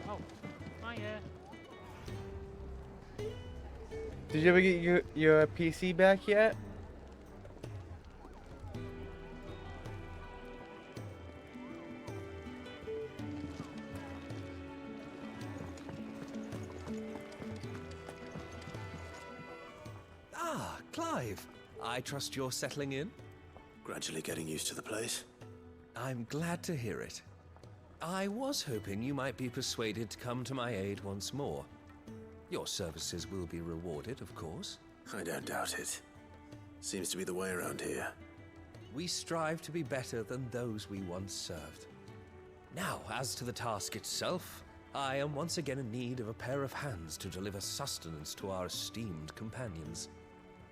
Oh, hiya. Did you ever get your PC back yet? Ah, Clive. I trust you're settling in? Gradually getting used to the place. I'm glad to hear it. I was hoping you might be persuaded to come to my aid once more. Your services will be rewarded, of course. I don't doubt it. Seems to be the way around here. we strive to be better than those we once served. Now, as to the task itself, I am once again in need of a pair of hands to deliver sustenance to our esteemed companions.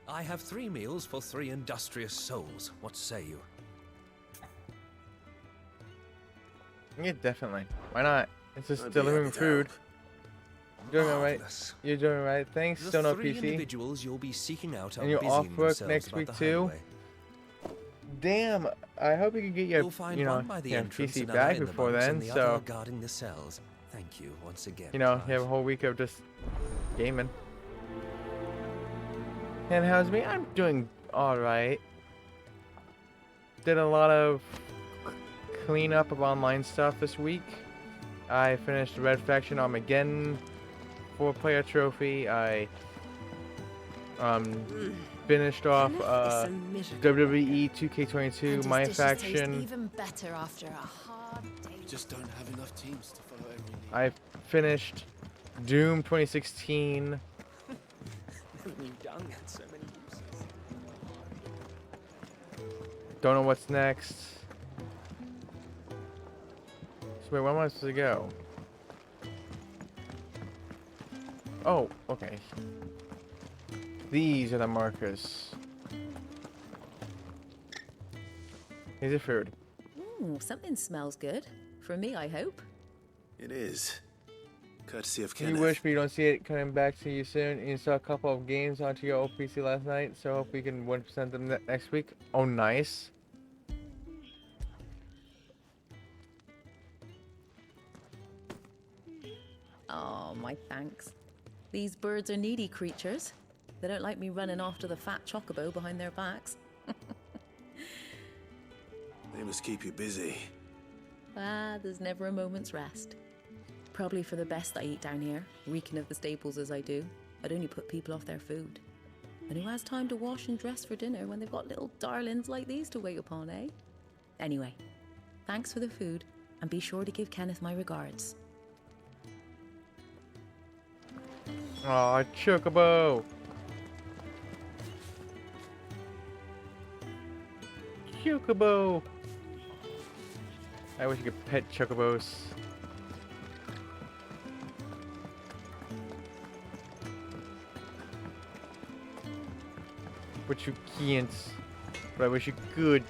I have 3 meals for 3 industrious souls. What say you? Yeah, definitely. Why not? It's just I'd be delivering happy to food. help. Doing alright. Marvelous. You're doing alright. Thanks. The Still no 3 PC. individuals you'll be seeking out are And you're busying off work themselves next about week the too. highway. Damn. I hope you can get your, You'll find you know, one by the your entrance, PC another back in the before bunks, then. and the So other guarding the cells. Thank you once again. you know, Clive. you have a whole week of just gaming. And how's me? I'm doing alright. Did a lot of cleanup of online stuff this week. I finished Red Faction Armageddon 4-player trophy. I finished off WWE 2K22 My Faction. Even better after a hard day. We just don't have enough teams to follow every lead. I finished Doom 2016. Never knew dung had so many uses. Don't know what's next. So wait, where am I supposed to go? Oh, okay. These are the markers. These are food. Ooh, something smells good. For me, I hope. It is. Courtesy of You Kenneth. wish, but you don't see it coming back to you soon. You saw a couple of games onto your old PC last night, so hope we can 1% them next week. Oh, nice. Oh, my thanks. These birds are needy creatures. They don't like me running after the fat chocobo behind their backs. They must keep you busy. Ah, there's never a moment's rest. Probably for the best I eat down here, reeking of the staples as I do. I'd only put people off their food. And who has time to wash and dress for dinner when they've got little darlings like these to wait upon, eh? Anyway, thanks for the food, and be sure to give Kenneth my regards. Aw, Chocobo! Chocobo! I wish you could pet Chocobos. But you can't. But I wish you could.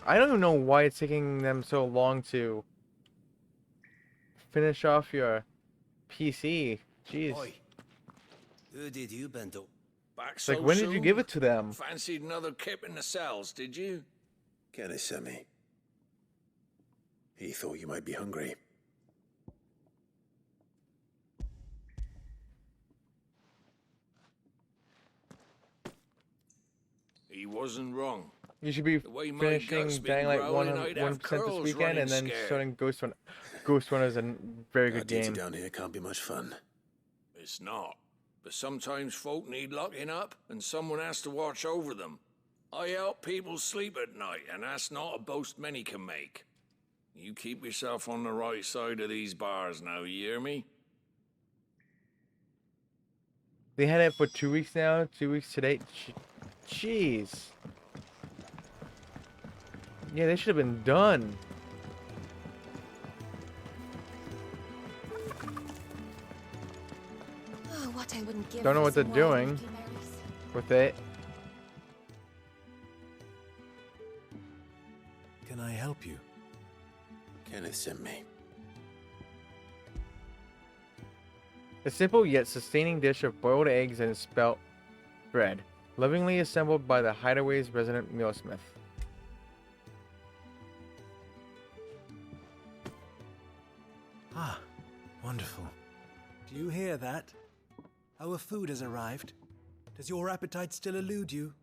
I don't even know why it's taking them so long to finish off your PC. Jeez. Oi. Who did you bend up? Back Like, when did you give it to them? Fancied another kip in the cells, did you? Kenneth sent me. He thought you might be hungry. He wasn't wrong. You should be The way my finishing gut's been Dying Light growing, 1% I'd have this curls weekend, and then running scared. starting Ghost Runner. Ghost Runner is a very good Duty game. down here can't be much fun. It's not. But sometimes folk need locking up, and someone has to watch over them. I help people sleep at night, and that's not a boast many can make. You keep yourself on the right side of these bars now, you hear me? They had it for 2 weeks now. 2 weeks today. Jeez. Yeah, they should have been done. Oh, what I wouldn't give Don't know for what they're some wild doing Mickey berries. with it. Can I help you? Kenneth sent me. A simple yet sustaining dish of boiled eggs and spelt bread, lovingly assembled by the Hideaway's resident mealsmith. Ah, wonderful. Do you hear that? Our food has arrived. Does your appetite still elude you?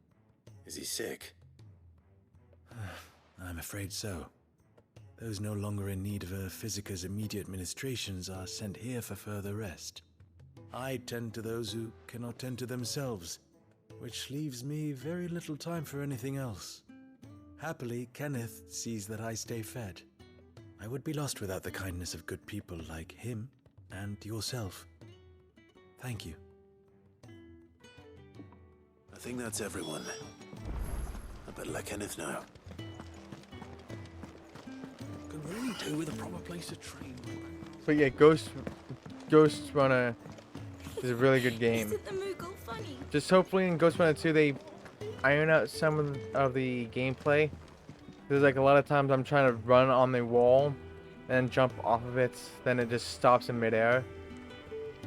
Is he sick? I'm afraid so. Those no longer in need of a Physica's immediate ministrations are sent here for further rest. I tend to those who cannot tend to themselves, which leaves me very little time for anything else. Happily, Kenneth sees that I stay fed. I would be lost without the kindness of good people like him and yourself. Thank you. A think that's everyone. I better let Kenneth know. Could really do with a proper place to train. But yeah, Ghost Runner is a really good game. Isn't the Moogle funny? Just hopefully in Ghost Runner 2 they iron out some of the gameplay. There's like a lot of times I'm trying to run on the wall and jump off of it, then it just stops in midair.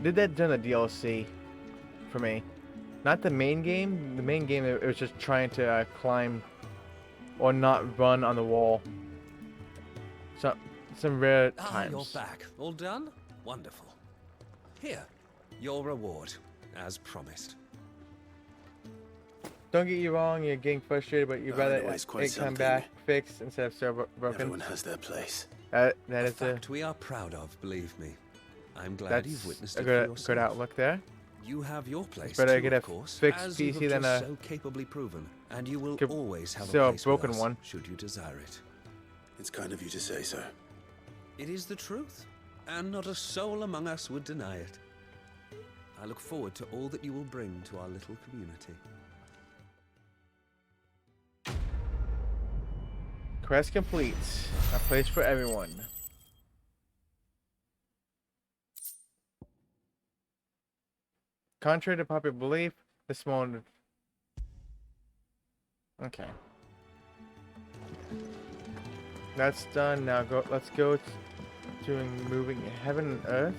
Did that during the DLC for me. Not the main game. The main game, it was just trying to climb or not run on the wall. So, some rare times. You're back. All done? Wonderful. Here, your reward, as promised. Don't get you wrong, you're getting frustrated, but you'd rather it come back fixed instead of so broken. Everyone has their place. That a is fact we are proud of, believe me. I'm glad that's you've witnessed a it for good yourself. outlook there. You have your place Better too, get a of course, fixed as you PC have than just a so capably proven, and you will Could always have a still a place broken with us, one. should you desire it. It's kind of you to say so. It is the truth, and not a soul among us would deny it. I look forward to all that you will bring to our little community. Quest complete. A place for everyone. Contrary to popular belief, this one. Okay. That's done. Now go. Let's go doing moving heaven and earth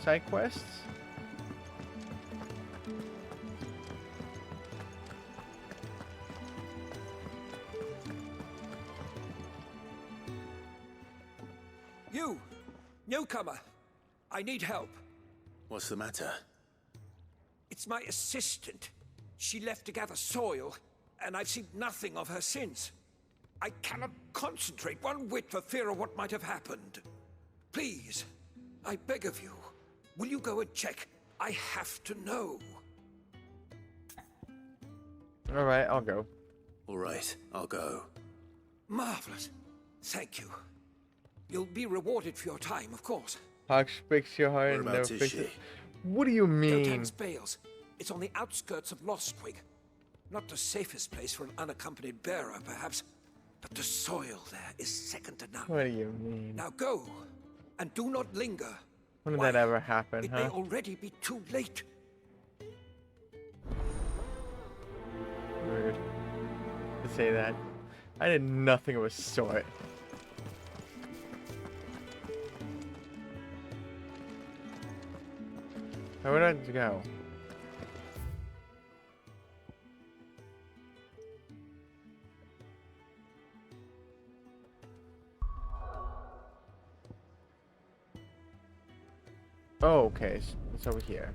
side quests. You, newcomer, I need help. What's the matter? It's my assistant. She left to gather soil, and I've seen nothing of her since. I cannot concentrate one whit for fear of what might have happened. Please, I beg of you, will you go and check? I have to know. Alright, I'll go. Alright, I'll go. Marvelous. Thank you. You'll be rewarded for your time, of course. Hawk breaks your heart and never Whereabouts is fixes she? it. What do you mean? Gotan's Bales. It's on the outskirts of Lostwig. Not the safest place for an unaccompanied bearer, perhaps, but the soil there is second to none. What do you mean? Now go, and do not linger. When did that ever happen, It huh? may already be too late. Rude to say that. I did nothing of a sort. Where would I go? Oh, okay. It's over here.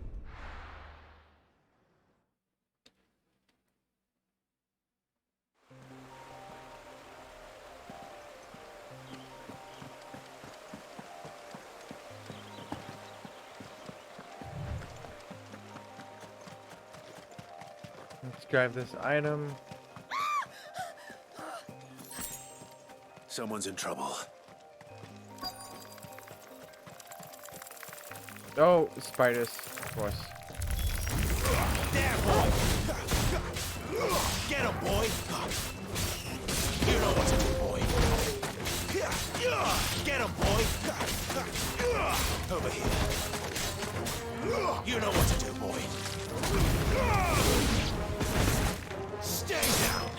Let's grab this item. Someone's in trouble. Oh, spiders, of course. There, boy! Get him, boy! You know what to do, boy. Get him, boy! Over here. You know what to do, boy. Stay down!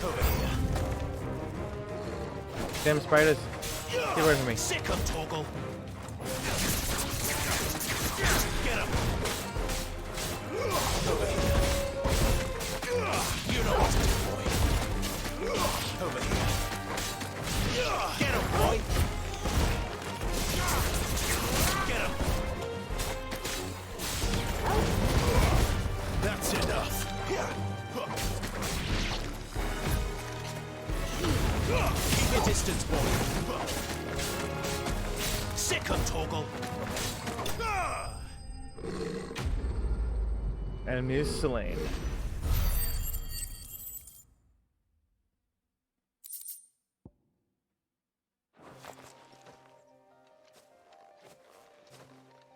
Over here. Damn spiders. Get away from me. Sick of Torgal. Get him. Over here. You know what to do, boy. Over here. Get him, boy. Get him. That's enough. Keep your distance, boy. Sick of Torgal. Enemy is slain.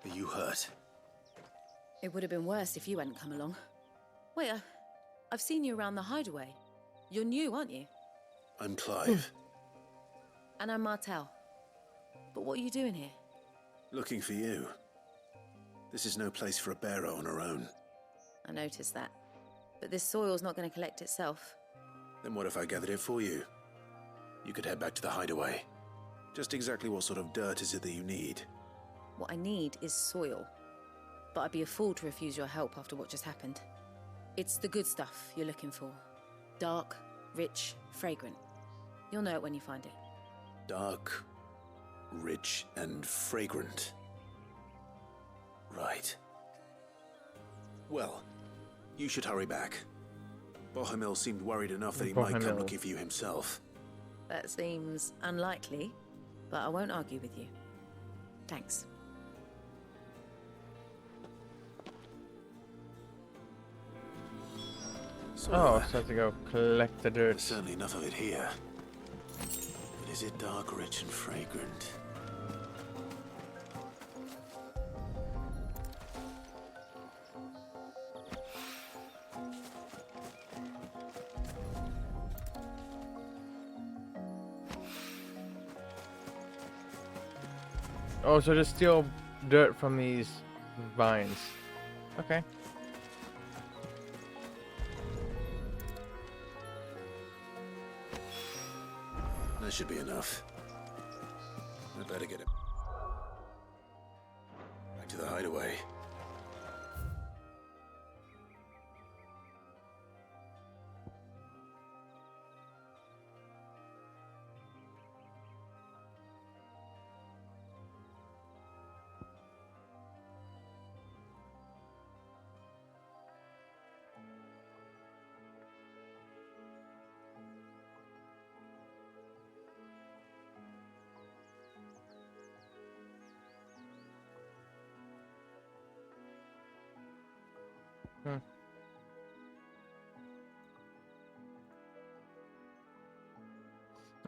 Are you hurt? It would have been worse if you hadn't come along. Wait, I've seen you around the hideaway. You're new, aren't you? I'm Clive. And I'm Martel. But what are you doing here? Looking for you. This is no place for a bearer on her own. I noticed that. But this soil's not going to collect itself. Then what if I gathered it for you? You could head back to the hideaway. Just exactly what sort of dirt is it that you need? What I need is soil. But I'd be a fool to refuse your help after what just happened. It's the good stuff you're looking for. Dark, rich, fragrant. You'll know it when you find it. Dark, rich, and fragrant. Right. Well, you should hurry back. Bohemil seemed worried enough that he might come looking for you himself. That seems unlikely, but I won't argue with you. Thanks. So, so I have to go collect the dirt. There's certainly enough of it here. But is it dark, rich, and fragrant? Oh, so just steal dirt from these vines. Okay. That should be enough. I'd better get it back to the hideaway.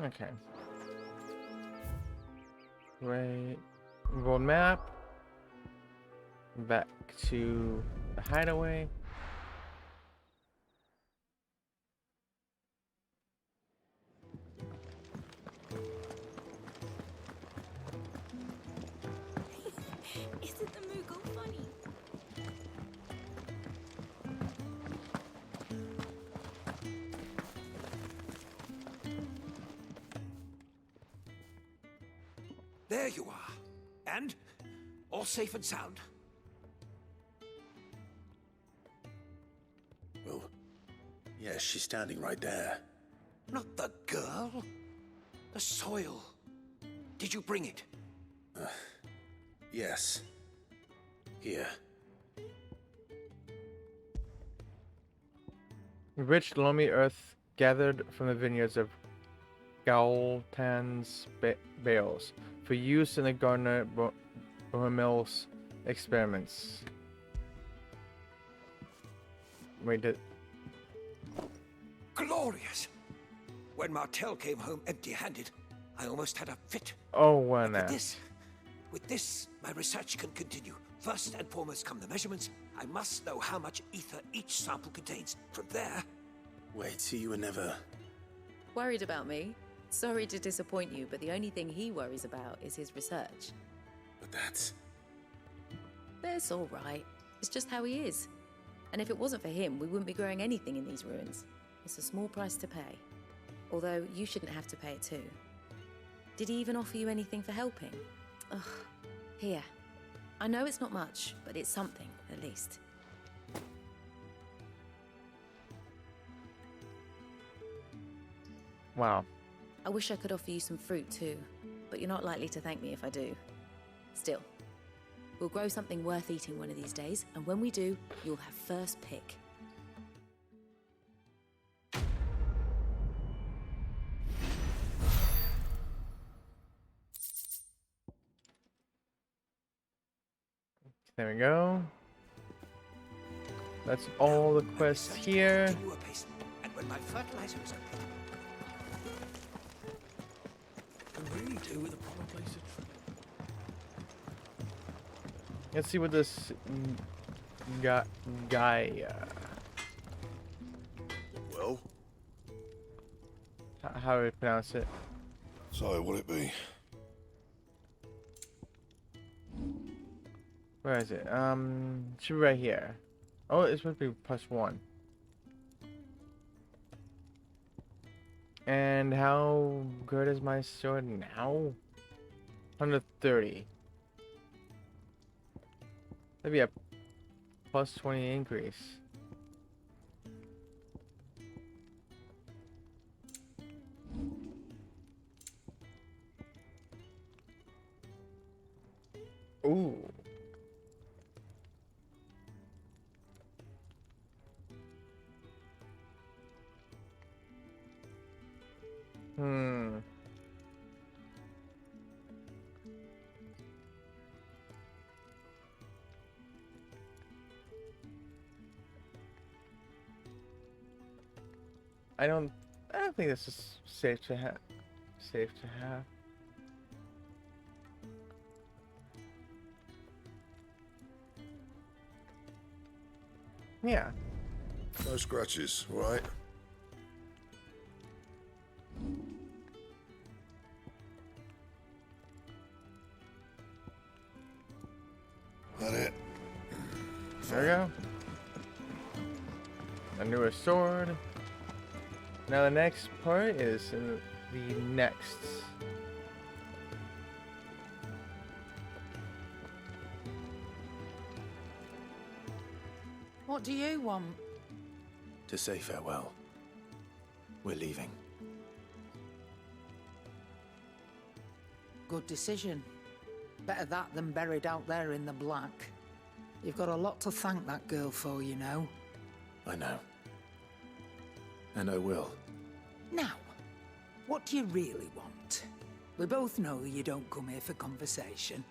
Okay. Right. World map. Back to the hideaway. Isn't the Moogle funny? There you are. And? All safe and sound? Well, yes, she's standing right there. Not the girl. The soil. Did you bring it? Yes. Here. Rich, loamy earth gathered from the vineyards of Gaultan's bales for use in the gardener Bohemil's experiments. Wait, Glorious! When Martel came home empty-handed, I almost had a fit. oh, one With ass. with this, my research can continue. First and foremost come the measurements. I must know how much ether each sample contains. From there... Wait, so you were never... Worried about me? Sorry to disappoint you, but the only thing he worries about is his research. But that's... That's all right. It's just how he is. And if it wasn't for him, we wouldn't be growing anything in these ruins. It's a small price to pay. Although, you shouldn't have to pay it too. Did he even offer you anything for helping? Ugh. Here. I know it's not much, but it's something, at least. Wow. I wish I could offer you some fruit too, but you're not likely to thank me if I do. Still, we'll grow something worth eating one of these days, and when we do, you'll have first pick. There we go. That's all the quests here. Continue apace, and when my fertilizer is complete... I really do with a proper place to Let's see what this guy. Well? How do we pronounce it? So, what'll it be? Where is it? Should be right here. Oh, it's supposed to be +1. And how good is my sword now? 130. That'd be a +20 increase. Ooh. I don't think this is safe to have. Yeah. No scratches, right? That it? There we go. A newer sword. Now the next part is the next. What do you want? To say farewell. We're leaving. Good decision. Better that than buried out there in the black. You've got a lot to thank that girl for, you know. I know. And I will. Now, what do you really want? We both know you don't come here for conversation.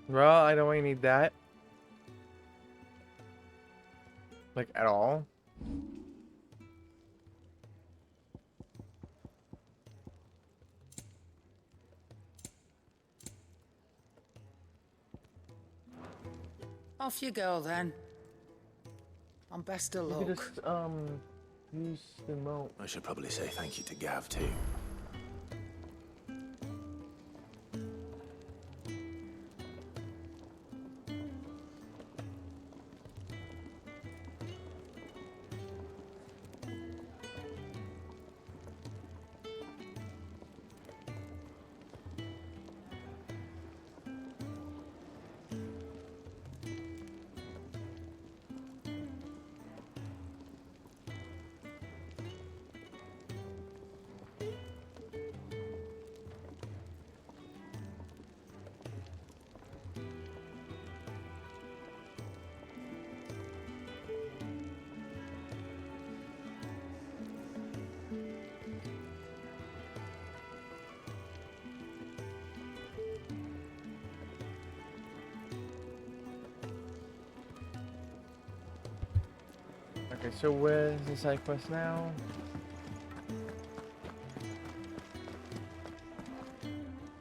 Well, I don't really need that. Like, at all. Off you go, then. And best of You luck. could just, use the remote. I should probably say thank you to Gav, too. Okay, so where's the side quest now?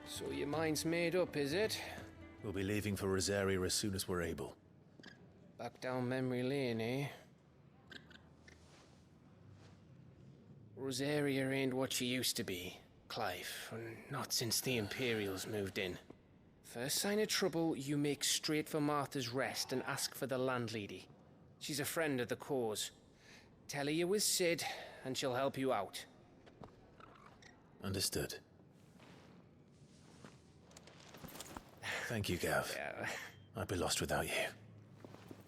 So your mind's made up, is it? We'll be leaving for Rosaria as soon as we're able. Back down memory lane, eh? Rosaria ain't what she used to be, Clive. Not since the Imperials moved in. First sign of trouble, you make straight for Martha's Rest and ask for the landlady. She's a friend of the cause. Tell her you was Sid, and she'll help you out. Understood. Thank you, Gav. Yeah. I'd be lost without you.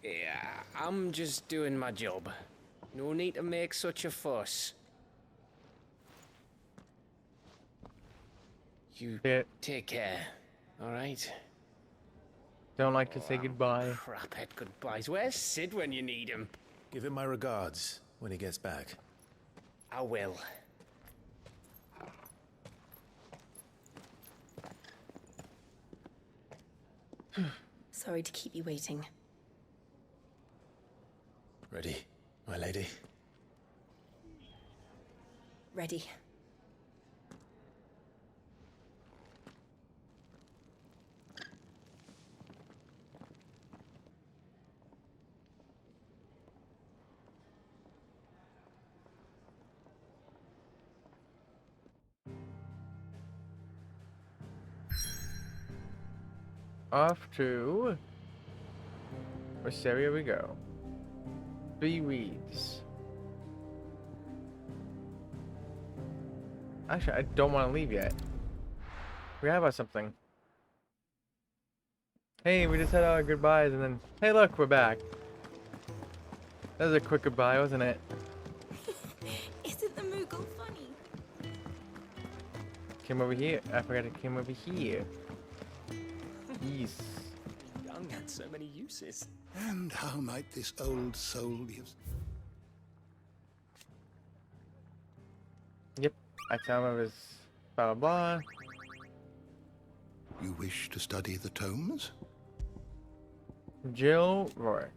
Yeah, I'm just doing my job. No need to make such a fuss. You take care, alright? Don't like to say goodbye. Craphead goodbyes. Where's Sid when you need him? Give him my regards when he gets back. I will. Sorry to keep you waiting. Ready, my lady? Ready. off to Rosaria we go. 3 weeds. Actually, I don't want to leave yet. We have about something. Hey, we just said our goodbyes and then, hey look, we're back. That was a quick goodbye, wasn't it? Isn't the Moogle funny? Came over here. I forgot it came over here. Yes. Young had so many uses. And how might this old soul be of... Yep. I tell him it was blah blah blah. You wish to study the tomes? Jill Rourke.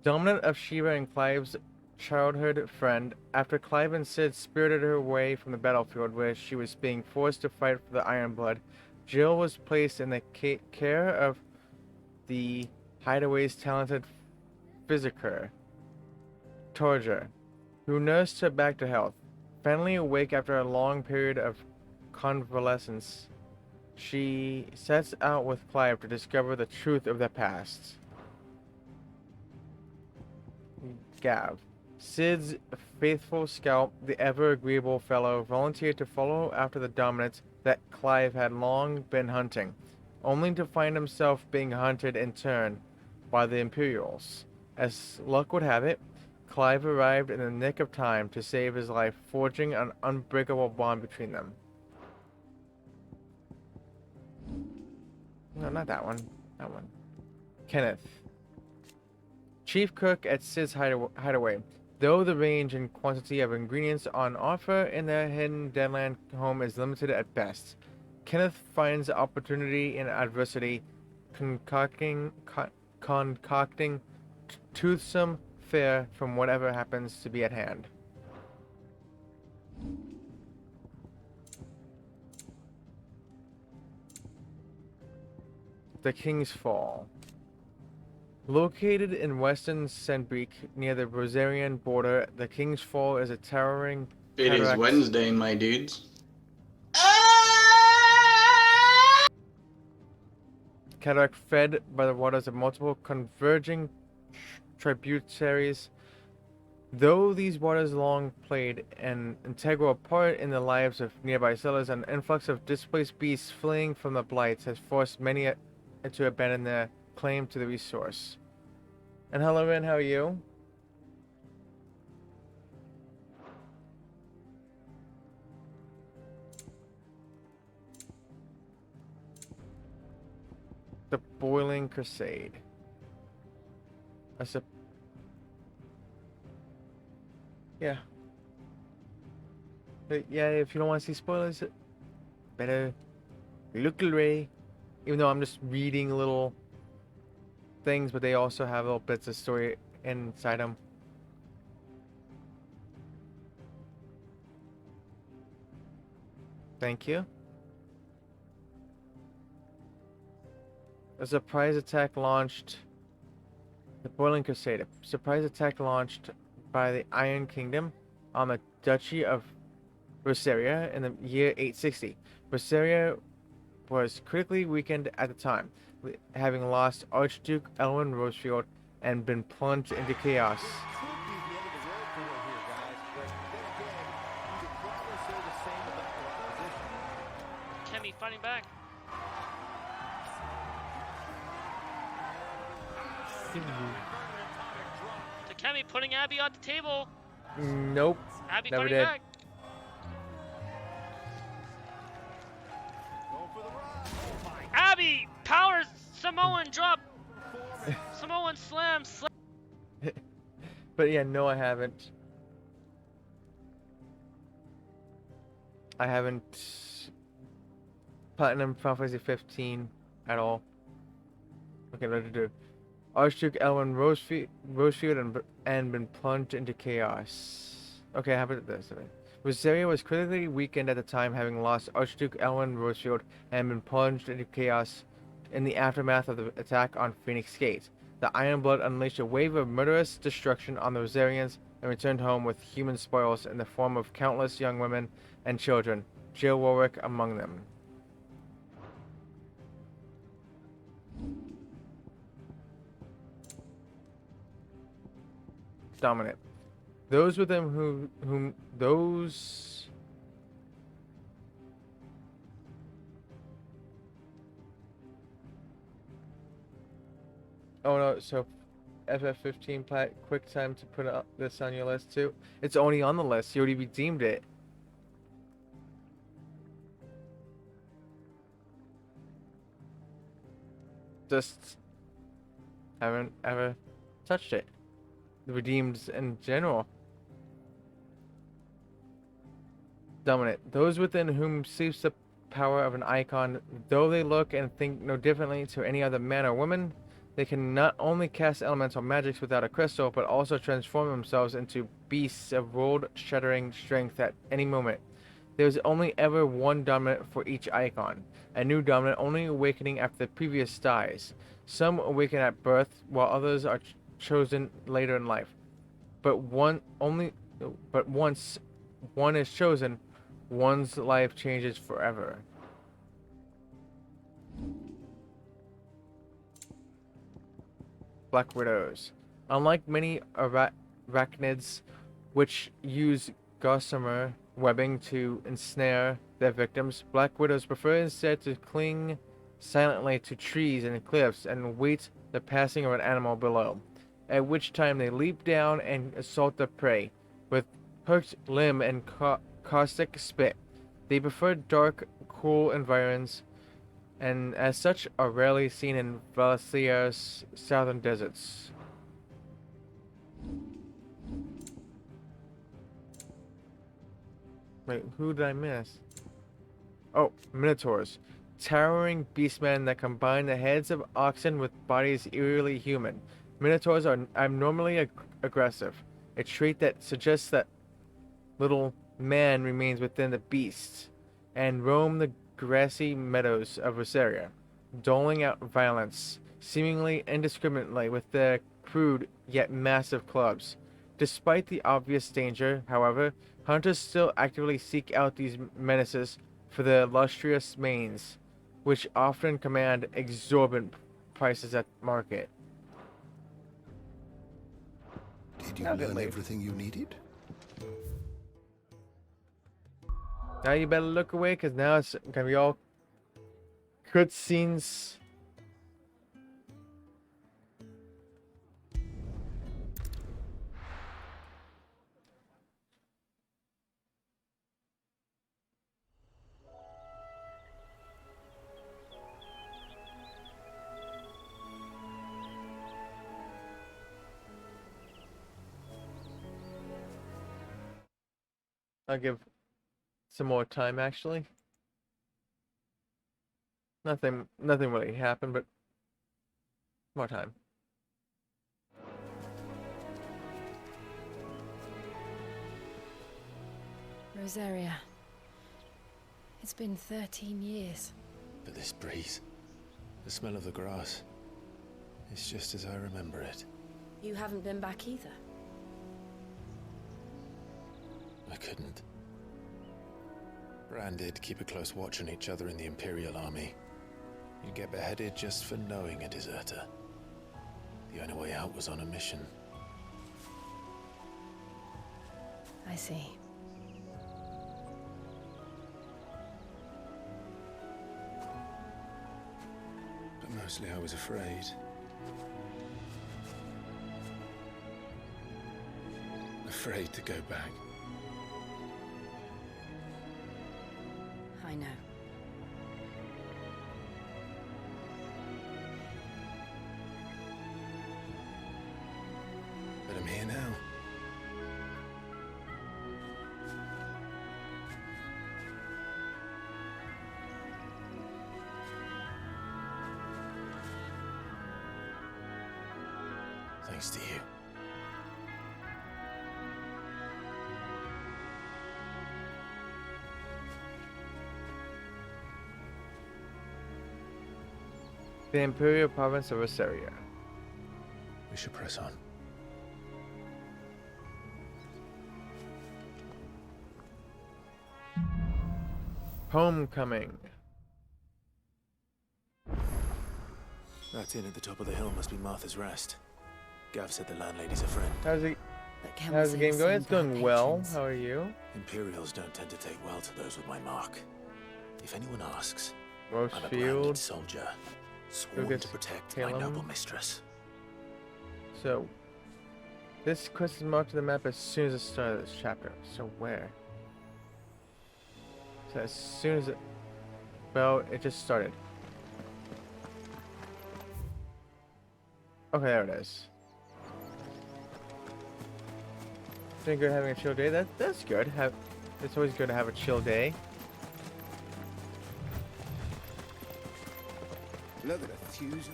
Dominant of Shiva and Clive's childhood friend, after Clive and Sid spirited her away from the battlefield where she was being forced to fight for the Iron Blood, Jill was placed in the care of the Hideaway's talented physicker, Torja, who nursed her back to health. Finally awake after a long period of convalescence, she sets out with Clive to discover the truth of their past. Gav. Sid's faithful scout, the ever-agreeable fellow, volunteered to follow after the dominants that Clive had long been hunting, only to find himself being hunted in turn by the Imperials. As luck would have it, Clive arrived in the nick of time to save his life, forging an unbreakable bond between them. No, not that one. That one. Kenneth. Chief cook at Sid's hideaway. Though the range and quantity of ingredients on offer in their hidden Deadland home is limited at best, Kenneth finds opportunity in adversity, concocting toothsome fare from whatever happens to be at hand. The King's Fall. Located in western Sandbreak near the Rosarian border, the King's Fall is a towering It is cataract Wednesday, my dudes. cataract fed by the waters of multiple converging tributaries. Though these waters long played an integral part in the lives of nearby settlers, an influx of displaced beasts fleeing from the blights has forced many to abandon their claim to the resource. And hello, Ren, how are you? The Boiling Crusade. Yeah. But yeah, if you don't want to see spoilers, better look away. Even though I'm just reading little things, but they also have little bits of story inside them. Thank you. A surprise attack launched. The Boiling Crusade. A surprise attack launched by the Iron Kingdom on the Duchy of Rosaria in the year 860. Rosaria was critically weakened at the time, having lost Archduke Elwin Rosefield and been plunged into chaos. Kemi fighting back. Takemi putting Abby on the table. Nope. Abby Never fighting did. back. Abby powers Samoan drop. Samoan slam. But yeah, no, I haven't. I haven't Platinum Final Fantasy 15 at all. Okay, let's do. Archduke Elwin Rosefield and been plunged into chaos. Okay, how about this? Rosaria was critically weakened at the time, having lost Archduke Elwin Rosefield and been plunged into chaos in the aftermath of the attack on Phoenix Gate. The Iron Blood unleashed a wave of murderous destruction on the Rosarians and returned home with human spoils in the form of countless young women and children, Jill Warwick among them. dominant. Those with them whom those Oh no, so FF15 plat quick time to put up this on your list too. It's only on the list. You already redeemed it. Just haven't ever touched it. The redeemed in general. Dominant. Those within whom sleeps the power of an icon, though they look and think no differently to any other man or woman, they can not only cast elemental magics without a crystal, but also transform themselves into beasts of world-shattering strength at any moment. There is only ever one dominant for each icon, a new dominant only awakening after the previous dies. Some awaken at birth, while others are chosen later in life. But once one is chosen, one's life changes forever. Black Widows. Unlike many arachnids, which use gossamer webbing to ensnare their victims, Black Widows prefer instead to cling silently to trees and cliffs and wait the passing of an animal below, at which time they leap down and assault the prey with hooked limb and caustic spit. They prefer dark, cool environs, and as such are rarely seen in Valicia's southern deserts. Wait, who did I miss? Oh, Minotaurs. Towering beastmen that combine the heads of oxen with bodies eerily human. Minotaurs are abnormally aggressive, a trait that suggests that little man remains within the beast, and roam the grassy meadows of Rosaria, doling out violence, seemingly indiscriminately with their crude yet massive clubs. Despite the obvious danger, however, hunters still actively seek out these menaces for their lustrous manes, which often command exorbitant prices at market. Did you learn everything you needed? Now you better look away, because now it's gonna be all cutscenes. I'll give some more time, actually. Nothing really happened, but more time. Rosaria. It's been 13 years. But this breeze, the smell of the grass, it's just as I remember it. You haven't been back either. I couldn't. Bran did keep a close watch on each other in the Imperial Army. You'd get beheaded just for knowing a deserter. The only way out was on a mission. I see. But mostly I was afraid. Afraid to go back. I know. But I'm here now. Thanks to you. The Imperial Province of Rosaria. We should press on. Homecoming. That inn at the top of the hill must be Martha's Rest. Gav said the landlady's a friend. How's he? But Ken How's was the in game going? It's same going bad well. patrons. How are you? Imperials don't tend to take well to those with my mark. If anyone asks, Roche I'm a branded Field. soldier, sworn Lucas to protect my Calum. noble mistress. So, this quest is marked to the map as soon as it started this chapter. So where? So as soon as it... Well, it just started. Okay, there it is. Doing good having a chill day? That's good. It's always good to have a chill day. Look at the fuse.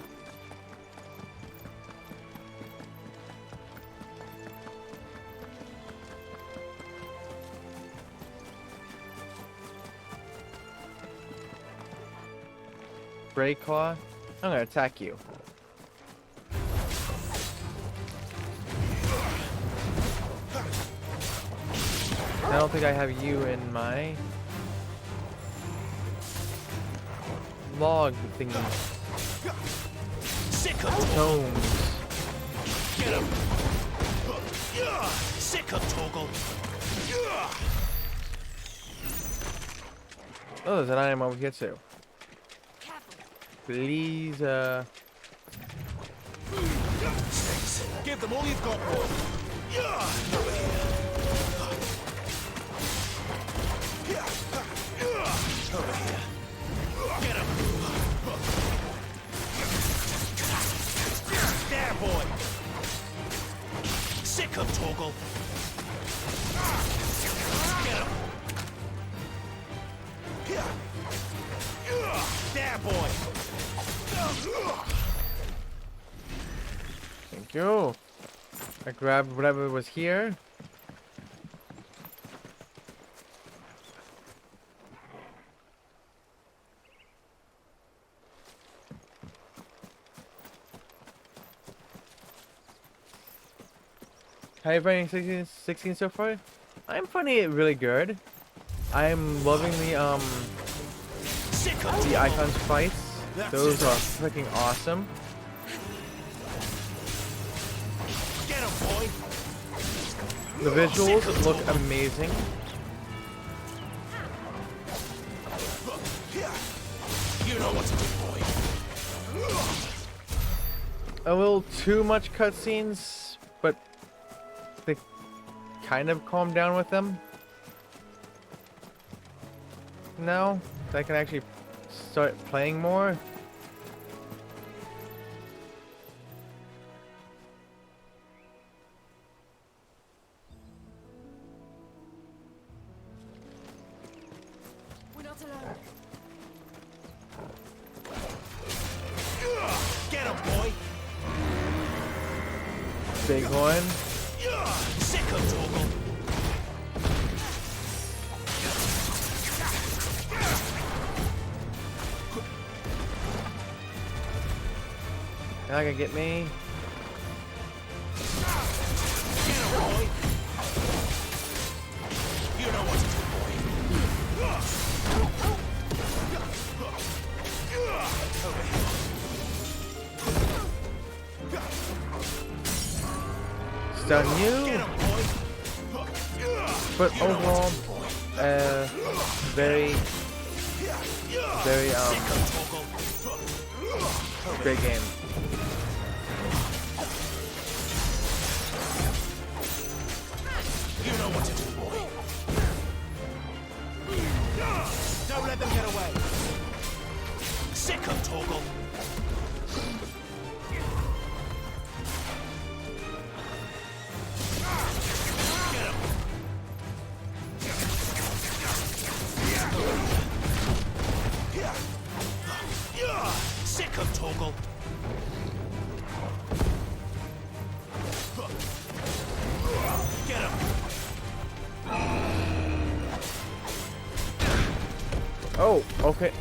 Greyclaw, I'm gonna attack you. I don't think I have you in my log thingy. Sick of Tomes. Get him! Sick of Torgal! Oh, there's an item over here too. Please, Give them all you've got, boy! Over here! Over here! Get him! There, boy! Sick of Torgal! Get him! There, boy! thank you. I grabbed whatever was here. How are you finding 16 so far? I'm finding it really good. I'm loving the icons fights. Those are freaking awesome. Get him, boy! The visuals look amazing. You know what to do, boy! A little too much cutscenes, but they kind of calm down with them. Now I can actually start playing more. We're not alone. Get him, boy! Bighorn. Sick of Torgal! Now can get me. Get him, boy! You know what to do, boy! Over here! Stun you. Get him, boy! But overall, very great game. You know what to do, boy. Don't let them get away. Sick of Torgal. Get him. Sick of Torgal. Get him. Oh, okay.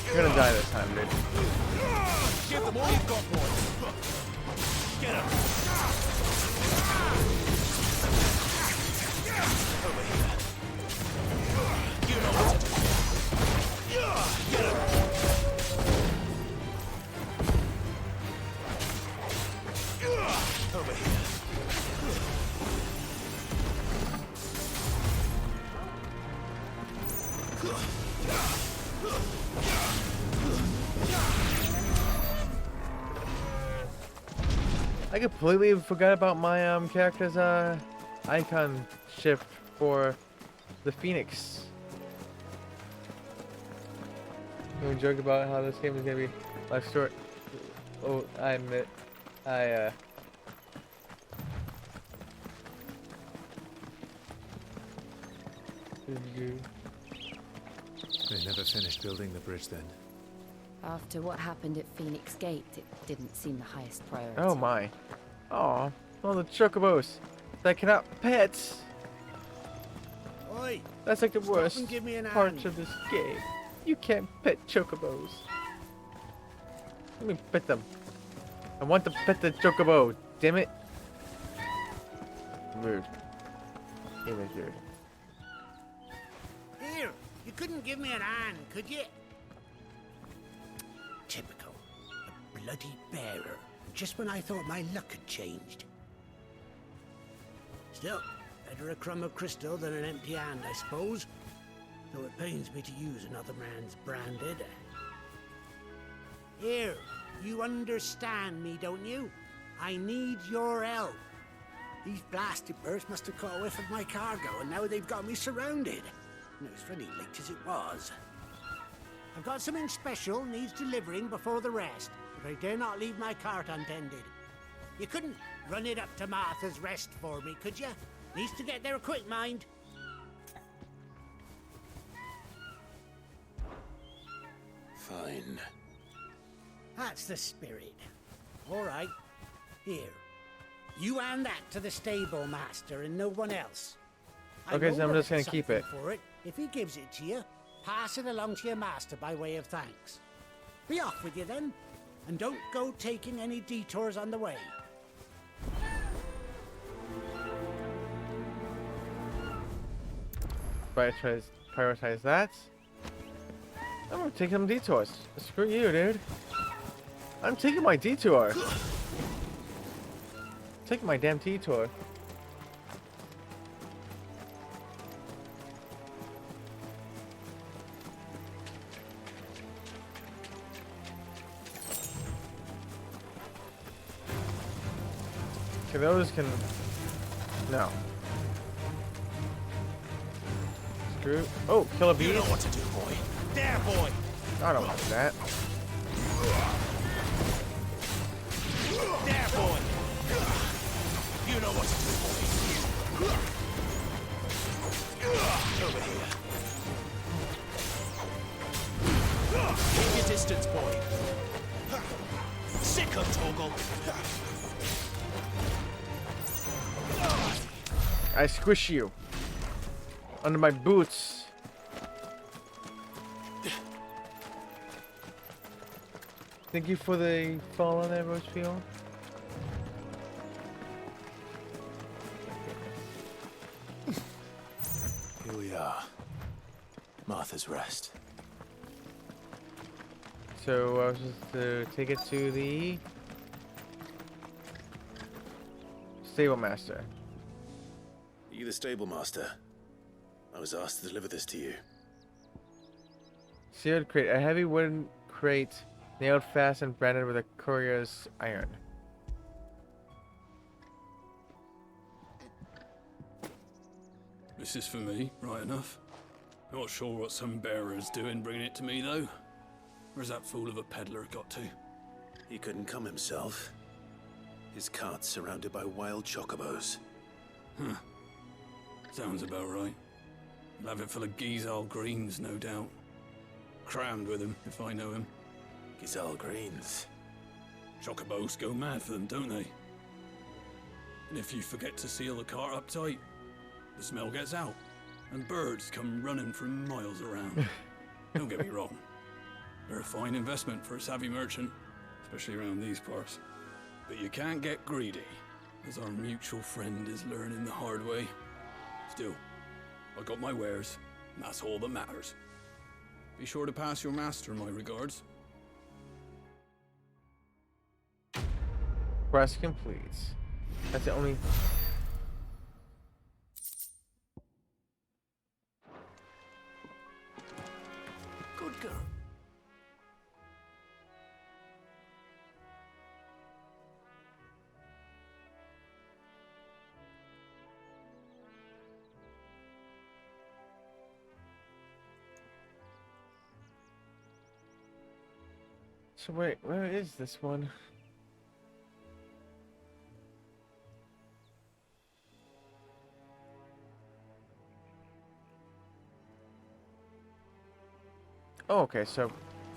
You're gonna die this time, dude. Give them all you've got, boy. Get him. Over here. You know what to do. Get him. I completely forgot about my character's icon shift for the Phoenix. We joke about how this game is gonna be life short. Oh, I admit, I They never finished building the bridge then. After what happened at Phoenix Gate, it didn't seem the highest priority. Oh my. Oh, all the chocobos that cannot pet. Oi, That's like the stop worst and give me an part hand. of this game. You can't pet chocobos. Let me pet them. I want to pet the chocobo. Damn it. Rude. It was rude. Here, you couldn't give me an hand, could you? Typical. A bloody bearer. Just when I thought my luck had changed. Still, better a crumb of crystal than an empty hand, I suppose. Though it pains me to use another man's branded. Here, you understand me, don't you? I need your help. These blasted birds must have caught a whiff of my cargo, and now they've got me surrounded. No, it's funny late as it was. I've got something special needs delivering before the rest, but I dare not leave my cart untended. You couldn't run it up to Martha's Rest for me, could you? Needs to get there quick, mind. Fine. That's the spirit. All right. Here. You hand that to the stable master and no one else. I Okay, know so I'm you'll just gonna get keep something it. For it. If he gives it to you, pass it along to your master by way of thanks. Be off with you then, and don't go taking any detours on the way. Prioritize that. I'm gonna take some detours. Screw you, dude. I'm taking my detour. Taking my damn detour. Okay, those can... No. Screw... Oh, kill a bee? You know what to do, boy. There, boy. I don't want that. There, boy. You know what to do, boy. Over here. Keep your distance, boy. Sick of Toggle. I squish you. Under my boots. Thank you for the follow there, Rosefield. Here we are. Martha's Rest. So I was just to take it to the stable master. Are you the stable master? I was asked to deliver this to you. Sealed crate. A heavy wooden crate nailed fast and branded with a courier's iron. This is for me, right enough. Not sure what some bearer's doing bringing it to me, though. Where's that fool of a peddler got to? He couldn't come himself. His cart's surrounded by wild chocobos. Huh. Sounds about right. He'll have it full of Gizal greens, no doubt. Crammed with him, if I know him. Gizal greens? Chocobos go mad for them, don't they? And if you forget to seal the cart up tight, the smell gets out, and birds come running from miles around. Don't get me wrong. They're a fine investment for a savvy merchant, especially around these parts. But you can't get greedy, as our mutual friend is learning the hard way. Still, I got my wares, and that's all that matters. Be sure to pass your master my regards. Quest complete. That's the only... girl. So wait, where is this one? Oh, okay, so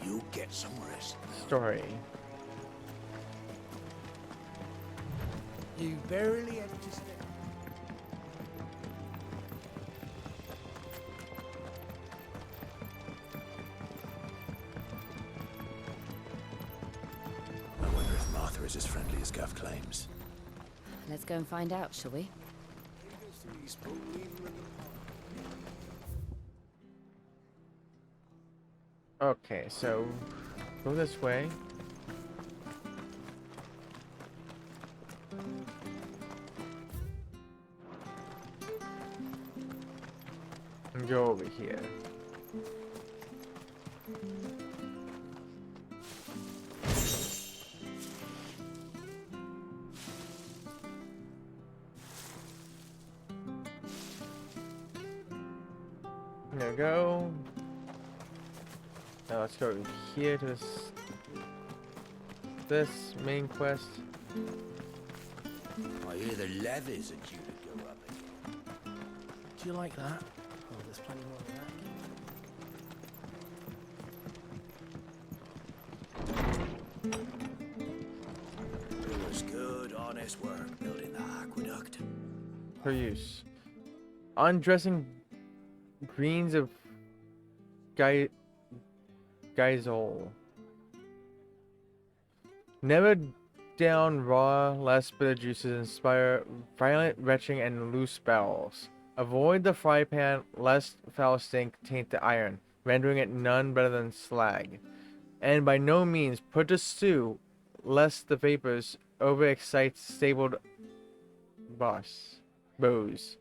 You get some rest. story. You barely had to step. I wonder if Martha is as friendly as Gav claims. Let's go and find out, shall we? Okay, so go this way. And go over here. There we go. Now let's go here to this main quest. I hear the levies are due to go up again. Do you like that? Oh, there's plenty more of that. It was good, honest work building the aqueduct. For use. Undressing greens of Geisel. Never down raw, less bitter juices inspire violent retching and loose bowels. Avoid the fry pan, lest foul stink taint the iron, rendering it none better than slag. And by no means put to stew, lest the vapors overexcite stabled bows.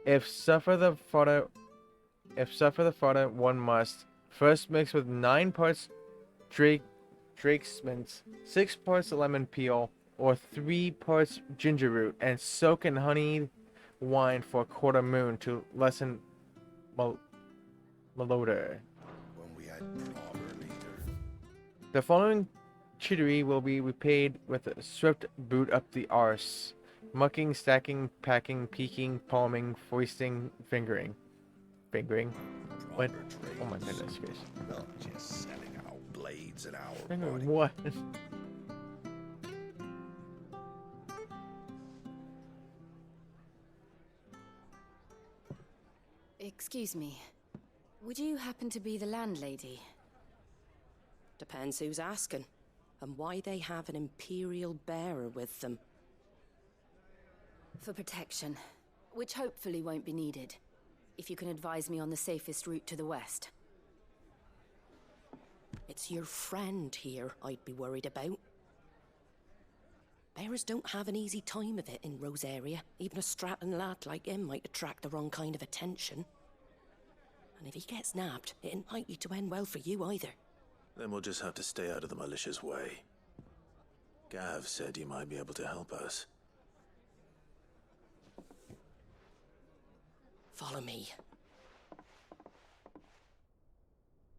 If suffer the fodder, one must first mix with 9 parts drake's mince, 6 parts lemon peel, or 3 parts ginger root, and soak in honeyed wine for a quarter moon to lessen malodor. When we had proper leader. The following chittery will be repaid with a swift boot up the arse. Mucking, stacking, packing, peeking, palming, foisting, fingering. What? Oh my goodness, guys. Not just selling our blades and our Fingering what? Excuse me. Would you happen to be the landlady? Depends who's asking, and why they have an Imperial bearer with them. For protection, which hopefully won't be needed. If you can advise me on the safest route to the west. It's your friend here I'd be worried about. Bearers don't have an easy time of it in Rosaria. Even a Stratton lad like him might attract the wrong kind of attention. And if he gets nabbed, it ain't likely to end well for you either. Then we'll just have to stay out of the malicious way. Gav said you might be able to help us. Follow me.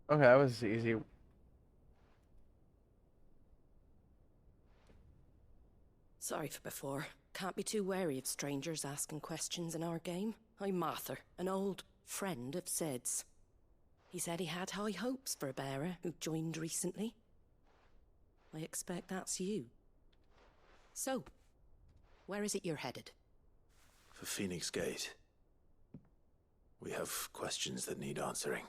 Okay, that was easy. Sorry for before. Can't be too wary of strangers asking questions in our game. I'm Martha, an old friend of Sid's. He said he had high hopes for a bearer who joined recently. I expect that's you. So, where is it you're headed? For Phoenix Gate. We have questions that need answering.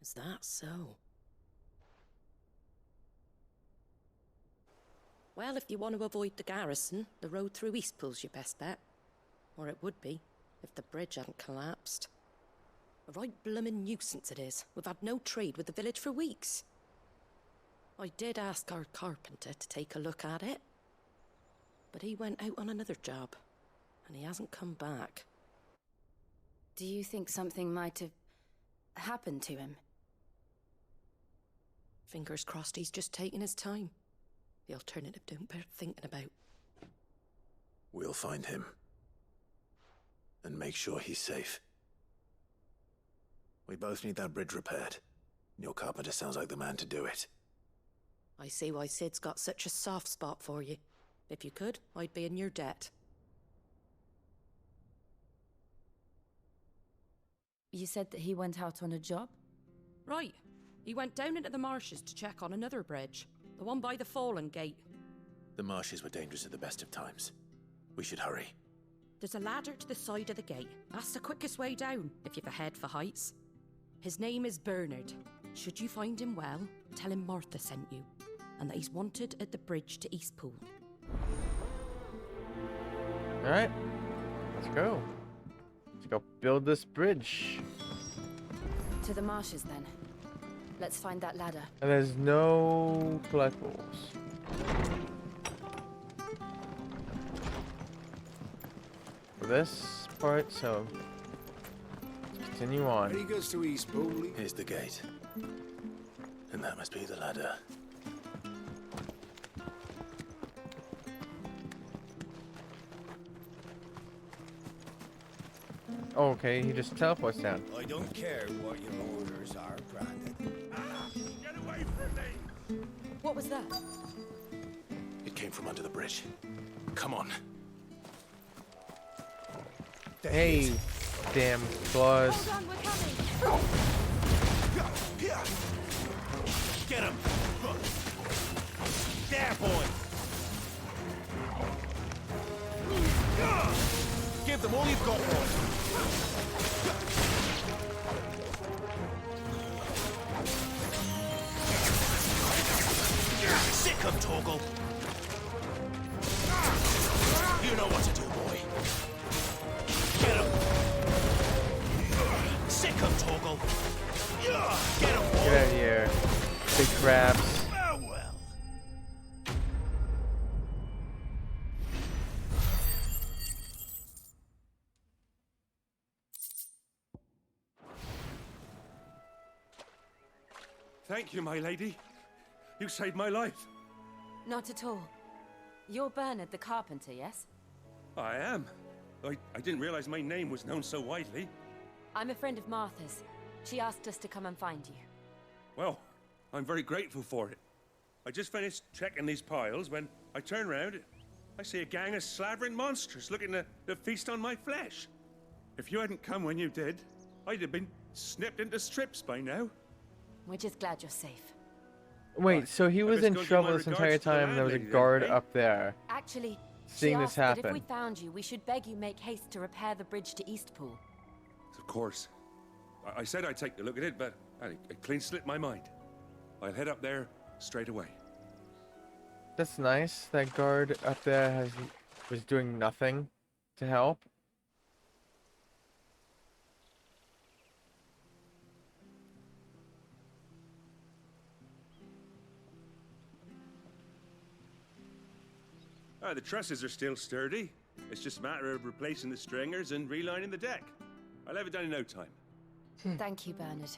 Is that so? Well, if you want to avoid the garrison, the road through Eastpool's your best bet. Or it would be, if the bridge hadn't collapsed. A right bloomin' nuisance it is. We've had no trade with the village for weeks. I did ask our carpenter to take a look at it. But he went out on another job, and he hasn't come back. Do you think something might have happened to him? Fingers crossed he's just taking his time. The alternative don't bear thinking about. We'll find him. And make sure he's safe. We both need that bridge repaired. Your carpenter sounds like the man to do it. I see why Sid's got such a soft spot for you. If you could, I'd be in your debt. You said that he went out on a job? Right. He went down into the marshes to check on another bridge. The one by the Fallen Gate. The marshes were dangerous at the best of times. We should hurry. There's a ladder to the side of the gate. That's the quickest way down, if you've a head for heights. His name is Bernard. Should you find him well, tell him Martha sent you, and that he's wanted at the bridge to Eastpool. Alright. Let's go. Let's go build this bridge. To the marshes, then. Let's find that ladder. And there's no collectibles. For this part, so let's continue on. He goes to Eastpool. Here's the gate. And that must be the ladder. Okay, he just teleports down. I don't care what your orders are, Brandon. Get away from me! What was that? It came from under the bridge. Come on. Hey, damn claws. Hold on, we're coming. Get him! There, boy! Give them all you've got, boy! Sick him, Torgal! You know what to do, boy. Get him! Sick him, Torgal! Get him, boy! Get out of here. Big crabs. Farewell! Thank you, my lady. You saved my life. Not at all. You're Bernard the carpenter, yes? I am. I didn't realize my name was known so widely. I'm a friend of Martha's. She asked us to come and find you. Well, I'm very grateful for it. I just finished checking these piles when I turn around. I see a gang of slavering monsters looking to feast on my flesh. If you hadn't come when you did, I'd have been snipped into strips by now. We're just glad you're safe. Wait, so he was in trouble this entire time and there was a guard up there. Actually, seeing she this asked that happen. if we found you, we should beg you make haste to repair the bridge to Eastpool. Of course. I said I'd take a look at it, but it clean slipped my mind. I'll head up there straight away. That's nice. That guard up there was doing nothing to help. The trusses are still sturdy. It's just a matter of replacing the stringers and relining the deck. I'll have it done in no time. Thank you, Bernard.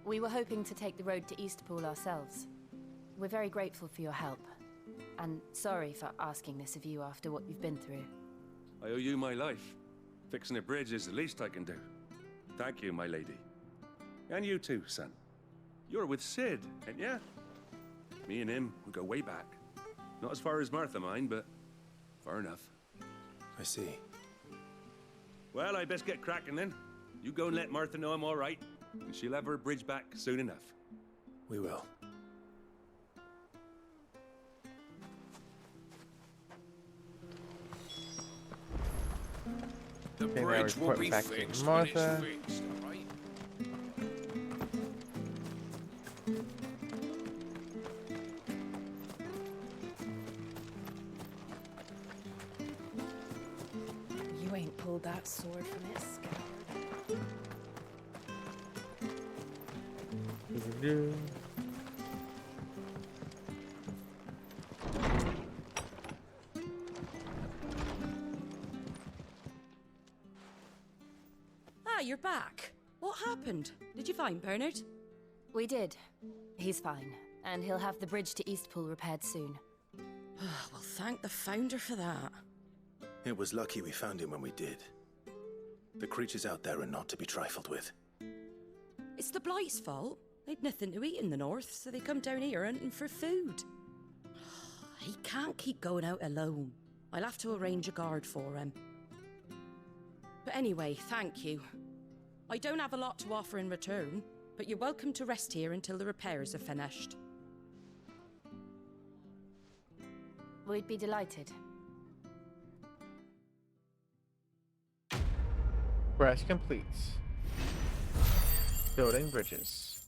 We were hoping to take the road to Eastpool ourselves. We're very grateful for your help. And sorry for asking this of you after what you've been through. I owe you my life. Fixing a bridge is the least I can do. Thank you, my lady. And you too, son. You're with Sid, ain't ya? Me and him, we go way back. Not as far as Martha, mind, but far enough. I see. Well, I best get cracking then. You go and let Martha know I'm all right, and she'll have her bridge back soon enough. We will. The Okay, now bridge will report be back to fixed when it's Martha. fixed, all right? You ain't pulled that sword from its scabbard. Do-do-do. Ah, you're back. What happened? Did you find Bernard? We did. He's fine, and he'll have the bridge to Eastpool repaired soon. Well, thank the Founder for that. It was lucky we found him when we did. The creatures out there are not to be trifled with. It's the Blight's fault. They'd nothing to eat in the north, so they come down here hunting for food. He can't keep going out alone. I'll have to arrange a guard for him. But anyway, thank you. I don't have a lot to offer in return, but you're welcome to rest here until the repairs are finished. We'd be delighted. Quest completes. Building bridges.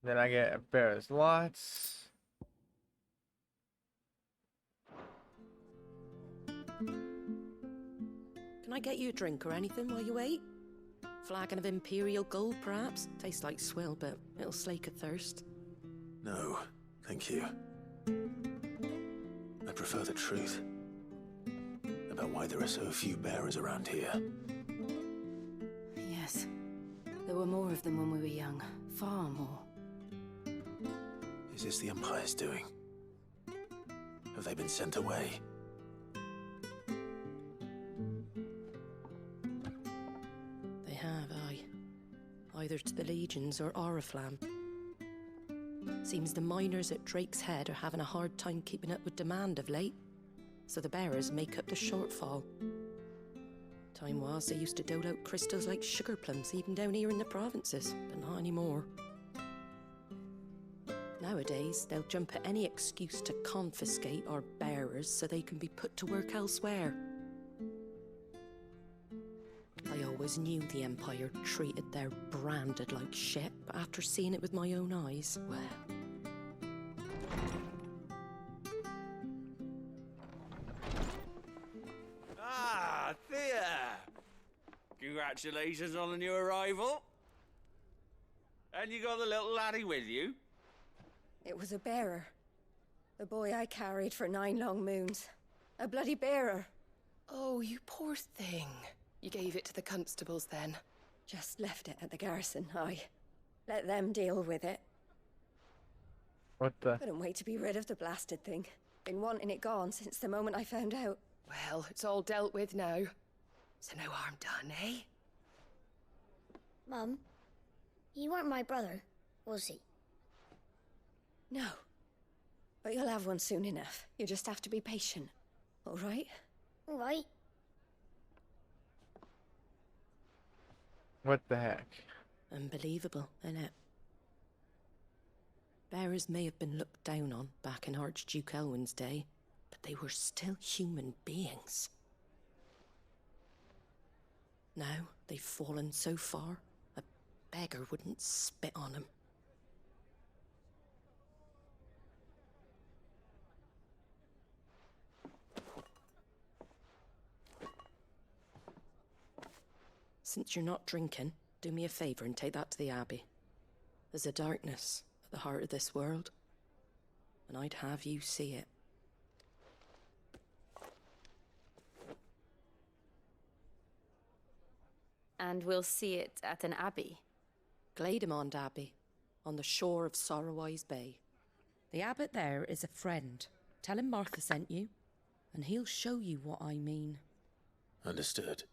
Then I get Bear's Lots. Can I get you a drink or anything while you wait? Flagon of Imperial Gold, perhaps? Tastes like swill, but it'll slake a thirst. No, thank you. I prefer the truth about why there are so few bearers around here. Yes. There were more of them when we were young. Far more. Is this the Empire's doing? Have they been sent away? They have, aye. Either to the Legions or Oriflamme. Seems the miners at Drake's Head are having a hard time keeping up with demand of late, so the bearers make up the shortfall. Time was they used to dole out crystals like sugar plums even down here in the provinces, but not anymore. Nowadays, they'll jump at any excuse to confiscate our bearers so they can be put to work elsewhere. I always knew the Empire treated their branded like shit, but after seeing it with my own eyes, well... Ah, Thea! Congratulations on the new arrival. And you got the little laddie with you? It was a bearer. The boy I carried for 9 long moons. A bloody bearer. Oh, you poor thing. You gave it to the constables then? Just left it at the garrison, aye. Let them deal with it. What the? Couldn't wait to be rid of the blasted thing. Been wanting it gone since the moment I found out. Well, it's all dealt with now. So no harm done, eh? Mum, you weren't my brother, was he? No. But you'll have one soon enough. You just have to be patient. All right? All right. What the heck? Unbelievable, innit? Bearers may have been looked down on back in Archduke Elwin's day, but they were still human beings. Now they've fallen so far, a beggar wouldn't spit on them. Since you're not drinking, do me a favour and take that to the Abbey. There's a darkness at the heart of this world, and I'd have you see it. And we'll see it at an abbey? Glademond Abbey, on the shore of Sorrowwise Bay. The abbot there is a friend. Tell him Martha sent you, and he'll show you what I mean. Understood.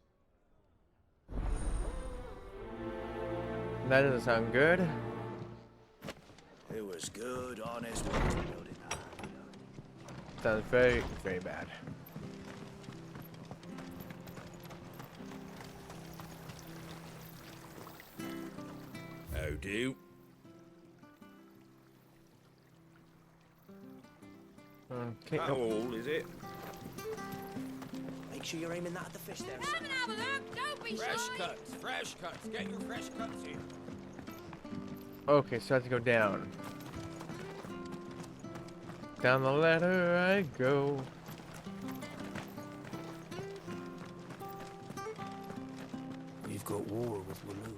That doesn't sound good. It was good, honest work building that. Sounds very, very bad. How do? Okay. How old is it? Make sure you're aiming that at the fish there. Come and have a look. Don't be Fresh shy. cuts, fresh cuts. Get your fresh cuts here. Okay, so I have to go down. Down the ladder I go. We've got war with Walloon.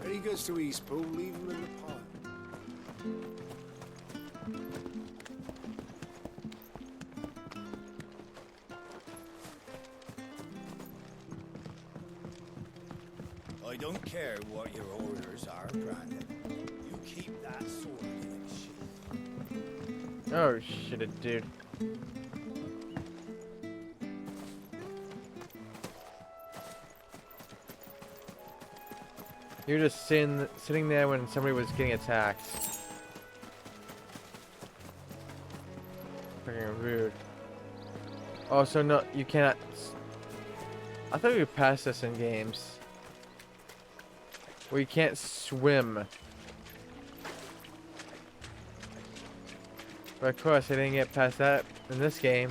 When he gets to Eastpool, leave him in the pot. I don't care what your orders are, Brandon. You keep that sword in its sheath. Oh shit, dude. You're just sitting there when somebody was getting attacked. Freaking rude. Also, no, you cannot. I thought we would pass this in games. Where you can't swim. But of course, I didn't get past that in this game.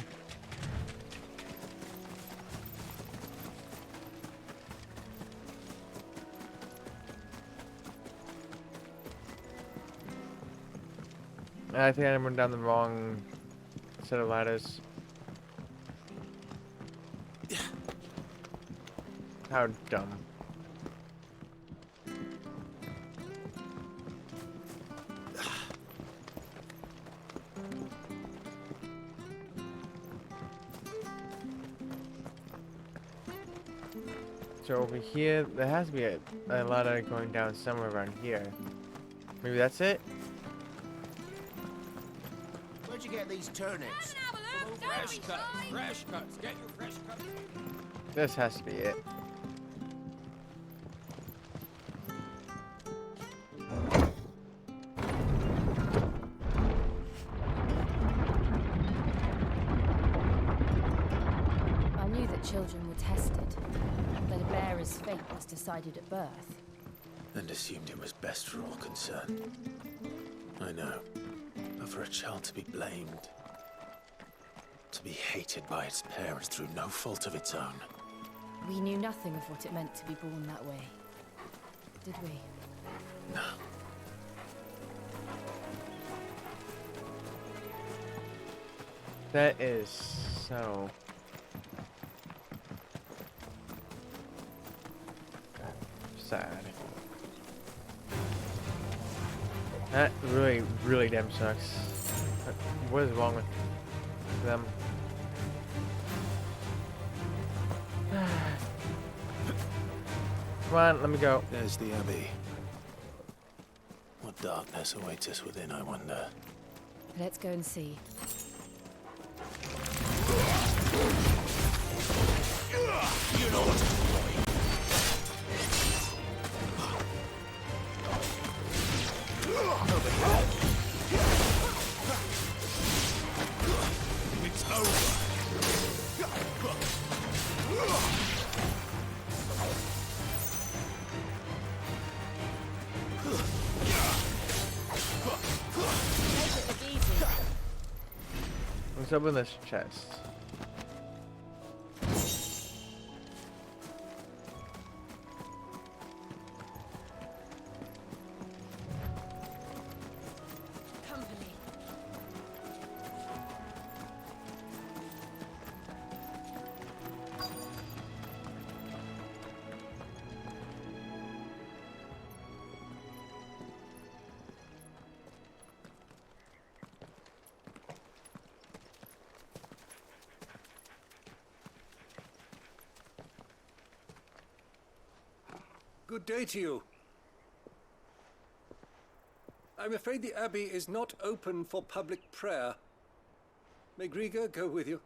I think I went down the wrong set of ladders. How dumb. So over here, there has to be a ladder going down somewhere around here. Maybe that's it? Where'd you get these turnips? Fresh cuts, fresh cuts. Get your fresh cuts. This has to be it. I knew that children were tested, that a bearer's fate was decided at birth. And assumed it was best for all concerned. I know. But for a child to be blamed, to be hated by its parents through no fault of its own. We knew nothing of what it meant to be born that way, did we? No. That is so sad. That really, really damn sucks. What is wrong with them? Come on, let me go. There's the Abbey. What darkness awaits us within, I wonder. Let's go and see. You know what? It's over. Let's open this chest. Good day to you. I'm afraid the Abbey is not open for public prayer. May Griga go with you?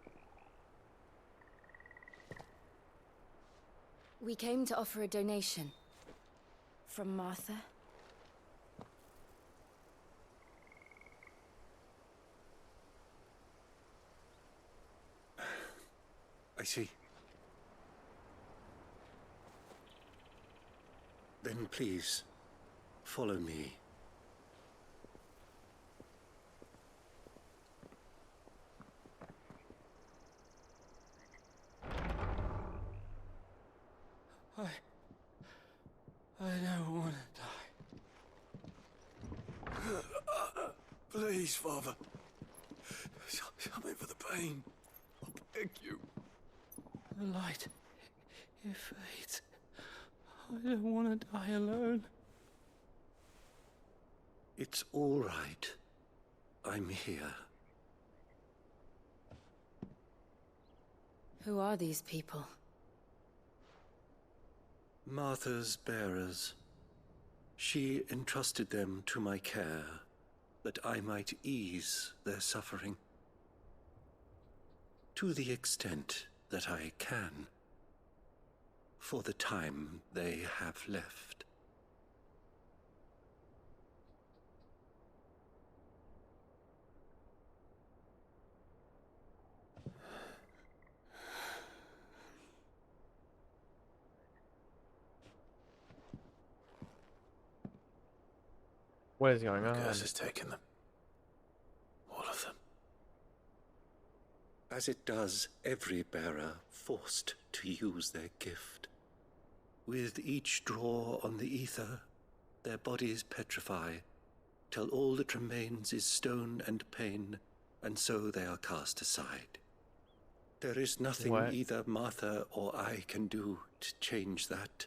We came to offer a donation. From Martha. I see. Then please, follow me. I don't want to die. Please, Father. Something for the pain. I beg you. The light, it fades. I don't want to die alone. It's all right. I'm here. Who are these people? Martha's bearers. She entrusted them to my care, that I might ease their suffering. To the extent that I can, for the time they have left. What is going on? Curse has taken them. All of them. As it does every bearer forced to use their gift. With each draw on the ether, their bodies petrify, till all that remains is stone and pain, and so they are cast aside. There is nothing either Martha or I can do to change that.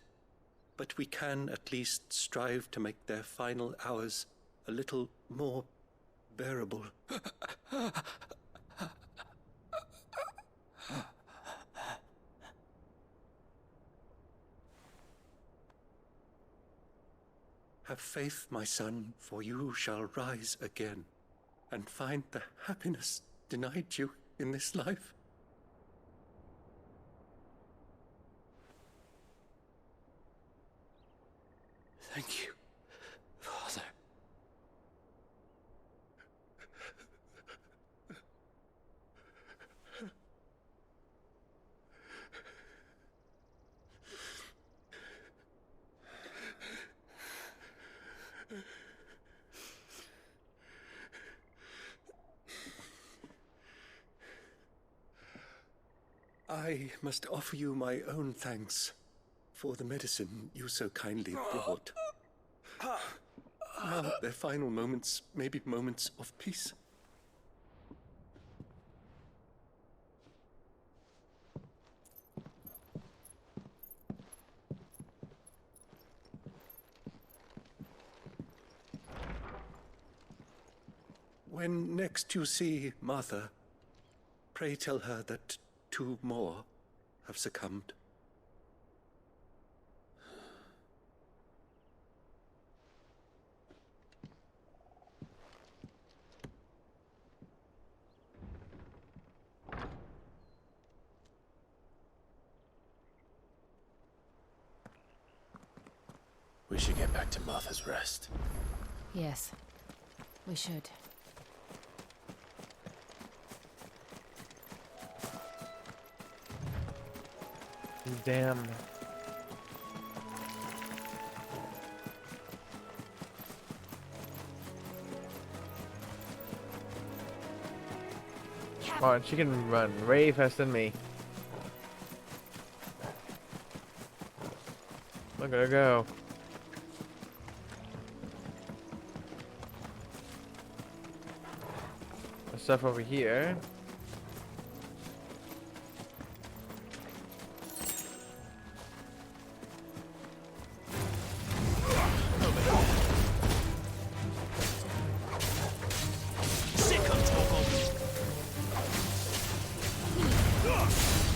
But we can at least strive to make their final hours a little more bearable. Have faith, my son, for you shall rise again and find the happiness denied you in this life. Thank you, Father. I must offer you my own thanks for the medicine you so kindly brought. Now their final moments may be moments of peace. When next you see Martha, pray tell her that 2 more have succumbed. We should get back to Martha's Rest. Yes, we should. Damn. Come on, she can run way faster than me. Look at her go. There's stuff over here.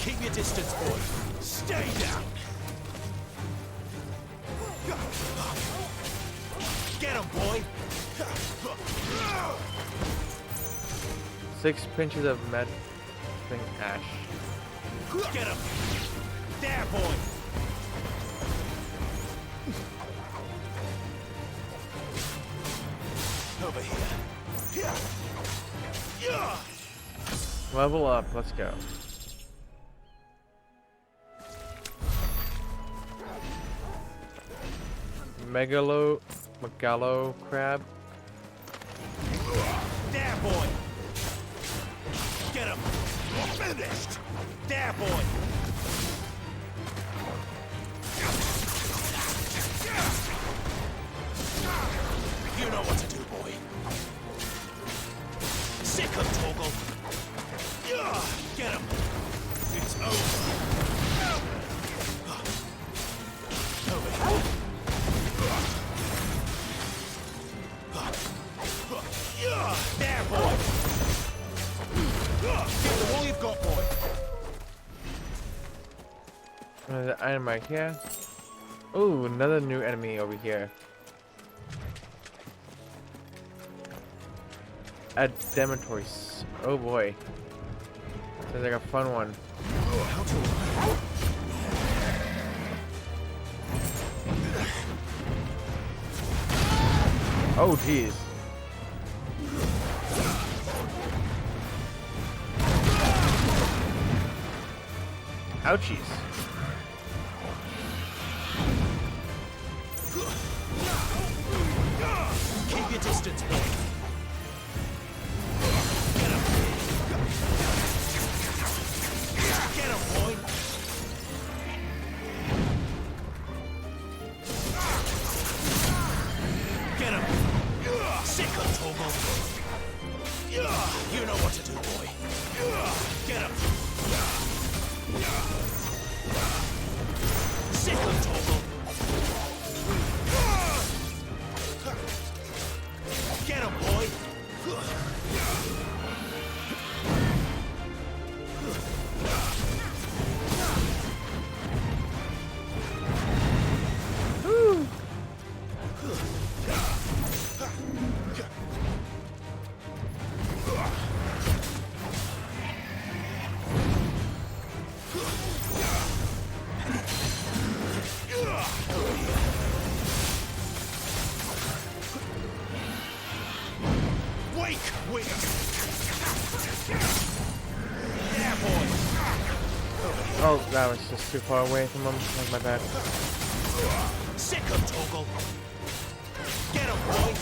Keep your distance, boy. Stay down. Get him, boy. 6 pinches of med thing ash. Get him. There, boy. Over here. Level up, let's go. Megalo crab. There, boy. Get him. Finished. There, boy. You know what to do, boy. Sick him, Torgal. Get him. It's over. Over here. There, boy. Give them all you've got, boy. There's an item right here. Oh, another new enemy over here. Adematois. Oh boy. Sounds like a fun one. Oh jeez. Ouchies. Keep your distance, boy. Get him, boy. Get him. Sick of Toggle. You know what to do, boy. Get him. Sick of Toggle. Get him, boy. Oh, that was just too far away from him. That was my bad. Sick of Toggle. Get him, boy.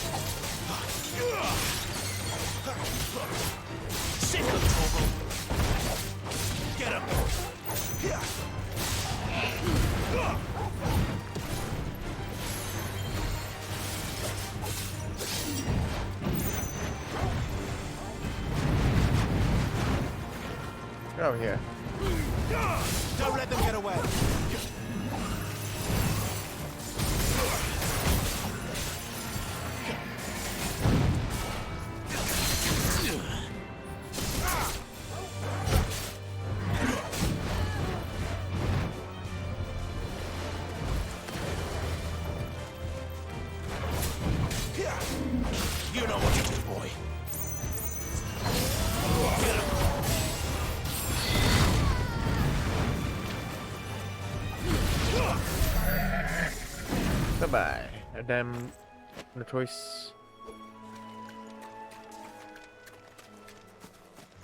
Sick of Toggle. Get him. Get over here. Don't let them get away. You know what to do, boy. Get him. Goodbye. Adam, no choice.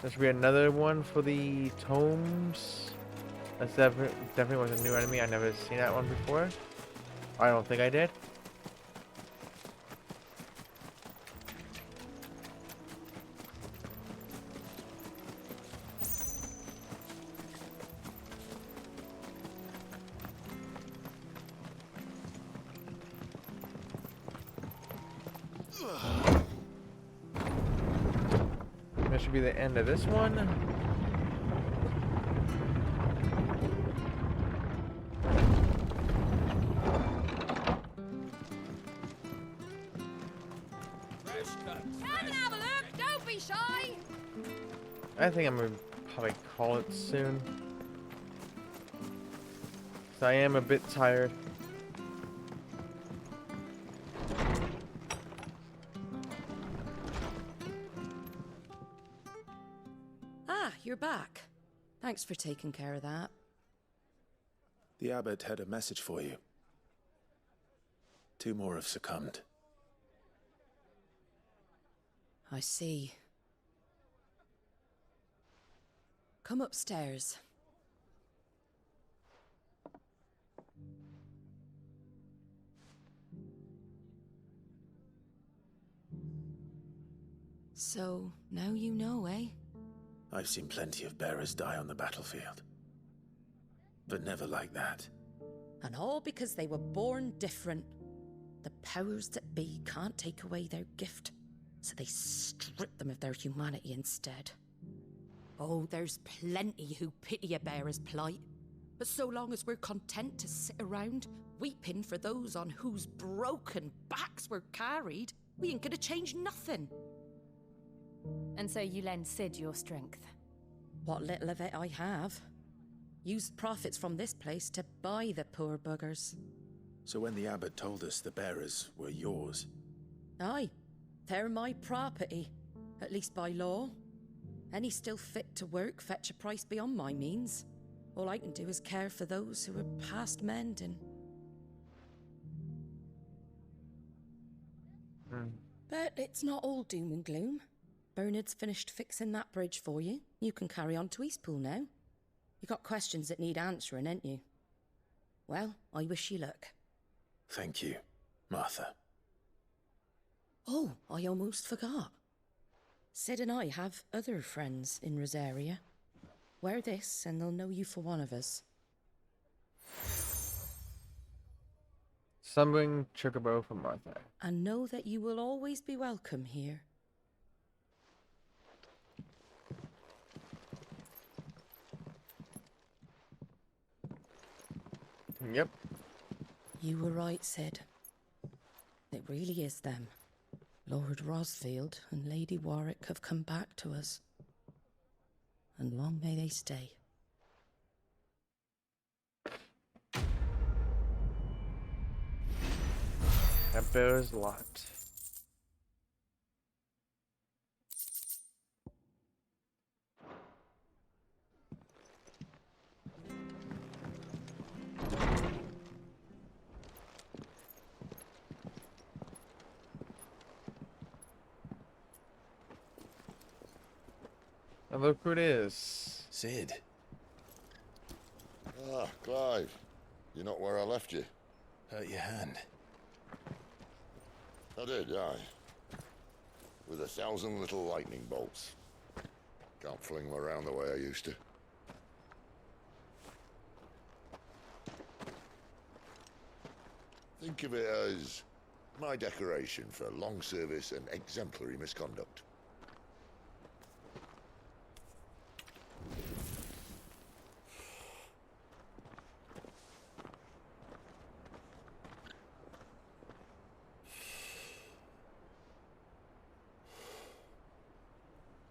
There should be another one for the tomes. That's definitely was a new enemy. I never seen that one before. I don't think I did. That should be the end of this one. Come and have a look. Don't be shy. I think I'm gonna probably call it soon. 'Cause I am a bit tired. Ah, you're back. Thanks for taking care of that. The abbot had a message for you. 2 more have succumbed. I see. Come upstairs. So, now you know, eh? I've seen plenty of bearers die on the battlefield. But never like that. And all because they were born different. The powers that be can't take away their gift, so they strip them of their humanity instead. Oh, there's plenty who pity a bearer's plight. But so long as we're content to sit around, weeping for those on whose broken backs we're carried, we ain't gonna change nothing. And so you lend Sid your strength? What little of it I have. Used profits from this place to buy the poor buggers. So when the abbot told us the bearers were yours... Aye, they're my property, at least by law. Any still fit to work fetch a price beyond my means. All I can do is care for those who are past mending. But it's not all doom and gloom. Bernard's finished fixing that bridge for you. You can carry on to Eastpool now. You got questions that need answering, ain't you? Well, I wish you luck. Thank you, Martha. Oh, I almost forgot. Sid and I have other friends in Rosaria. Wear this and they'll know you for one of us. Stumbling chocobo from Martha. And know that you will always be welcome here. Yep. You were right, Sid. It really is them. Lord Rosfield and Lady Warwick have come back to us. And long may they stay. Emperor's Lot. And look who it is. Sid. Ah, Clive. You're not where I left you. Hurt your hand. I did, aye. With 1,000 little lightning bolts. Can't fling them around the way I used to. Think of it as my decoration for long service and exemplary misconduct.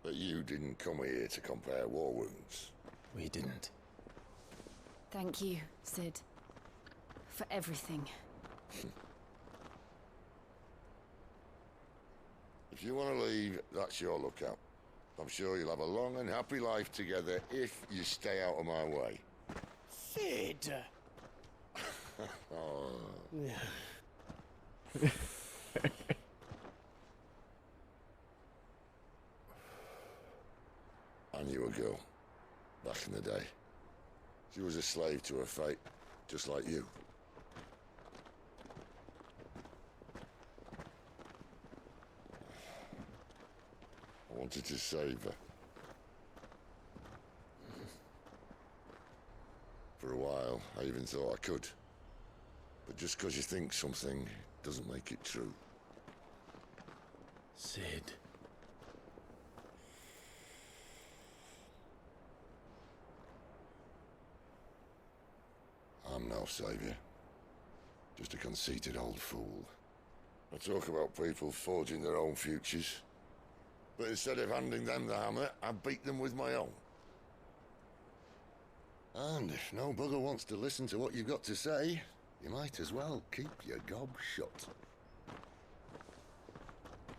But you didn't come here to compare war wounds. We didn't. Thank you, Sid. For everything. If you want to leave, that's your lookout. I'm sure you'll have a long and happy life together if you stay out of my way. Sid! Oh. I knew a girl, back in the day. She was a slave to her fate, just like you. I wanted to save her. For a while, I even thought I could. But just because you think something doesn't make it true. Sid. I'm no savior. Just a conceited old fool. I talk about people forging their own futures. But instead of handing them the hammer, I beat them with my own. And if no bugger wants to listen to what you've got to say, you might as well keep your gob shut.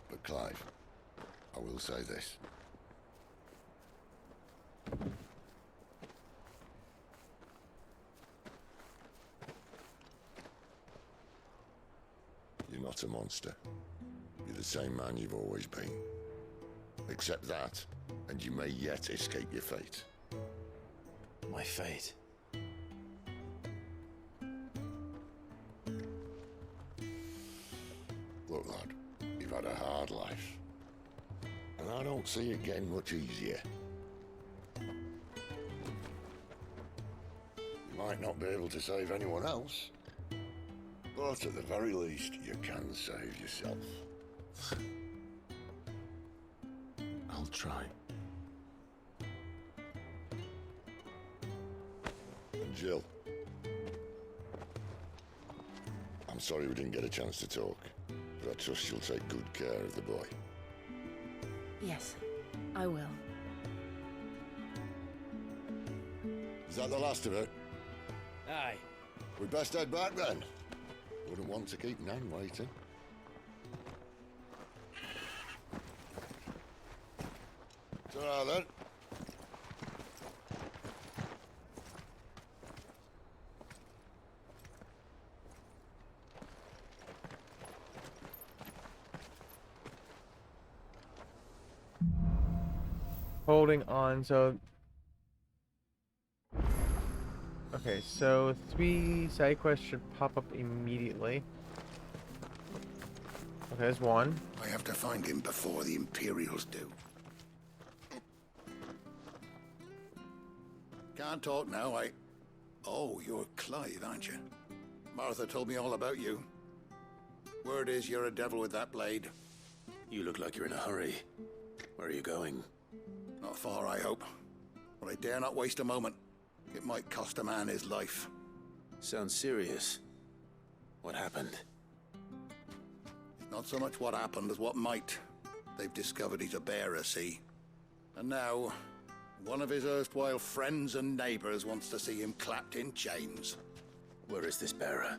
But Clive, I will say this. You're not a monster. You're the same man you've always been. Accept that, and you may yet escape your fate. My fate? Look, lad, you've had a hard life. And I don't see it getting much easier. You might not be able to save anyone else, but at the very least, you can save yourself. I'll try. And Jill, I'm sorry we didn't get a chance to talk, but I trust you'll take good care of the boy. Yes, I will. Is that the last of it? Aye. We'd best head back then. Wouldn't want to keep Nan waiting. Ta-ra then. Holding on, so... Okay, so 3 side quests should pop up immediately. Okay, there's one. I have to find him before the Imperials do. Can't talk now, Oh, you're Clive, aren't you? Martha told me all about you. Word is you're a devil with that blade. You look like you're in a hurry. Where are you going? Not far, I hope. But I dare not waste a moment. It might cost a man his life. Sounds serious. What happened? Not so much what happened as what might. They've discovered he's a bearer, see? And now, one of his erstwhile friends and neighbors wants to see him clapped in chains. Where is this bearer?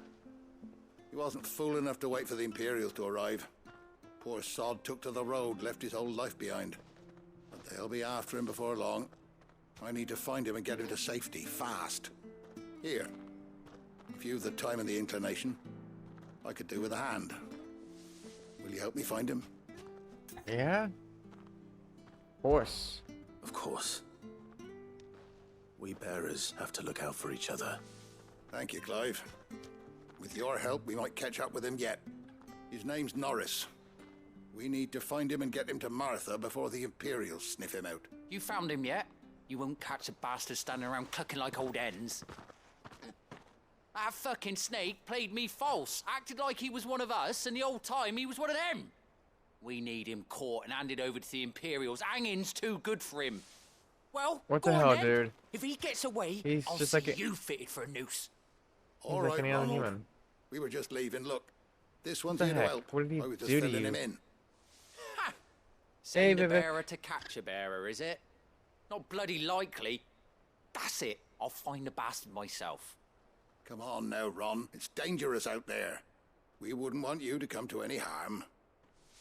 He wasn't fool enough to wait for the Imperials to arrive. Poor sod took to the road, left his whole life behind. But they'll be after him before long. I need to find him and get him to safety, fast. Here. If you've the time and the inclination, I could do with a hand. Will you help me find him? Yeah? Of course. Of course. We bearers have to look out for each other. Thank you, Clive. With your help, we might catch up with him yet. His name's Norris. We need to find him and get him to Martha before the Imperials sniff him out. You found him yet? You won't catch a bastard standing around clucking like old hens. That fucking snake played me false, acted like he was one of us, and the whole time he was one of them. We need him caught and handed over to the Imperials. Hanging's too good for him. Well, what go the on hell, then. dude? If he gets away, He's I'll just see like a... you fitted for a noose. All like right, any other Ronald. human. We were just leaving. Look, this one's What here the to heck? help. What did he I was just do to filling you? him in. Send a Vivek. bearer to catch a bearer, is it? Not bloody likely. That's it. I'll find the bastard myself. Come on now, Ron. It's dangerous out there. We wouldn't want you to come to any harm.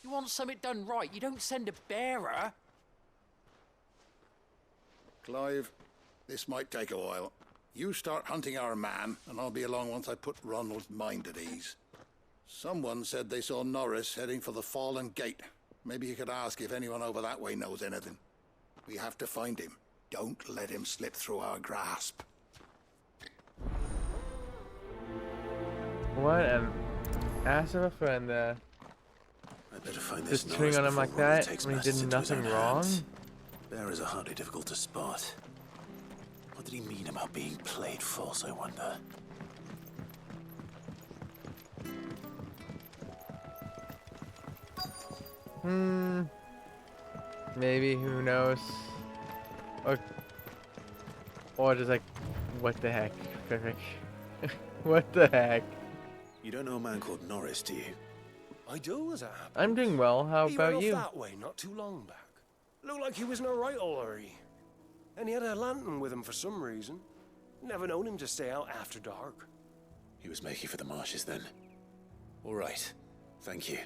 You want something done right, you don't send a bearer. Clive, this might take a while. You start hunting our man, and I'll be along once I put Ronald's mind at ease. Someone said they saw Norris heading for the Fallen Gate. Maybe you could ask if anyone over that way knows anything. We have to find him. Don't let him slip through our grasp. What an ass of a friend there. I better find this Just turning on him like that when he did nothing wrong? Bearers are hardly difficult to spot. What did he mean about being played false, I wonder? Maybe, who knows? Or just like, what the heck, Vivek? What the heck? You don't know a man called Norris, do you? I do, as it happens. I'm doing well, how He ran about off you? that way not too long back. Looked like he was in a right old hurry. And he had a lantern with him for some reason. Never known him to stay out after dark. He was making for the marshes then. All right. Thank you.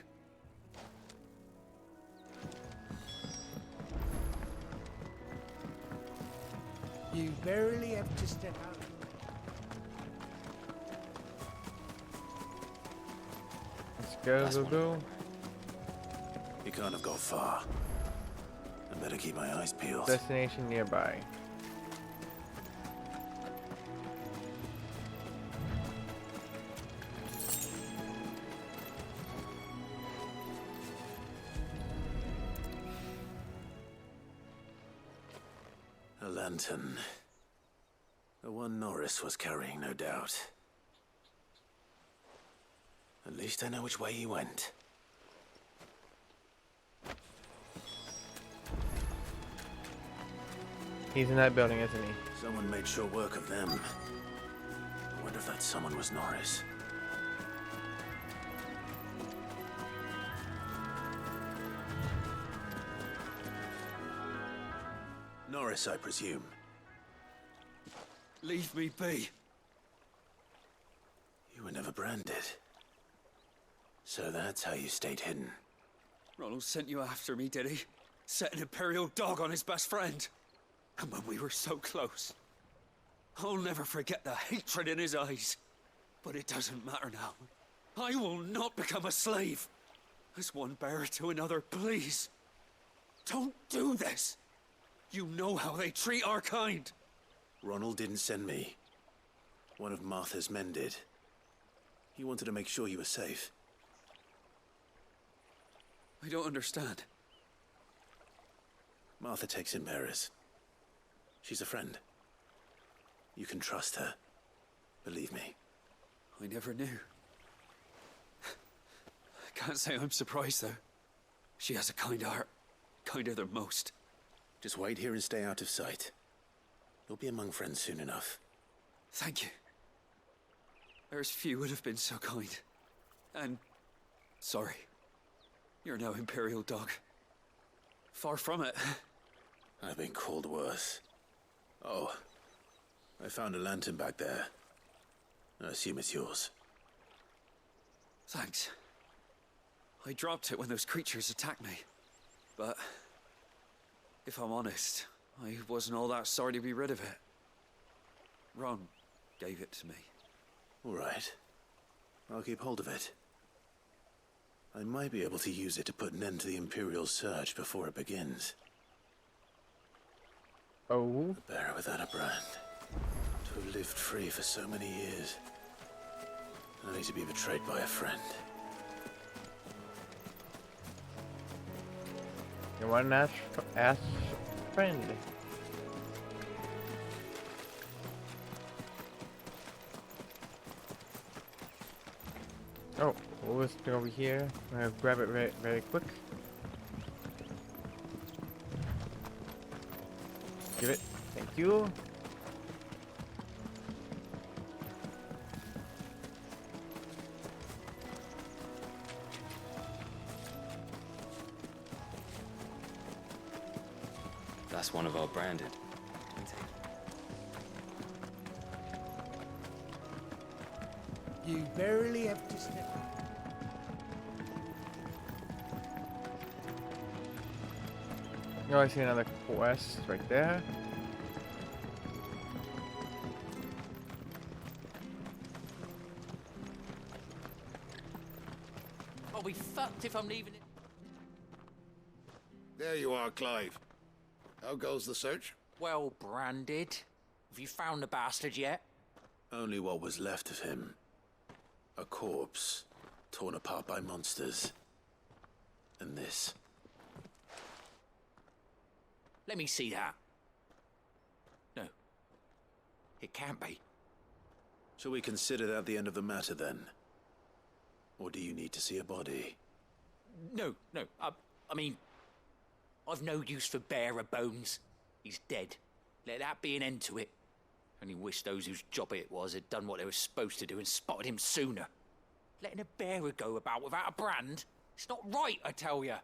You barely have to step out. Let's go. He can't have got far. I better keep my eyes peeled. Destination nearby. A lantern. The one Norris was carrying, no doubt. At least I know which way he went. He's in that building, isn't he? Someone made sure work of them. I wonder if that someone was Norris. Norris, I presume. Leave me be. You were never branded. So that's how you stayed hidden. Ronald sent you after me, did he? Set an Imperial dog on his best friend. And when we were so close, I'll never forget the hatred in his eyes. But it doesn't matter now. I will not become a slave. As one bearer to another, please. Don't do this. You know how they treat our kind. Ronald didn't send me. One of Martha's men did. He wanted to make sure you were safe. I don't understand. Martha takes in bearers. She's a friend. You can trust her. Believe me. I never knew. I can't say I'm surprised, though. She has a kind heart. Kinder than most. Just wait here and stay out of sight. You'll be among friends soon enough. Thank you. There's few would have been so kind. And sorry. You're no Imperial dog. Far from it. I've been called worse. Oh, I found a lantern back there. I assume it's yours. Thanks. I dropped it when those creatures attacked me. But if I'm honest, I wasn't all that sorry to be rid of it. Ron gave it to me. All right. I'll keep hold of it. I might be able to use it to put an end to the Imperial surge before it begins. Oh? A bearer without a brand. To have lived free for so many years. Only to be betrayed by a friend. You want an ass friend? Oh, we'll just go over here. I'm gonna grab it very, very quick. Give it. Thank you. That's one of our branded. You barely have to step. Oh, I see another quest right there. I'll be fucked if I'm leaving it. There you are, Clive. How goes the search? Well, branded. Have you found the bastard yet? Only what was left of him. A corpse, torn apart by monsters. And this. Let me see that. No. It can't be. Shall we consider that the end of the matter, then? Or do you need to see a body? No. I mean, I've no use for bearer bones. He's dead. Let that be an end to it. Only wish those whose job it was had done what they were supposed to do and spotted him sooner. Letting a bearer go about without a brand? It's not right, I tell you.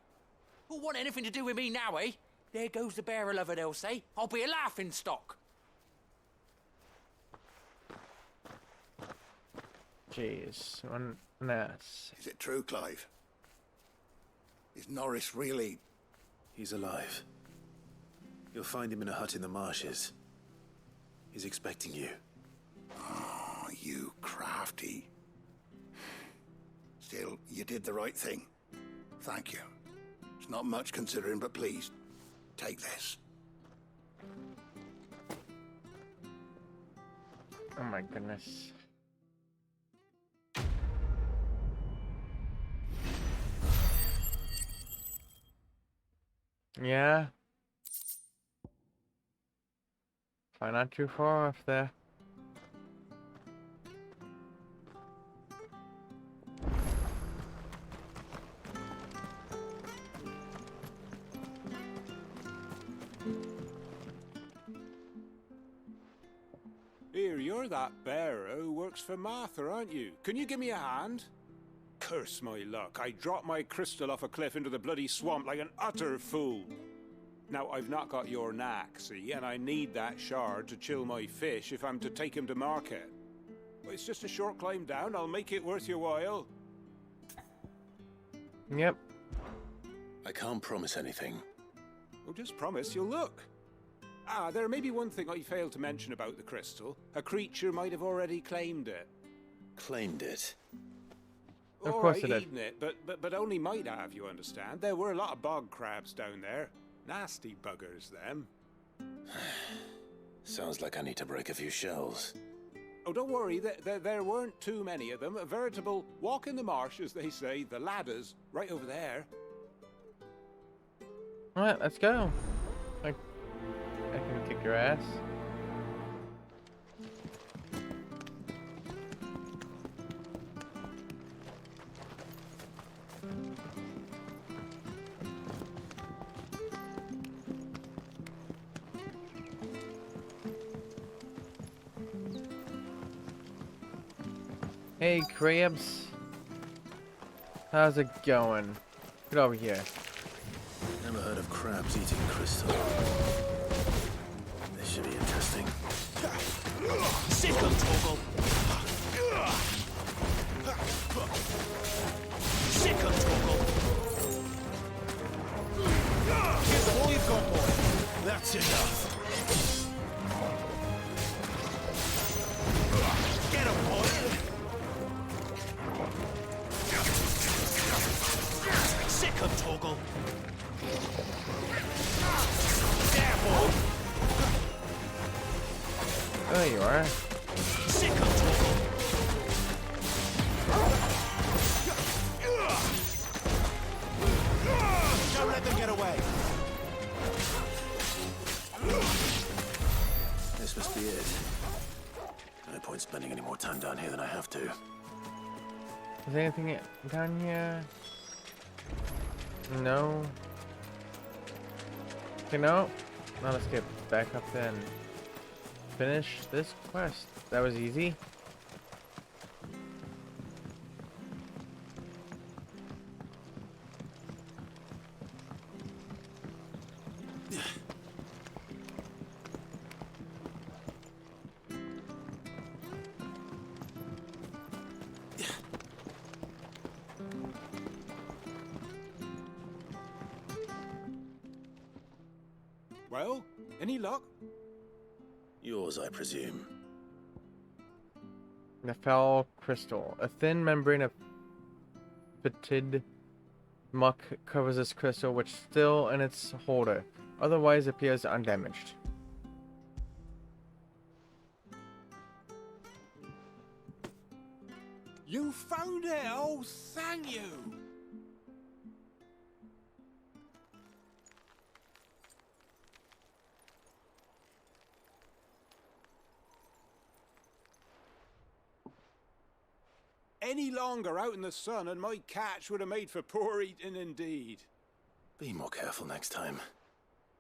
Who'll want anything to do with me now, eh? There goes the bearer lover, they'll say. I'll be a laughing stock. Jeez, an ass. Is it true, Clive? Is Norris really... He's alive. You'll find him in a hut in the marshes. He's expecting you. Oh, you crafty. Still, you did the right thing. Thank you. It's not much considering, but please, take this. Oh my goodness. Yeah. Probably not too far off there. Here, you're that bearer who works for Martha, aren't you? Can you give me a hand? Curse my luck. I dropped my crystal off a cliff into the bloody swamp like an utter fool. Now, I've not got your knack, see, and I need that shard to chill my fish if I'm to take him to market. Well, it's just a short climb down. I'll make it worth your while. Yep. I can't promise anything. Well, just promise you'll look. Ah, there may be one thing I failed to mention about the crystal. A creature might have already claimed it. Claimed it? Of All course right, it did. eaten it, but only might have, you understand. There were a lot of bog crabs down there. Nasty buggers, them. Sounds like I need to break a few shells. Oh, don't worry, there weren't too many of them. A veritable walk in the marsh, as they say, the ladders, right over there. Alright, let's go. I can kick your ass. Hey, crabs. How's it going? Get over here. Never heard of crabs eating crystal. This should be interesting. Sick of Toggle! Sick of Toggle! Here's all you've got, boy. That's enough. Get him, boy. Sick of Toggle. There, boy. There you are. Sick of Toggle. Don't let them get away. This must be it. No point spending any more time down here than I have to. Is there anything down here? No. Okay, no. Now let's get back up then. Finish this quest. That was easy. Well, any luck? Yours, I presume. The foul crystal. A thin membrane of fetid muck covers this crystal, which still in its holder, otherwise appears undamaged. You found it! Oh, thank you! Any longer out in the sun and my catch would have made for poor eating indeed. Be more careful next time.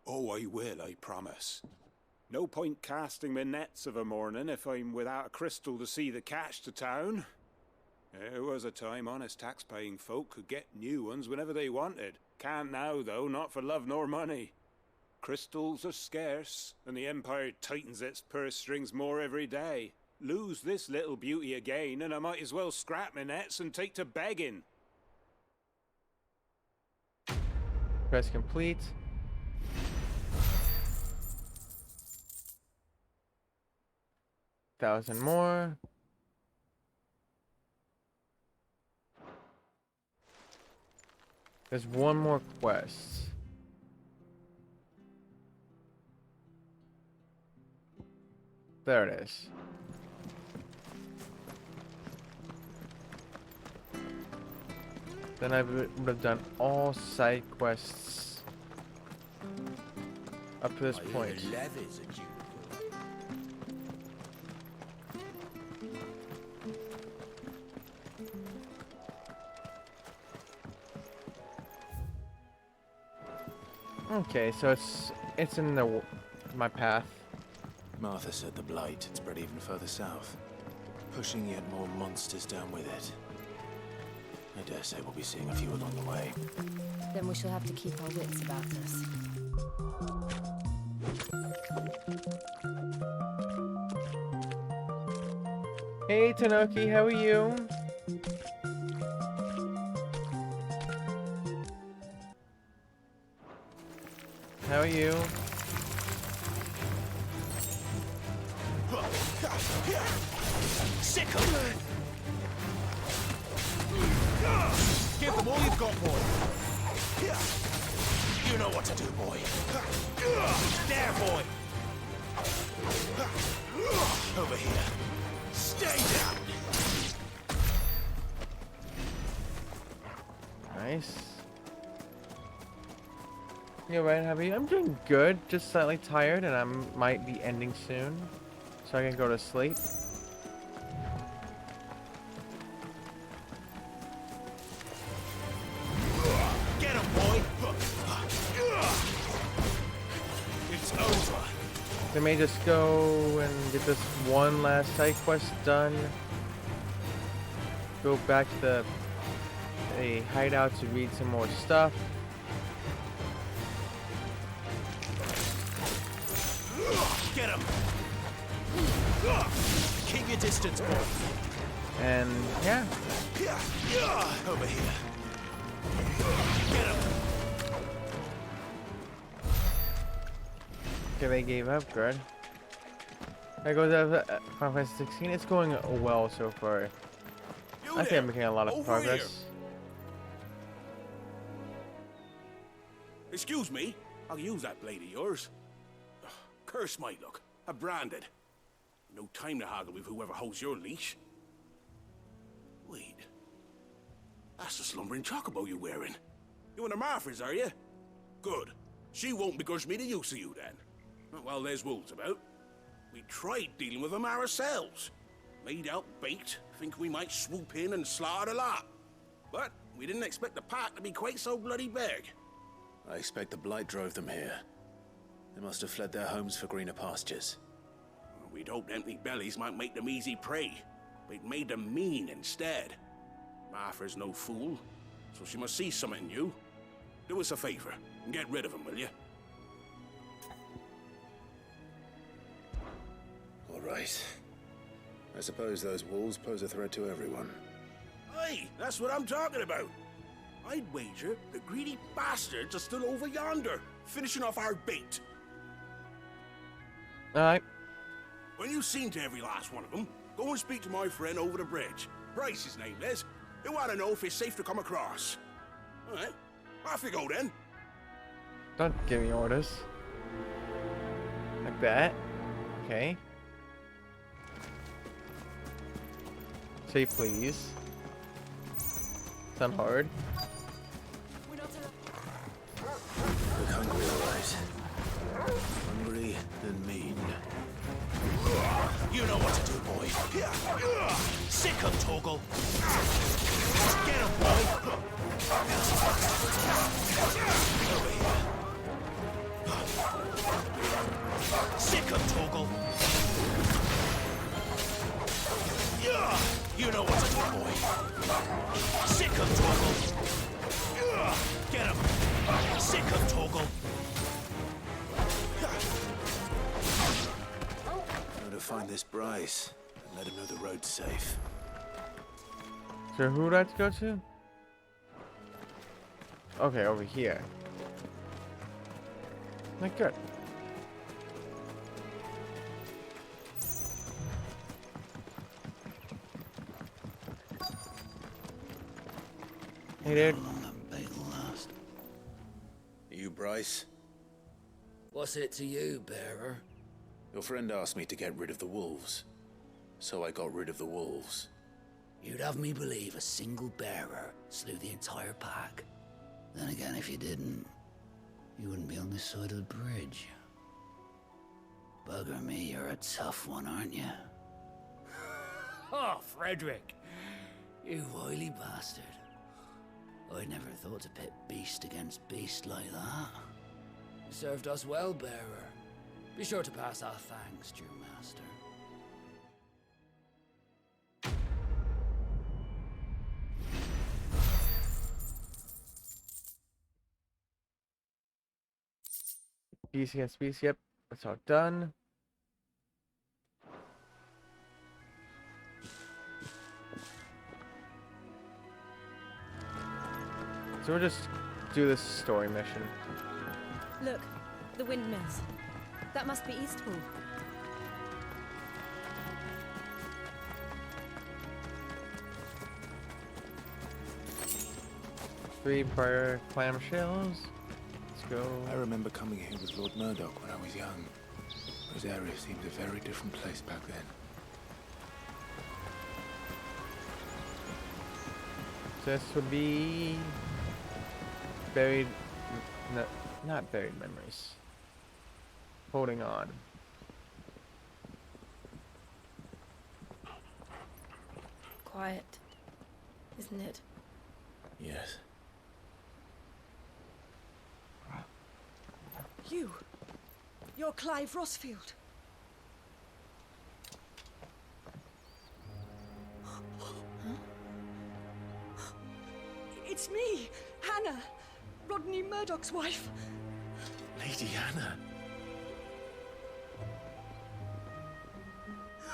Oh, I will, I promise. No point casting my nets of a morning if I'm without a crystal to see the catch to town. There was a time honest tax-paying folk could get new ones whenever they wanted. Can't now, though, not for love nor money. Crystals are scarce, and the Empire tightens its purse strings more every day. Lose this little beauty again, and I might as well scrap my nets and take to begging. Press complete. $1,000 more. There's one more quest. There it is. Then I would have done all side quests up to this point. Okay, so it's in my path. Martha said the blight had spread even further south, pushing yet more monsters down with it. I dare say we'll be seeing a few along the way. Then we shall have to keep our wits about us. Hey Tanoki, how are you? How are you? Sick 'em! Give them all you've got, boy. You know what to do, boy. There, boy. Over here. Stay down. Nice. You alright, how are you? I'm doing good, just slightly tired, and I might be ending soon, so I can go to sleep. Get him, boy. It's over. We may just go and get this one last side quest done. Go back to the hideout to read some more stuff. Get him. Keep your distance, boy. And yeah. Over here. Get him. Okay, they gave up. Good. There goes Final Fantasy 16. It's going well so far. I think I'm making a lot of progress. Excuse me, I'll use that blade of yours. Curse my luck. I'm branded. No time to haggle with whoever holds your leash. Wait. That's the slumbering chocobo you're wearing. You and the Marthas, are you? Good. She won't begrudge me the use of you then. Well, there's wolves about. We tried dealing with them ourselves. Laid out bait, think we might swoop in and slaughter the lot. But we didn't expect the pack to be quite so bloody big. I expect the Blight drove them here. They must have fled their homes for greener pastures. We'd hoped empty bellies might make them easy prey, but it made them mean instead. Martha's no fool, so she must see something in you. Do us a favor and get rid of them, will you? All right. I suppose those wolves pose a threat to everyone. Aye, that's what I'm talking about. I'd wager the greedy bastards are still over yonder, finishing off our bait. Alright. When you've seen to every last one of them, go and speak to my friend over the bridge. Bryce, his name is. He'll want to know if it's safe to come across. All right, off you go then. Don't give me orders. Like that. Okay. Say please. Sound hard. Look hungry, all right. Hungry and mean. You know what to do, boy. Sick him, Torgal. Get him, boy. Over here. Sick him, Torgal. You know what to do, boy. Sick him, Torgal. Get him. Sick him, Torgal. Go to find this Bryce and let him know the road's safe. So who would I have to go to? Okay, over here. Like good. Hey dude. You Bryce? What's it to you, bearer? Your friend asked me to get rid of the wolves. So I got rid of the wolves. You'd have me believe a single bearer slew the entire pack. Then again, if you didn't, you wouldn't be on this side of the bridge. Bugger me, you're a tough one, aren't you? Oh, Frederick! You wily bastard. I'd never thought to pit beast against beast like that. You served us well, bearer. Be sure to pass our thanks to your master. Beast against beast, yep. That's all done. So we'll just do this story mission. Look, the windmills. That must be Eastpool. Three prior clamshells. Let's go. I remember coming here with Lord Murdoch when I was young. Rosaria seemed a very different place back then. So this would be buried, no, not buried memories. Holding on. Quiet, isn't it? Yes. You're Clive Rossfield. It's me, Hannah, Rodney Murdoch's wife. Lady Hannah.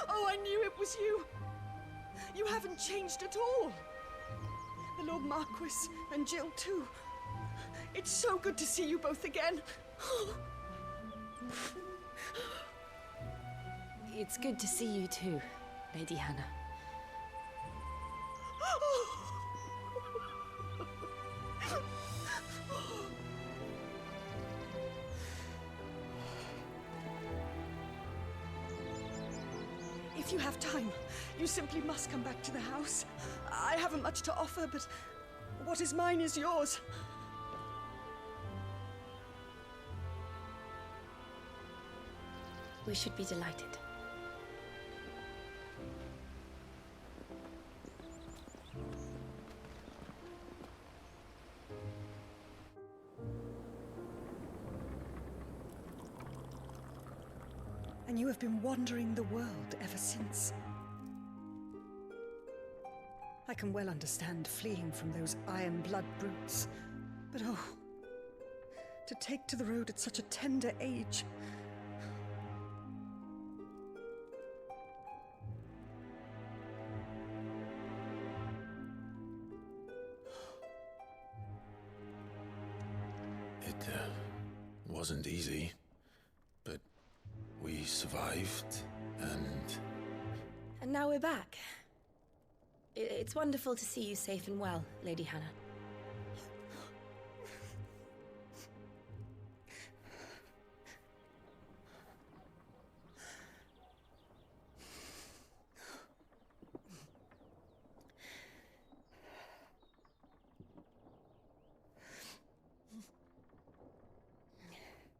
Oh, I knew it was you. You haven't changed at all. The Lord Marquis and Jill too. It's so good to see you both again. It's good to see you too, Lady Hannah. If you have time, you simply must come back to the house. I haven't much to offer, but what is mine is yours. We should be delighted. And you have been wandering the world ever since. I can well understand fleeing from those iron blood brutes, but oh, to take to the road at such a tender age. It wasn't easy, but we survived, and... And now we're back. It's wonderful to see you safe and well, Lady Hannah.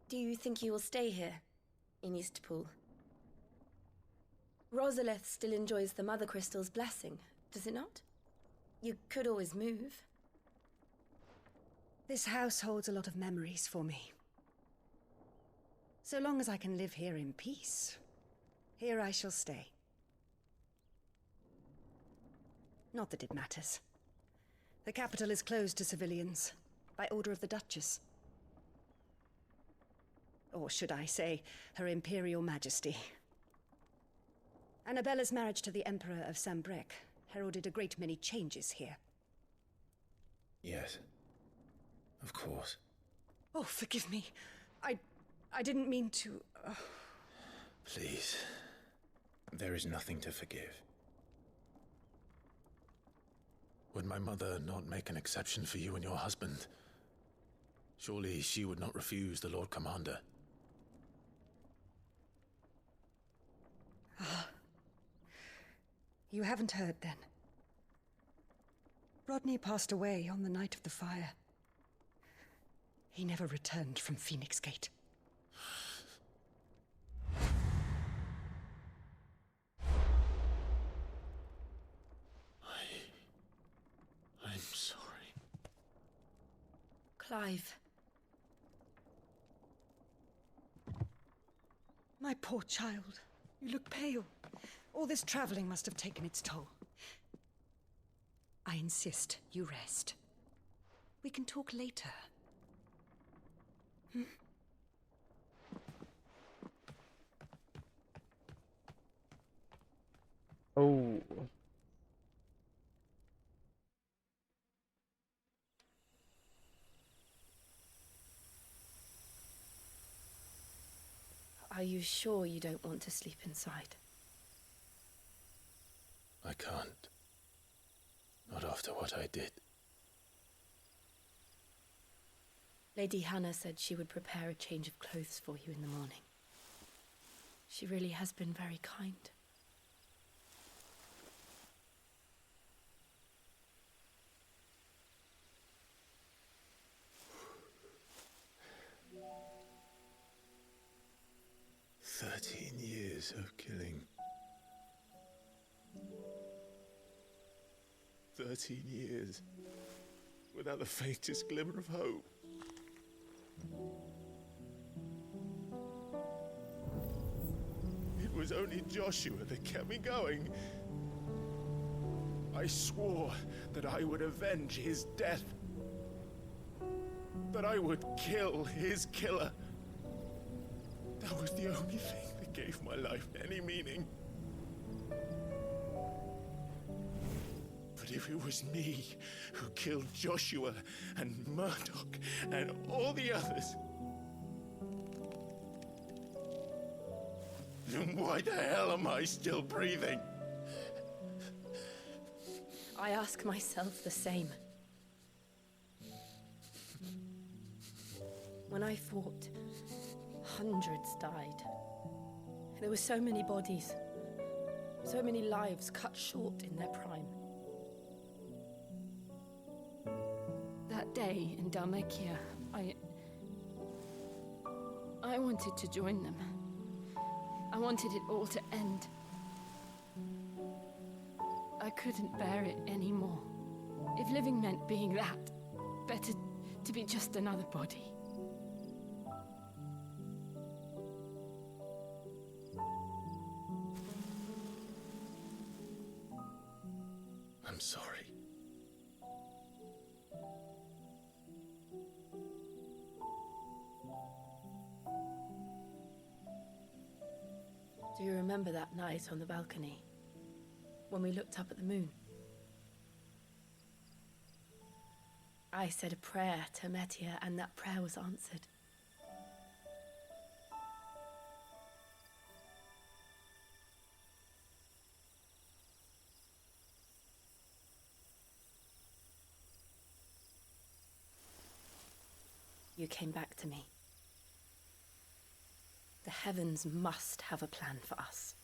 Do you think you will stay here, in Eastpool? Rosalith still enjoys the Mother Crystal's blessing, does it not? You could always move. This house holds a lot of memories for me. So long as I can live here in peace, here I shall stay. Not that it matters. The capital is closed to civilians, by order of the Duchess. Or should I say, Her Imperial Majesty. Annabella's marriage to the Emperor of Sambrec heralded a great many changes here. Yes. Of course. Oh, forgive me. I didn't mean to... Please. There is nothing to forgive. Would my mother not make an exception for you and your husband? Surely she would not refuse the Lord Commander. You haven't heard, then. Rodney passed away on the night of the fire. He never returned from Phoenix Gate. I'm sorry. Clive. My poor child. You look pale. All this traveling must have taken its toll. I insist you rest. We can talk later. Hmm? Oh. Are you sure you don't want to sleep inside? I can't. Not after what I did. Lady Hannah said she would prepare a change of clothes for you in the morning. She really has been very kind. Years of killing. 13 years without the faintest glimmer of hope. It was only Joshua that kept me going. I swore that I would avenge his death. That I would kill his killer. That was the only thing that gave my life any meaning. But if it was me who killed Joshua and Murdoch and all the others, then why the hell am I still breathing? I ask myself the same. When I fought, hundreds died. There were so many bodies, so many lives cut short in their prime. That day in Dhalmekia, I wanted to join them. I wanted it all to end. I couldn't bear it anymore. If living meant being that, better to be just another body. I'm sorry. Do you remember that night on the balcony, when we looked up at the moon? I said a prayer to Metia, and that prayer was answered. You came back to me. The heavens must have a plan for us.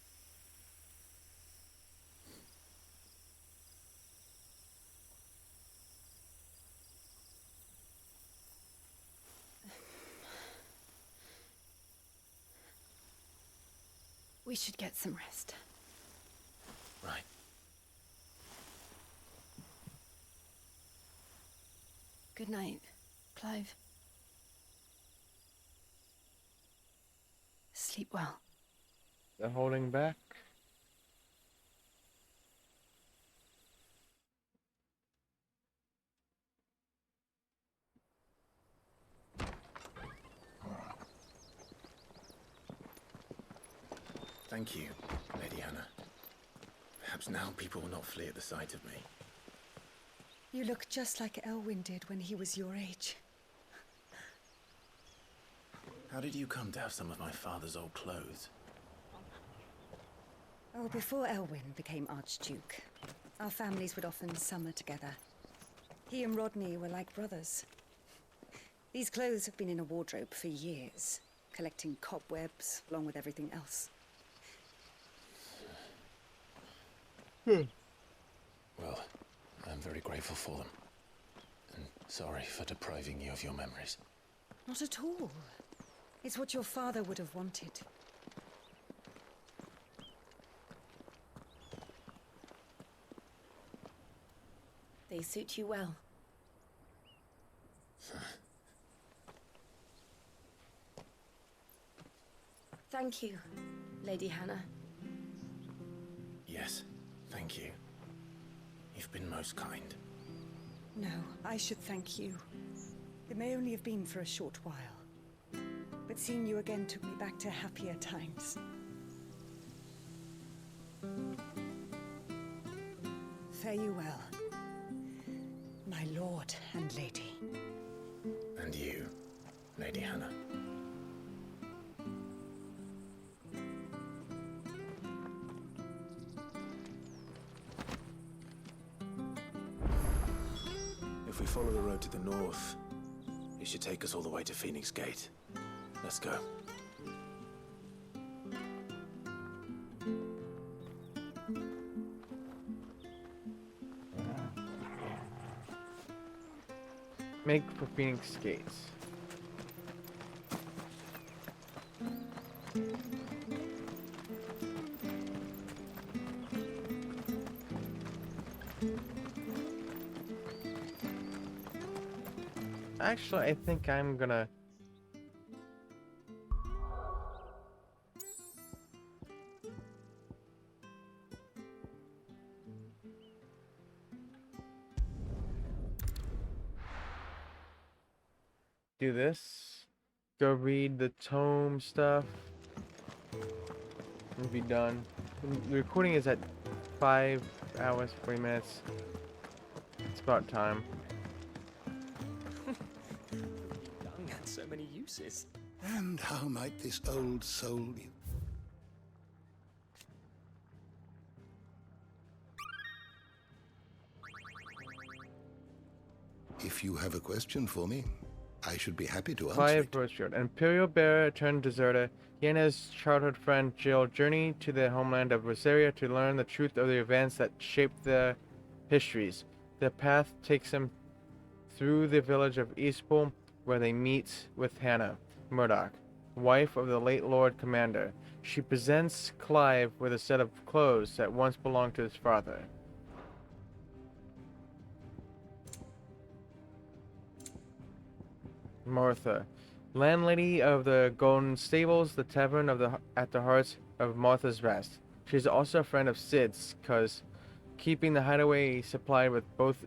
We should get some rest. Right. Good night, Clive. Sleep well. They're holding back. Thank you, Lady Hannah. Perhaps now people will not flee at the sight of me. You look just like Elwyn did when he was your age. How did you come to have some of my father's old clothes? Oh, before Elwyn became Archduke, our families would often summer together. He and Rodney were like brothers. These clothes have been in a wardrobe for years, collecting cobwebs along with everything else. Well, I'm very grateful for them. And sorry for depriving you of your memories. Not at all. It's what your father would have wanted. They suit you well. Thank you, Lady Hannah. Yes, thank you. You've been most kind. No, I should thank you. It may only have been for a short while. But seeing you again took me back to happier times. Fare you well, my lord and lady. And you, Lady Hannah. If we follow the road to the north, it should take us all the way to Phoenix Gate. Let's go. Make for Phoenix Gates. Actually, I think I'm gonna do this. Go read the tome stuff. And be done. The recording is at 5 hours, 40 minutes. It's about time. Dung had so many uses. And how might this old soul... If you have a question for me, I should be happy to answer Clive it. Burchard, an Imperial bearer turned deserter. He and his childhood friend Jill journey to the homeland of Rosaria to learn the truth of the events that shaped their histories. Their path takes them through the village of Eastpool, where they meet with Hannah Murdoch, wife of the late Lord Commander. She presents Clive with a set of clothes that once belonged to his father. Martha, landlady of the Golden Stables, the tavern at the heart of Martha's Rest. She is also a friend of Sid's, cause keeping the hideaway supplied with both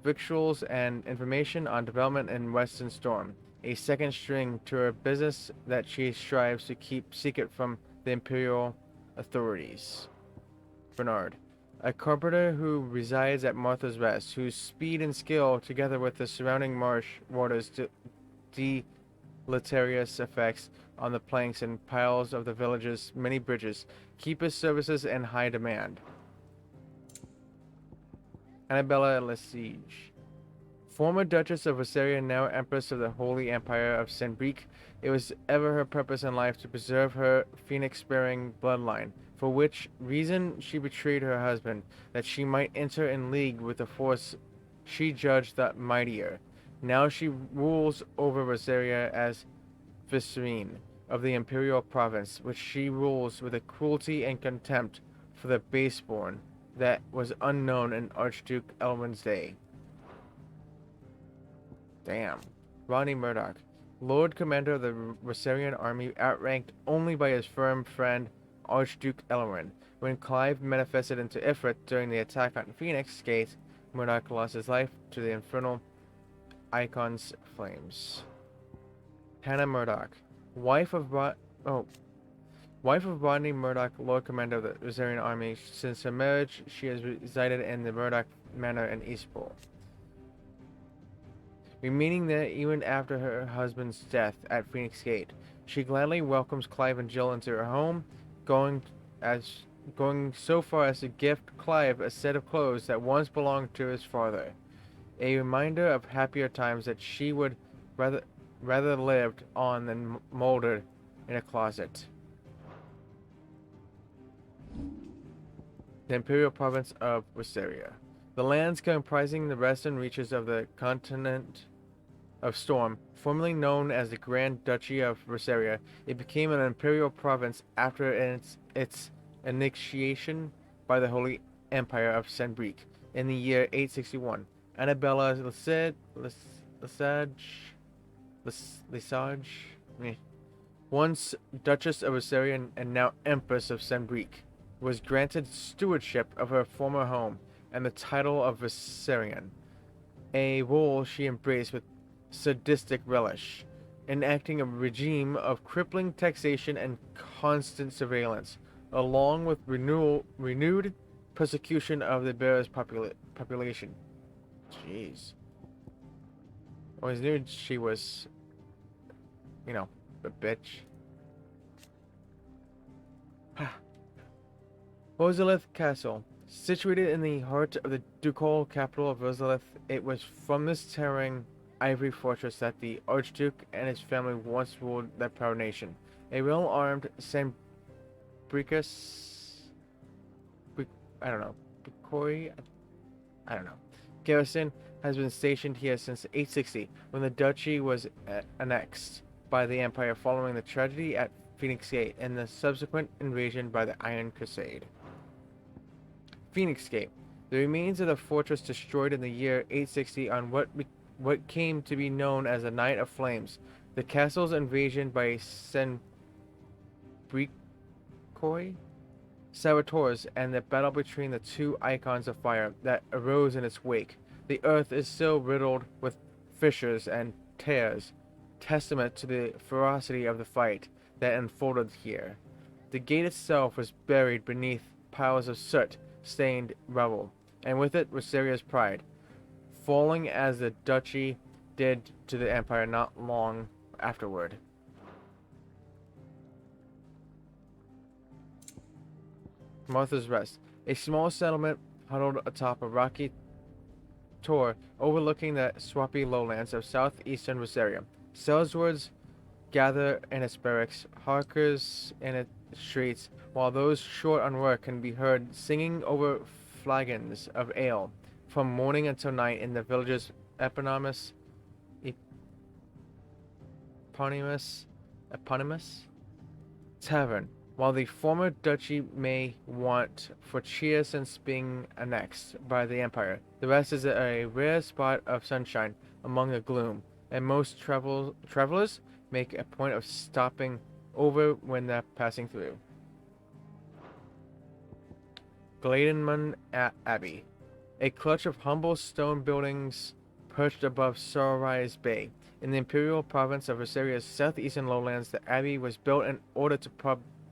victuals and information on development in Western Storm, a second string to her business that she strives to keep secret from the Imperial authorities. Bernard, a carpenter who resides at Martha's Rest, whose speed and skill, together with the surrounding marsh waters' deleterious effects on the planks and piles of the village's many bridges, keep his services in high demand. Annabella Lesage, former Duchess of Rosaria, now Empress of the Holy Empire of Senbreek. It was ever her purpose in life to preserve her phoenix-bearing bloodline, for which reason she betrayed her husband, that she might enter in league with the force she judged the mightier. Now she rules over Rosaria as vicereine of the imperial province, which she rules with a cruelty and contempt for the baseborn that was unknown in Archduke Elwin's day. Damn. Rodney Murdoch, Lord Commander of the Rosarian army, outranked only by his firm friend Archduke Elwin. When Clive manifested into Ifrit during the attack on Phoenix Gate, Murdoch lost his life to the infernal Icon's flames. Hannah Murdoch, wife of Rodney Murdoch, Lord Commander of the Rosarian army. Since her marriage, she has resided in the Murdoch Manor in Eastpool, remaining there even after her husband's death at Phoenix Gate. She gladly welcomes Clive and Jill into her home, going so far as to gift Clive a set of clothes that once belonged to his father, a reminder of happier times that she would rather lived on than molded in a closet. The Imperial Province of Rosaria, the lands comprising the western reaches of the continent of Storm, formerly known as the Grand Duchy of Rosaria. It became an imperial province after its initiation by the Holy Empire of Senbreek in the year 861. Annabella Lesage, once Duchess of Rosaria and now Empress of Senbreek, was granted stewardship of her former home and the title of Rosarian, a role she embraced with sadistic relish, enacting a regime of crippling taxation and constant surveillance, along with renewed persecution of the bearer's population. Jeez. I always knew she was, a bitch. Ozilith Castle, Situated in the heart of the ducal capital of Rosalith, it was from this towering ivory fortress that the Archduke and his family once ruled that proud nation. A well-armed Sambricus, Bicori, garrison has been stationed here since 860, when the duchy was annexed by the Empire following the tragedy at Phoenix Gate and the subsequent invasion by the Iron Crusade. Phoenix Gate. The remains of the fortress destroyed in the year 860 on what came to be known as the Night of Flames. The castle's invasion by Sambricoi saboteurs and the battle between the two icons of fire that arose in its wake. The earth is still riddled with fissures and tears, testament to the ferocity of the fight that unfolded here. The gate itself was buried beneath piles of soot-stained rubble, and with it Rosaria's pride, falling as the duchy did to the empire not long afterward. Martha's Rest, a small settlement huddled atop a rocky tor overlooking the swampy lowlands of southeastern Rosaria. Sellswards gather in its barracks, hawkers in its streets, while those short on work can be heard singing over flagons of ale from morning until night in the village's eponymous tavern. While the former duchy may want for cheer since being annexed by the Empire, the rest is a rare spot of sunshine among the gloom, and most travelers make a point of stopping over when they're passing through. Gladenman Abbey, a clutch of humble stone buildings perched above Sorrise Bay. In the imperial province of Rosaria's southeastern lowlands, the abbey was built in order to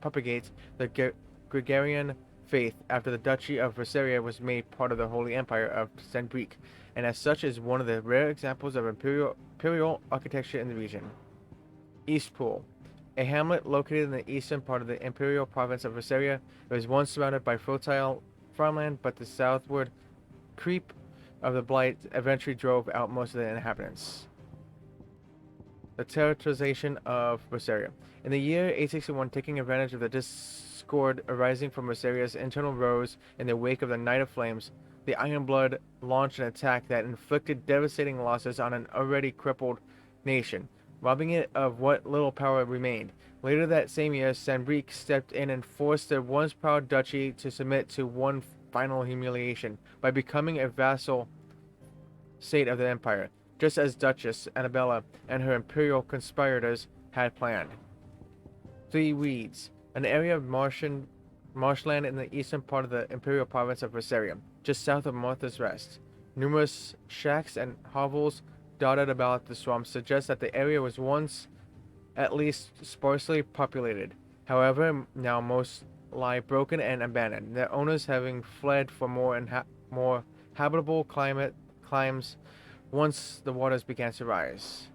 propagate the Gregorian faith after the Duchy of Rosaria was made part of the Holy Empire of Sambric, and as such is one of the rare examples of imperial architecture in the region. Eastpool, a hamlet located in the eastern part of the imperial province of Rosaria. It was once surrounded by fertile farmland, but the southward creep of the Blight eventually drove out most of the inhabitants. The terrorization of Rosaria. In the year 861, taking advantage of the discord arising from Rosaria's internal rows in the wake of the Night of Flames, the Ironblood launched an attack that inflicted devastating losses on an already crippled nation, robbing it of what little power remained. Later that same year, Sambric stepped in and forced the once proud duchy to submit to one final humiliation by becoming a vassal state of the empire, just as Duchess Annabella and her imperial conspirators had planned. Three Weeds, an area of marshland in the eastern part of the imperial province of Rosaria, just south of Martha's Rest. Numerous shacks and hovels dotted about the swamp suggest that the area was once at least sparsely populated. However, now most lie broken and abandoned, their owners having fled for more habitable climes once the waters began to rise.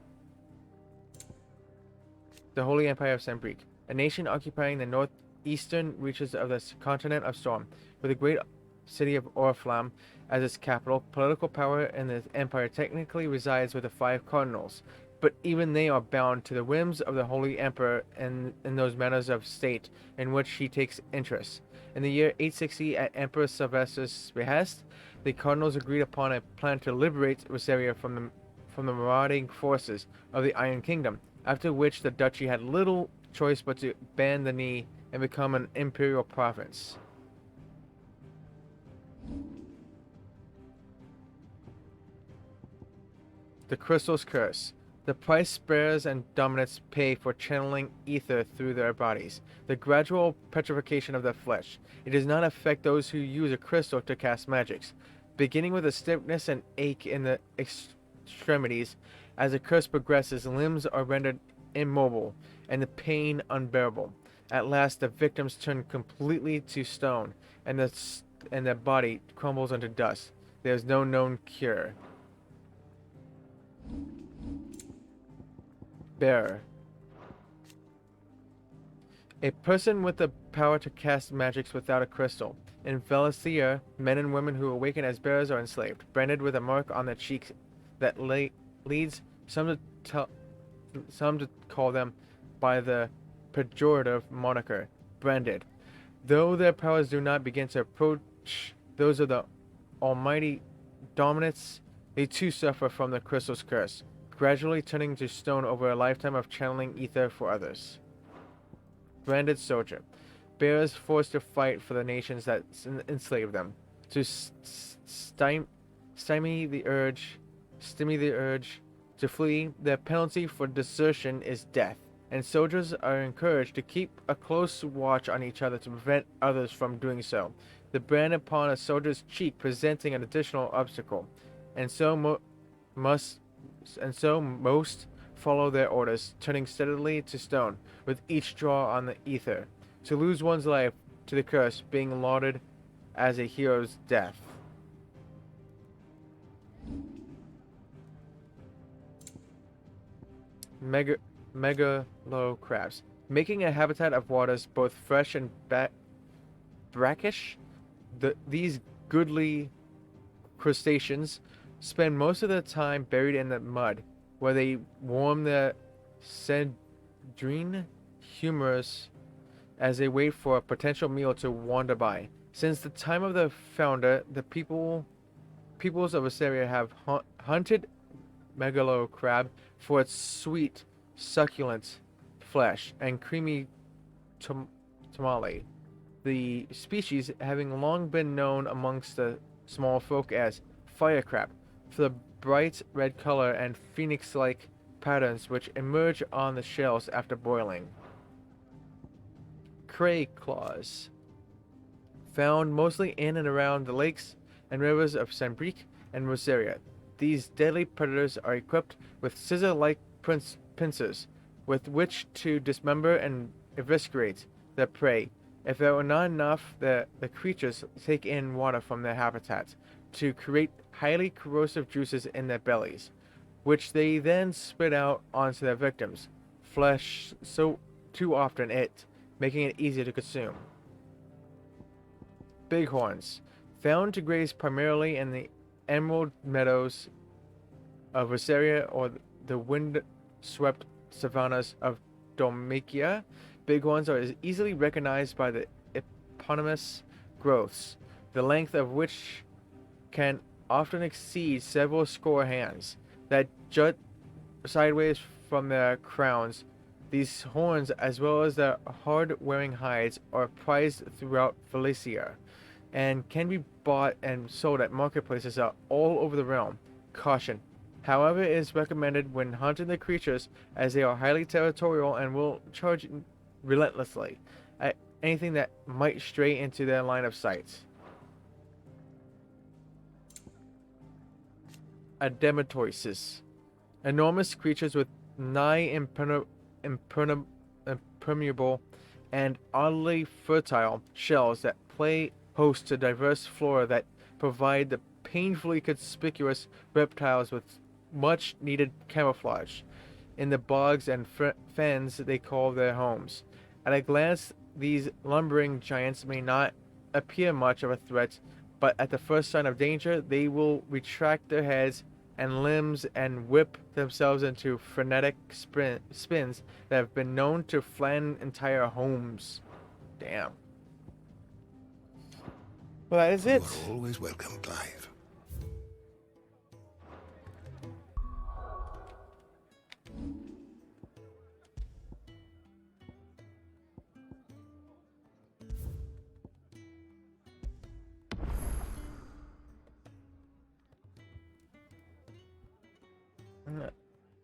The Holy Empire of Sambric, a nation occupying the northeastern reaches of the continent of Storm, with the great city of Oriflamme as its capital. Political power in the empire technically resides with the five cardinals, but even they are bound to the whims of the Holy Emperor and in those matters of state in which he takes interest. In the year 860, at Emperor Sylvester's behest, the cardinals agreed upon a plan to liberate Rosaria from the marauding forces of the Iron Kingdom, after which the duchy had little choice but to bend the knee and become an imperial province. The Crystal's Curse. The price bearers and dominants pay for channeling ether through their bodies. The gradual petrification of the flesh. It does not affect those who use a crystal to cast magics. Beginning with a stiffness and ache in the extremities, as the curse progresses, limbs are rendered immobile and the pain unbearable. At last, the victims turn completely to stone, and the body crumbles into dust. There is no known cure. Bearer. A person with the power to cast magics without a crystal. In Valencia, men and women who awaken as bearers are enslaved, branded with a mark on the cheek that leads some to call them by the pejorative moniker, branded. Though their powers do not begin to approach those of the almighty dominants, they too suffer from the crystal's curse, gradually turning to stone over a lifetime of channeling ether for others. Branded soldier. Bearers forced to fight for the nations that enslave them. To stymie the urge to flee, the penalty for desertion is death, and soldiers are encouraged to keep a close watch on each other to prevent others from doing so. The brand upon a soldier's cheek presenting an additional obstacle, and so most follow their orders, turning steadily to stone with each draw on the ether. To lose one's life to the curse being lauded as a hero's death. Megalo crabs. Making a habitat of waters both fresh and brackish, these goodly crustaceans spend most of their time buried in the mud, where they warm their cendrine humors as they wait for a potential meal to wander by. Since the time of the founder, the peoples of Assyria have hunted megalo crab for its sweet, succulent flesh and creamy tamale. The species having long been known amongst the small folk as fire crab, for the bright red color and phoenix-like patterns which emerge on the shells after boiling. Cray claws. Found mostly in and around the lakes and rivers of Sambrique and Rosaria. These deadly predators are equipped with scissor-like pincers with which to dismember and eviscerate their prey. If it were not enough, the creatures take in water from their habitats to create highly corrosive juices in their bellies, which they then spit out onto their victims' flesh so too often making it easy to consume. Bighorns. Found to graze primarily in the emerald meadows of Rosaria or the wind-swept savannas of Dalmatia, bighorns are easily recognized by the eponymous growths, the length of which can often exceed several score hands, that jut sideways from their crowns. These horns, as well as their hard-wearing hides, are prized throughout Felicia, and can be bought and sold at marketplaces all over the realm. Caution. However, it is recommended when hunting the creatures, as they are highly territorial and will charge relentlessly at anything that might stray into their line of sight. Adematoises. Enormous creatures with nigh impermeable and oddly fertile shells that play host to diverse flora that provide the painfully conspicuous reptiles with much needed camouflage in the bogs and fens they call their homes. At a glance, these lumbering giants may not appear much of a threat, but at the first sign of danger, they will retract their heads and limbs and whip themselves into frenetic spins that have been known to flatten entire homes. Damn. Well, that is it. You are always welcome, Clive.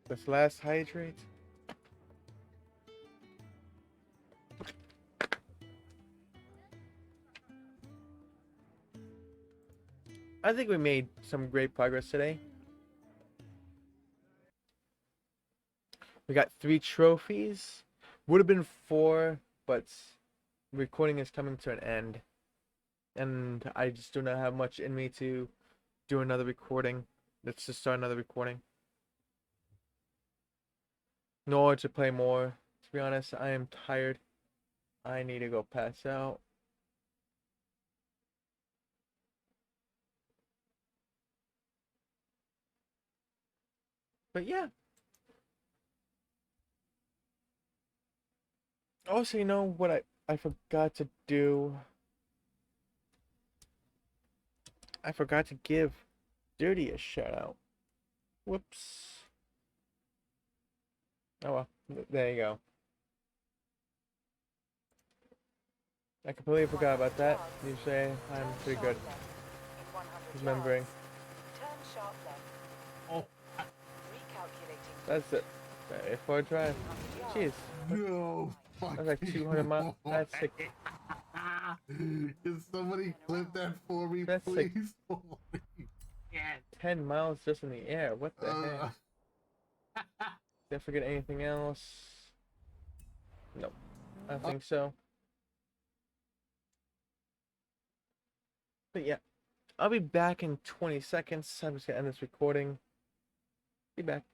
This last hydrate. I think we made some great progress today. We got 3 trophies. Would have been 4, but recording is coming to an end. And I just do not have much in me to do another recording. Let's just start another recording. Nor to play more. To be honest, I am tired. I need to go pass out. But yeah. Also, you know what I forgot to do? I forgot to give Dirty a shout out. Whoops. Oh well, there you go. I completely forgot about that. You say I'm pretty good remembering. Oh. That's it. Very far drive. Jeez. No. That's like 200 miles. That's like. Can somebody clip that for me, That's please? Like 10 miles just in the air. What the heck? Did I forget anything else? Nope. I don't think so. But yeah. I'll be back in 20 seconds. I'm just gonna end this recording. Be back.